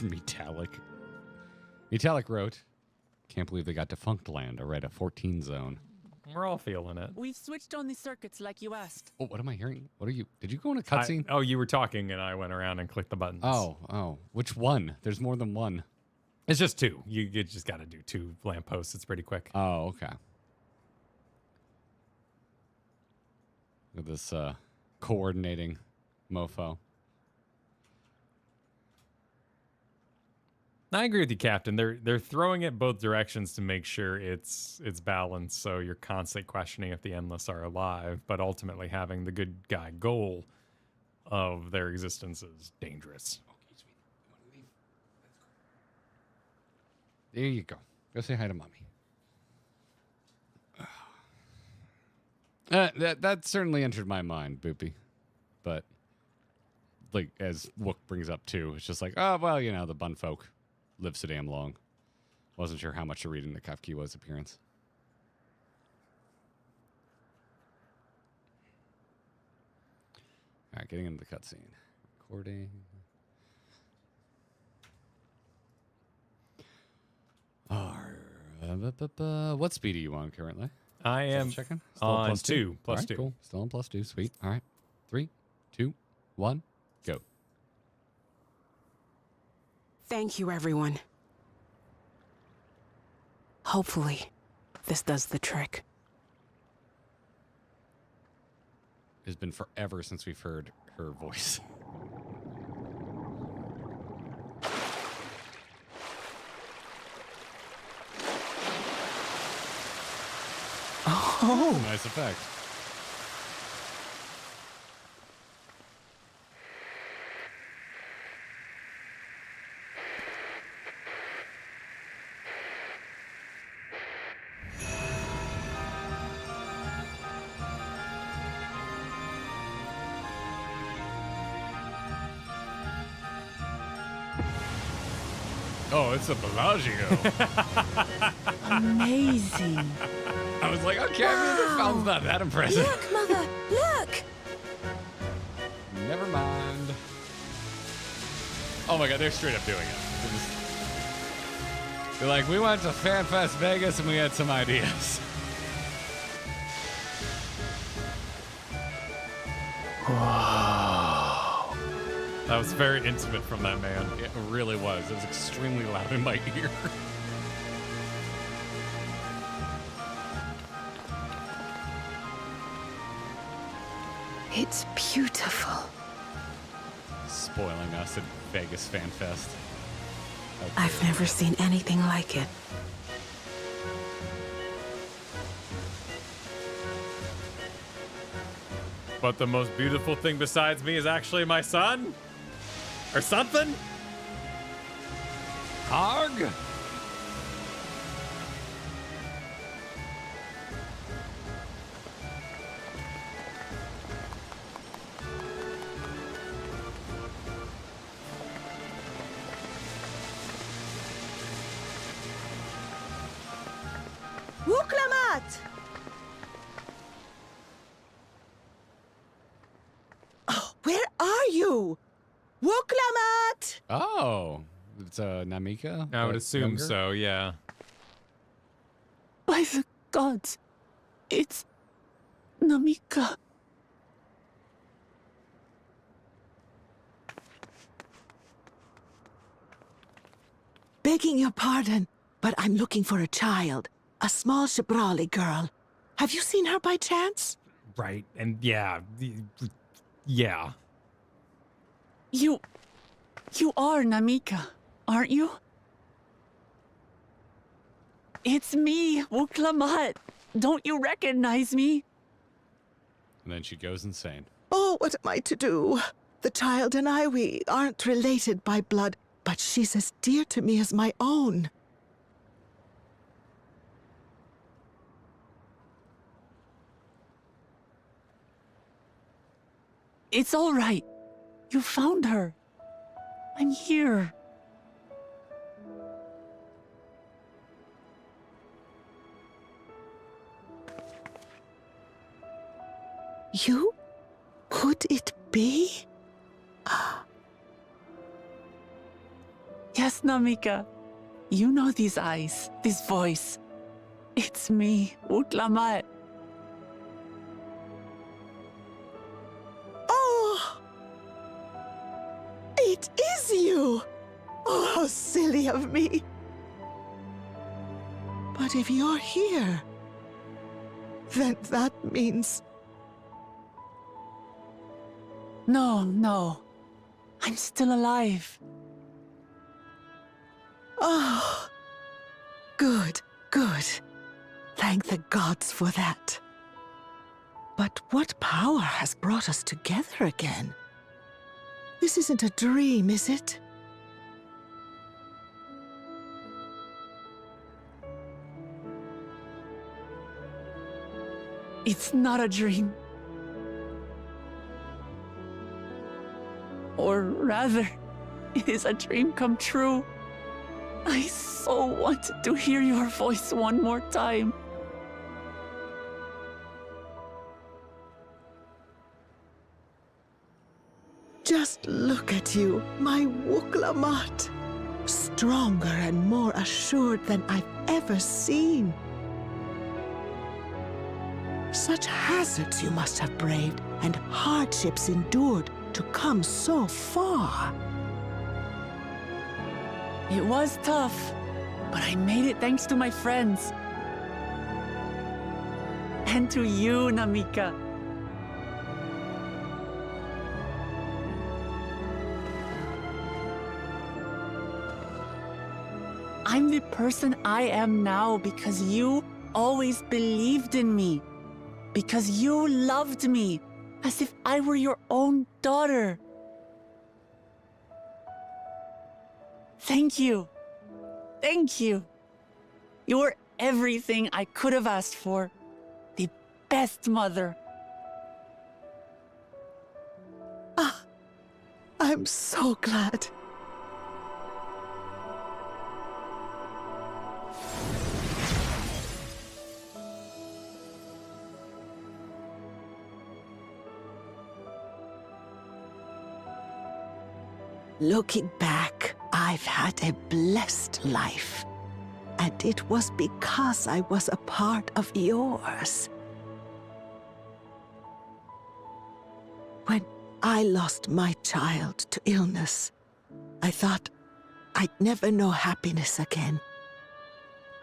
S1: Metallic wrote, can't believe they got Defunct Land or right, a 14 zone.
S2: We're all feeling it.
S4: We've switched on the circuits like you asked.
S1: Oh, what am I hearing? What are you? Did you go in a cutscene?
S2: Oh, you were talking and I went around and clicked the buttons.
S1: Oh. Which one? There's more than one.
S2: It's just two. You just got to do 2 lampposts. It's pretty quick.
S1: Oh, okay. Look at this coordinating mofo.
S2: I agree with you, Captain. They're throwing it both directions to make sure it's balanced, so you're constantly questioning if the Endless are alive, but ultimately having the good guy goal of their existence is dangerous.
S1: Okay, sweet. You want to leave? There you go. Go say hi to mommy. That certainly entered my mind, Boopy. But like as Wook brings up too, it's just like, oh well, you know, the bun folk live so damn long. Wasn't sure how much to read in the Kafkiwa's appearance. All right, getting into the cutscene. Recording. What speed are you on currently?
S2: I am
S1: checking.
S2: on
S1: +2.
S2: +2.
S1: All right, cool. Still on +2. Sweet. All right. 3, 2, 1, go.
S4: Thank you, everyone. Hopefully, this does the trick.
S1: It's been forever since we've heard her voice.
S4: Oh,
S1: nice effect. Oh, it's a Bellagio.
S4: Amazing.
S1: I was like, okay, I mean, this sounds not that impressive.
S7: Look, Mother, look!
S1: Never mind. Oh my god, they're straight up doing it. They're like, we went to FanFest Vegas and we had some ideas.
S2: Wow. That was very intimate from that man.
S1: It really was. It was extremely loud in my ear.
S5: It's beautiful.
S1: Spoiling us at Vegas Fan Fest.
S4: I've never seen anything like it.
S2: But the most beautiful thing besides me is actually my son? Or something?
S1: Arg!
S9: Wuklamat! Oh, where are you? Wuklamat!
S1: Oh, it's Namika?
S2: I would
S1: but
S2: assume
S1: younger?
S2: so, yeah.
S4: By the gods, it's Namika.
S19: Begging your pardon, but I'm looking for a child. A small Shibrali girl. Have you seen her by chance?
S2: Right, and yeah.
S4: You are Namika, aren't you? It's me, Wuklamat. Don't you recognize me?
S1: And then she goes insane.
S19: Oh, what am I to do? The child and I, we aren't related by blood, but she's as dear to me as my own.
S4: It's all right. You found her. I'm here.
S19: You? Could it be?
S4: Yes, Namika. You know these eyes, this voice. It's me, Wuklamat.
S19: Oh! It is you! Oh, how silly of me. But if you're here, then that means...
S4: No. I'm still alive.
S19: Oh, good. Thank the gods for that. But what power has brought us together again? This isn't a dream, is it?
S4: It's not a dream. Or rather, it is a dream come true. I so wanted to hear your voice one more time.
S19: Just look at you, my Wuklamat. Stronger and more assured than I've ever seen. Such hazards you must have braved and hardships endured to come so far.
S4: It was tough, but I made it thanks to my friends. And to you, Namika. I'm the person I am now because you always believed in me. Because you loved me as if I were your own daughter. Thank you. You're everything I could have asked for. The best mother.
S19: I'm so glad. Looking back, I've had a blessed life. And it was because I was a part of yours. When I lost my child to illness, I thought I'd never know happiness again.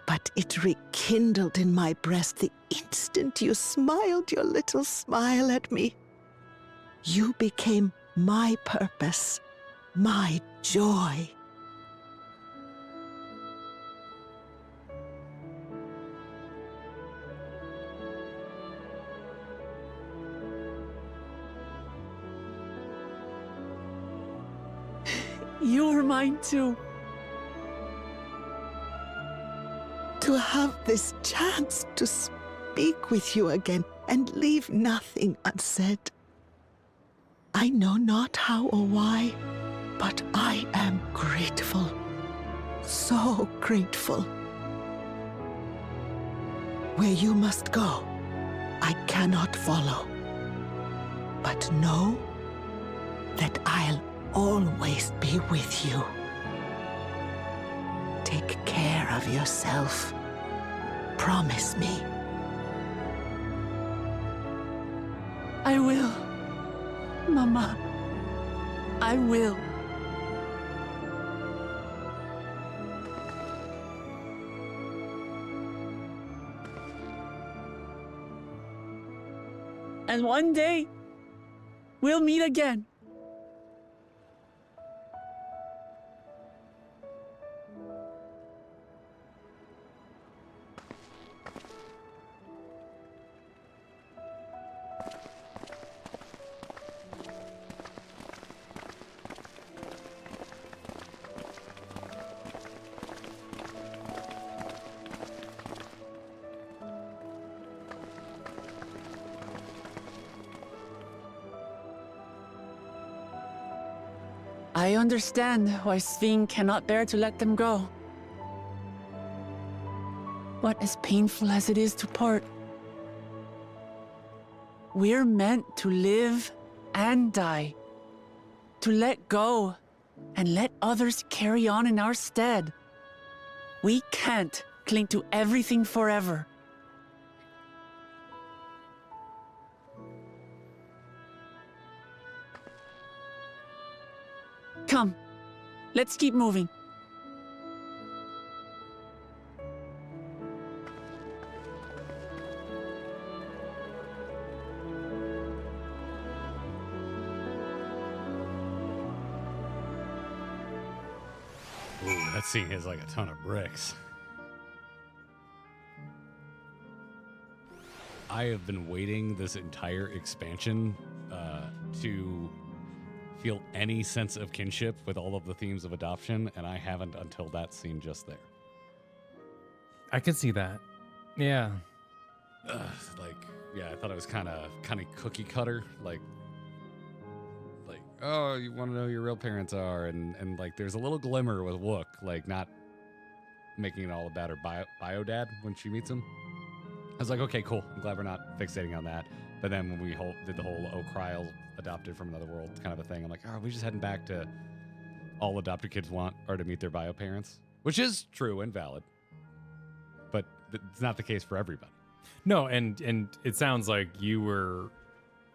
S19: But it rekindled in my breast the instant you smiled your little smile at me. You became my purpose. My joy.
S4: You were mine too.
S19: To have this chance to speak with you again and leave nothing unsaid. I know not how or why, but I am grateful. So grateful. Where you must go, I cannot follow. But know that I'll always be with you. Take care of yourself. Promise me.
S4: I will. Mama. I will. And one day, we'll meet again. I understand why Sphene cannot bear to let them go. But as painful as it is to part, we're meant to live and die. To let go and let others carry on in our stead. We can't cling to everything forever. Come, let's keep moving.
S1: Ooh, that scene has like a ton of bricks. I have been waiting this entire expansion to feel any sense of kinship with all of the themes of adoption, and I haven't until that scene just there.
S2: I can see that. Yeah.
S1: I thought it was kind of cookie cutter, like, oh, you want to know who your real parents are, and like there's a little glimmer with Wook, like not making it all about her bio dad when she meets him. I was like, okay, cool. I'm glad we're not fixating on that. But then when we did the whole O'Kryl adopted from another world kind of a thing, I'm like, are we just heading back to all adopted kids want are to meet their bio parents, which is true and valid, but it's not the case for everybody.
S2: No, and it sounds like you were,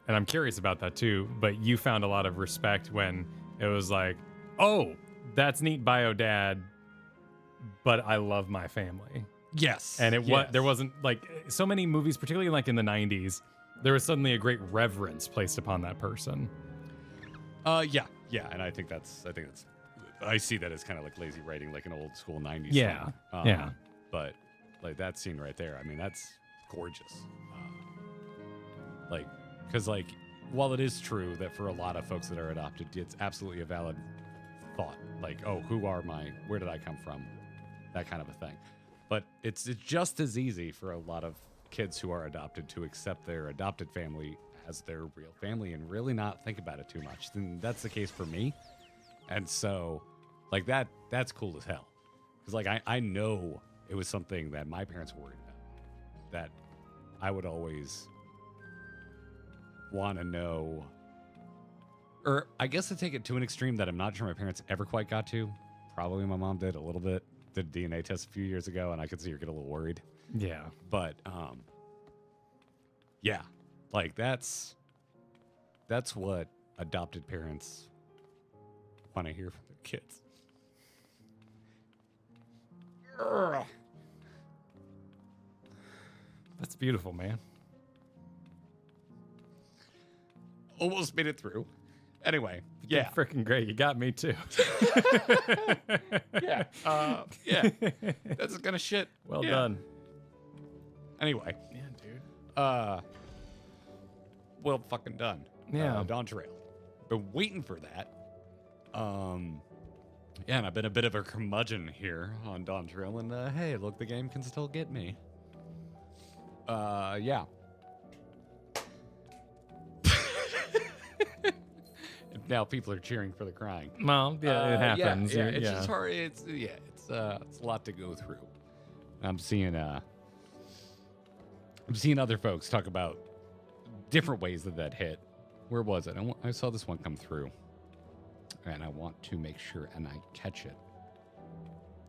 S2: and I'm curious about that too, but you found a lot of respect when it was like, oh, that's neat bio dad, but I love my family.
S1: Yes.
S2: And there wasn't like so many movies, particularly like in the 90s, there was suddenly a great reverence placed upon that person.
S1: Yeah, and I think that's I see that as kind of like lazy writing, like an old school 90s
S2: Yeah.
S1: thing.
S2: Yeah.
S1: But like that scene right there, I mean, that's gorgeous. Because while it is true that for a lot of folks that are adopted, it's absolutely a valid thought. Like, oh, where did I come from? That kind of a thing. But it's just as easy for a lot of kids who are adopted to accept their adopted family as their real family and really not think about it too much. And that's the case for me. And so, like, that's cool as hell. Because, like, I know it was something that my parents worried about. That I would always want to know. Or I guess to take it to an extreme that I'm not sure my parents ever quite got to. Probably my mom did a little bit. Did a DNA test a few years ago, and I could see her get a little worried.
S2: Yeah.
S1: But, yeah. Like, that's what adopted parents want to hear from their kids.
S2: That's beautiful, man.
S1: Almost made it through. Anyway, yeah.
S2: Freaking great. You got me too.
S1: Yeah. That's gonna shit.
S2: Well done.
S1: Anyway.
S2: Yeah, dude.
S1: Well fucking done.
S2: Yeah.
S1: Dawntrail. Been waiting for that. Yeah, and I've been a bit of a curmudgeon here on Dawntrail, and hey, look, the game can still get me. Yeah. Now people are cheering for the crying.
S2: Well, yeah, it happens.
S1: Yeah, it's just hard. It's a lot to go through. I'm seeing other folks talk about different ways that hit. Where was it? I saw this one come through, and I want to make sure and I catch it.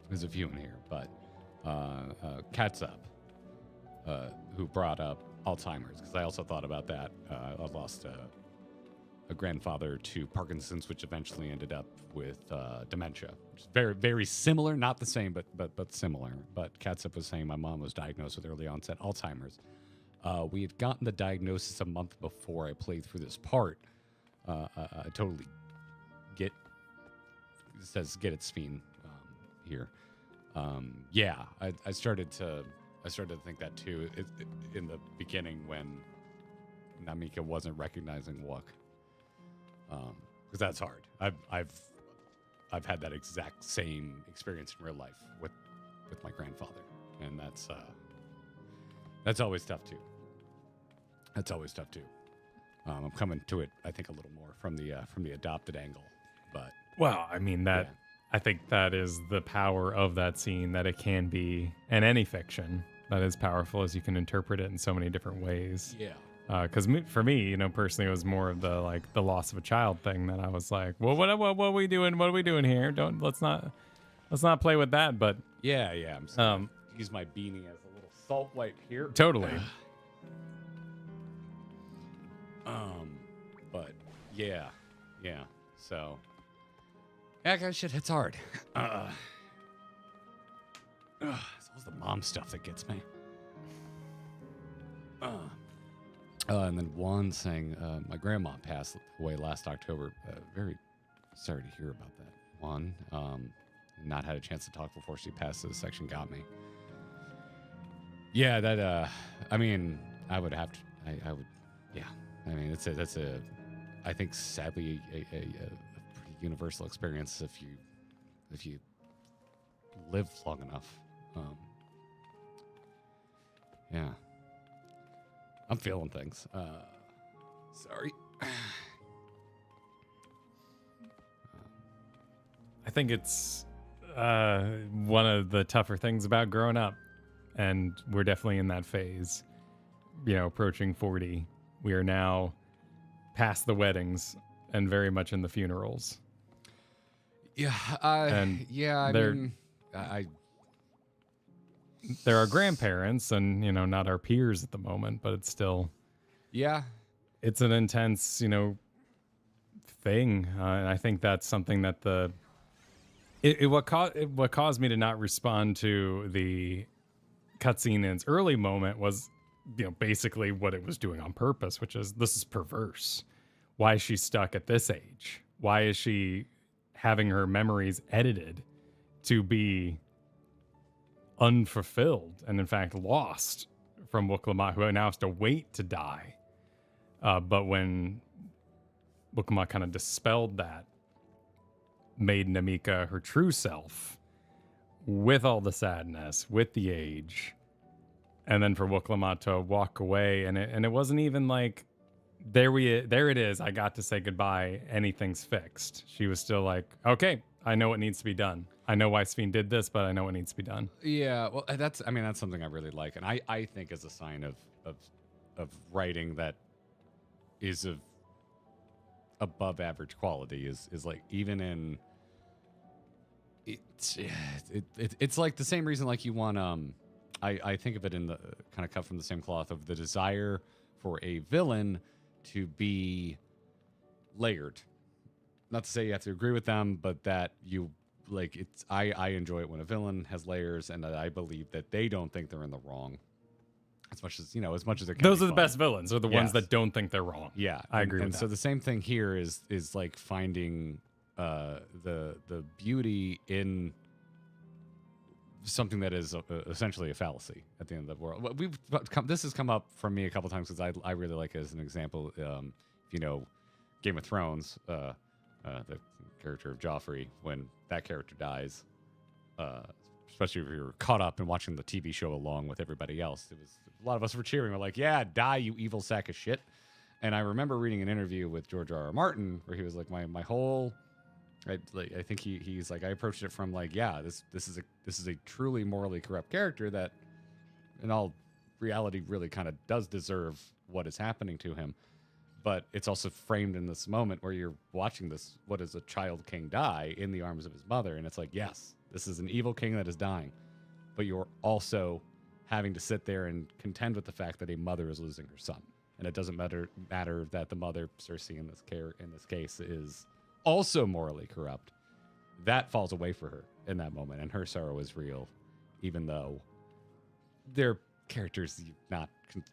S1: There's a few in here, but Cat's Up, who brought up Alzheimer's, because I also thought about that. I lost a grandfather to Parkinson's, which eventually ended up with dementia. Which is very, very similar, not the same, but similar. But Catsup was saying my mom was diagnosed with early onset Alzheimer's. We had gotten the diagnosis a month before I played through this part. I totally get, it says get it Sphene here. Yeah, I started to think that too in the beginning when Namika wasn't recognizing Wook. Because that's hard. I've had that exact same experience in real life with my grandfather, and that's always tough too. That's always tough too. I'm coming to it, I think, a little more from the adopted angle, but
S2: well, I mean that. Yeah. I think that is the power of that scene, that it can be, in any fiction, that is powerful as you can interpret it in so many different ways.
S1: Yeah.
S2: Because for me, personally, it was more of the loss of a child thing that I was like, well, what are we doing? What are we doing here? Let's not play with that. But
S1: yeah. I'm sorry. Use my beanie as a little salt wipe here.
S2: Totally.
S1: But yeah. So. Yeah, guys, shit hits hard. It's always the mom stuff that gets me. And then Juan saying, my grandma passed away last October. Very sorry to hear about that, Juan. Not had a chance to talk before she passed, so this section got me. Yeah, that, I mean, I would have to, I would, yeah. I mean, that's a, I think, sadly, a pretty universal experience if you live long enough. Yeah. I'm feeling things. Sorry.
S2: I think it's one of the tougher things about growing up, and we're definitely in that phase. Approaching 40, we are now past the weddings and very much in the funerals.
S1: Yeah,
S2: there are grandparents and, not our peers at the moment, but it's still...
S1: Yeah.
S2: It's an intense, thing. And I think that's something that what caused me to not respond to the cutscene in its early moment was, basically what it was doing on purpose, which is, this is perverse. Why is she stuck at this age? Why is she having her memories edited to be unfulfilled and in fact lost from Wook Lamont, who now has to wait to die? But when Wook Lamont kind of dispelled that, made Namika her true self, with all the sadness, with the age, and then for Wook Lamont to walk away, and it wasn't even like, there it is, I got to say goodbye, anything's fixed. She was still like, okay, I know what needs to be done. I know why Sphene did this, but I know what needs to be done.
S1: Yeah, well, that's something I really like, and I think is a sign of writing that is of above average quality is like, even in it's like the same reason, like, you want I think of it in the kind of cut from the same cloth of the desire for a villain to be layered. Not to say you have to agree with them, but that you like it's. I enjoy it when a villain has layers, and I believe that they don't think they're in the wrong. As much as it can.
S2: Those are the best villains, are the ones that don't think they're wrong.
S1: Yeah,
S2: I agree with
S1: that. So the same thing here is like finding the beauty in something that is essentially a fallacy at the end of the world. This has come up from me a couple times because I really like it as an example. Game of Thrones, the character of Joffrey, when that character dies, especially if you're caught up in watching the TV show along with everybody else, it was a lot of us were cheering. We're like, yeah, die, you evil sack of shit. And I remember reading an interview with George R.R. Martin where he was like, my whole, I think he's like, I approached it from like, yeah, this is a truly morally corrupt character that, in all reality, really kind of does deserve what is happening to him. But it's also framed in this moment where you're watching this, what is a child king die in the arms of his mother. And it's like, yes, this is an evil king that is dying. But you're also having to sit there and contend with the fact that a mother is losing her son. And it doesn't matter that the mother, Cersei in this case, is also morally corrupt. That falls away for her in that moment. And her sorrow is real, even though they're characters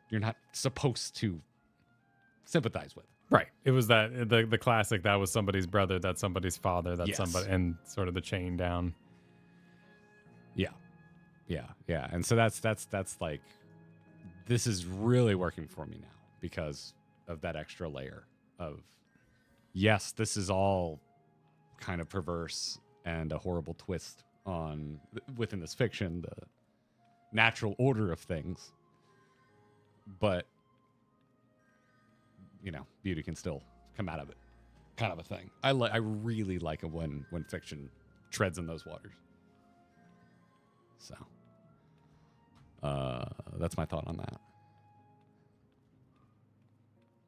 S1: you're not supposed to sympathize with.
S2: Right. It was that the classic that was somebody's brother, that's somebody's father, that's
S1: Yes.
S2: somebody, and sort of the chain down.
S1: Yeah. And so that's like, this is really working for me now because of that extra layer of, yes, this is all kind of perverse and a horrible twist on within this fiction, the natural order of things, but beauty can still come out of it, kind of a thing. I really like it when fiction treads in those waters. So that's my thought on that.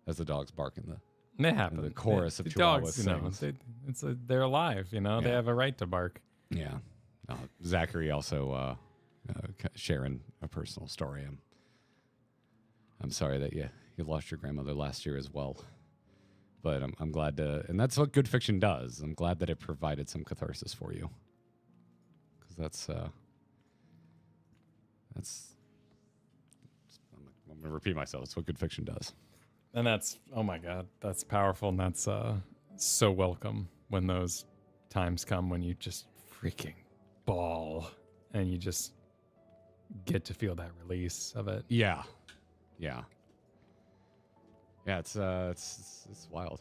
S1: As the dogs bark in the chorus of Chihuahua
S2: dogs, they're alive. They have a right to bark.
S1: Yeah. Zachary also sharing a personal story. I'm sorry that you lost your grandmother last year as well, but I'm glad to, and that's what good fiction does. I'm glad that it provided some catharsis for you, because that's I'm gonna repeat myself. It's what good fiction does.
S2: And that's, oh my God, that's powerful. And that's so welcome when those times come when you just freaking bawl and you just get to feel that release of it.
S1: Yeah. It's wild.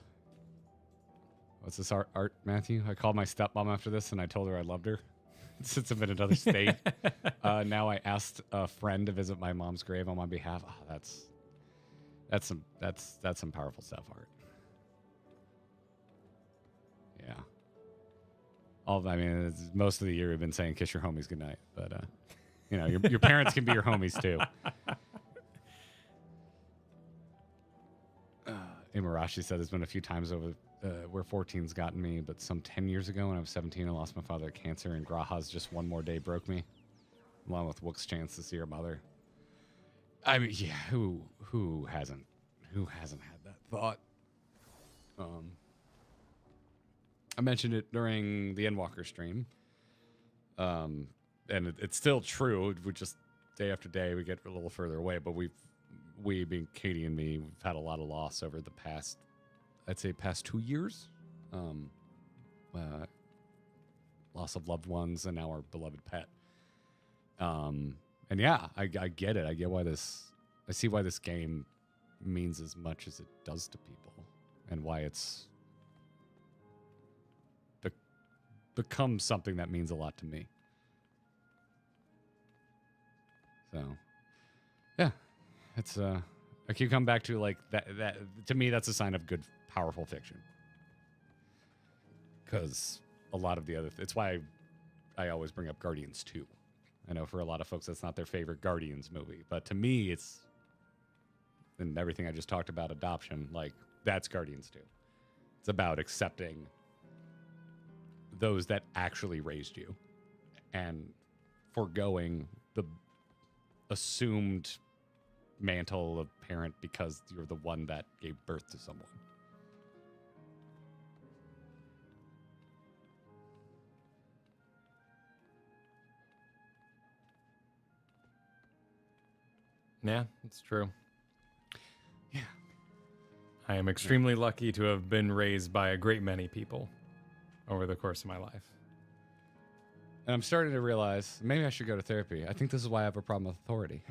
S1: What's this art, Matthew? I called my stepmom after this and I told her I loved her. Since I'm in another state. Now I asked a friend to visit my mom's grave on my behalf. Oh, that's some powerful stuff, Art. Yeah. Most of the year we've been saying kiss your homies goodnight, but your parents can be your homies too. Imarashi said there's been a few times over where 14's gotten me, but some 10 years ago when I was 17, I lost my father to cancer, and Graha's just one more day broke me, along with Wook's chance to see her mother. I mean, yeah, who hasn't had that thought? I mentioned it during the Endwalker stream, and it's still true. We just day after day we get a little further away, but we being Katie and me, we've had a lot of loss over the past 2 years. Loss of loved ones and now our beloved pet. And yeah, I get it. I see why this game means as much as it does to people, and why it's become something that means a lot to me. So, yeah, it's I keep coming back to like that to me that's a sign of good, powerful fiction. Because a lot of the other it's why I always bring up Guardians 2. I know for a lot of folks that's not their favorite Guardians movie, but to me it's, and everything I just talked about, adoption, like that's Guardians 2. It's about accepting those that actually raised you and foregoing the assumed mantle of parent because you're the one that gave birth to someone.
S2: Yeah, it's true.
S1: Yeah.
S2: I am extremely lucky to have been raised by a great many people over the course of my life.
S1: And I'm starting to realize maybe I should go to therapy. I think this is why I have a problem with authority.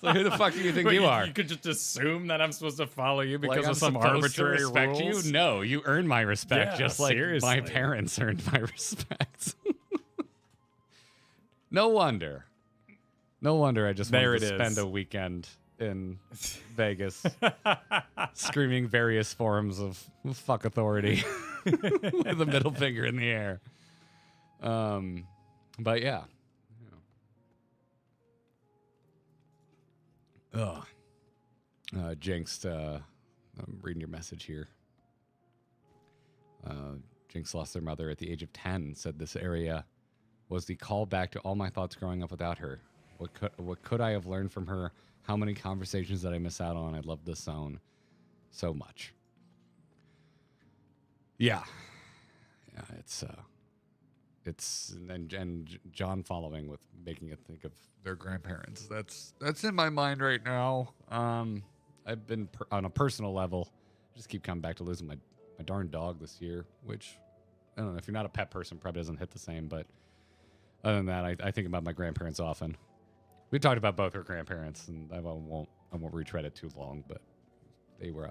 S1: So who the fuck do you think you are?
S2: You could just assume that I'm supposed to follow you because
S1: like
S2: of some arbitrary
S1: to respect
S2: rules?
S1: You? No, you earn my respect,
S2: Yeah,
S1: just like
S2: seriously.
S1: my parents earned my respect. No wonder I just wanted to spend a weekend in Vegas screaming various forms of fuck authority with a middle finger in the air. But yeah. Jinx, I'm reading your message here. Jinx lost their mother at the age of 10, said this area was the callback to all my thoughts growing up without her. What could I have learned from her? How many conversations did I miss out on? I love this zone so much. Yeah, it's it's and John following with making it think of their grandparents. That's in my mind right now. I've been on a personal level, just keep coming back to losing my darn dog this year, which I don't know, if you're not a pet person, probably doesn't hit the same. But other than that, I think about my grandparents often. We talked about both her grandparents, and I won't retread it too long, but they were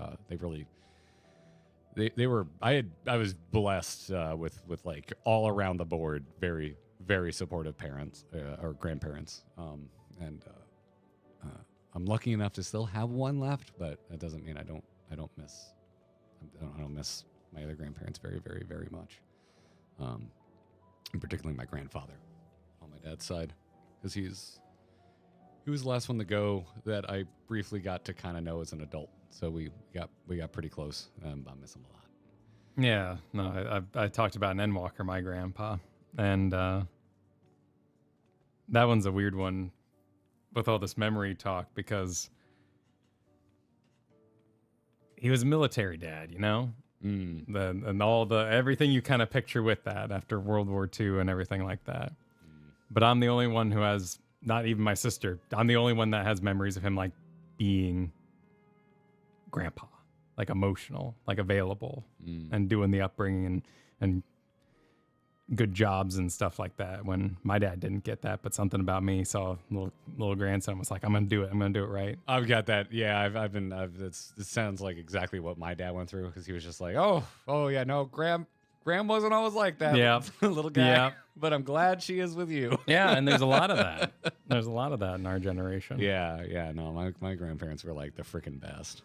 S1: they were I was blessed with like all around the board very, very supportive parents or grandparents, and I'm lucky enough to still have one left, but that doesn't mean I don't miss my other grandparents very, very, very much, and particularly my grandfather on my dad's side, because he was the last one to go that I briefly got to kind of know as an adult. So we got pretty close. I miss him a lot.
S2: Yeah, no, I talked about an Endwalker, my grandpa, and that one's a weird one with all this memory talk because he was a military dad, you know, and all the everything you kind of picture with that after World War II and everything like that. But I'm the only one who has, not even my sister, I'm the only one that has memories of him like being grandpa, like emotional, like available, and doing the upbringing and good jobs and stuff like that. When my dad didn't get that, but something about me saw little grandson was like, I'm gonna do it right.
S1: I've got that. Yeah, it sounds like exactly what my dad went through, because he was just like, oh yeah, no, Graham wasn't always like that.
S2: Yeah,
S1: little guy. Yeah, but I'm glad she is with you.
S2: Yeah, and there's a lot of that. There's a lot of that in our generation.
S1: Yeah. No, my grandparents were like the freaking best.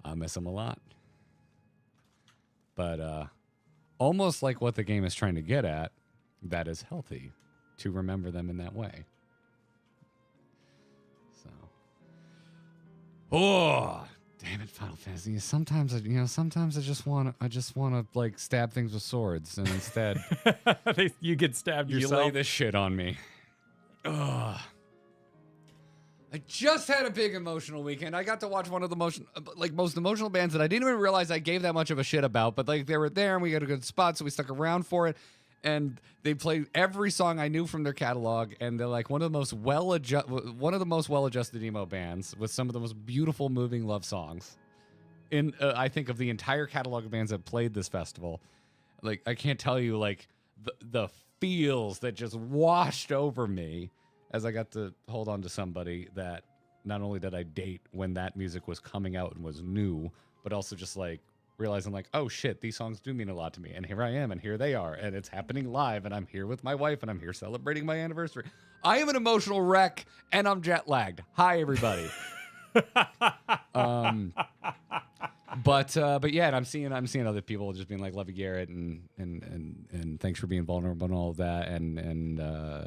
S1: I miss them a lot. But almost like what the game is trying to get at, that is healthy to remember them in that way. So, damn it, Final Fantasy. Sometimes I just want to like stab things with swords, and instead
S2: you get stabbed yourself.
S1: You lay this shit on me. Ugh. I just had a big emotional weekend. I got to watch one of the most emotional bands that I didn't even realize I gave that much of a shit about. But like they were there, and we got a good spot, so we stuck around for it. And they played every song I knew from their catalog, and they're like one of the most well-adjusted emo bands with some of the most beautiful, moving love songs in I think of the entire catalog of bands that played this festival. Like I can't tell you like the feels that just washed over me as I got to hold on to somebody that not only did I date when that music was coming out and was new, but also just like realizing like, oh shit, these songs do mean a lot to me. And here I am, and here they are, and it's happening live, and I'm here with my wife, and I'm here celebrating my anniversary. I am an emotional wreck, and I'm jet lagged. Hi, everybody. But yeah, and I'm seeing other people just being like, love you, Garrett, and thanks for being vulnerable and all of that, and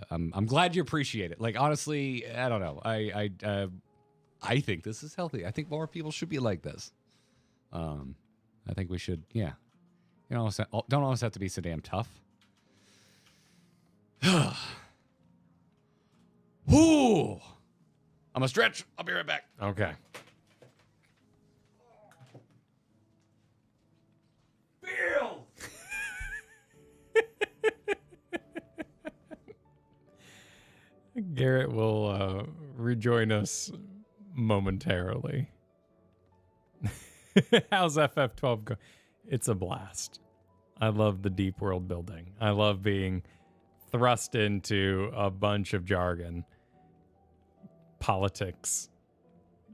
S1: I'm glad you appreciate it. Like honestly, I don't know, I think this is healthy. I think more people should be like this. I think we should, yeah. You know, don't always have to be so damn tough. Ooh, I'm gonna stretch. I'll be right back.
S2: Okay.
S1: Bill!
S2: Garrett will rejoin us momentarily. How's FF12 go? It's a blast. I love the deep world building. I love being thrust into a bunch of jargon, politics,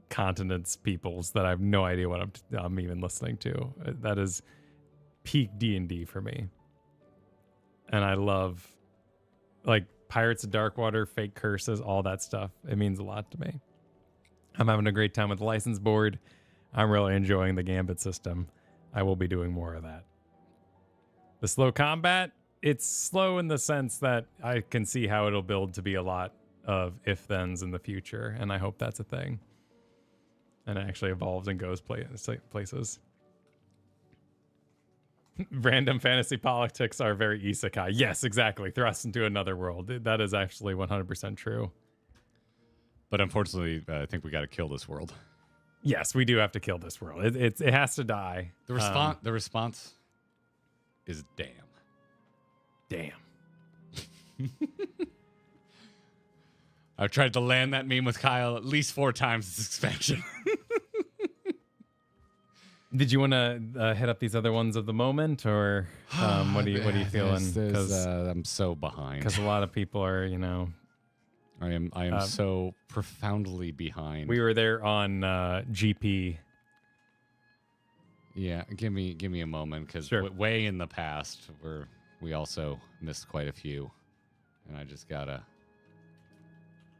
S2: continents, peoples that I have no idea what I'm even listening to. That is peak D&D for me. And I love like Pirates of Darkwater, fake curses, all that stuff. It means a lot to me. I'm having a great time with the license board. I'm really enjoying the Gambit system. I will be doing more of that. The slow combat, it's slow in the sense that I can see how it'll build to be a lot of if-thens in the future, and I hope that's a thing. And it actually evolves and goes places. Random fantasy politics are very isekai. Yes, exactly. Thrust into another world. That is actually 100% true.
S1: But unfortunately, I think we got to kill this world.
S2: Yes, we do have to kill this world. It has to die.
S1: The response is damn.
S2: Damn.
S1: I've tried to land that meme with Kyle at least 4 times this expansion.
S2: Did you want to hit up these other ones of the moment, or what are you feeling? Because
S1: I'm so behind.
S2: Because a lot of people are,
S1: I am so profoundly behind.
S2: We were there on GP.
S1: Yeah, give me a moment, because way in the past we also missed quite a few, and I just gotta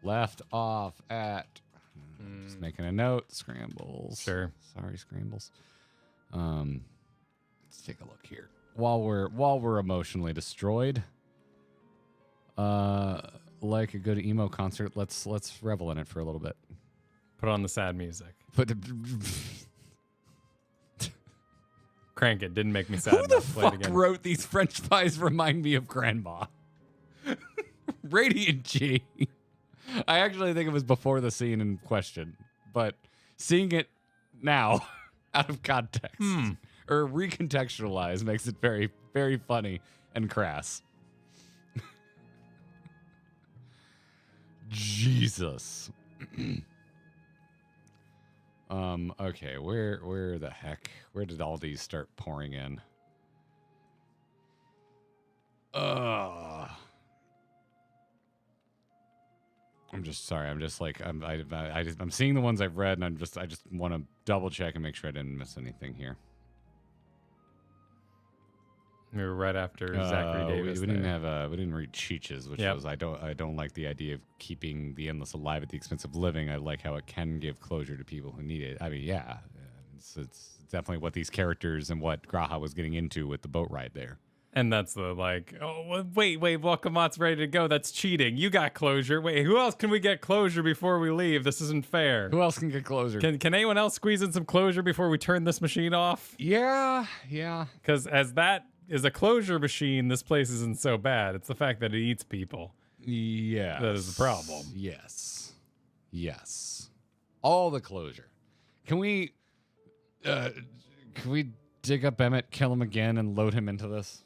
S1: left off at. Just making a note. Scrambles.
S2: Sure.
S1: Sorry, Scrambles. Let's take a look here. While we're emotionally destroyed, like a good emo concert, let's revel in it for a little bit.
S2: Put on the sad music. Crank it. Didn't make me sad.
S1: Who the fuck wrote these French fries remind me of Grandma? Radiant G. I actually think it was before the scene in question, but seeing it now out of context or recontextualized makes it very, very funny and crass. Jesus. Okay, where the heck? Where did all these start pouring in? I'm just sorry. I'm just like I'm seeing the ones I've read, and I just want to double check and make sure I didn't miss anything here.
S2: We were right after Zachary Davis.
S1: We didn't read Cheech's, which was I don't like the idea of keeping the endless alive at the expense of living. I like how it can give closure to people who need it. I mean, yeah, it's definitely what these characters and what Graha was getting into with the boat ride there.
S2: And that's the wait, Wakamat's ready to go. That's cheating. You got closure. Wait, who else can we get closure before we leave? This isn't fair.
S1: Who else can get closure?
S2: Can anyone else squeeze in some closure before we turn this machine off?
S1: Yeah.
S2: Because as that is a closure machine, this place isn't so bad. It's the fact that it eats people.
S1: Yeah.
S2: That is the problem.
S1: Yes. All the closure. Can we dig up Emmett, kill him again, and load him into this?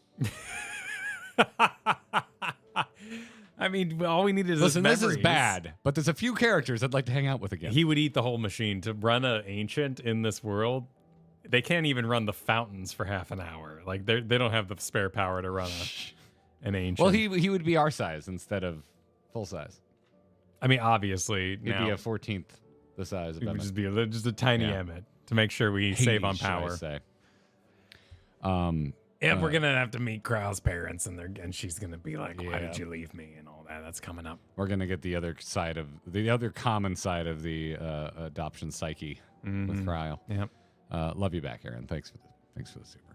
S2: I mean, all we need is
S1: listen.
S2: memories.
S1: This is bad, but there's a few characters I'd like to hang out with again.
S2: He would eat the whole machine to run an ancient in this world. They can't even run the fountains for half an hour. Like they don't have the spare power to run an ancient.
S1: Well, he would be our size instead of full size.
S2: I mean, obviously,
S1: he'd be a 14th the size of
S2: it would
S1: Emmett.
S2: just be just a tiny Emmett to make sure we save on power. And we're gonna have to meet Krau's parents, and she's gonna be like, "Why did you leave me?" and all that. That's coming up.
S1: We're gonna get the other common side of the adoption psyche with Krau.
S2: Yep.
S1: Love you back, Aaron. Thanks for the super.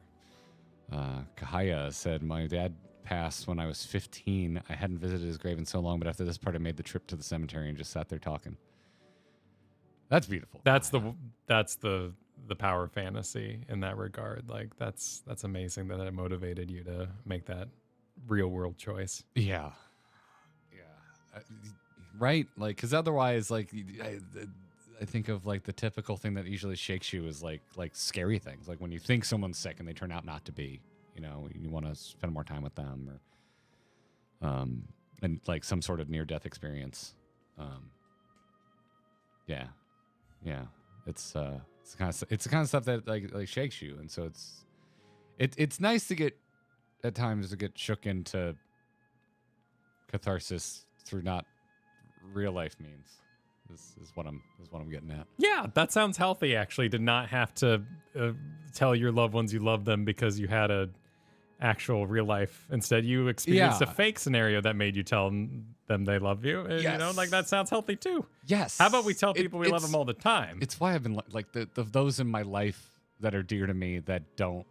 S1: Kahaya said, "My dad passed when I was 15. I hadn't visited his grave in so long, but after this part, I made the trip to the cemetery and just sat there talking." That's beautiful.
S2: That's the power fantasy in that regard. Like that's amazing that it motivated you to make that real world choice.
S1: Yeah. Right. Like, because otherwise, like, I think of like the typical thing that usually shakes you is like scary things. Like when you think someone's sick and they turn out not to be. You want to spend more time with them, or and like some sort of near death experience. Yeah. It's the kind of stuff that like shakes you, and so it's nice to get at times to get shook into catharsis through not real life means. This is what I'm getting at.
S2: Yeah, that sounds healthy. Actually, to not have to tell your loved ones you love them because you had a actual real life. Instead, you experienced a fake scenario that made you tell them they love you. And,
S1: Yes.
S2: that sounds healthy too.
S1: Yes.
S2: How about we tell people we love them all the time?
S1: It's why I've been like those in my life that are dear to me that don't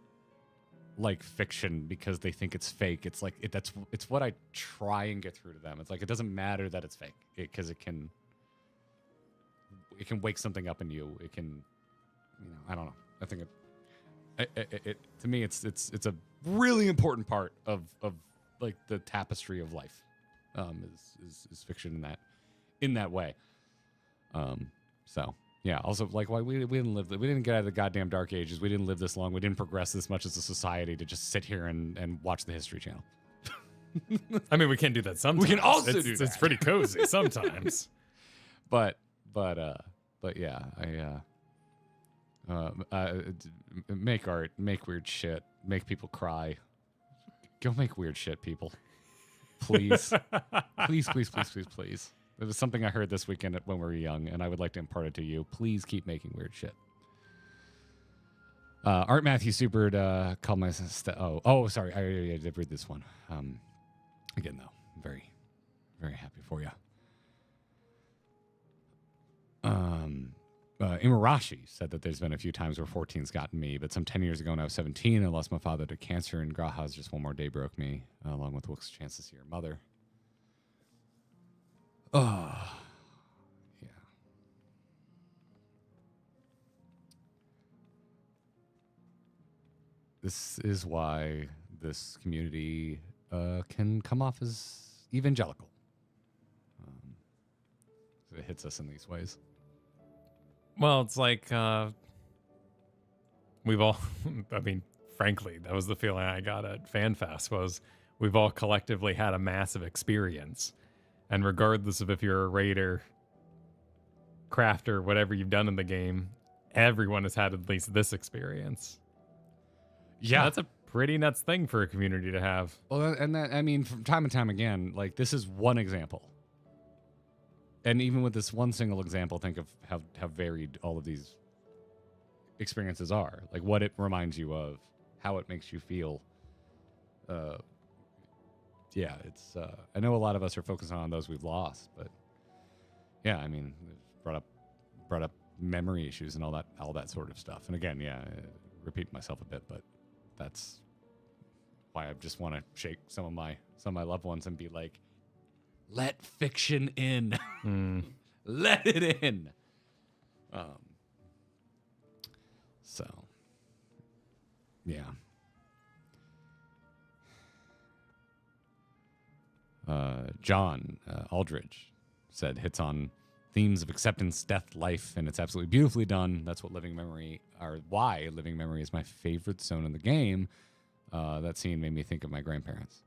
S1: like fiction because they think it's fake. It's like it's what I try and get through to them. It's like it doesn't matter that it's fake because it can wake something up in you. It can, I don't know. I think it to me it's a really important part of like the tapestry of life. Is fiction in that way. So yeah. Also, like, why we didn't get out of the goddamn dark ages. We didn't live this long. We didn't progress this much as a society to just sit here and watch the History Channel.
S2: I mean, we can do that sometimes.
S1: We can also do
S2: It's
S1: that.
S2: pretty cozy sometimes.
S1: but yeah, make art, make weird shit, make people cry. Go make weird shit, people. Please. Please. It was something I heard this weekend when we were young, and I would like to impart it to you. Please keep making weird shit. Art Matthew Supered called my... sorry. I did read this one. Again, though, I'm very, very happy for you. Imarashi said that there's been a few times where 14's gotten me, but some 10 years ago when I was 17, I lost my father to cancer, and Graha's Just One More Day broke me, along with Wook's chance to see her mother. Oh, yeah. This is why this community can come off as evangelical. It hits us in these ways.
S2: Well, it's like we've all, I mean, frankly, that was the feeling I got at FanFest was we've all collectively had a massive experience. And regardless of if you're a raider, crafter, whatever you've done in the game, everyone has had at least this experience.
S1: Yeah.
S2: That's a pretty nuts thing for a community to have.
S1: Well, and that, I mean, from time and time again, like, this is one example. And even with this one single example, think of how varied all of these experiences are. Like, what it reminds you of, how it makes you feel. Yeah, it's... I know a lot of us are focusing on those we've lost, but... Yeah, I mean, brought up memory issues and all that sort of stuff. And again, yeah, repeat myself a bit, but that's why I just want to shake some of my loved ones and be like, let fiction in. Let it in. So, yeah. John Aldridge said hits on themes of acceptance, death, life, and it's absolutely beautifully done. That's what why Living Memory is my favorite zone in the game. That scene made me think of my grandparents.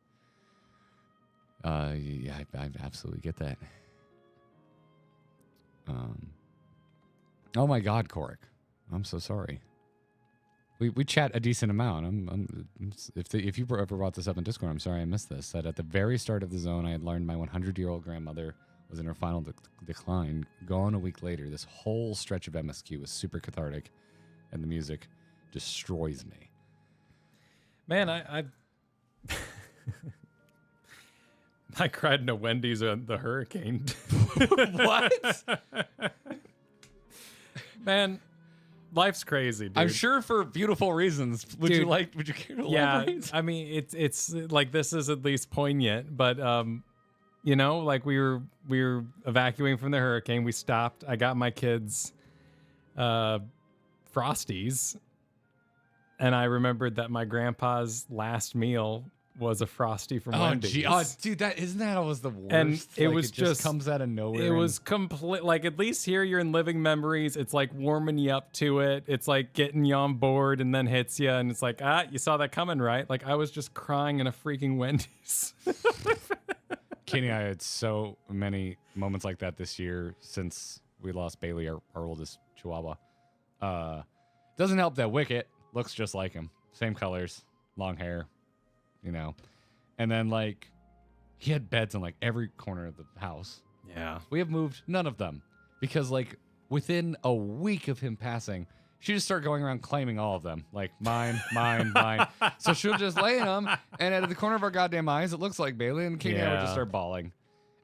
S1: Yeah, I absolutely get that. Oh my God, Korik, I'm so sorry. We chat a decent amount. If you ever brought this up in Discord, I'm sorry I missed this. That at the very start of the zone, I had learned my 100-year-old grandmother was in her final decline. Gone a week later. This whole stretch of MSQ was super cathartic, and the music destroys me.
S2: Man, I cried in a Wendy's at the hurricane.
S1: What?
S2: Man, life's crazy, dude.
S1: I'm sure for beautiful reasons. Would you care to elaborate?
S2: Yeah, I mean, it's like this is at least poignant, but you know, like we were evacuating from the hurricane. We stopped. I got my kids Frosties, and I remembered that my grandpa's last meal was a Frosty from Wendy's.
S1: Dude, isn't that always the worst?
S2: And it
S1: Like,
S2: was
S1: just comes out of nowhere.
S2: It was complete. Like, at least here you're in living memories. It's like warming you up to it. It's like getting you on board and then hits you. And it's like, you saw that coming, right? Like, I was just crying in a freaking Wendy's.
S1: Kenny and I had so many moments like that this year since we lost Bailey, our oldest Chihuahua. Doesn't help that Wicket looks just like him. Same colors, long hair. You know, and then like he had beds in like every corner of the house.
S2: Yeah,
S1: we have moved none of them because like within a week of him passing, she just started going around claiming all of them, like mine. So she'll just lay in them, and out of the corner of our goddamn eyes, it looks like Bailey, and Katie and I would just start bawling,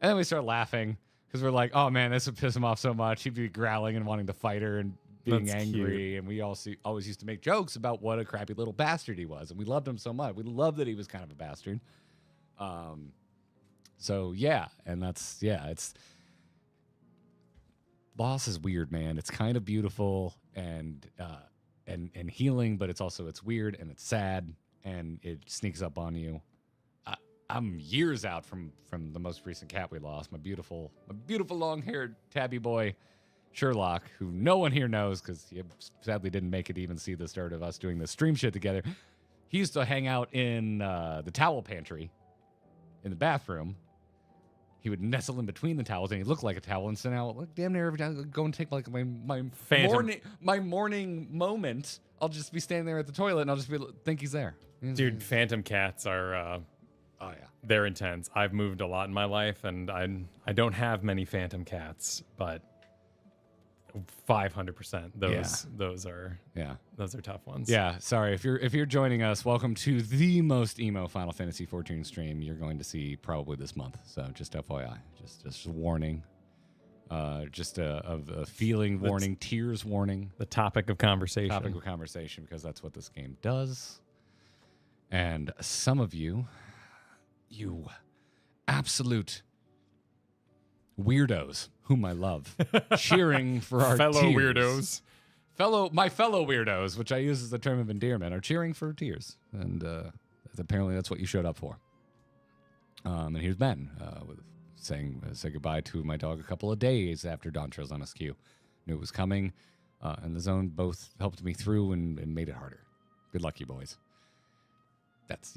S1: and then we start laughing because we're like, oh man, this would piss him off so much. He'd be growling and wanting to fight her and being angry, and we always used to make jokes about what a crappy little bastard he was, and we loved him so much. We loved that he was kind of a bastard. So yeah, and it's loss is weird, man. It's kind of beautiful and healing, but it's weird and it's sad and it sneaks up on you. I'm years out from the most recent cat we lost, my beautiful long-haired tabby boy Sherlock, who no one here knows because he sadly didn't make it to even see the start of us doing this stream shit together. He used to hang out in the towel pantry in the bathroom, he would nestle in between the towels, and he looked like a towel. And so now, like, damn near every time I go and take like my morning moment, I'll just be standing there at the toilet, and I'll just think he's there.
S2: Dude, phantom cats are
S1: oh yeah,
S2: they're intense. I've moved a lot in my life, and I don't have many phantom cats, but 500% those are tough ones.
S1: Yeah, sorry if you're joining us. Welcome to the most emo Final Fantasy 14 stream you're going to see probably this month. So just FYI, just a warning, just a feeling warning, tears warning.
S2: The topic of conversation.
S1: Because that's what this game does. And some of you absolute weirdos, whom I love, cheering for our
S2: fellow
S1: tears. My fellow weirdos, which I use as a term of endearment, are cheering for tears, and apparently that's what you showed up for. And here's Ben saying say goodbye to my dog a couple of days after Dawntrail MSQ. Knew it was coming, and the zone both helped me through and made it harder. Good luck, you boys. That's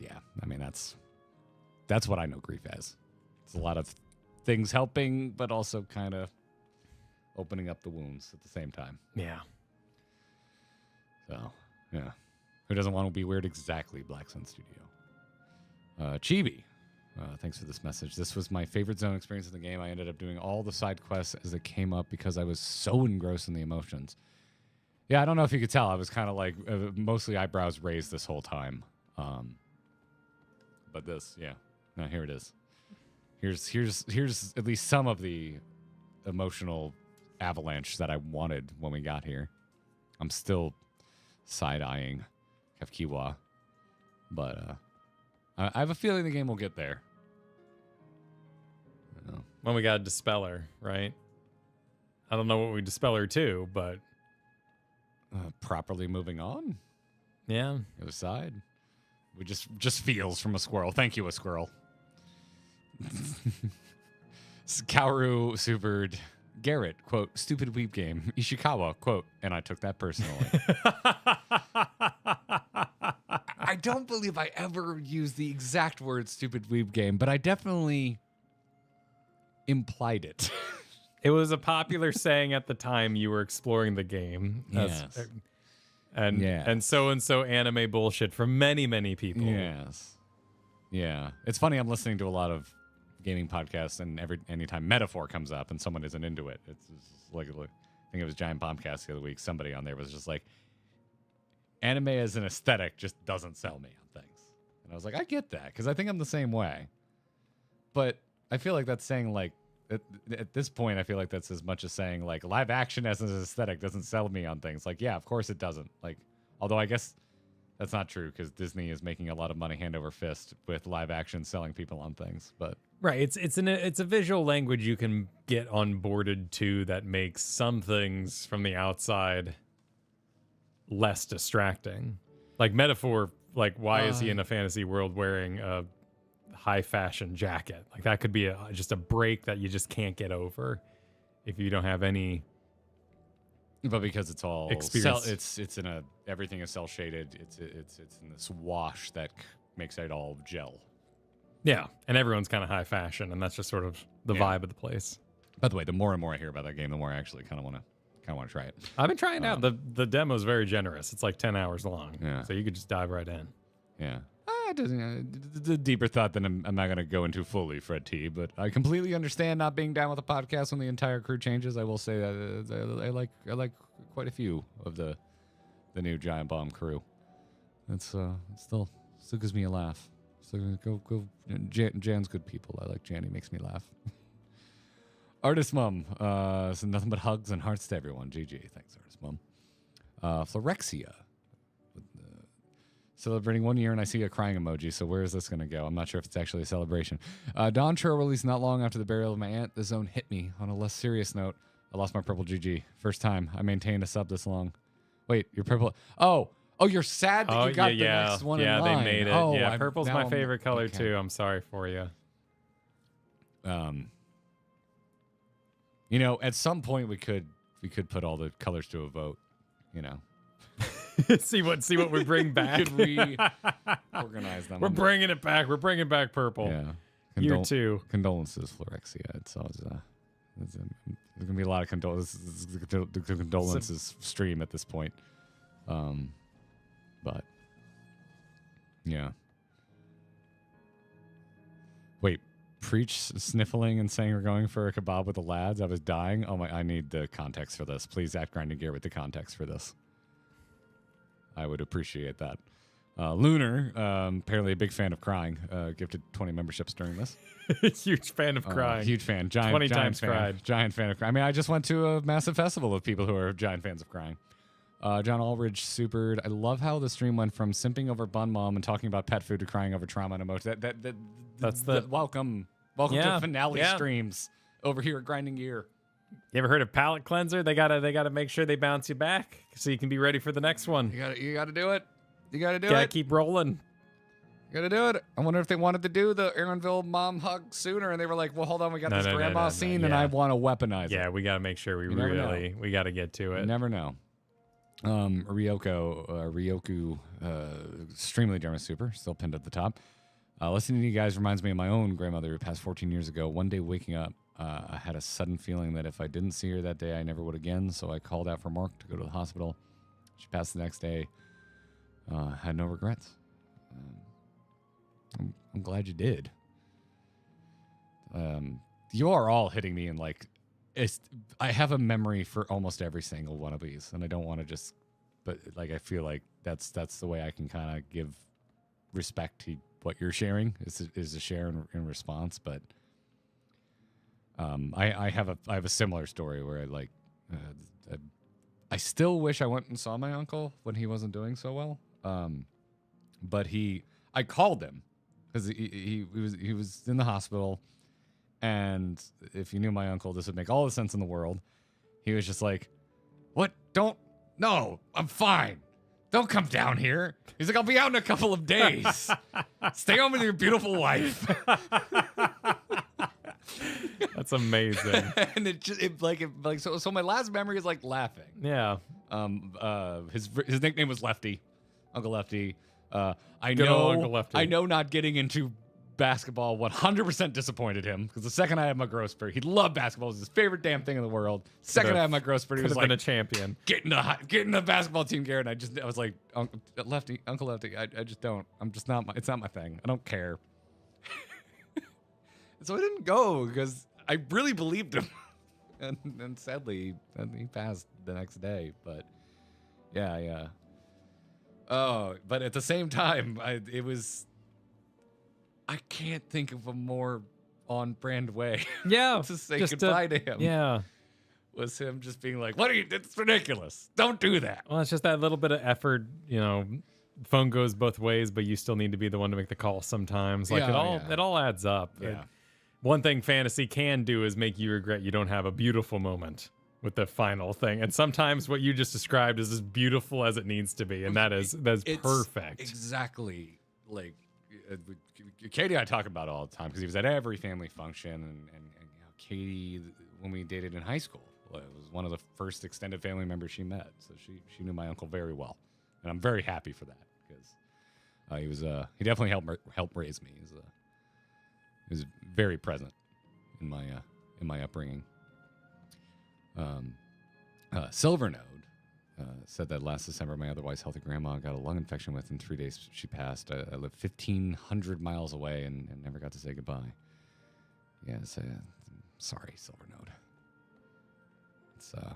S1: what I know grief as. It's a lot of things helping, but also kind of opening up the wounds at the same time.
S2: Yeah.
S1: So, yeah. Who doesn't want to be weird? Exactly, Black Sun Studio. Chibi, thanks for this message. This was my favorite zone experience in the game. I ended up doing all the side quests as it came up because I was so engrossed in the emotions. Yeah, I don't know if you could tell. I was kind of like mostly eyebrows raised this whole time. But this, yeah. No, here it is. Here's at least some of the emotional avalanche that I wanted when we got here. I'm still side-eyeing Kefkiwa, but I have a feeling the game will get there.
S2: When we got a Dispeller, right? I don't know what we dispel her to, but
S1: properly moving on.
S2: Yeah,
S1: the other side. We just feels from a squirrel. Thank you, a squirrel. Kaoru Suberd Garrett, quote, stupid weeb game. Ishikawa, quote, and I took that personally. I don't believe I ever used the exact word stupid weeb game, but I definitely implied it.
S2: It was a popular saying at the time you were exploring the game.
S1: Yes.
S2: And so anime bullshit from many people.
S1: Yes. Yeah. It's funny, I'm listening to a lot of gaming podcasts, and anytime metaphor comes up and someone isn't into it, it's like, I think it was Giant Bombcast the other week, somebody on there was just like, anime as an aesthetic just doesn't sell me on things. And I was like, I get that, because I think I'm the same way. But I feel like that's saying, like, at this point, I feel like that's as much as saying, like, live action as an aesthetic doesn't sell me on things. Like, yeah, of course it doesn't. Like, although I guess that's not true, because Disney is making a lot of money hand over fist with live action selling people on things. But
S2: right, it's a visual language you can get onboarded to that makes some things from the outside less distracting. Like metaphor, like why is he in a fantasy world wearing a high fashion jacket? Like that could be just a break that you just can't get over if you don't have any.
S1: But because it's all
S2: experience.
S1: It's in a everything is cell shaded. It's in this wash that makes it all gel.
S2: Yeah, and everyone's kind of high fashion, and that's just sort of the vibe of the place.
S1: By the way, the more and more I hear about that game, the more I actually kind of want to try it.
S2: I've been trying out. The demo is very generous. It's like 10 hours long.
S1: Yeah.
S2: So you could just dive right in.
S1: Yeah. The deeper thought than I'm not going to go into fully, Fred T. But I completely understand not being down with the podcast when the entire crew changes. I will say that I like quite a few of the new Giant Bomb crew. It still gives me a laugh. So go. Jan's good people. I like Jan. He makes me laugh. Artist Mum. So nothing but hugs and hearts to everyone. GG. Thanks, Artist Mum. Florexia. Celebrating 1 year, and I see a crying emoji, so where is this going to go? I'm not sure if it's actually a celebration. Dawntrail released not long after the burial of my aunt. The zone hit me. On a less serious note, I lost my purple GG. First time I maintained a sub this long. Wait, your purple... Oh, you're sad that you got the next one in line.
S2: Yeah, they made it.
S1: Oh,
S2: yeah, purple's my favorite color, too. I'm sorry for you.
S1: You know, at some point we could put all the colors to a vote, you know.
S2: see what we bring back.
S1: We could reorganize them.
S2: We're bringing it back. We're bringing back purple.
S1: Yeah,
S2: Year 2.
S1: Condolences, Florexia. It's there's gonna be a lot of condolences. The condolences stream at this point. But yeah. Wait, Preach sniffling and saying we're going for a kebab with the lads. I was dying. Oh my! I need the context for this. Please, at Grinding Gear with the context for this. I would appreciate that. Lunar, apparently a big fan of crying. Gifted 20 memberships during this.
S2: Huge fan of crying.
S1: Huge fan. Giant
S2: 20
S1: giant
S2: times
S1: fan,
S2: cried.
S1: Giant fan of crying. I mean, I just went to a massive festival of people who are giant fans of crying. John Ulrich supered. I love how the stream went from simping over Bun Mom and talking about pet food to crying over trauma and emotion. That's the welcome to finale streams over here at Grinding Gear.
S2: You ever heard of palate cleanser? They gotta make sure they bounce you back so you can be ready for the next one.
S1: You gotta do it. You gotta do it.
S2: Gotta keep rolling.
S1: You gotta do it. I wonder if they wanted to do the Aaronville mom hug sooner, and they were like, "Well, hold on, we got this grandma scene, and I want to weaponize it."
S2: Yeah, we gotta make sure we gotta get to it.
S1: You never know. Ryoku, extremely German super, still pinned at the top. Listening to you guys reminds me of my own grandmother who passed 14 years ago. One day waking up, I had a sudden feeling that if I didn't see her that day, I never would again. So I called out for Mark to go to the hospital. She passed the next day. Had no regrets. I'm glad you did. You are all hitting me in like, I have a memory for almost every single one of these, and I don't want to just, but like I feel like that's the way I can kind of give respect to what you're sharing is a share in response. But I have a similar story where I still wish I went and saw my uncle when he wasn't doing so well. But I called him because he was in the hospital, and if you knew my uncle, this would make all the sense in the world. He was just like, "What? No, I'm fine. Don't come down here." He's like, "I'll be out in a couple of days. Stay home with your beautiful wife."
S2: That's amazing.
S1: And so my last memory is like laughing.
S2: Yeah.
S1: His nickname was Lefty, Uncle Lefty. I
S2: Good
S1: know
S2: old Uncle Lefty.
S1: I know not getting into basketball 100% disappointed him, because the second I had my growth spurt, he loved basketball. It was his favorite damn thing in the world. Second I had my growth spurt, he was like,
S2: been a champion.
S1: Get in the basketball team, Garrett. And I was like, Uncle Lefty, I just don't. I'm just not. It's not my thing. I don't care. So I didn't go because I really believed him, and sadly, he passed the next day. But yeah. Oh, but at the same time, I can't think of a more on-brand way.
S2: Yeah,
S1: to say goodbye to him.
S2: Yeah,
S1: was him just being like, "What are you? It's ridiculous. Don't do that."
S2: Well, it's just that little bit of effort. Phone goes both ways, but you still need to be the one to make the call sometimes. Like it all adds up.
S1: Yeah.
S2: One thing fantasy can do is make you regret you don't have a beautiful moment with the final thing. And sometimes what you just described is as beautiful as it needs to be. And that's perfect.
S1: Exactly. Like Katie and I talk about it all the time because he was at every family function. And Katie, when we dated in high school, was one of the first extended family members she met. So she knew my uncle very well. And I'm very happy for that because he definitely helped raise me. He was very present in my upbringing. Silvernode said that last December, my otherwise healthy grandma got a lung infection. Within 3 days, she passed. I lived 1,500 miles away and never got to say goodbye. Yeah, sorry, Silvernode. It's I'm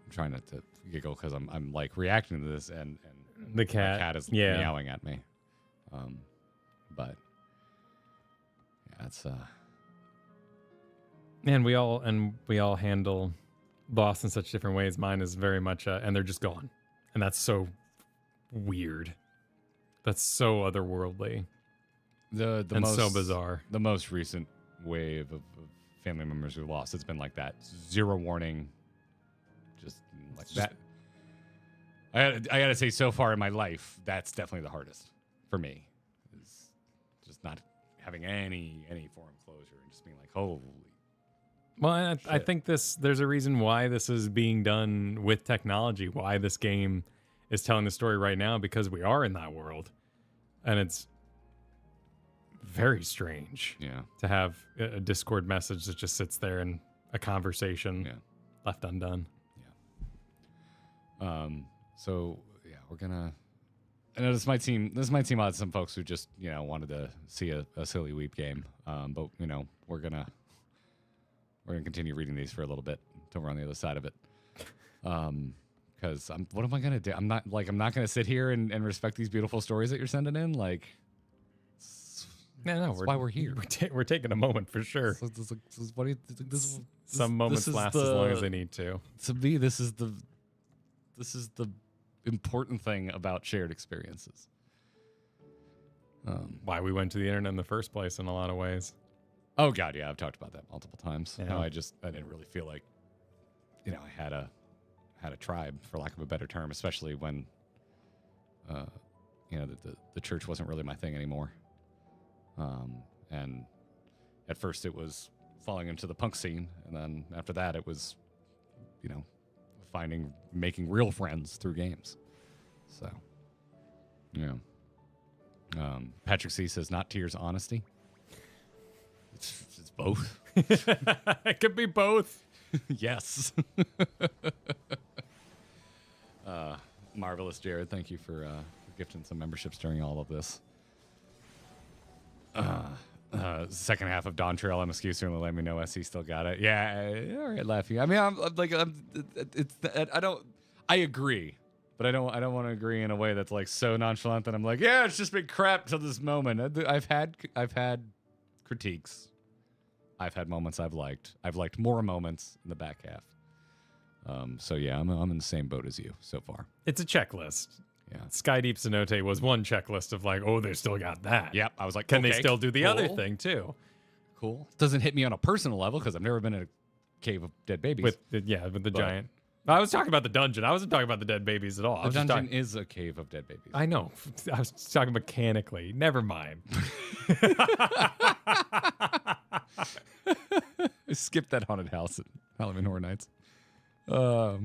S1: trying not to giggle because I'm like reacting to this and
S2: the cat
S1: is meowing at me. But yeah, it's
S2: Man, we all handle loss in such different ways. Mine is very much and they're just gone. And that's so weird. That's so otherworldly. And so bizarre.
S1: The most recent wave of family members who lost, it's been like that. Zero warning. Just like that. I gotta say, so far in my life, that's definitely the hardest for me. Is just not having any form of closure and just being like, holy.
S2: Well, I think there's a reason why this is being done with technology. Why this game is telling the story right now, because we are in that world. And it's very strange to have a Discord message that just sits there in a conversation left undone.
S1: So yeah, we're gonna. I know this might seem odd to some folks who just wanted to see a silly weep game, but we're gonna continue reading these for a little bit until we're on the other side of it. Because what am I gonna do? I'm not gonna sit here and respect these beautiful stories that you're sending in. Like,
S2: no,
S1: why we're here.
S2: We're taking a moment for sure. Some moments last as long as they need to.
S1: To me, this is the important thing about shared experiences.
S2: Why we went to the internet in the first place in a lot of ways.
S1: Oh God, yeah, I've talked about that multiple times.
S2: Yeah.
S1: No, I didn't really feel like, I had a tribe, for lack of a better term, especially when, the church wasn't really my thing anymore. And at first it was falling into the punk scene, and then after that it was, making real friends through games. So, yeah. Patrick C says, not tears, honesty. It's both.
S2: It could be both.
S1: Yes. Marvelous Jared, thank you for gifting some memberships during all of this. Second half of Dawntrail MSQ certainly let me know SC still got it. Yeah, all right, Laffy. I mean, I agree, but I don't want to agree in a way that's like so nonchalant that I'm like, yeah, it's just been crap till this moment. I've had critiques. I've had moments I've liked. I've liked more moments in the back half. So yeah, I'm in the same boat as you so far.
S2: It's a checklist.
S1: Yeah.
S2: Skydeep Cenote was one checklist of like, oh, they still got that.
S1: Yep. I was like,
S2: can
S1: okay,
S2: they still do the
S1: cool.
S2: other thing too?
S1: Cool. Doesn't hit me on a personal level because I've never been in a cave of dead babies.
S2: With the giant. I was talking about the dungeon. I wasn't talking about the dead babies at all.
S1: The dungeon is a cave of dead babies.
S2: I know. I was talking mechanically. Never mind.
S1: Skip that haunted house at Halloween Horror Nights. So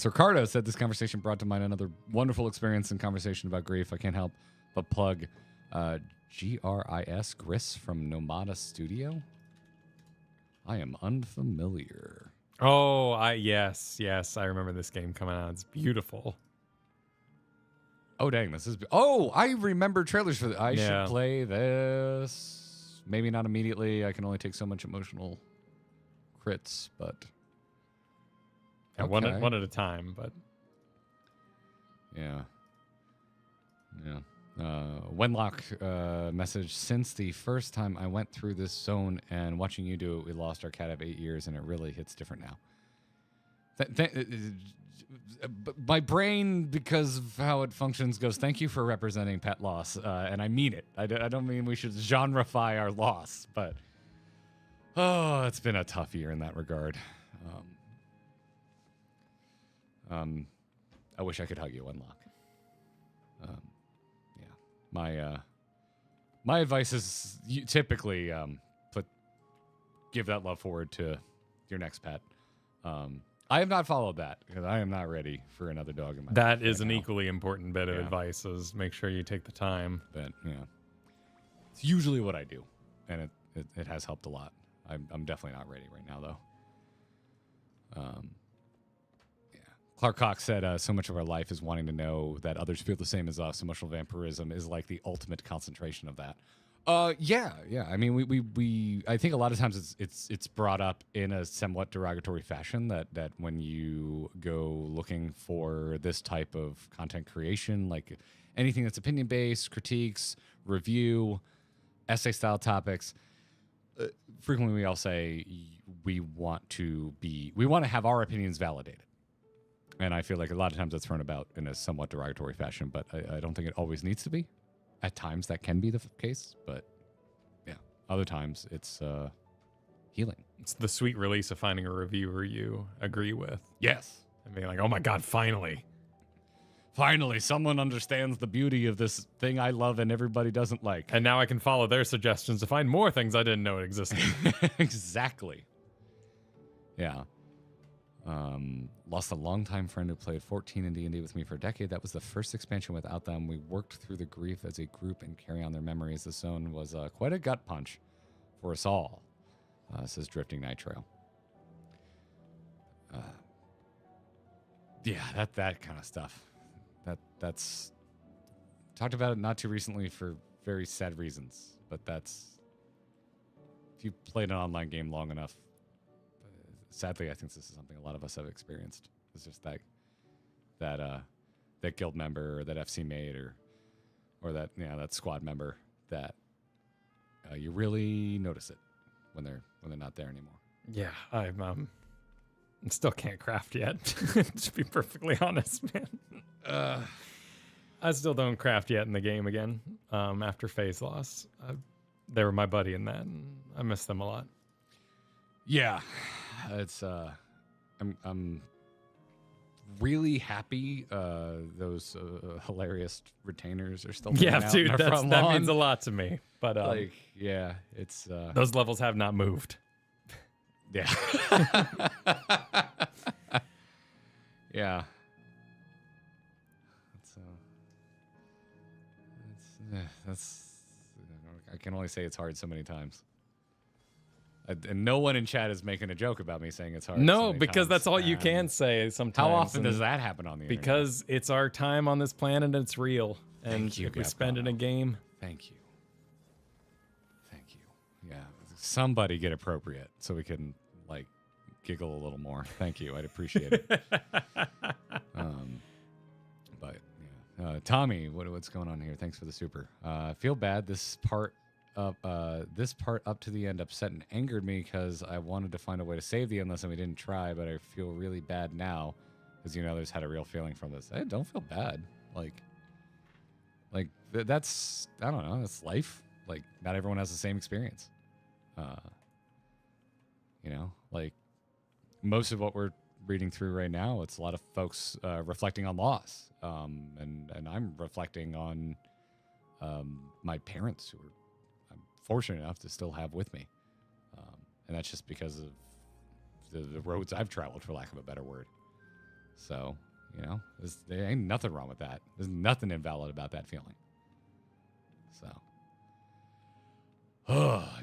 S1: Ricardo said this conversation brought to mind another wonderful experience and conversation about grief. I can't help but plug GRIS from Nomada Studio. I am unfamiliar.
S2: Oh, yes, I remember this game coming out. It's beautiful.
S1: Oh dang, this is. Oh, I remember trailers for this. I should play this. Maybe not immediately. I can only take so much emotional crits, but.
S2: Yeah,
S1: okay.
S2: one at a time, but
S1: yeah. Wenlock message, since the first time I went through this zone and watching you do it, we lost our cat of 8 years, and it really hits different now. My brain, because of how it functions, goes, thank you for representing pet loss, and I mean it. I don't mean we should genreify our loss, but it's been a tough year in that regard. I wish I could hug you, Wenlock. Yeah, my advice is you typically give that love forward to your next pet. I have not followed that because I am not ready for another dog in my life.
S2: That is an equally important bit of advice: is make sure you take the time.
S1: But it's usually what I do, and it has helped a lot. I'm definitely not ready right now though. Clark Cox said, so much of our life is wanting to know that others feel the same as us. Emotional vampirism is like the ultimate concentration of that. Yeah. I mean, we I think a lot of times it's brought up in a somewhat derogatory fashion that when you go looking for this type of content creation, like anything that's opinion-based, critiques, review, essay-style topics, frequently we all say we want to have our opinions validated. And I feel like a lot of times that's thrown about in a somewhat derogatory fashion, but I don't think it always needs to be. At times that can be the case, but yeah, other times it's healing.
S2: It's the sweet release of finding a reviewer you agree with.
S1: Yes.
S2: And being like, oh my God, finally.
S1: Finally, someone understands the beauty of this thing I love and everybody doesn't like.
S2: And now I can follow their suggestions to find more things I didn't know existed.
S1: Exactly. Yeah.
S18: Lost a longtime friend who played 14 in D&D with me for a decade. That was the first expansion without them. We worked through the grief as a group and carry on their memories. The zone was quite a gut punch for us all, says Drifting Night Trail. Yeah, that kind of stuff. That's talked about it not too recently for very sad reasons, but that's if you played an online game long enough. Sadly, I think this is something a lot of us have experienced. It's just that guild member or that FC mate or that that squad member that you really notice it when they're not there anymore.
S2: Yeah, I still can't craft yet. To be perfectly honest, man. I still don't craft yet in the game again. After phase loss, they were my buddy in that, and I miss them a lot.
S18: Yeah, it's I'm really happy those hilarious retainers are still
S2: yeah, dude. That means a lot to me. But
S18: it's
S2: those levels have not moved.
S18: Yeah. Yeah. That's I can only say it's hard so many times. And no one in chat is making a joke about me saying it's hard.
S2: No, because that's all you can say sometimes.
S18: How often does that happen on the internet?
S2: Because it's our time on this planet and it's real. And if we spend in a game.
S18: Thank you. Yeah. Somebody get appropriate so we can giggle a little more. Thank you. I'd appreciate it. But yeah. Tommy, what's going on here? Thanks for the super. Feel bad. This part up to the end upset and angered me because I wanted to find a way to save the endless and we didn't try, but I feel really bad now because there's had a real feeling from this. Hey, don't feel bad. That's I don't know. That's life. Not everyone has the same experience. Most of what we're reading through right now, it's a lot of folks reflecting on loss, and I'm reflecting on my parents who I'm fortunate enough to still have with me, and that's just because of the roads I've traveled, for lack of a better word. So there ain't nothing wrong with that. There's nothing invalid about that feeling. So,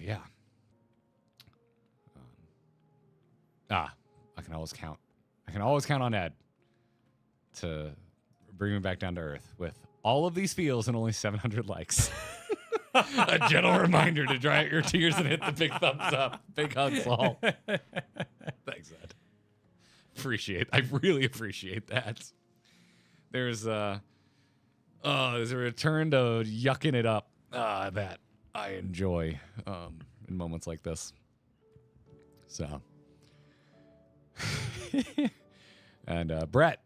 S18: yeah. I can always count. I can always count on Ed to bring me back down to earth with all of these feels and only 700 likes. A gentle reminder to dry out your tears and hit the big thumbs up. Big hugs, all. Thanks, Ed. I really appreciate that. There's a return to yucking it up that I enjoy in moments like this. So. And Brett,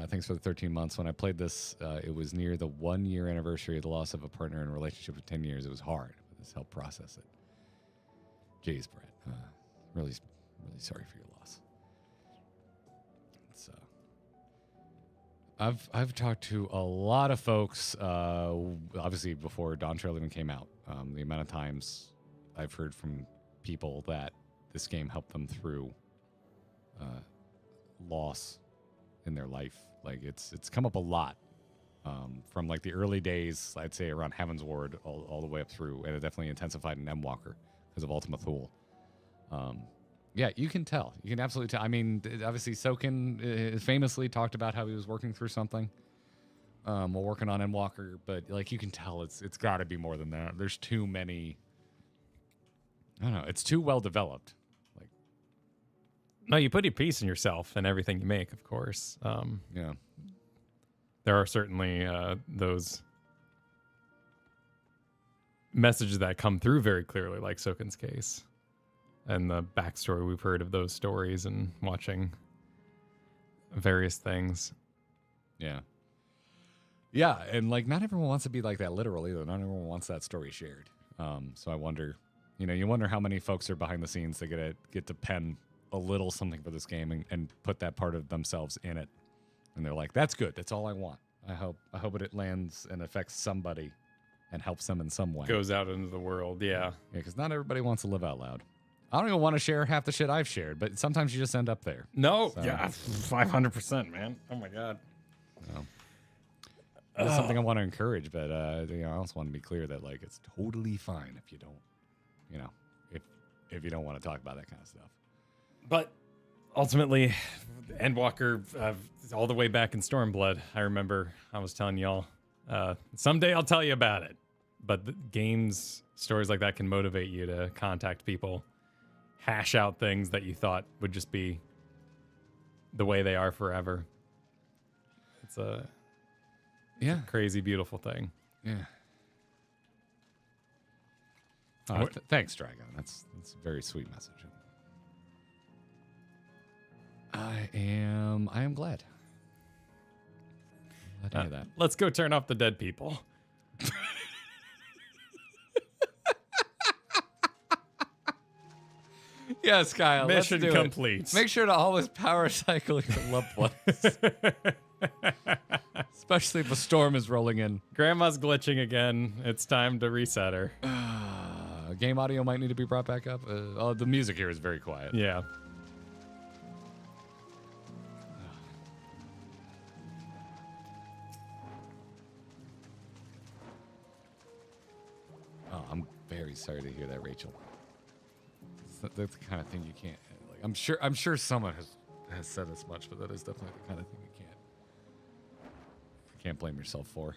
S18: thanks for the 13 months. When I played this, it was near the 1-year anniversary of the loss of a partner in a relationship of 10 years. It was hard, but this helped process it. Jeez, Brett. Really sorry for your loss. So, I've talked to a lot of folks, obviously before Dawntrail even came out. The amount of times I've heard from people that this game helped them through loss in their life. It's come up a lot from the early days, I'd say around Heaven's Ward all the way up through, and it definitely intensified in Endwalker because of Ultima Thule. Yeah, you can tell. You can absolutely tell. I mean, obviously Soken famously talked about how he was working through something while working on Endwalker, but you can tell it's got to be more than that. There's too many. I don't know. It's too well developed.
S2: No, you put a piece in yourself and everything you make, of course.
S18: Yeah.
S2: There are certainly those messages that come through very clearly, like Soken's case. And the backstory we've heard of those stories and watching various things.
S18: Yeah. Yeah, and not everyone wants to be like that literal either. Not everyone wants that story shared. So I wonder, you wonder how many folks are behind the scenes that get to pen a little something for this game and put that part of themselves in it. And they're like, that's good. That's all I want. I hope it lands and affects somebody and helps them in some way.
S2: Goes out into the world, yeah.
S18: Yeah, because not everybody wants to live out loud.
S1: I don't even want to share half the shit I've shared, but sometimes you just end up there.
S2: No,
S1: So,
S2: yeah, 500%, man. Oh my god.
S1: It's something I want to encourage, but I also want to be clear that like it's totally fine if you don't, if you don't want to talk about that kind of stuff.
S2: But ultimately, Endwalker, all the way back in Stormblood, I remember I was telling y'all, someday I'll tell you about it. But stories like that can motivate you to contact people, hash out things that you thought would just be the way they are forever. It's a crazy, beautiful thing.
S1: Yeah. Thanks, Dragon. That's a very sweet message. I am glad. Glad to hear that.
S2: Let's go turn off the dead people.
S1: Yes, Kyle.
S2: Mission
S1: let's do
S2: complete.
S1: It. Make sure to always power cycle your loved ones. Especially if a storm is rolling in.
S2: Grandma's glitching again. It's time to reset her.
S1: Game audio might need to be brought back up. The music here is very quiet.
S2: Yeah.
S1: Oh, I'm very sorry to hear that, Rachel. That's the kind of thing you can't. Like, I'm sure someone has said as much, but that is definitely the kind of thing you can't blame yourself for.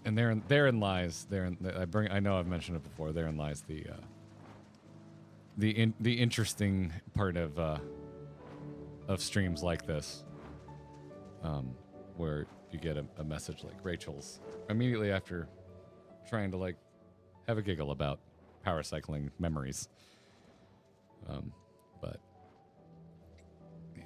S1: And therein lies I know I've mentioned it before. Therein lies the interesting part of streams like this, where you get a message like Rachel's immediately after trying to like have a giggle about power cycling memories. But yeah,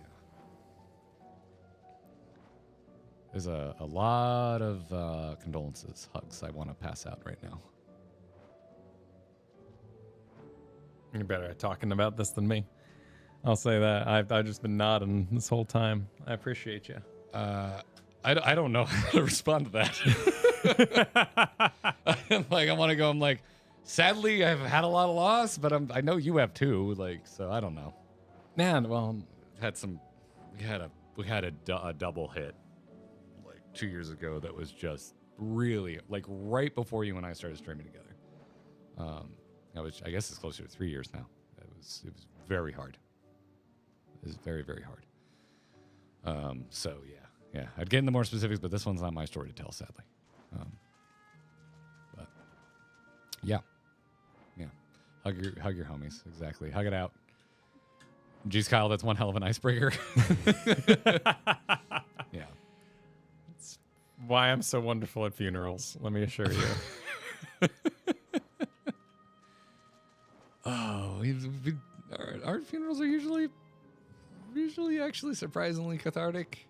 S1: there's a lot of condolences, hugs I want to pass out right now.
S2: You're better at talking about this than me. I'll say that. I've just been nodding this whole time. I appreciate you.
S1: I don't know how to respond to that. I'm like, sadly, I've had a lot of loss, but I know you have too. Like, so I don't know.
S2: Man, well,
S1: we had a double hit like 2 years ago that was just really like right before you and I started streaming together. I guess it's closer to 3 years now. It was very hard. It was very, very hard. So yeah, I'd get into more specifics, but this one's not my story to tell, sadly. But yeah, hug your homies, exactly. Hug it out. Jeez, Kyle, that's one hell of an icebreaker. Yeah,
S2: it's why I'm so wonderful at funerals. Let me assure you.
S1: Oh, our funerals are usually actually surprisingly cathartic.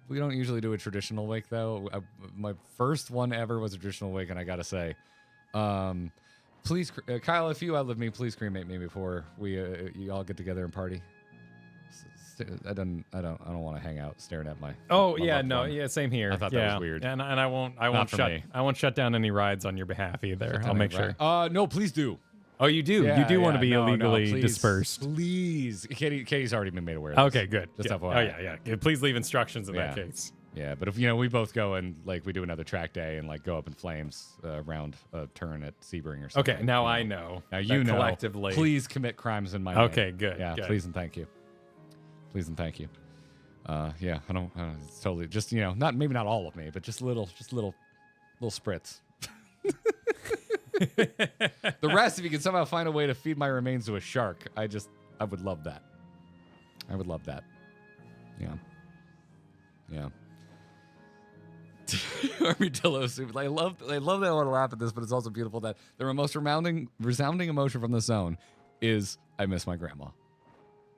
S1: We don't usually do a traditional wake, though. My first one ever was a traditional wake, and I gotta say, please, Kyle, if you outlive me, please cremate me before you all get together and party. I don't want to hang out staring at my.
S2: Oh
S1: my
S2: yeah,
S1: loved
S2: no,
S1: one.
S2: yeah, same here.
S1: I thought that was weird,
S2: and I won't shut down any rides on your behalf either. I'll make sure.
S1: No, please do.
S2: Oh, you do. You do want to be illegally
S1: please,
S2: dispersed.
S1: Please, Katie's already been made aware of this.
S2: Okay, good.
S1: Just
S2: yeah.
S1: FYI.
S2: Oh yeah. Please leave instructions in that case.
S1: Yeah, but if we both go and like we do another track day and like go up in flames around a turn at Sebring or something.
S2: Okay, now I know.
S1: Now you know.
S2: Collectively.
S1: Please commit crimes in my name.
S2: Okay, good.
S1: Yeah,
S2: good.
S1: please and thank you. Please and thank you. Yeah, I don't it's totally just not maybe not all of me, but just little spritz. The rest, if you can somehow find a way to feed my remains to a shark, I would love that. I would love that. Yeah. Armadillo soup. I love that I want to laugh at this, but it's also beautiful that the most resounding emotion from the zone is I miss my grandma.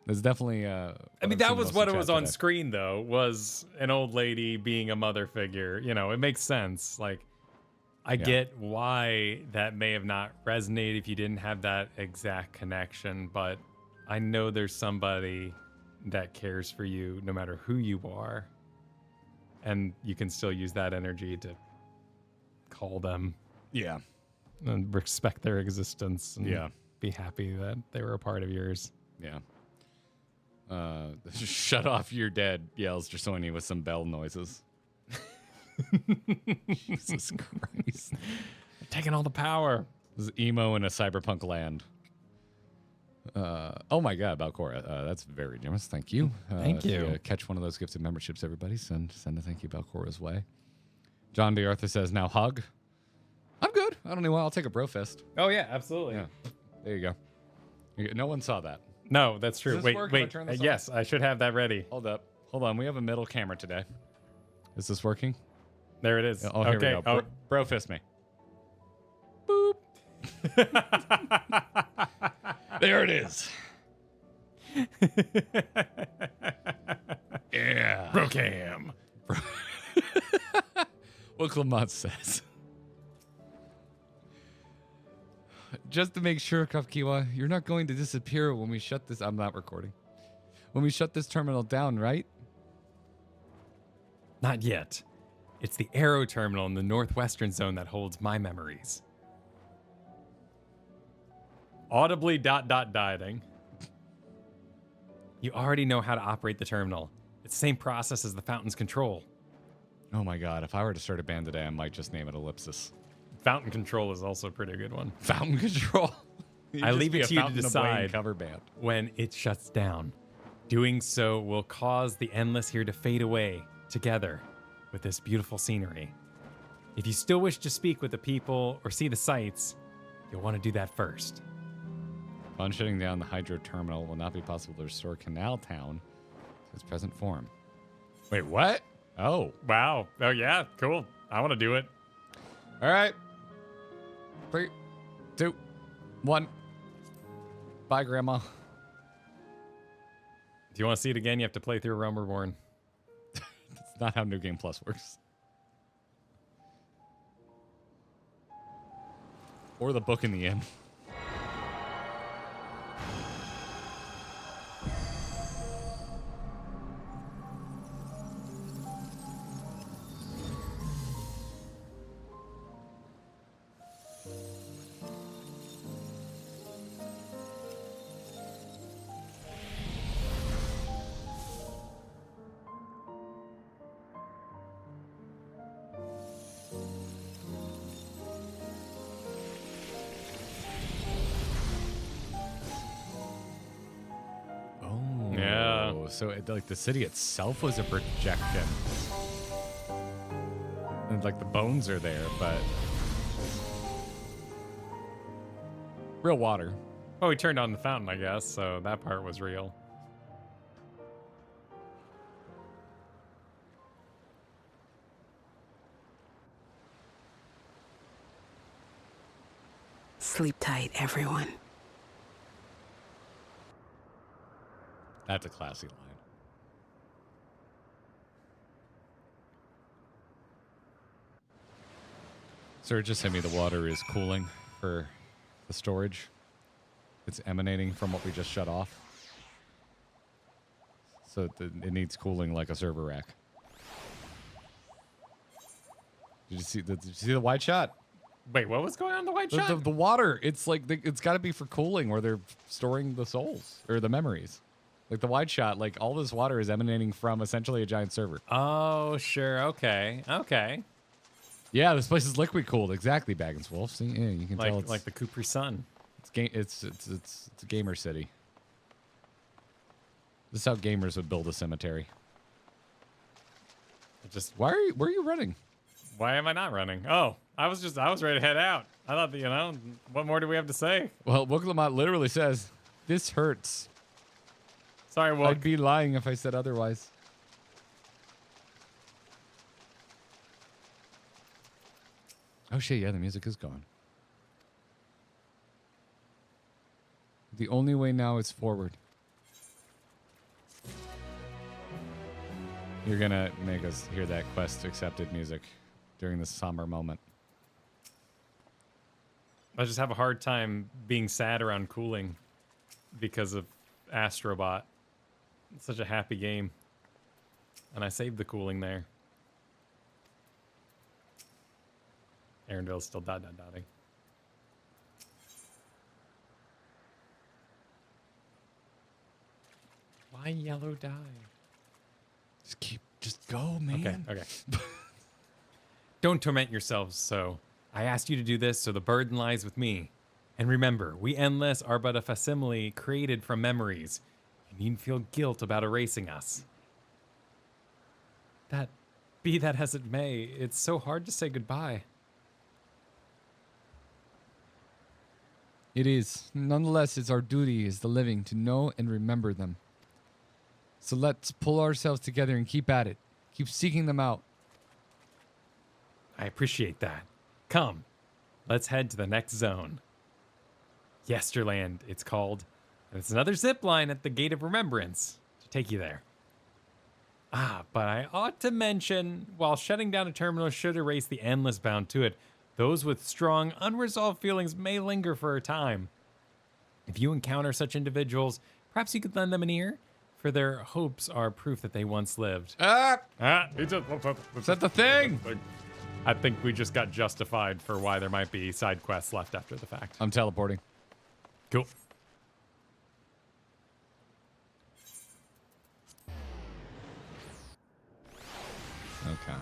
S1: There's definitely
S2: I mean, that was what it was on screen, though, was an old lady being a mother figure. It makes sense. Like, I get why that may have not resonated if you didn't have that exact connection, but I know there's somebody that cares for you no matter who you are. and you can still use that energy to call them.
S1: Yeah.
S2: And respect their existence. And
S1: Yeah.
S2: be happy that they were a part of yours.
S1: Yeah. Shut off, you're dead, yells Drasoni with some bell noises. Jesus Christ.
S2: Taking all the power.
S1: This is emo in a cyberpunk land. Oh my God, Balcora. That's very generous. Thank you.
S2: Thank
S1: if
S2: you.
S1: Catch one of those gifted memberships, everybody. Send a thank you Balcora's way. John D. Arthur says, now hug. I'm good. I don't know why. I'll take a bro fist.
S2: Oh, yeah, absolutely.
S1: Yeah. There you go. No one saw that.
S2: No, that's true.
S1: Does this work if I
S2: Wait.
S1: turn this
S2: Yes, I should have that ready.
S1: Hold up. Hold on. We have a middle camera today. Is this working?
S2: There it is.
S1: Oh, here
S2: okay.
S1: we go. Bro fist me.
S2: Boop.
S1: There it is. Yeah.
S2: Brocam.
S1: What Clement says. Just to make sure, Kafkiwa, you're not going to disappear when we shut this. I'm not recording. When we shut this terminal down, right?
S2: Not yet. It's the Aero Terminal in the northwestern zone that holds my memories. Audibly ... dieting. You already know how to operate the terminal. It's the same process as the fountain's control.
S1: Oh my God, if I were to start a band today, I might just name it Ellipsis.
S2: Fountain control is also a pretty good one.
S1: Fountain control.
S2: I leave it to you to
S1: Fountain of Wayne
S2: decide
S1: cover band.
S2: when it shuts down. Doing so will cause the endless here to fade away together with this beautiful scenery. If you still wish to speak with the people or see the sights, you'll want to do that first.
S1: Upon shutting down the hydro terminal, it will not be possible to restore Canal Town to its present form. Wait, what? Oh.
S2: Wow. Oh, yeah. Cool. I want to do it.
S1: All right. 3, 2, 1. Bye, Grandma.
S2: If you want to see it again, you have to play through Realm Reborn.
S1: That's not how New Game Plus works. Or the book in the inn. So like the city itself was a projection. And like the bones are there, but real water.
S2: Well, we turned on the fountain, I guess, so that part was real.
S19: Sleep tight, everyone.
S1: That's a classy line. Sir, just sent me the water is cooling for the storage. It's emanating from what we just shut off. So it needs cooling like a server rack. Did you see the white shot?
S2: Wait, what was going on in the white shot?
S1: The water. It's like it's got to be for cooling, where they're storing the souls or the memories. Like the wide shot, like all this water is emanating from essentially a giant server.
S2: Oh, sure. Okay. Okay.
S1: Yeah, this place is liquid cooled. Exactly, Baggins Wolf. See, yeah, you can tell it's
S2: like the Capri Sun.
S1: It's a gamer city. This is how gamers would build a cemetery. Where are you running?
S2: Why am I not running? Oh, I was ready to head out. I thought that, what more do we have to say?
S1: Well, Wook Lamont literally says, "This hurts."
S2: Sorry, Wook.
S1: I'd be lying if I said otherwise. Oh shit, yeah, the music is gone. The only way now is forward. You're gonna make us hear that quest accepted music during this somber moment.
S2: I just have a hard time being sad around cooling because of Astrobot. It's such a happy game. And I saved the cooling there. Arundel's still dotting. Why yellow dye?
S18: Just go, man.
S2: Okay. Don't torment yourselves so. I asked you to do this, so the burden lies with me. And remember, we Endless are but a facsimile created from memories. You needn't feel guilt about erasing us. Be that as it may, it's so hard to say goodbye.
S18: It is. Nonetheless, it's our duty as the living to know and remember them. So let's pull ourselves together and keep at it. Keep seeking them out.
S2: I appreciate that. Come, let's head to the next zone. Yesterland, it's called. And it's another zip line at the Gate of Remembrance to take you there. But I ought to mention, while shutting down a terminal should erase the Endless bound to it, those with strong, unresolved feelings may linger for a time. If you encounter such individuals, perhaps you could lend them an ear, for their hopes are proof that they once lived.
S18: Is that the thing?
S2: I think we just got justified for why there might be side quests left after the fact.
S18: I'm teleporting.
S2: Cool.
S1: Okay.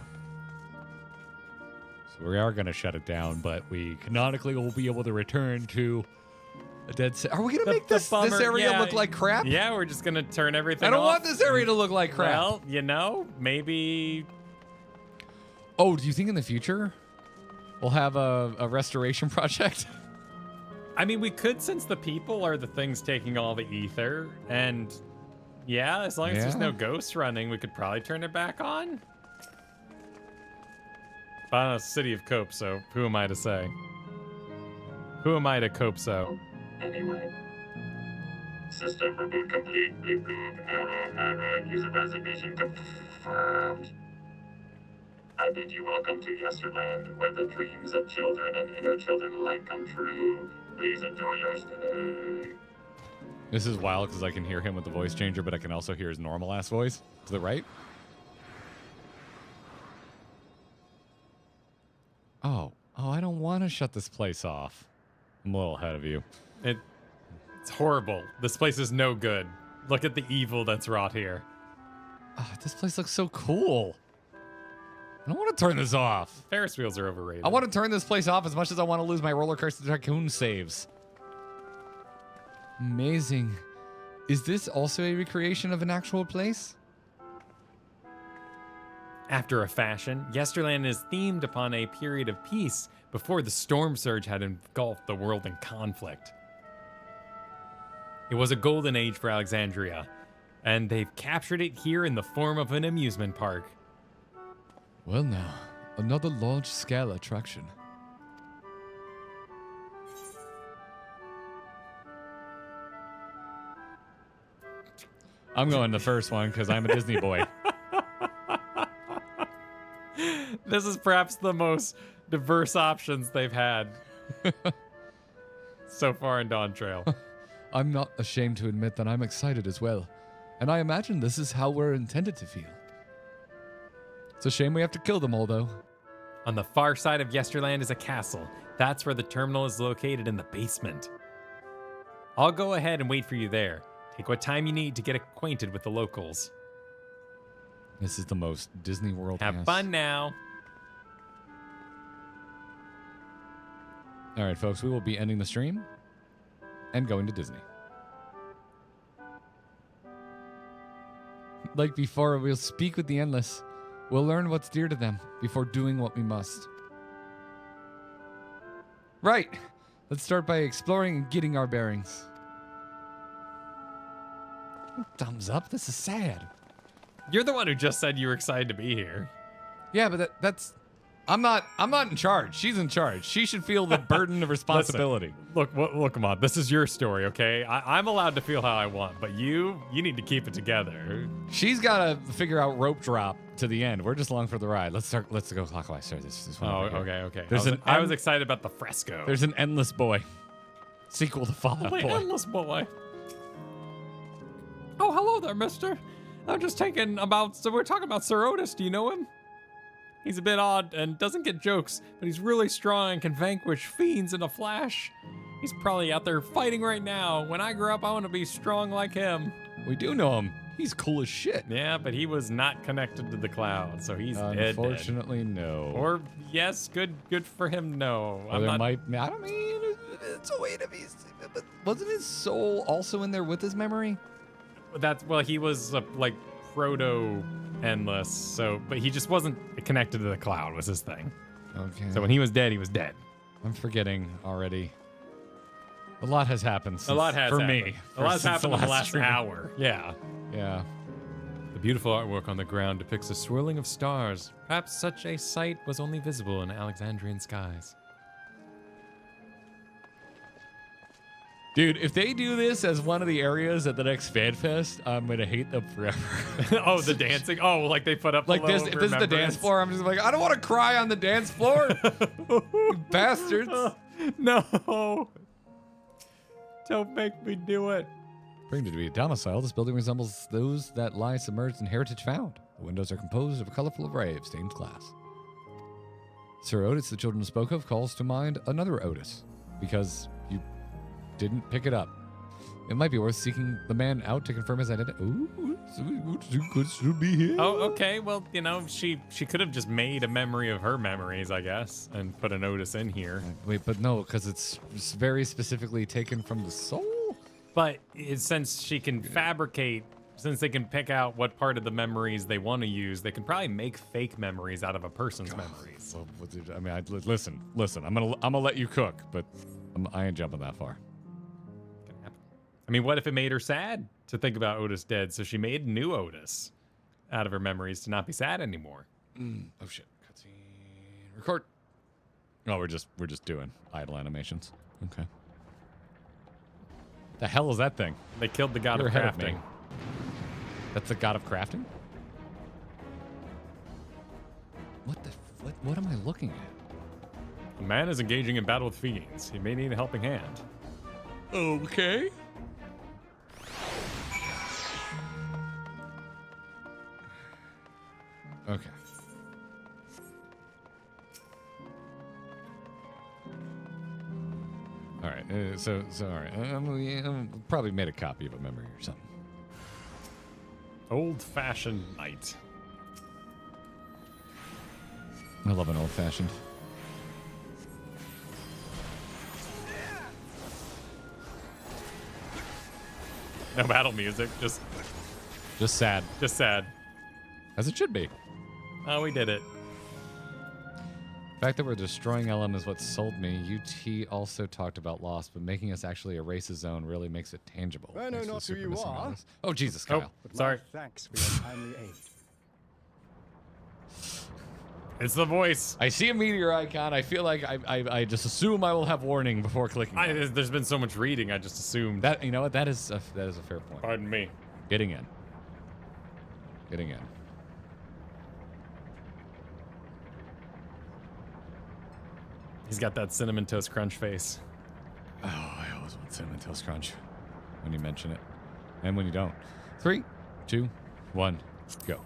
S1: So we are going to shut it down, but we canonically will be able to return to a dead city. Are we going to make this area look like crap?
S2: Yeah, we're just going to turn everything
S1: I don't
S2: off.
S1: want this area to look like crap.
S2: Well, maybe...
S1: Oh, do you think in the future we'll have a restoration project?
S2: I mean, we could, since the people are the things taking all the ether, and yeah, as long as there's no ghosts running, we could probably turn it back on. But I don't know, it's the city of Cope, so who am I to say? Who am I to cope so?
S16: Anyway. System reboot complete. Reboot. Error. User designation confirmed. I bid you welcome to Yesterland, where the dreams of children and inner children alike come true. Please enjoy your stay.
S1: This is wild because I can hear him with the voice changer, but I can also hear his normal ass voice. Is that right? Oh, I don't want to shut this place off. I'm a little ahead of you.
S2: It's horrible. This place is no good. Look at the evil that's wrought here.
S1: Oh, this place looks so cool. I don't want to turn this off.
S2: Ferris wheels are overrated.
S1: I want to turn this place off as much as I want to lose my roller coaster tycoon saves. Amazing. Is this also a recreation of an actual place?
S2: After a fashion, Yesterland is themed upon a period of peace before the storm surge had engulfed the world in conflict. It was a golden age for Alexandria, and they've captured it here in the form of an amusement park.
S18: Well now, another large-scale attraction.
S1: I'm going the first one because I'm a Disney boy.
S2: This is perhaps the most diverse options they've had so far in Dawntrail.
S18: I'm not ashamed to admit that I'm excited as well, and I imagine this is how we're intended to feel. It's a shame we have to kill them all, though.
S2: On the far side of Yesterland is a castle. That's where the terminal is located, in the basement. I'll go ahead and wait for you there. Take what time you need to get acquainted with the locals.
S1: This is the most Disney World.
S2: Have fun now.
S1: All right, folks, we will be ending the stream and going to Disney.
S18: Like before, we'll speak with the Endless. We'll learn what's dear to them before doing what we must. Right. Let's start by exploring and getting our bearings.
S1: Thumbs up. This is sad.
S2: You're the one who just said you were excited to be here.
S1: Yeah, but that's... I'm not in charge. She's in charge. She should feel the burden of responsibility.
S2: Listen, look, come on. This is your story, okay? I'm allowed to feel how I want, but you need to keep it together.
S1: She's got to figure out rope drop to the end. We're just along for the ride. Let's go clockwise. Sorry, this is one over here.
S2: Okay. I was excited about the fresco.
S1: There's an Endless Boy. Sequel to Fallout Boy.
S2: Endless Boy. Oh, hello there, mister. I'm just so we're talking about Sir Otis. Do you know him? He's a bit odd and doesn't get jokes, but he's really strong and can vanquish fiends in a flash. He's probably out there fighting right now. When I grow up, I want to be strong like him.
S1: We do know him. He's cool as shit.
S2: Yeah, but he was not connected to the cloud, so he's dead.
S1: Unfortunately, no.
S2: Or yes, good for him. No,
S1: I don't mean it's a way to be. But wasn't his soul also in there with his memory?
S2: He was like proto endless. So, but he just wasn't connected to the cloud. Was his thing.
S1: Okay.
S2: So when he was dead, he was dead.
S1: I'm forgetting already. A lot has happened.
S2: A lot has happened.
S1: Me.
S2: A lot has happened in the last hour. Yeah.
S1: Yeah.
S2: The beautiful artwork on the ground depicts a swirling of stars. Perhaps such a sight was only visible in Alexandrian skies.
S1: Dude, if they do this as one of the areas at the next fan fest, I'm gonna hate them forever.
S2: Oh, the dancing? Oh, like they put up
S1: like this. If this is the dance floor, I'm just like, I don't want to cry on the dance floor. You bastards!
S2: No, don't make me do it.
S1: Bring to be a domicile, this building resembles those that lie submerged in heritage found. The windows are composed of a colorful array of stained glass. Sir Otis, the children spoke of, calls to mind another Otis, because you didn't pick it up. It might be worth seeking the man out to confirm his identity. Ooh, should be here.
S2: Oh, okay. Well, she could have just made a memory of her memories, I guess, and put an Otis in here.
S1: Wait, but no, because it's very specifically taken from the soul.
S2: But since she can fabricate, since they can pick out what part of the memories they want to use, they can probably make fake memories out of a person's memories.
S1: Well, I mean, listen. I'm gonna let you cook, but I ain't jumping that far.
S2: I mean, what if it made her sad to think about Otis dead? So she made new Otis out of her memories to not be sad anymore.
S1: Oh shit! Cutscene. Record. Oh, we're just doing idle animations. Okay. The hell is that thing?
S2: They killed the god of crafting.
S1: That's the god of crafting? What am I looking at?
S2: A man is engaging in battle with fiends. He may need a helping hand.
S1: Okay. Okay. All right. So all right. I'm probably made a copy of a memory or something.
S2: Old-fashioned knight.
S1: I love an old-fashioned.
S2: No battle music. Just
S1: sad.
S2: Just sad.
S1: As it should be.
S2: Oh, we did it.
S1: The fact that we're destroying LM is what sold me. UT also talked about loss, but making us actually erase a zone really makes it tangible.
S20: I know not who you are.
S1: Oh, Jesus, Kyle.
S20: But
S2: sorry.
S20: Thanks for your timely aid.
S2: It's the voice.
S1: I see a meteor icon. I feel like I just assume I will have warning before clicking.
S2: There's been so much reading. I just assumed.
S1: That, you know what? That is a fair point.
S2: Pardon me.
S1: Getting in.
S2: He's got that Cinnamon Toast Crunch face.
S1: Oh, I always want Cinnamon Toast Crunch when you mention it. And when you don't. 3, 2, 1, go.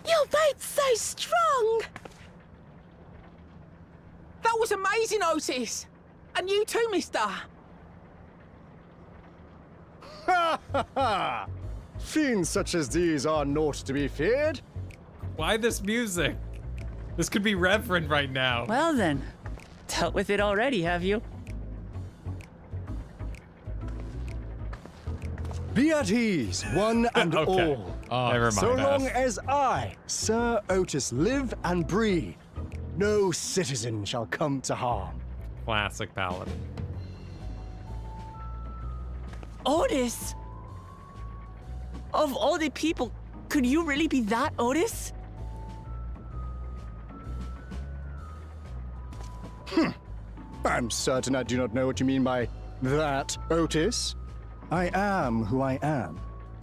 S19: Your fate's so strong! That was amazing, Otis! And you too, mister!
S20: Ha ha ha! Fiends such as these are naught to be feared.
S2: Why this music? This could be Reverend right now.
S4: Well then, dealt with it already, have you?
S20: Be at ease, one and
S2: Okay.
S20: all.
S1: Oh,
S2: never mind.
S20: So long as I, Sir Otis, live and breathe, no citizen shall come to harm.
S2: Classic paladin.
S4: Otis? Of all the people, could you really be that Otis?
S20: I'm certain I do not know what you mean by that, Otis. I am who I am,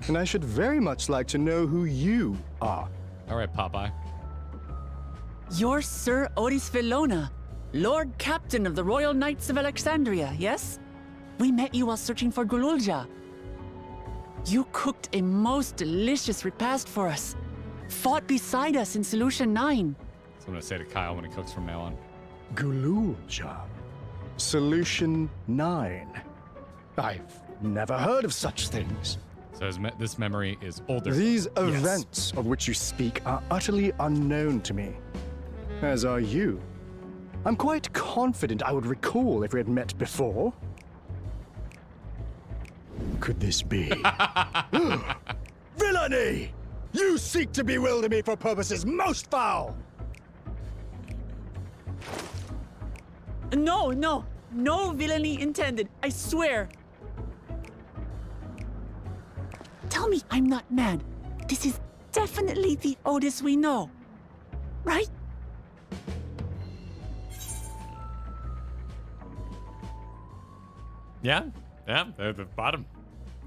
S20: and I should very much like to know who you are.
S1: All right, Popeye.
S4: You're Sir Otis Villona, Lord Captain of the Royal Knights of Alexandria, yes? We met you while searching for Gululja. You cooked a most delicious repast for us. Fought beside us in Solution 9.
S2: That's what I'm gonna say to Kyle when he cooks from now on.
S20: Gululja. Solution 9. I've never heard of such things.
S2: So this memory is older.
S20: These
S2: Yes.
S20: events of which you speak are utterly unknown to me. As are you. I'm quite confident I would recall if we had met before. Could this be? Villainy! You seek to bewilder me for purposes most foul!
S4: No, no. No villainy intended. I swear. Tell me I'm not mad. This is definitely the Otis we know. Right?
S2: Yeah, they're the bottom.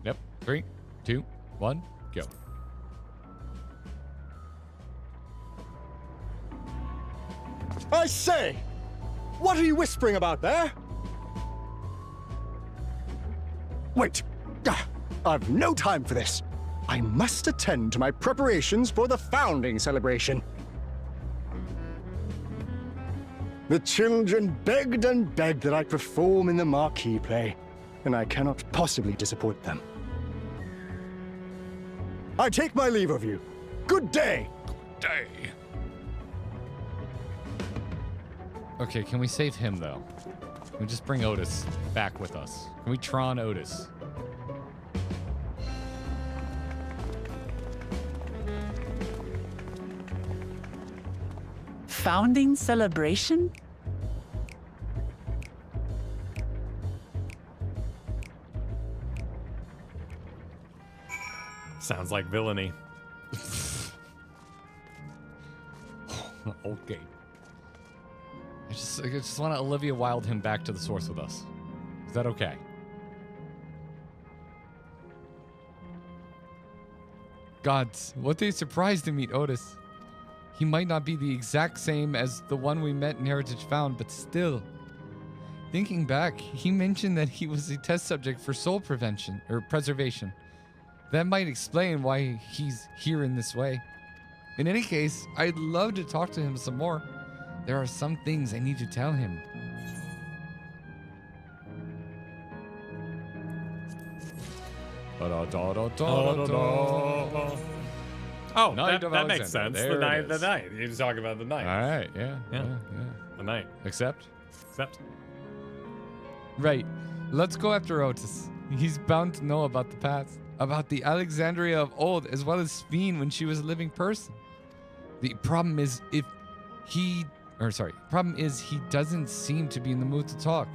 S1: Yep. 3, 2, 1, go.
S20: I say! What are you whispering about there? Wait! I've no time for this. I must attend to my preparations for the founding celebration. The children begged and begged that I perform in the marquee play, and I cannot possibly disappoint them. I take my leave of you. Good day!
S1: Day. Okay, can we save him, though? Can we just bring Otis back with us? Can we Tron Otis?
S4: Founding celebration?
S2: Sounds like villainy.
S1: Okay. I just want to Olivia Wilde him back to the source with us. Is that okay? Gods, what a surprise to meet Otis. He might not be the exact same as the one we met in Heritage Found, but still. Thinking back, he mentioned that he was a test subject for soul preservation. That might explain why he's here in this way. In any case, I'd love to talk to him some more. There are some things I need to tell him.
S2: Oh,
S1: Knight of
S2: that makes
S1: Alexandria.
S2: sense.
S1: There it
S2: The
S1: is.
S2: knight. You're just talking about the knight.
S1: All right, yeah.
S2: The knight.
S1: Except?
S18: Right. Let's go after Otis. He's bound to know about the past, about the Alexandria of old, as well as Sphene when she was a living person. The problem is he doesn't seem to be in the mood to talk.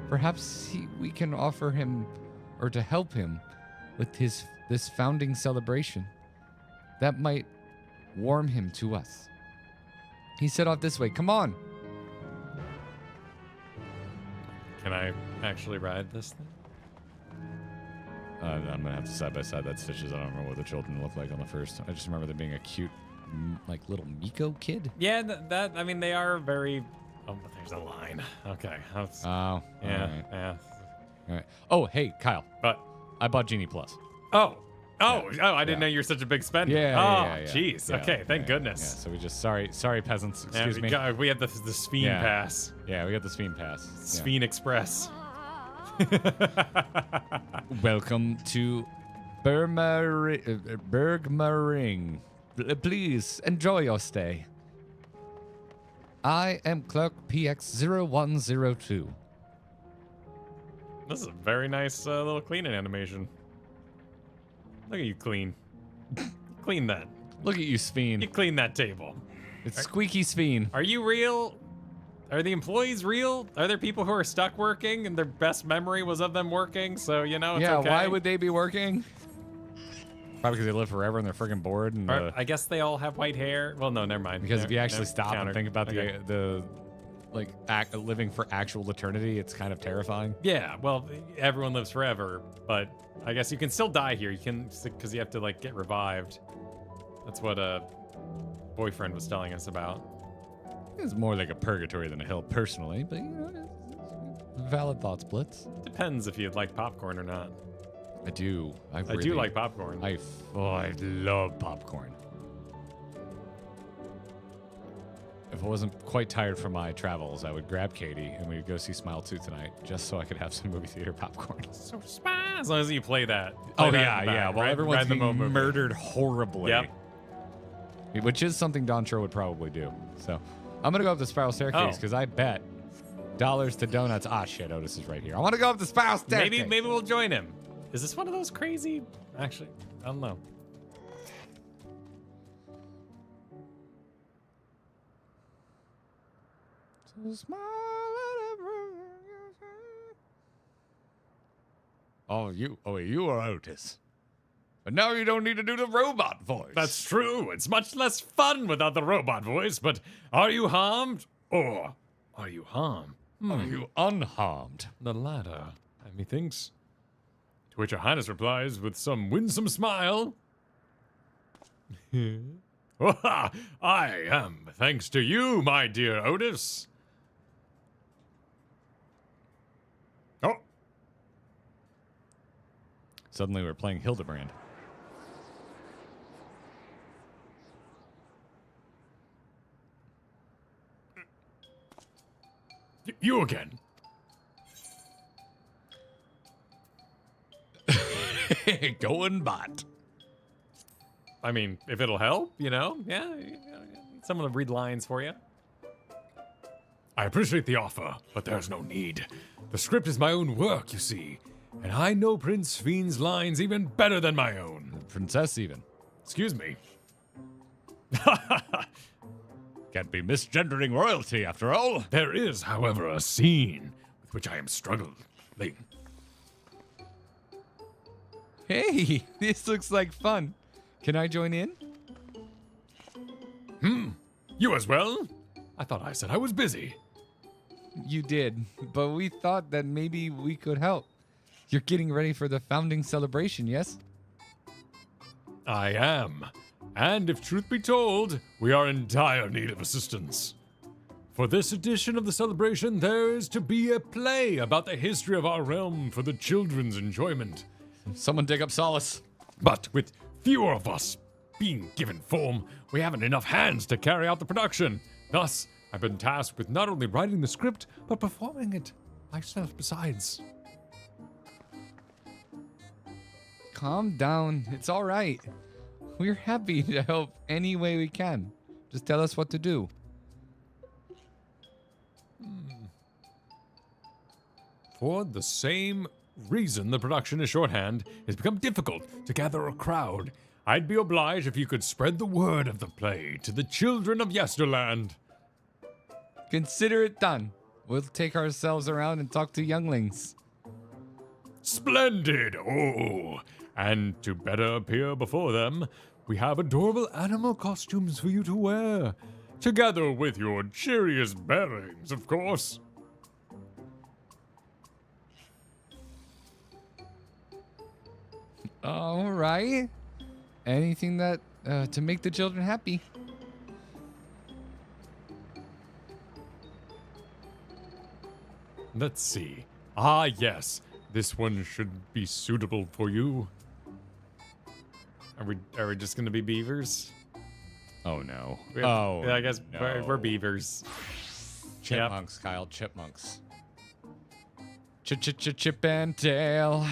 S18: Perhaps we can offer him, or to help him, with this founding celebration. That might warm him to us. He set off this way. Come on.
S2: Can I actually ride this thing?
S1: I'm gonna have to side by side that Stitches. I don't remember what the children look like on the first. I just remember there being a cute, like little Miko kid.
S2: Yeah, that I mean they are very. Oh, but there's a line. Okay.
S1: Oh.
S2: Yeah.
S1: All right.
S2: Yeah.
S1: All right. Oh, hey, Kyle.
S2: But
S1: I bought Genie Plus.
S2: Oh, I didn't know you were such a big spender.
S1: Yeah.
S2: Jeez.
S1: Yeah,
S2: okay, thank goodness.
S1: Yeah, so we just sorry peasants. Excuse me.
S2: We had the Sphene pass.
S1: Yeah, we got the Sphene pass.
S2: Sphene Express.
S1: Welcome to Bergmaring. Please enjoy your stay. I am Clerk PX0102.
S2: This is a very nice little cleaning animation. Look at you clean. Clean that.
S1: Look at you, Sphene.
S2: You clean that table.
S1: It's squeaky Sphene.
S2: Are you real? Are the employees real? Are there people who are stuck working and their best memory was of them working? So, it's okay.
S1: Why would they be working? Probably because they live forever and they're freaking bored. And
S2: I guess they all have white hair. Well, no, never mind.
S1: Because if you actually stop
S2: counter.
S1: and think about
S2: Okay.
S1: the living for actual eternity, it's kind of terrifying.
S2: Yeah, well, everyone lives forever, but I guess you can still die here. You can, because you have to get revived. That's what a boyfriend was telling us about.
S1: It's more like a purgatory than a hell, personally, but valid thoughts, Blitz.
S2: Depends if you like popcorn or not.
S1: I do.
S2: I do like popcorn.
S1: I love popcorn. If I wasn't quite tired from my travels, I would grab Katie and we'd go see Smile 2 tonight, just so I could have some movie theater popcorn.
S2: So as long as you play that.
S1: Oh,
S2: Play
S1: yeah,
S2: that
S1: yeah. Well, everyone's being murdered horribly.
S2: Yep.
S1: Which is something Dawntrail would probably do. So I'm going to go up the spiral staircase because I bet dollars to donuts. Ah, shit, Otis is right here. I want to go up the spiral staircase.
S2: Maybe we'll join him. Is this one of those crazy? Actually, I don't know.
S1: So smile at everyone. Oh, you are Otis. But now you don't need to do the robot voice.
S2: That's true. It's much less fun without the robot voice, but are you harmed or are you harmed?
S1: Are you unharmed?
S2: The latter, methinks. To which Your Highness replies with some winsome smile. I am, thanks to you, my dear Otis. Oh.
S1: Suddenly we're playing Hildebrand.
S2: You again.
S1: Going bot.
S2: I mean, if it'll help, yeah. Someone to read lines for you. I appreciate the offer, but there's no need. The script is my own work, you see, and I know Prince Sphene's lines even better than my own.
S1: The princess even.
S2: Excuse me.
S1: Can't be misgendering royalty after all.
S2: There is, however, a scene with which I am struggling.
S1: Hey, this looks like fun. Can I join in?
S2: You as well? I thought I said I was busy.
S1: You did, but we thought that maybe we could help. You're getting ready for the founding celebration, yes?
S2: I am. And if truth be told, we are in dire need of assistance. For this edition of the celebration, there is to be a play about the history of our realm for the children's enjoyment.
S1: Someone dig up Solace.
S2: But with fewer of us being given form, we haven't enough hands to carry out the production. Thus, I've been tasked with not only writing the script, but performing it myself besides.
S1: Calm down. It's all right. We're happy to help any way we can. Just tell us what to do.
S2: For the same reason the production is shorthand, it's become difficult to gather a crowd. I'd be obliged if you could spread the word of the play to the children of Yesterland.
S1: Consider it done. We'll take ourselves around and talk to younglings.
S2: Splendid! Oh, and to better appear before them, we have adorable animal costumes for you to wear, together with your cheeriest bearings, of course.
S1: All right. Anything that to make the children happy.
S2: Let's see. Ah, yes. This one should be suitable for you. Are we just gonna be beavers?
S1: Oh no.
S2: Yeah, I guess
S1: no.
S2: we're beavers.
S1: Chipmunks, yep. Kyle. Chipmunks. Chip and Dale.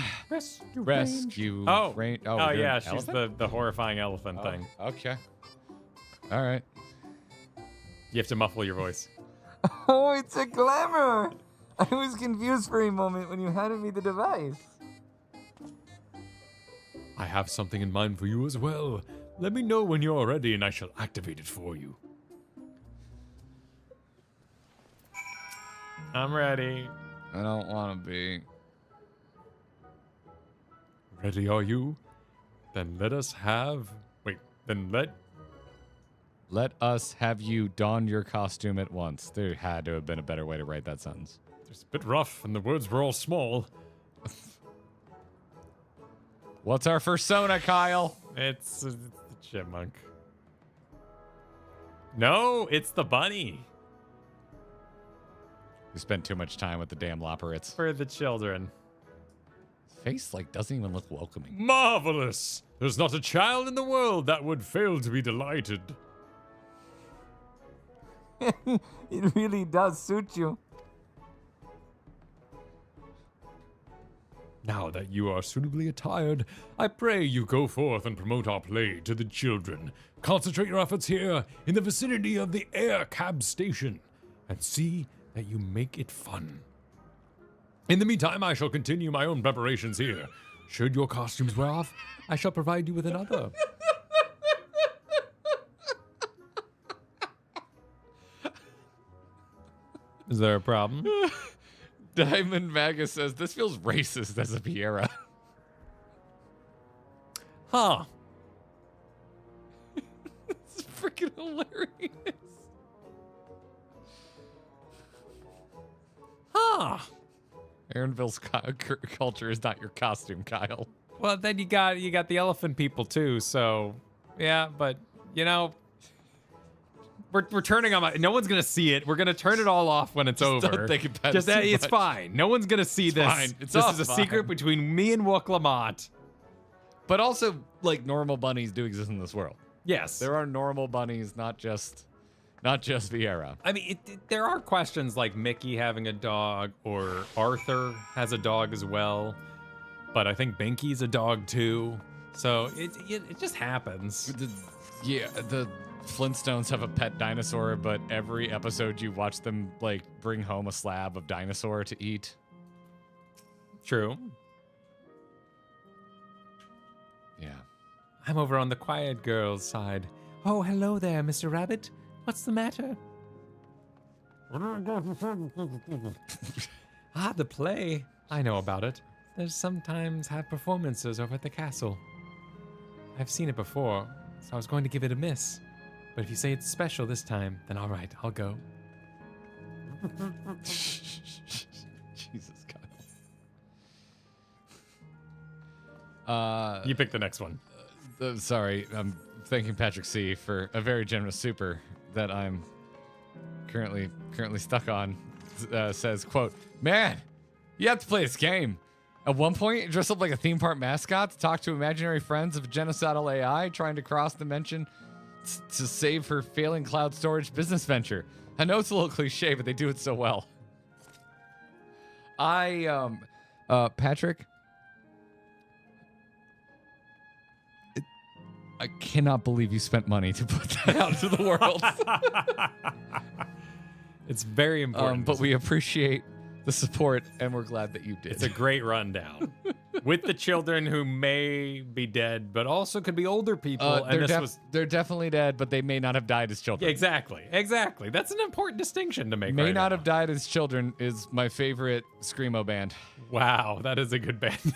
S1: Rescue.
S2: Oh,
S1: rain.
S2: Oh yeah, she's
S1: elephant?
S2: the horrifying elephant thing.
S1: Okay. All right.
S2: You have to muffle your voice.
S21: Oh, it's a glamour! I was confused for a moment when you handed me the device.
S2: I have something in mind for you as well. Let me know when you're ready and I shall activate it for you. I'm ready.
S1: I don't want to be.
S2: Ready are you? Then let us have... Wait, then
S1: Let us have you don your costume at once. There had to have been a better way to write that sentence.
S2: It's a bit rough and the words were all small.
S1: What's our persona, Kyle?
S2: It's the chipmunk. No, it's the bunny.
S1: You spent too much time with the damn Loporits.
S2: For the children.
S1: face like doesn't even look welcoming.
S2: Marvelous! There's not a child in the world that would fail to be delighted.
S21: It really does suit you.
S2: Now that you are suitably attired, I pray you go forth and promote our play to the children. Concentrate your efforts here in the vicinity of the air cab station and see that you make it fun. In the meantime, I shall continue my own preparations here. Should your costumes wear off, I shall provide you with another. Is there a problem?
S1: Diamond Magus says, this feels racist as a Viera.
S2: Huh.
S1: It's freaking hilarious.
S2: Huh.
S1: Aaronville's culture is not your costume, Kyle.
S2: Well, then you got the elephant people too, so yeah, but you know, we're turning on no one's gonna see it. We're gonna turn it all off when it's over.
S1: Don't think about
S2: Just
S1: it too
S2: it's
S1: much.
S2: fine. No one's gonna see this.
S1: Fine. It's
S2: this
S1: all
S2: is a
S1: fine.
S2: secret between me and Wook Lamont.
S1: But also, like, normal bunnies do exist in this world.
S2: Yes.
S1: There are normal bunnies, not just Viera.
S2: I mean, there are questions like Mickey having a dog or Arthur has a dog as well, but I think Binky's a dog too. So it just happens.
S1: The Flintstones have a pet dinosaur, but every episode you watch them like bring home a slab of dinosaur to eat.
S2: True.
S1: Yeah.
S2: I'm over on the quiet girl's side. Oh, hello there, Mr. Rabbit. What's the matter? The play. I know about it. There's sometimes have performances over at the castle. I've seen it before, so I was going to give it a miss. But if you say it's special this time, then all right, I'll go.
S1: Jesus, Kyle.
S2: You pick the next one.
S1: Sorry, I'm thanking Patrick C for a very generous super that I'm currently stuck on. Says, quote, "Man, you have to play this game. At one point, dress up like a theme park mascot to talk to imaginary friends of a genocidal AI trying to cross dimension to save her failing cloud storage business venture. I know it's a little cliche, but they do it so well." Patrick, I cannot believe you spent money to put that out to the world.
S2: It's very important.
S1: But we appreciate the support, and we're glad that you did.
S2: It's a great rundown. With the children who may be dead, but also could be older people.
S1: They're definitely dead, but they may not have died as children.
S2: Yeah, exactly. That's an important distinction to make.
S1: May
S2: right
S1: not
S2: now.
S1: have died as children is my favorite screamo band.
S2: Wow, that is a good band.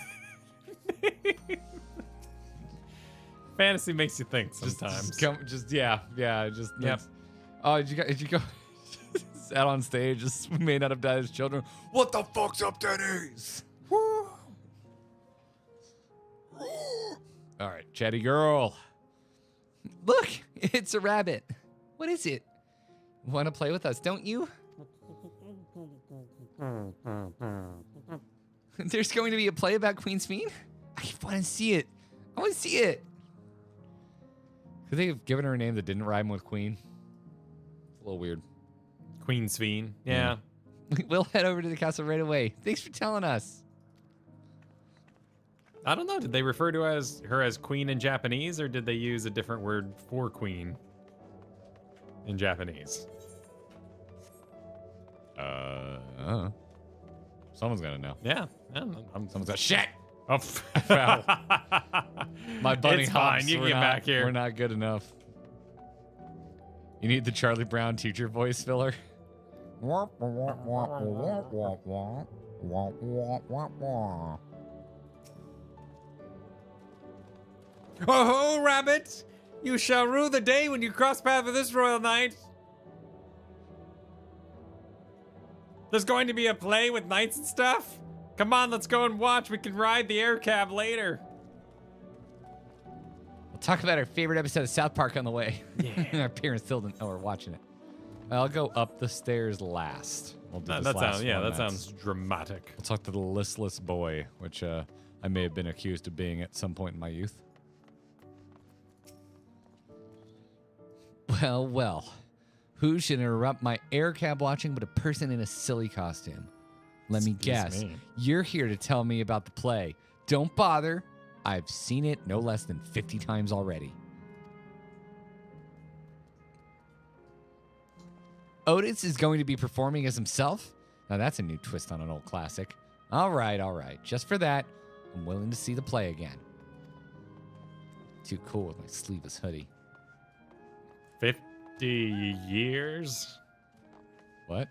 S2: Fantasy makes you think sometimes.
S1: Yep. Oh, did you go sat on stage? Just may not have died as children. What the fuck's up, Denny's? All right, chatty girl. Look, it's a rabbit. What is it? Want to play with us, don't you? There's going to be a play about Queen Sphene? I want to see it. I want to see it. Could they have given her a name that didn't rhyme with Queen? It's a little weird.
S2: Queen Sphene. Yeah.
S1: We'll head over to the castle right away. Thanks for telling us.
S2: I don't know. Did they refer to her as queen in Japanese, or did they use a different word for queen in Japanese?
S1: Someone's gonna know.
S2: Yeah.
S1: Someone's got shit.
S2: Oh,
S1: well, my bunny
S2: it's
S1: hops.
S2: fine. You can get back here.
S1: We're not good enough. You need the Charlie Brown teacher voice filler.
S2: Oh, rabbit! You shall rue the day when you cross paths with this royal knight. There's going to be a play with knights and stuff. Come on, let's go and watch. We can ride the air cab later.
S1: We'll talk about our favorite episode of South Park on the way. Yeah. Our parents still didn't know we're watching it. I'll go up the stairs last. We'll do this last one
S2: that
S1: next.
S2: sounds dramatic.
S1: We'll talk to the listless boy, which I may have been accused of being at some point in my youth. Well, well. Who should interrupt my air cab watching but a person in a silly costume? Let me guess. You're here to tell me about the play. Don't bother. I've seen it no less than 50 times already. Otis is going to be performing as himself? Now that's a new twist on an old classic. All right. Just for that, I'm willing to see the play again. Too cool with my sleeveless hoodie.
S2: 50 years?
S1: What?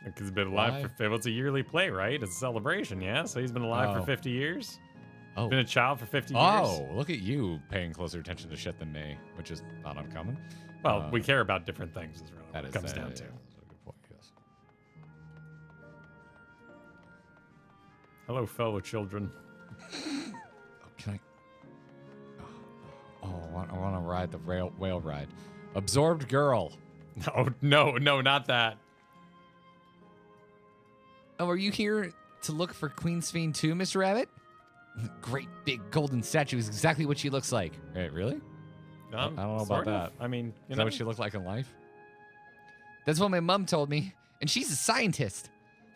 S2: Because he's been alive for... Well, it's a yearly play, right? It's a celebration, yeah? So he's been alive for 50 years?
S1: Oh.
S2: Been a child for 50 years?
S1: Oh, look at you paying closer attention to shit than me, which is not uncommon.
S2: Well, we care about different things is really
S1: that
S2: what it
S1: is,
S2: comes down to.
S1: That's a good point, yes.
S2: Hello, fellow children.
S1: Can I... Oh, I want to ride the whale ride. Absorbed girl.
S2: No, not that.
S1: Oh, are you here to look for Queen Sphene too, Mr. Rabbit? Great big golden statue is exactly what she looks like. Wait, really? I don't know about that.
S2: I mean,
S1: is that what she looked like in life? That's what my mom told me, and she's a scientist.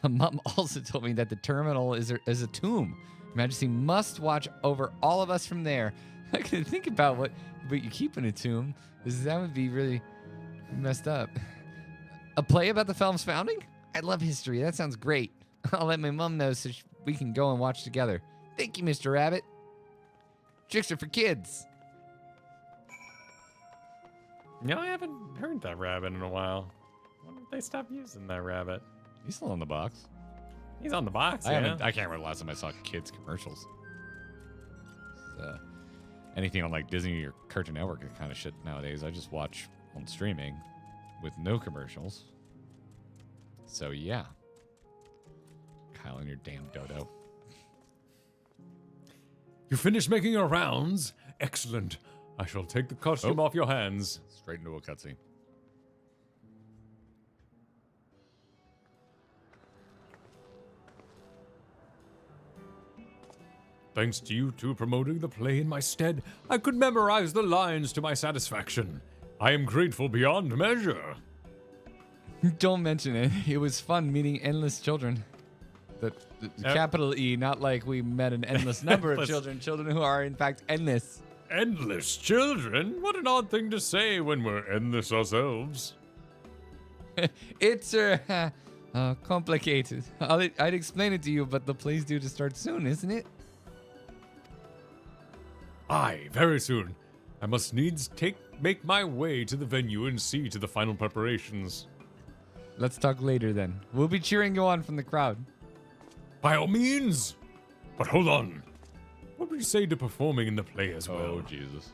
S1: My mom also told me that the terminal is a tomb. Your Majesty must watch over all of us from there. I can think about what you keep in a tomb. That would be really messed up. A play about the film's founding? I love history. That sounds great. I'll let my mom know so we can go and watch together. Thank you, Mr. Rabbit. Tricks are for kids.
S2: No, I haven't heard that rabbit in a while. When did they stop using that rabbit?
S1: He's still on the box.
S2: He's on the box,
S1: I can't remember the last time I saw kids commercials. Anything on like Disney or Cartoon Network kind of shit nowadays, I just watch on streaming with no commercials. So yeah. Kyle and your damn dodo.
S3: You finished making your rounds? Excellent. I shall take the costume off your hands.
S1: Straight into a cutscene.
S3: Thanks to you two promoting the play in my stead, I could memorize the lines to my satisfaction. I am grateful beyond measure.
S1: Don't mention it. It was fun meeting endless children. The capital E, not like we met an endless number of children. Children who are, in fact, endless.
S3: Endless children? What an odd thing to say when we're endless ourselves.
S1: It's complicated. I'd explain it to you, but the play's due to start soon, isn't it?
S3: Aye, very soon. I must needs make my way to the venue and see to the final preparations.
S1: Let's talk later then. We'll be cheering you on from the crowd.
S3: By all means. But hold on. What would you say to performing in the play as well?
S1: Oh, Jesus.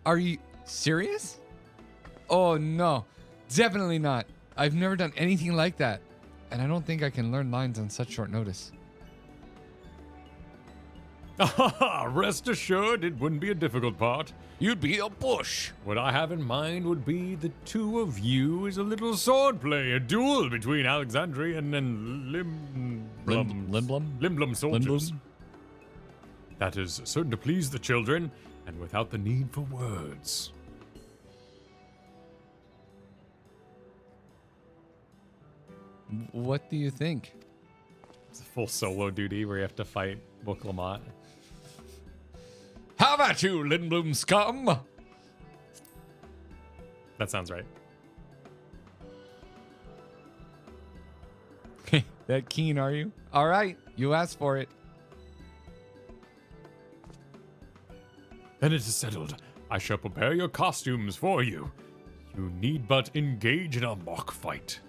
S1: Are you serious? Oh, no. Definitely not. I've never done anything like that. And I don't think I can learn lines on such short notice.
S3: Rest assured, it wouldn't be a difficult part.
S1: You'd be a bush.
S3: What I have in mind would be the two of you as a little sword play, a duel between Alexandrian and Limblum soldiers. That is certain to please the children, and without the need for words.
S1: What do you think?
S2: It's a full solo duty where you have to fight Book Lamont.
S1: How about you, Lindblom scum?
S2: That sounds right.
S1: That keen, are you? All right, you asked for it.
S3: Then it is settled. I shall prepare your costumes for you. You need but engage in a mock fight.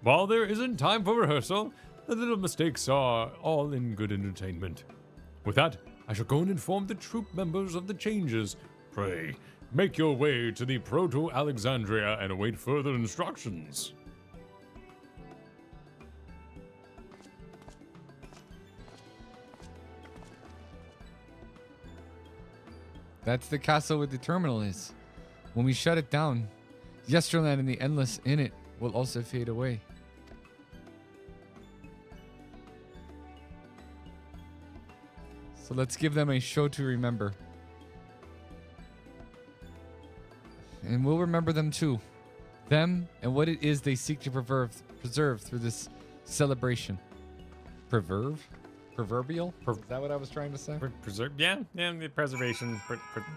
S3: While there isn't time for rehearsal, the little mistakes are all in good entertainment. With that, I shall go and inform the troop members of the changes. Pray, make your way to the Proto-Alexandria and await further instructions.
S1: That's the castle where the terminal is. When we shut it down, Yesterland and the Endless in it will also fade away. So let's give them a show to remember. And we'll remember them too. Them and what it is they seek to preserve through this celebration. Proverbial? Is that what I was trying to say?
S2: Preserve? Yeah, the preservation.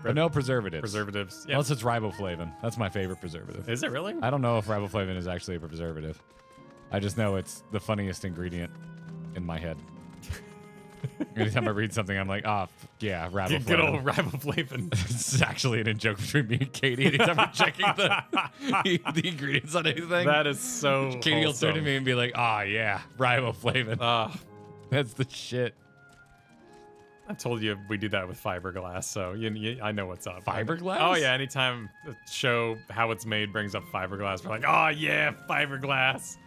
S1: But no preservatives.
S2: Preservatives. Yeah.
S1: Unless it's riboflavin. That's my favorite preservative.
S2: Is it really?
S1: I don't know if riboflavin is actually a preservative. I just know it's the funniest ingredient in my head. Anytime I read something, I'm like, yeah, riboflavin.
S2: Good old riboflavin.
S1: It's actually an in-joke between me and Katie. Anytime we're checking the ingredients on anything.
S2: That is so
S1: Katie will turn to
S2: wholesome.
S1: me and be like, yeah, riboflavin. That's the shit.
S2: I told you we do that with fiberglass, so I know what's up.
S1: Fiberglass?
S2: Oh yeah, anytime the show how it's made brings up fiberglass, we're like, oh yeah, fiberglass.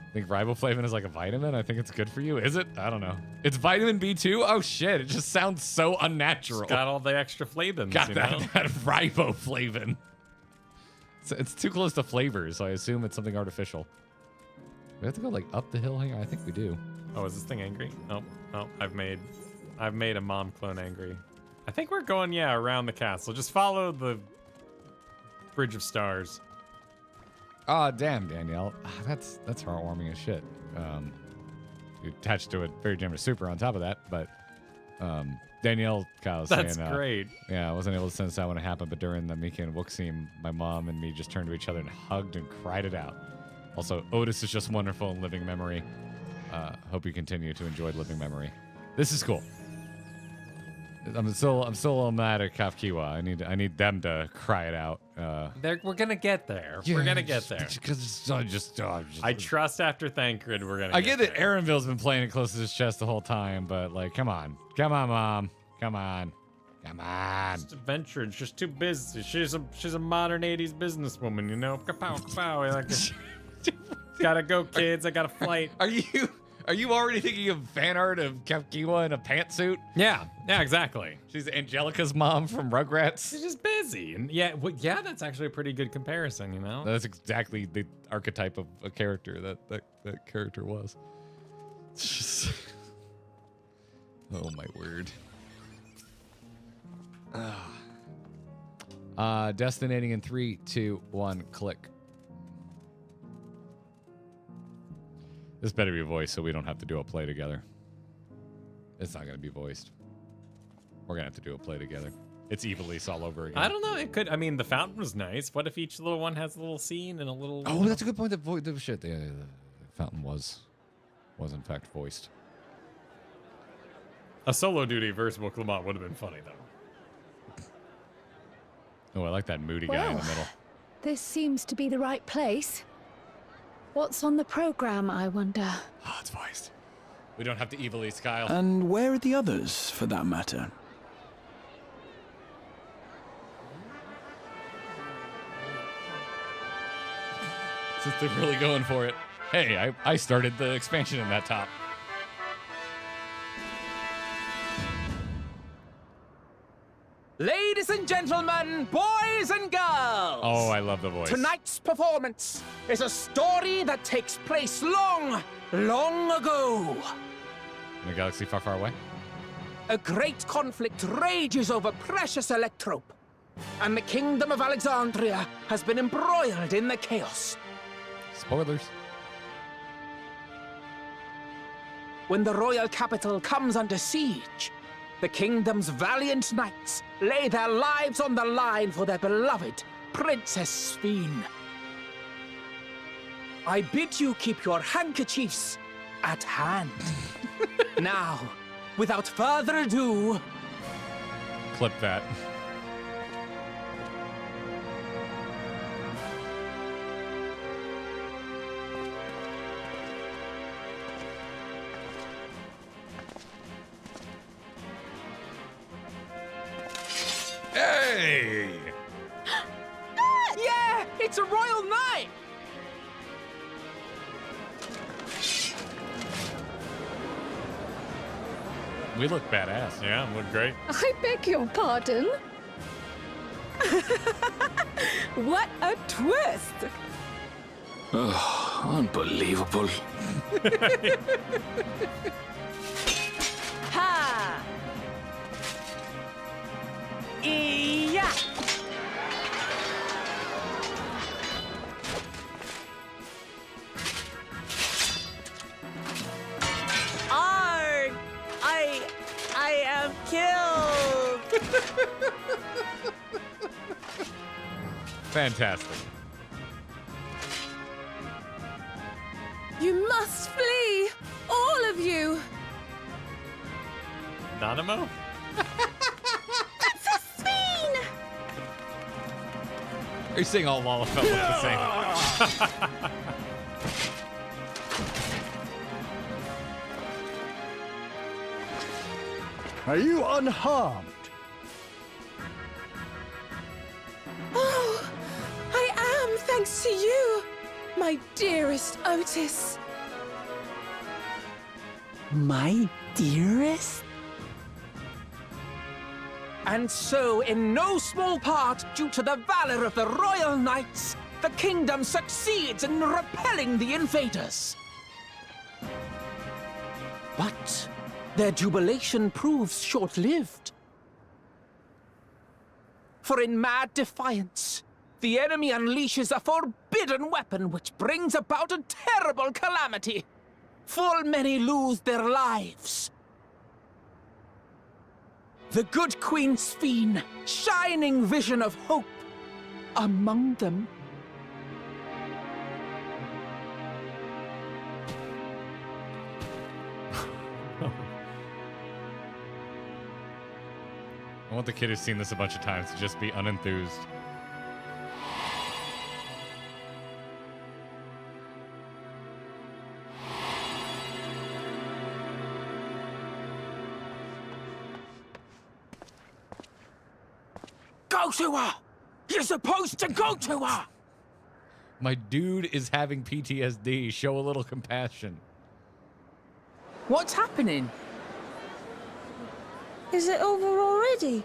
S1: I think riboflavin is like a vitamin. I think it's good for you. Is it? I don't know. It's vitamin B2? Oh shit, it just sounds so unnatural.
S2: It's got all the extra flavins.
S1: Got
S2: you
S1: that
S2: know?
S1: riboflavin. It's too close to flavors, so I assume it's something artificial. We have to go like up the hill here? I think we do.
S2: Oh, is this thing angry? Oh, I've made a mom clone angry. I think we're going, around the castle. Just follow the Bridge of Stars.
S1: Oh, damn, Danielle. That's heartwarming as shit. You attached to a very generous super on top of that, but Danielle Kyle's saying...
S2: That's great.
S1: Yeah, I wasn't able to sense that when it happened, but during the Mika and Wook scene, my mom and me just turned to each other and hugged and cried it out. Also, Otis is just wonderful in living memory. Hope you continue to enjoy living memory. This is cool. I'm still a little mad at Kafkiwa. I need them to cry it out.
S2: We're gonna get there.
S1: Yeah,
S2: we're gonna get there.
S1: Because
S2: I trust after Thancred we're gonna.
S1: I get that Aaronville's been playing it close to his chest the whole time, but like, come on, Mom, come on.
S2: Just adventure. It's just too busy. She's a modern '80s businesswoman, you know. Kapow, kapow. Like, gotta go, kids. I got a flight.
S1: Are you already thinking of fan art of Kafkiwa in a pantsuit?
S2: Yeah, exactly.
S1: She's Angelica's mom from Rugrats.
S2: She's just busy, and that's actually a pretty good comparison, you know.
S1: That's exactly the archetype of a character that character was. It's just, oh my word. Destinating in 3, 2, 1, click. This better be voiced so we don't have to do a play together. It's not going to be voiced. We're going to have to do a play together. It's Evilise all over again.
S2: I don't know. It could. I mean, the fountain was nice. What if each little one has a little scene and a little...
S1: Oh, that's a good point. The fountain was in fact voiced.
S2: A solo duty versus Wook Lamont would have been funny, though.
S1: Oh, I like that moody guy in the middle.
S7: This seems to be the right place. What's on the program, I wonder?
S1: Oh, it's voiced. We don't have to Evilise, Kyle.
S15: And where are the others, for that matter?
S1: Since they're really going for it. Hey, I started the expansion in that top.
S10: Ladies and gentlemen, boys and girls!
S1: Oh, I love the voice.
S10: Tonight's performance is a story that takes place long, long ago.
S1: In a galaxy far, far away?
S10: A great conflict rages over precious Electrope, and the Kingdom of Alexandria has been embroiled in the chaos.
S1: Spoilers.
S10: When the royal capital comes under siege, the kingdom's valiant knights lay their lives on the line for their beloved Princess Sphene. I bid you keep your handkerchiefs at hand. Now, without further ado...
S1: Clip that. Hey!
S10: Yeah! It's a royal knight!
S1: We look badass.
S2: Yeah, we look great.
S7: I beg your pardon?
S9: What a twist!
S14: Oh, unbelievable.
S4: killed!
S1: Fantastic.
S7: You must flee! All of you!
S2: Nanamo?
S7: That's a Sphene!
S1: Are you saying all Lalafell look the same?
S20: Are you unharmed?
S11: Oh, I am, thanks to you, my dearest Otis.
S4: My dearest?
S10: And so, in no small part, due to the valor of the Royal Knights, the kingdom succeeds in repelling the invaders. But their jubilation proves short-lived. For in mad defiance, the enemy unleashes a forbidden weapon which brings about a terrible calamity. Full many lose their lives. The good Queen Sphene, shining vision of hope, among them.
S1: I want the kid who's seen this a bunch of times to just be unenthused.
S10: Go to her! You're supposed to go to her!
S1: My dude is having PTSD. Show a little compassion.
S10: What's happening?
S7: Is it over already?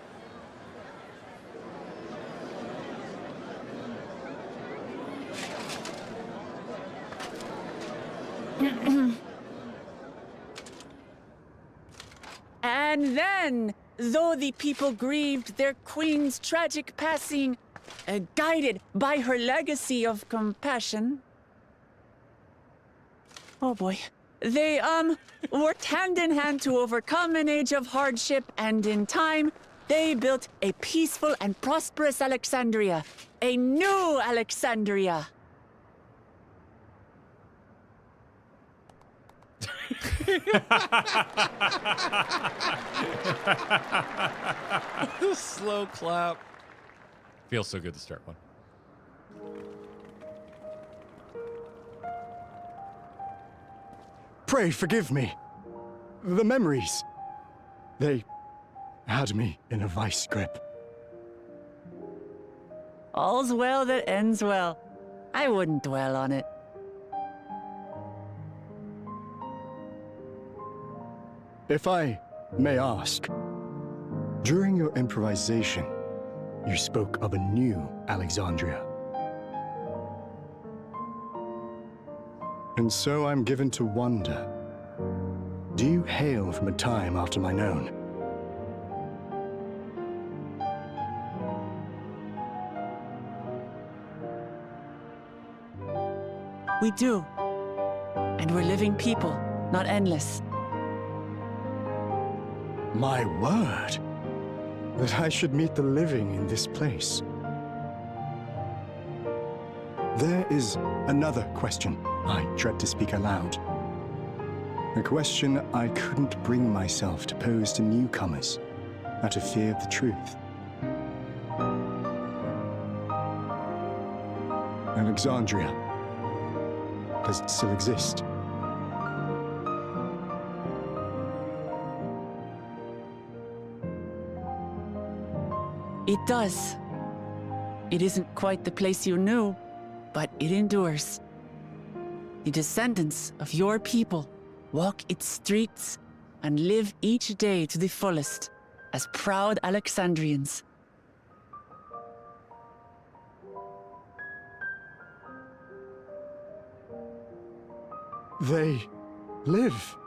S4: And then, though the people grieved their queen's tragic passing, guided by her legacy of compassion. Oh boy. They, worked hand in hand to overcome an age of hardship, and in time, they built a peaceful and prosperous Alexandria. A new Alexandria.
S1: Slow clap. Feels so good to start one.
S20: Pray forgive me. The memories. They had me in a vice grip.
S4: All's well that ends well. I wouldn't dwell on it.
S20: If I may ask, during your improvisation, you spoke of a new Alexandria. And so I'm given to wonder, do you hail from a time after mine own?
S4: We do. And we're living people, not endless.
S20: My word, that I should meet the living in this place. There is another question I dread to speak aloud. A question I couldn't bring myself to pose to newcomers out of fear of the truth. Alexandria, does it still exist?
S4: It does. It isn't quite the place you knew, but it endures. The descendants of your people walk its streets and live each day to the fullest as proud Alexandrians.
S20: They live.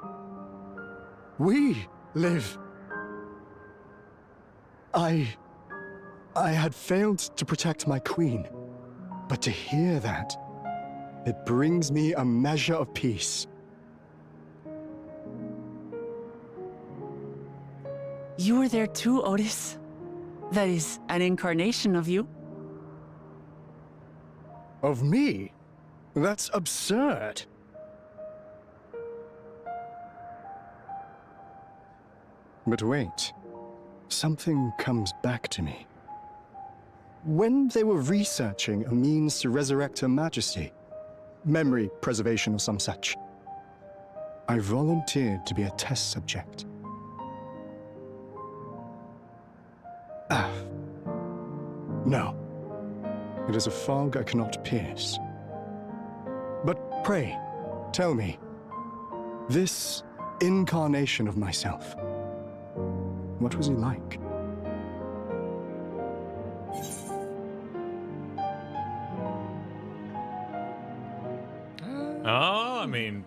S20: We live. I had failed to protect my queen, but to hear that, it brings me a measure of peace.
S4: You were there too, Otis. That is, an incarnation of you.
S20: Of me? That's absurd. But wait, something comes back to me. When they were researching a means to resurrect Her Majesty, memory preservation or some such, I volunteered to be a test subject. No. It is a fog I cannot pierce. But pray, tell me, this incarnation of myself, what was he like?
S2: Oh, I mean,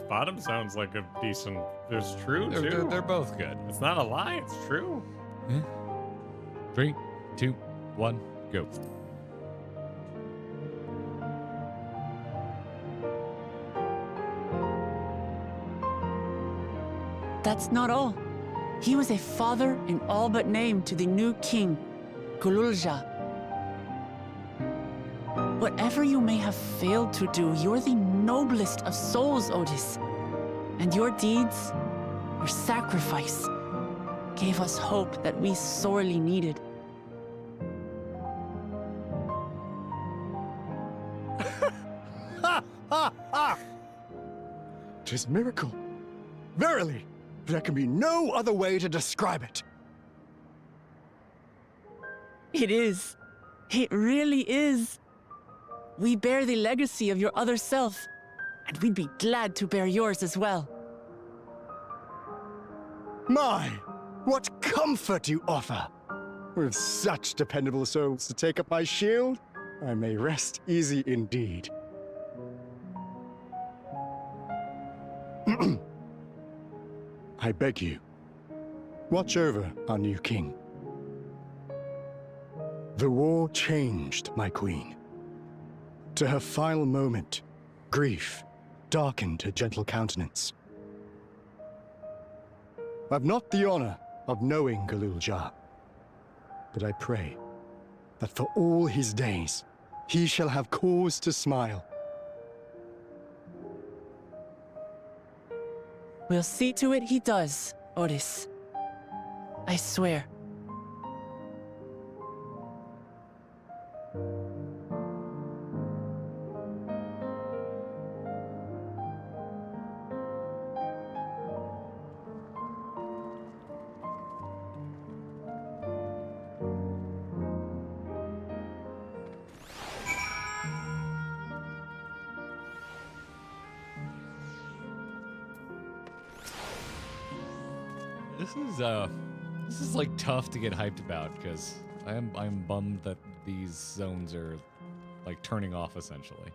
S2: bottom sounds like a decent. There's true too.
S1: They're both good.
S2: It's not a lie. It's true.
S1: Yeah. 3, 2, 1, go.
S4: That's not all. He was a father in all but name to the new king, Kululja. Whatever you may have failed to do, you're the noblest of souls, Otis. And your deeds, your sacrifice, gave us hope that we sorely needed.
S20: Tis miracle. Verily, there can be no other way to describe it.
S4: It is. It really is. We bear the legacy of your other self, and we'd be glad to bear yours as well.
S20: My, what comfort you offer! With such dependable souls to take up my shield, I may rest easy indeed. I beg you, watch over our new king. The war changed my queen. To her final moment, grief darkened her gentle countenance. I've not the honor of knowing Galul-Jah, but I pray that for all his days, he shall have cause to smile.
S4: We'll see to it he does, Otis. I swear.
S1: This is like tough to get hyped about because I'm bummed that these zones are like turning off essentially.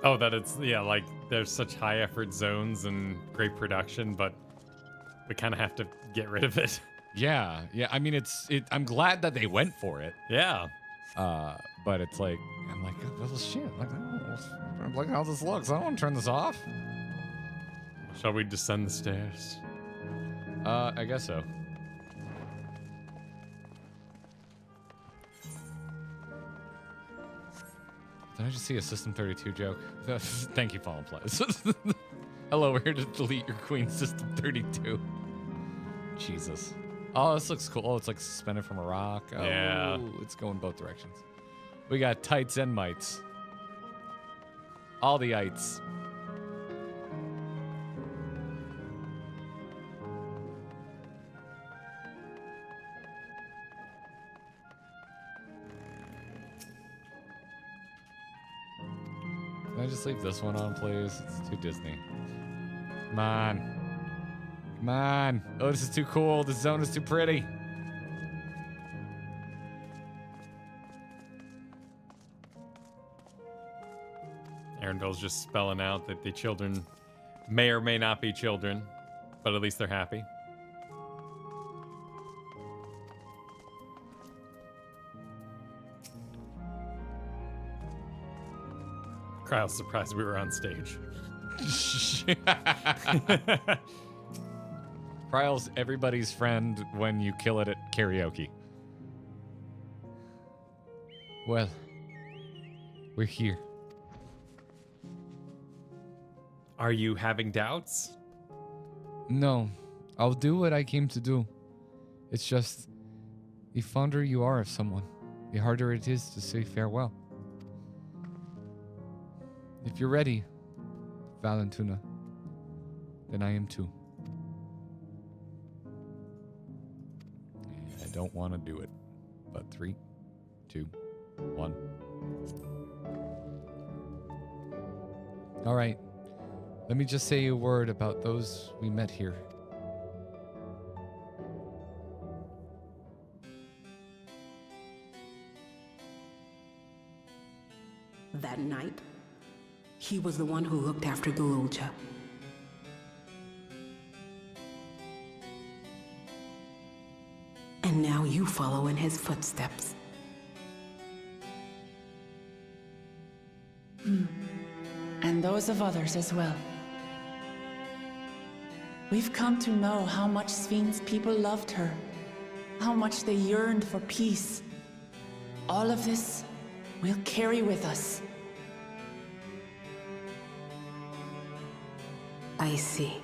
S2: Oh, that it's, yeah, like there's such high effort zones and great production, but we kind of have to get rid of it.
S1: Yeah. I mean, I'm glad that they went for it.
S2: Yeah.
S1: But it's like, I'm like, oh, shit. Look how this looks. I don't want to turn this off.
S2: Shall we descend the stairs?
S1: I guess so. Did I just see a System 32 joke? Thank you, Fallen Place. Hello, we're here to delete your Queen System 32. Jesus. Oh, this looks cool. Oh, it's like suspended from a rock. Oh,
S2: yeah.
S1: It's going both directions. We got tights and mites. All the ites. Can I just leave this one on, please? It's too Disney. Come on. Come on. Oh, this is too cool. This zone is too pretty.
S2: Arundel's just spelling out that the children may or may not be children, but at least they're happy. Kyle's surprised we were on stage.
S1: Pryle's everybody's friend when you kill it at karaoke. Well, we're here.
S2: Are you having doubts?
S18: No, I'll do what I came to do. It's just, the fonder you are of someone, the harder it is to say farewell. If you're ready, Valentuna, then I am too.
S1: I don't want to do it, but 3, 2, 1.
S18: All right. Let me just say a word about those we met here.
S13: That night, he was the one who looked after Gululja. And now you follow in his footsteps.
S4: And those of others as well. We've come to know how much Sphene's people loved her, how much they yearned for peace. All of this we'll carry with us.
S13: I see.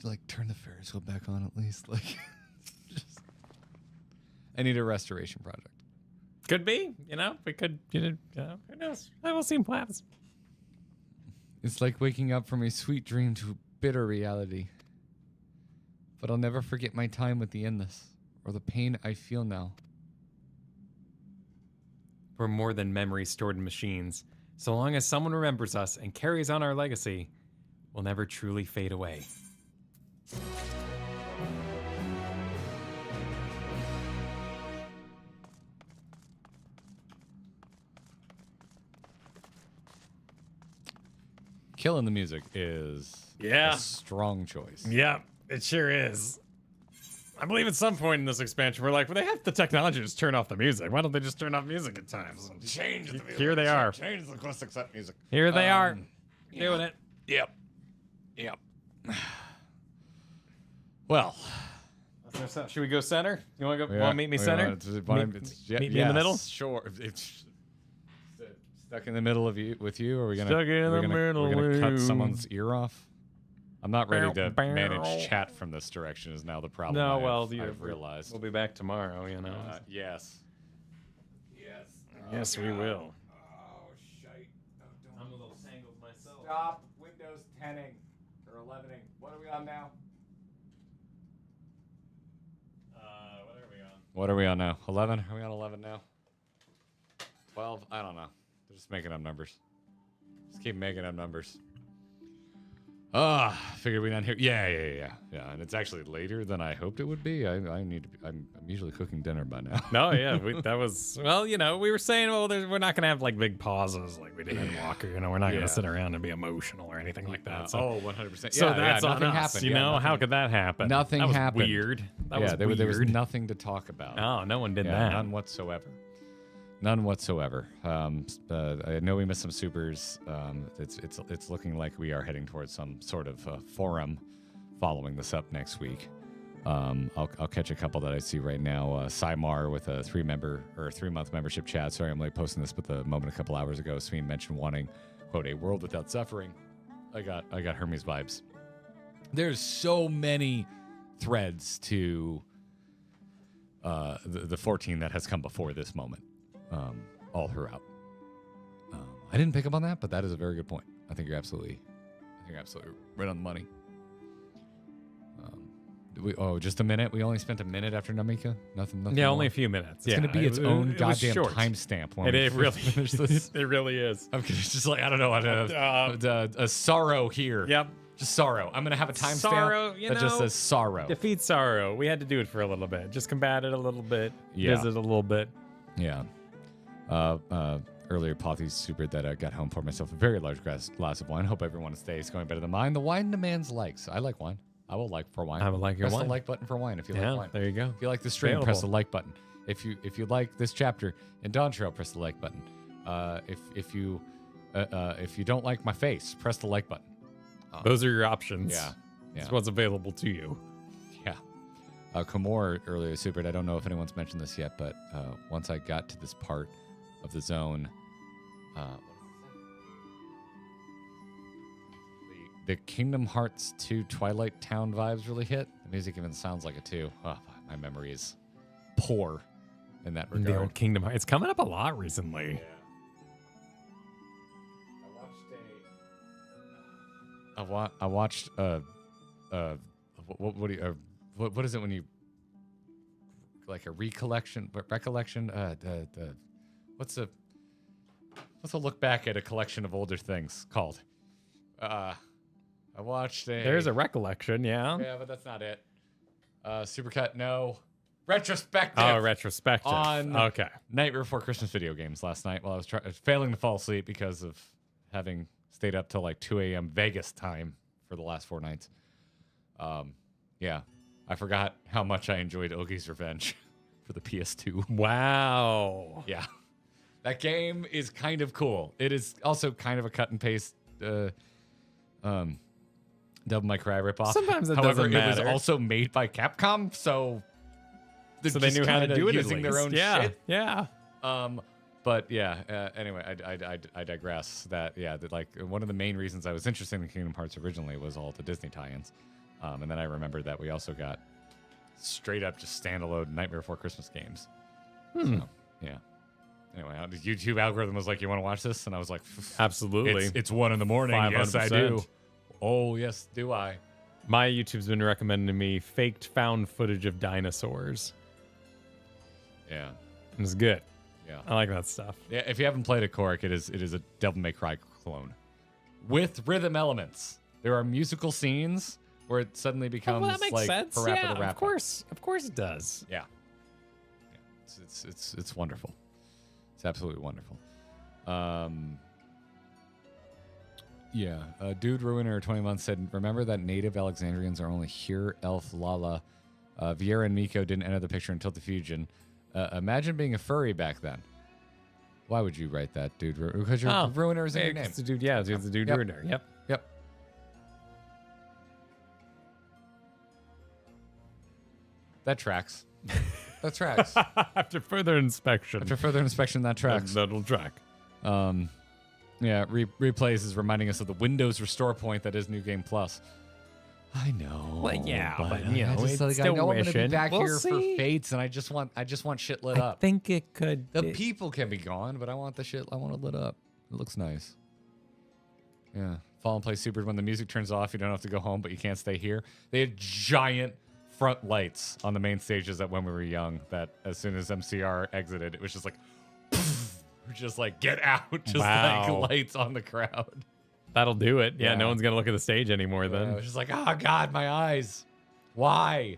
S18: Like, turn the Ferris wheel back on at least. Like, just...
S1: I need a restoration project.
S2: Could be, we could, who knows? I will see what happens.
S18: It's like waking up from a sweet dream to a bitter reality. But I'll never forget my time with the Endless, or the pain I feel now.
S2: We're more than memories stored in machines. So long as someone remembers us and carries on our legacy, we'll never truly fade away.
S1: Killing the music is a strong choice.
S2: Yeah, it sure is. I believe at some point in this expansion, we're like, well, they have the technology to just turn off the music. Why don't they just turn off music at times?
S1: Change the music.
S2: Here they are.
S1: Change the Quest Accept music.
S2: Here they are. Doing it.
S1: Yep. Well.
S2: Should we go center? You want to go? Want to meet me center? Meet me in the middle?
S1: Sure. It's stuck in the middle with you? Or are we gonna?
S2: Stuck in the middle
S1: We're gonna cut
S2: with
S1: someone's ear off. I'm not ready to manage chat from this direction. Is now the problem.
S2: No, well,
S1: I've realized
S2: we'll be back tomorrow.
S1: Yes.
S2: Yes, we will.
S1: Oh shite!
S2: I'm a little tangled myself.
S1: Stop Windows 10ing or 11ing. What are we on now? What are we on now? 11? Are we on 11 now? 12? I don't know. They're just making up numbers. Just keep making up numbers. Figured we'd not here. Yeah. And it's actually later than I hoped it would be. I'm usually cooking dinner by now.
S2: No, yeah, that was, well, we were saying, we're not gonna have like big pauses like we did in Walker. We're not gonna sit around and be emotional or anything like that. So,
S1: 100%.
S2: So that's on
S1: nothing
S2: us.
S1: happened.
S2: How could that happen?
S1: Nothing
S2: that was
S1: happened.
S2: Weird.
S1: There was nothing to talk about.
S2: Oh, no one did
S1: that.
S2: that.
S1: None whatsoever. None whatsoever. I know we missed some supers. It's looking like we are heading towards some sort of forum following this up next week. I'll catch a couple that I see right now. Cymar with a 3-month membership chat. Sorry, I'm late posting this, but the moment a couple hours ago, Sphene mentioned wanting, quote, a world without suffering. I got Hermes vibes. There's so many threads to the 14 that has come before this moment, all throughout. I didn't pick up on that, but that is a very good point. I think you're absolutely right on the money. Just a minute. We only spent a minute after Namika. Nothing.
S2: Yeah,
S1: more.
S2: only a few minutes.
S1: It's going to be its own goddamn timestamp when we finish this.
S2: It really is.
S1: I'm just like, I don't know. A sorrow here.
S2: Yep.
S1: Just sorrow. I'm going to have a
S2: Sorrow,
S1: timestamp that just says sorrow.
S2: Defeat sorrow. We had to do it for a little bit. Just combat it a little bit.
S1: Yeah.
S2: Visit a little bit.
S1: Yeah. Earlier, Pothy's supered that I got home for myself a very large glass of wine. Hope everyone's day is going better than mine. The wine demands likes. I like wine. I will like for wine.
S2: I would like your
S1: press
S2: wine.
S1: the like button for wine if you
S2: Yeah,
S1: like wine.
S2: there you go.
S1: If you like the stream, press the like button. If you like this chapter in Dawntrail, press the like button. If you don't like my face, press the like button.
S2: Those are your options.
S1: Yeah.
S2: It's what's available to you.
S1: Yeah. Komor earlier supered. I don't know if anyone's mentioned this yet, but once I got to this part of the zone, the Kingdom Hearts 2 Twilight Town vibes really hit. The music even sounds like it too. Oh, my memory is poor in that regard.
S2: The old Kingdom Hearts. It's coming up a lot recently.
S1: I watched what is it when you like a recollection recollection what's a look back at a collection of older things called? I watched
S2: There's a recollection, yeah.
S1: Yeah, but that's not it. Supercut, no. Retrospective.
S2: Oh, retrospective.
S1: On
S2: okay.
S1: Nightmare Before Christmas video games last night while I was failing to fall asleep because of having stayed up till like 2 a.m. Vegas time for the last 4 nights. Yeah, I forgot how much I enjoyed Ogie's Revenge for the PS2.
S2: Wow.
S1: Yeah. That game is kind of cool. It is also kind of a cut and paste Devil May Cry ripoff.
S2: Sometimes it
S1: However,
S2: doesn't matter.
S1: it was also made by Capcom, so
S2: they knew how to do it
S1: using their own shit.
S2: Yeah.
S1: But yeah, anyway, I digress. That one of the main reasons I was interested in Kingdom Hearts originally was all the Disney tie-ins. And then I remembered that we also got straight up just standalone Nightmare Before Christmas games. So, yeah. Anyway, the YouTube algorithm was like, "You want to watch this?" And I was like,
S2: "Absolutely."
S1: It's 1 in the morning.
S2: 500%.
S1: Yes, I do. Oh, yes, do I?
S2: My YouTube's been recommending to me faked found footage of dinosaurs.
S1: Yeah,
S2: it's good.
S1: Yeah,
S2: I like that stuff.
S1: Yeah, if you haven't played it, Korik, it is a Devil May Cry clone with rhythm elements. There are musical scenes where it suddenly becomes
S2: that makes
S1: like
S2: sense.
S1: parappa
S2: Yeah, of course it does.
S1: Yeah, it's wonderful. It's absolutely wonderful. Yeah, Dude Ruiner 20 months said, remember that native Alexandrians are only here, Elf, Lala. Viera and Miko didn't enter the picture until the fusion. Imagine being a furry back then. Why would you write that, Dude Ruiner? Because your Ruiner is in your name.
S2: It's the dude, yeah, it's the Dude Ruiner. Yep.
S1: That tracks. That tracks.
S2: After further inspection,
S1: that tracks.
S2: That'll track.
S1: Yeah, replays is reminding us of the Windows restore point that is New Game Plus. I know.
S2: Well, yeah, but
S1: I know I'm going to be back
S2: We'll
S1: here
S2: see.
S1: for Fates, and I just want shit lit up.
S2: I think it could.
S1: The people can be gone, but I want the shit. I want it lit up. It looks nice. Yeah, Fallen Play Super. When the music turns off, you don't have to go home, but you can't stay here. They had giant front lights on the main stages that when we were young. That as soon as MCR exited, it was just like, just like get out, just
S2: Wow.
S1: like lights on the crowd.
S2: That'll do it. Yeah,
S1: Yeah.
S2: no one's gonna look at the stage anymore then.
S1: I was just like, oh God, my eyes. Why?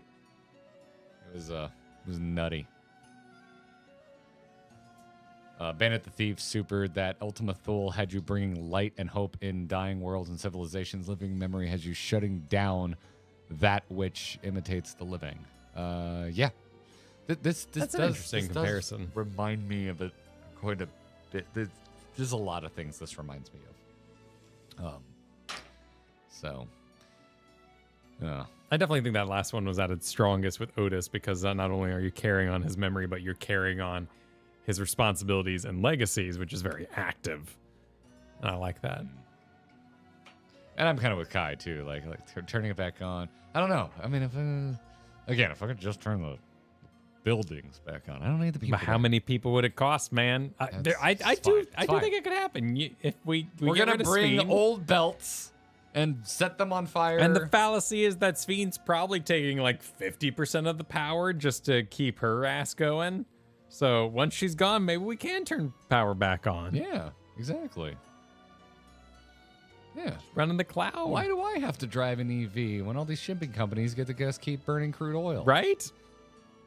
S1: It was nutty. Bandit the Thief super that Ultima Thule had you bringing light and hope in dying worlds and civilizations. Living memory has you shutting down that which imitates the living. Yeah. This
S2: That's an interesting comparison.
S1: Does remind me of a going to. There's a lot of things this reminds me of. So. Yeah.
S2: I definitely think that last one was at its strongest with Otis because not only are you carrying on his memory, but you're carrying on his responsibilities and legacies, which is very active. And I like that.
S1: And I'm kind of with Kai too, like turning it back on. I don't know. I mean, if I could just turn the buildings back on, I don't need the people.
S2: But how many people would it cost, man? I do think it could happen. If we're
S1: gonna bring the old belts and set them on fire.
S2: And the fallacy is that Sphene's probably taking like 50% of the power just to keep her ass going. So once she's gone, maybe we can turn power back on.
S1: Yeah, exactly. Yeah.
S2: Running the cloud.
S1: Why do I have to drive an EV when all these shipping companies get to just keep burning crude oil?
S2: Right?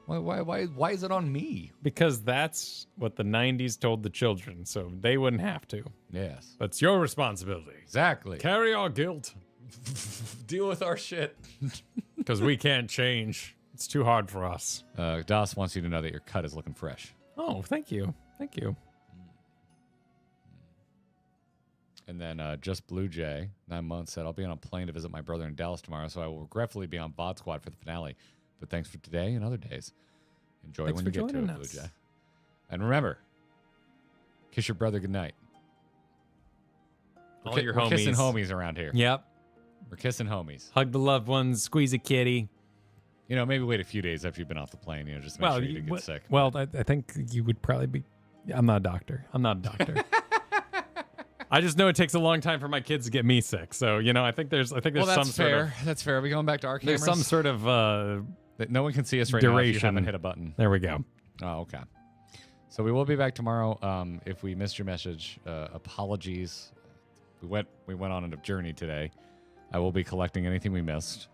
S1: Why is it on me?
S2: Because that's what the 90s told the children, so they wouldn't have to.
S1: Yes.
S2: But it's your responsibility.
S1: Exactly.
S2: Carry our guilt.
S1: Deal with our shit.
S2: Because we can't change. It's too hard for us.
S1: Das wants you to know that your cut is looking fresh.
S2: Oh, thank you. Thank you.
S1: And then Just Blue Jay, 9 months, said, I'll be on a plane to visit my brother in Dallas tomorrow, so I will regretfully be on VOD Squad for the finale. But thanks for today and other days. Enjoy when you get to it, Blue Jay. And remember, kiss your brother goodnight.
S2: All your homies.
S1: We're kissing homies around here.
S2: Yep.
S1: We're kissing homies.
S2: Hug the loved ones, squeeze a kitty.
S1: You know, maybe wait a few days after you've been off the plane, just to make sure you didn't get sick.
S2: Well, I think you would probably be... I'm not a doctor. I just know it takes a long time for my kids to get me sick. So, I think there's some
S1: fair.
S2: sort of...
S1: That's fair. Are we going back to our cameras?
S2: There's some sort of...
S1: that no one can see us right
S2: duration.
S1: now if you haven't hit a button.
S2: There we go.
S1: Oh, okay. So we will be back tomorrow. If we missed your message, apologies. We went on a journey today. I will be collecting anything we missed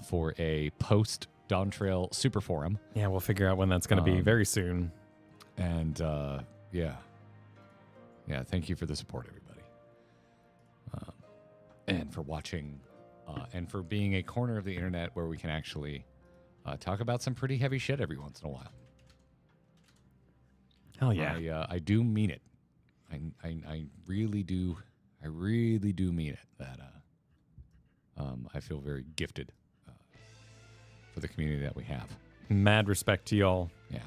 S1: for a post Dawntrail Super Forum.
S2: Yeah, we'll figure out when that's going to be very soon.
S1: And yeah, thank you for the support, everybody, and for watching, and for being a corner of the internet where we can actually talk about some pretty heavy shit every once in a while.
S2: Hell yeah!
S1: I do mean it. I really do. I really do mean it. That I feel very gifted for the community that we have.
S2: Mad respect to y'all.
S1: Yeah.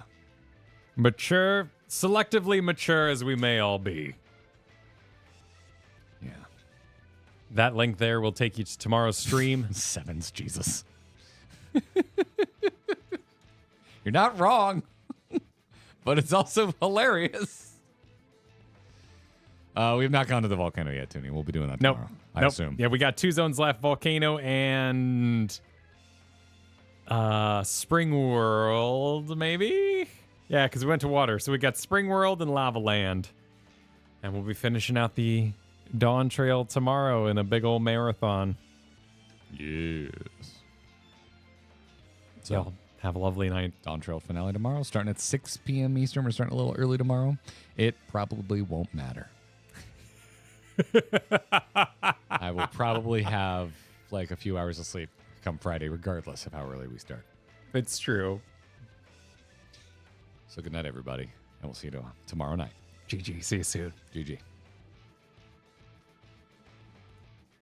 S2: Mature, selectively mature as we may all be.
S1: Yeah.
S2: That link there will take you to tomorrow's stream.
S1: Sevens, Jesus. You're not wrong, but it's also hilarious. We have not gone to the volcano yet, Toonie. We'll be doing that tomorrow. I assume.
S2: Yeah, we got 2 zones left, Volcano and Spring World, maybe? Yeah, because we went to water. So we got Spring World and Lava Land. And we'll be finishing out the Dawntrail tomorrow in a big old marathon.
S1: Yes.
S2: So y'all have a lovely night.
S1: Dawntrail finale tomorrow, starting at 6 p.m. Eastern. We're starting a little early tomorrow. It probably won't matter. I will probably have like a few hours of sleep come Friday, regardless of how early we start.
S2: It's true.
S1: So good night, everybody. And we'll see you tomorrow night.
S2: GG. See you soon.
S1: GG.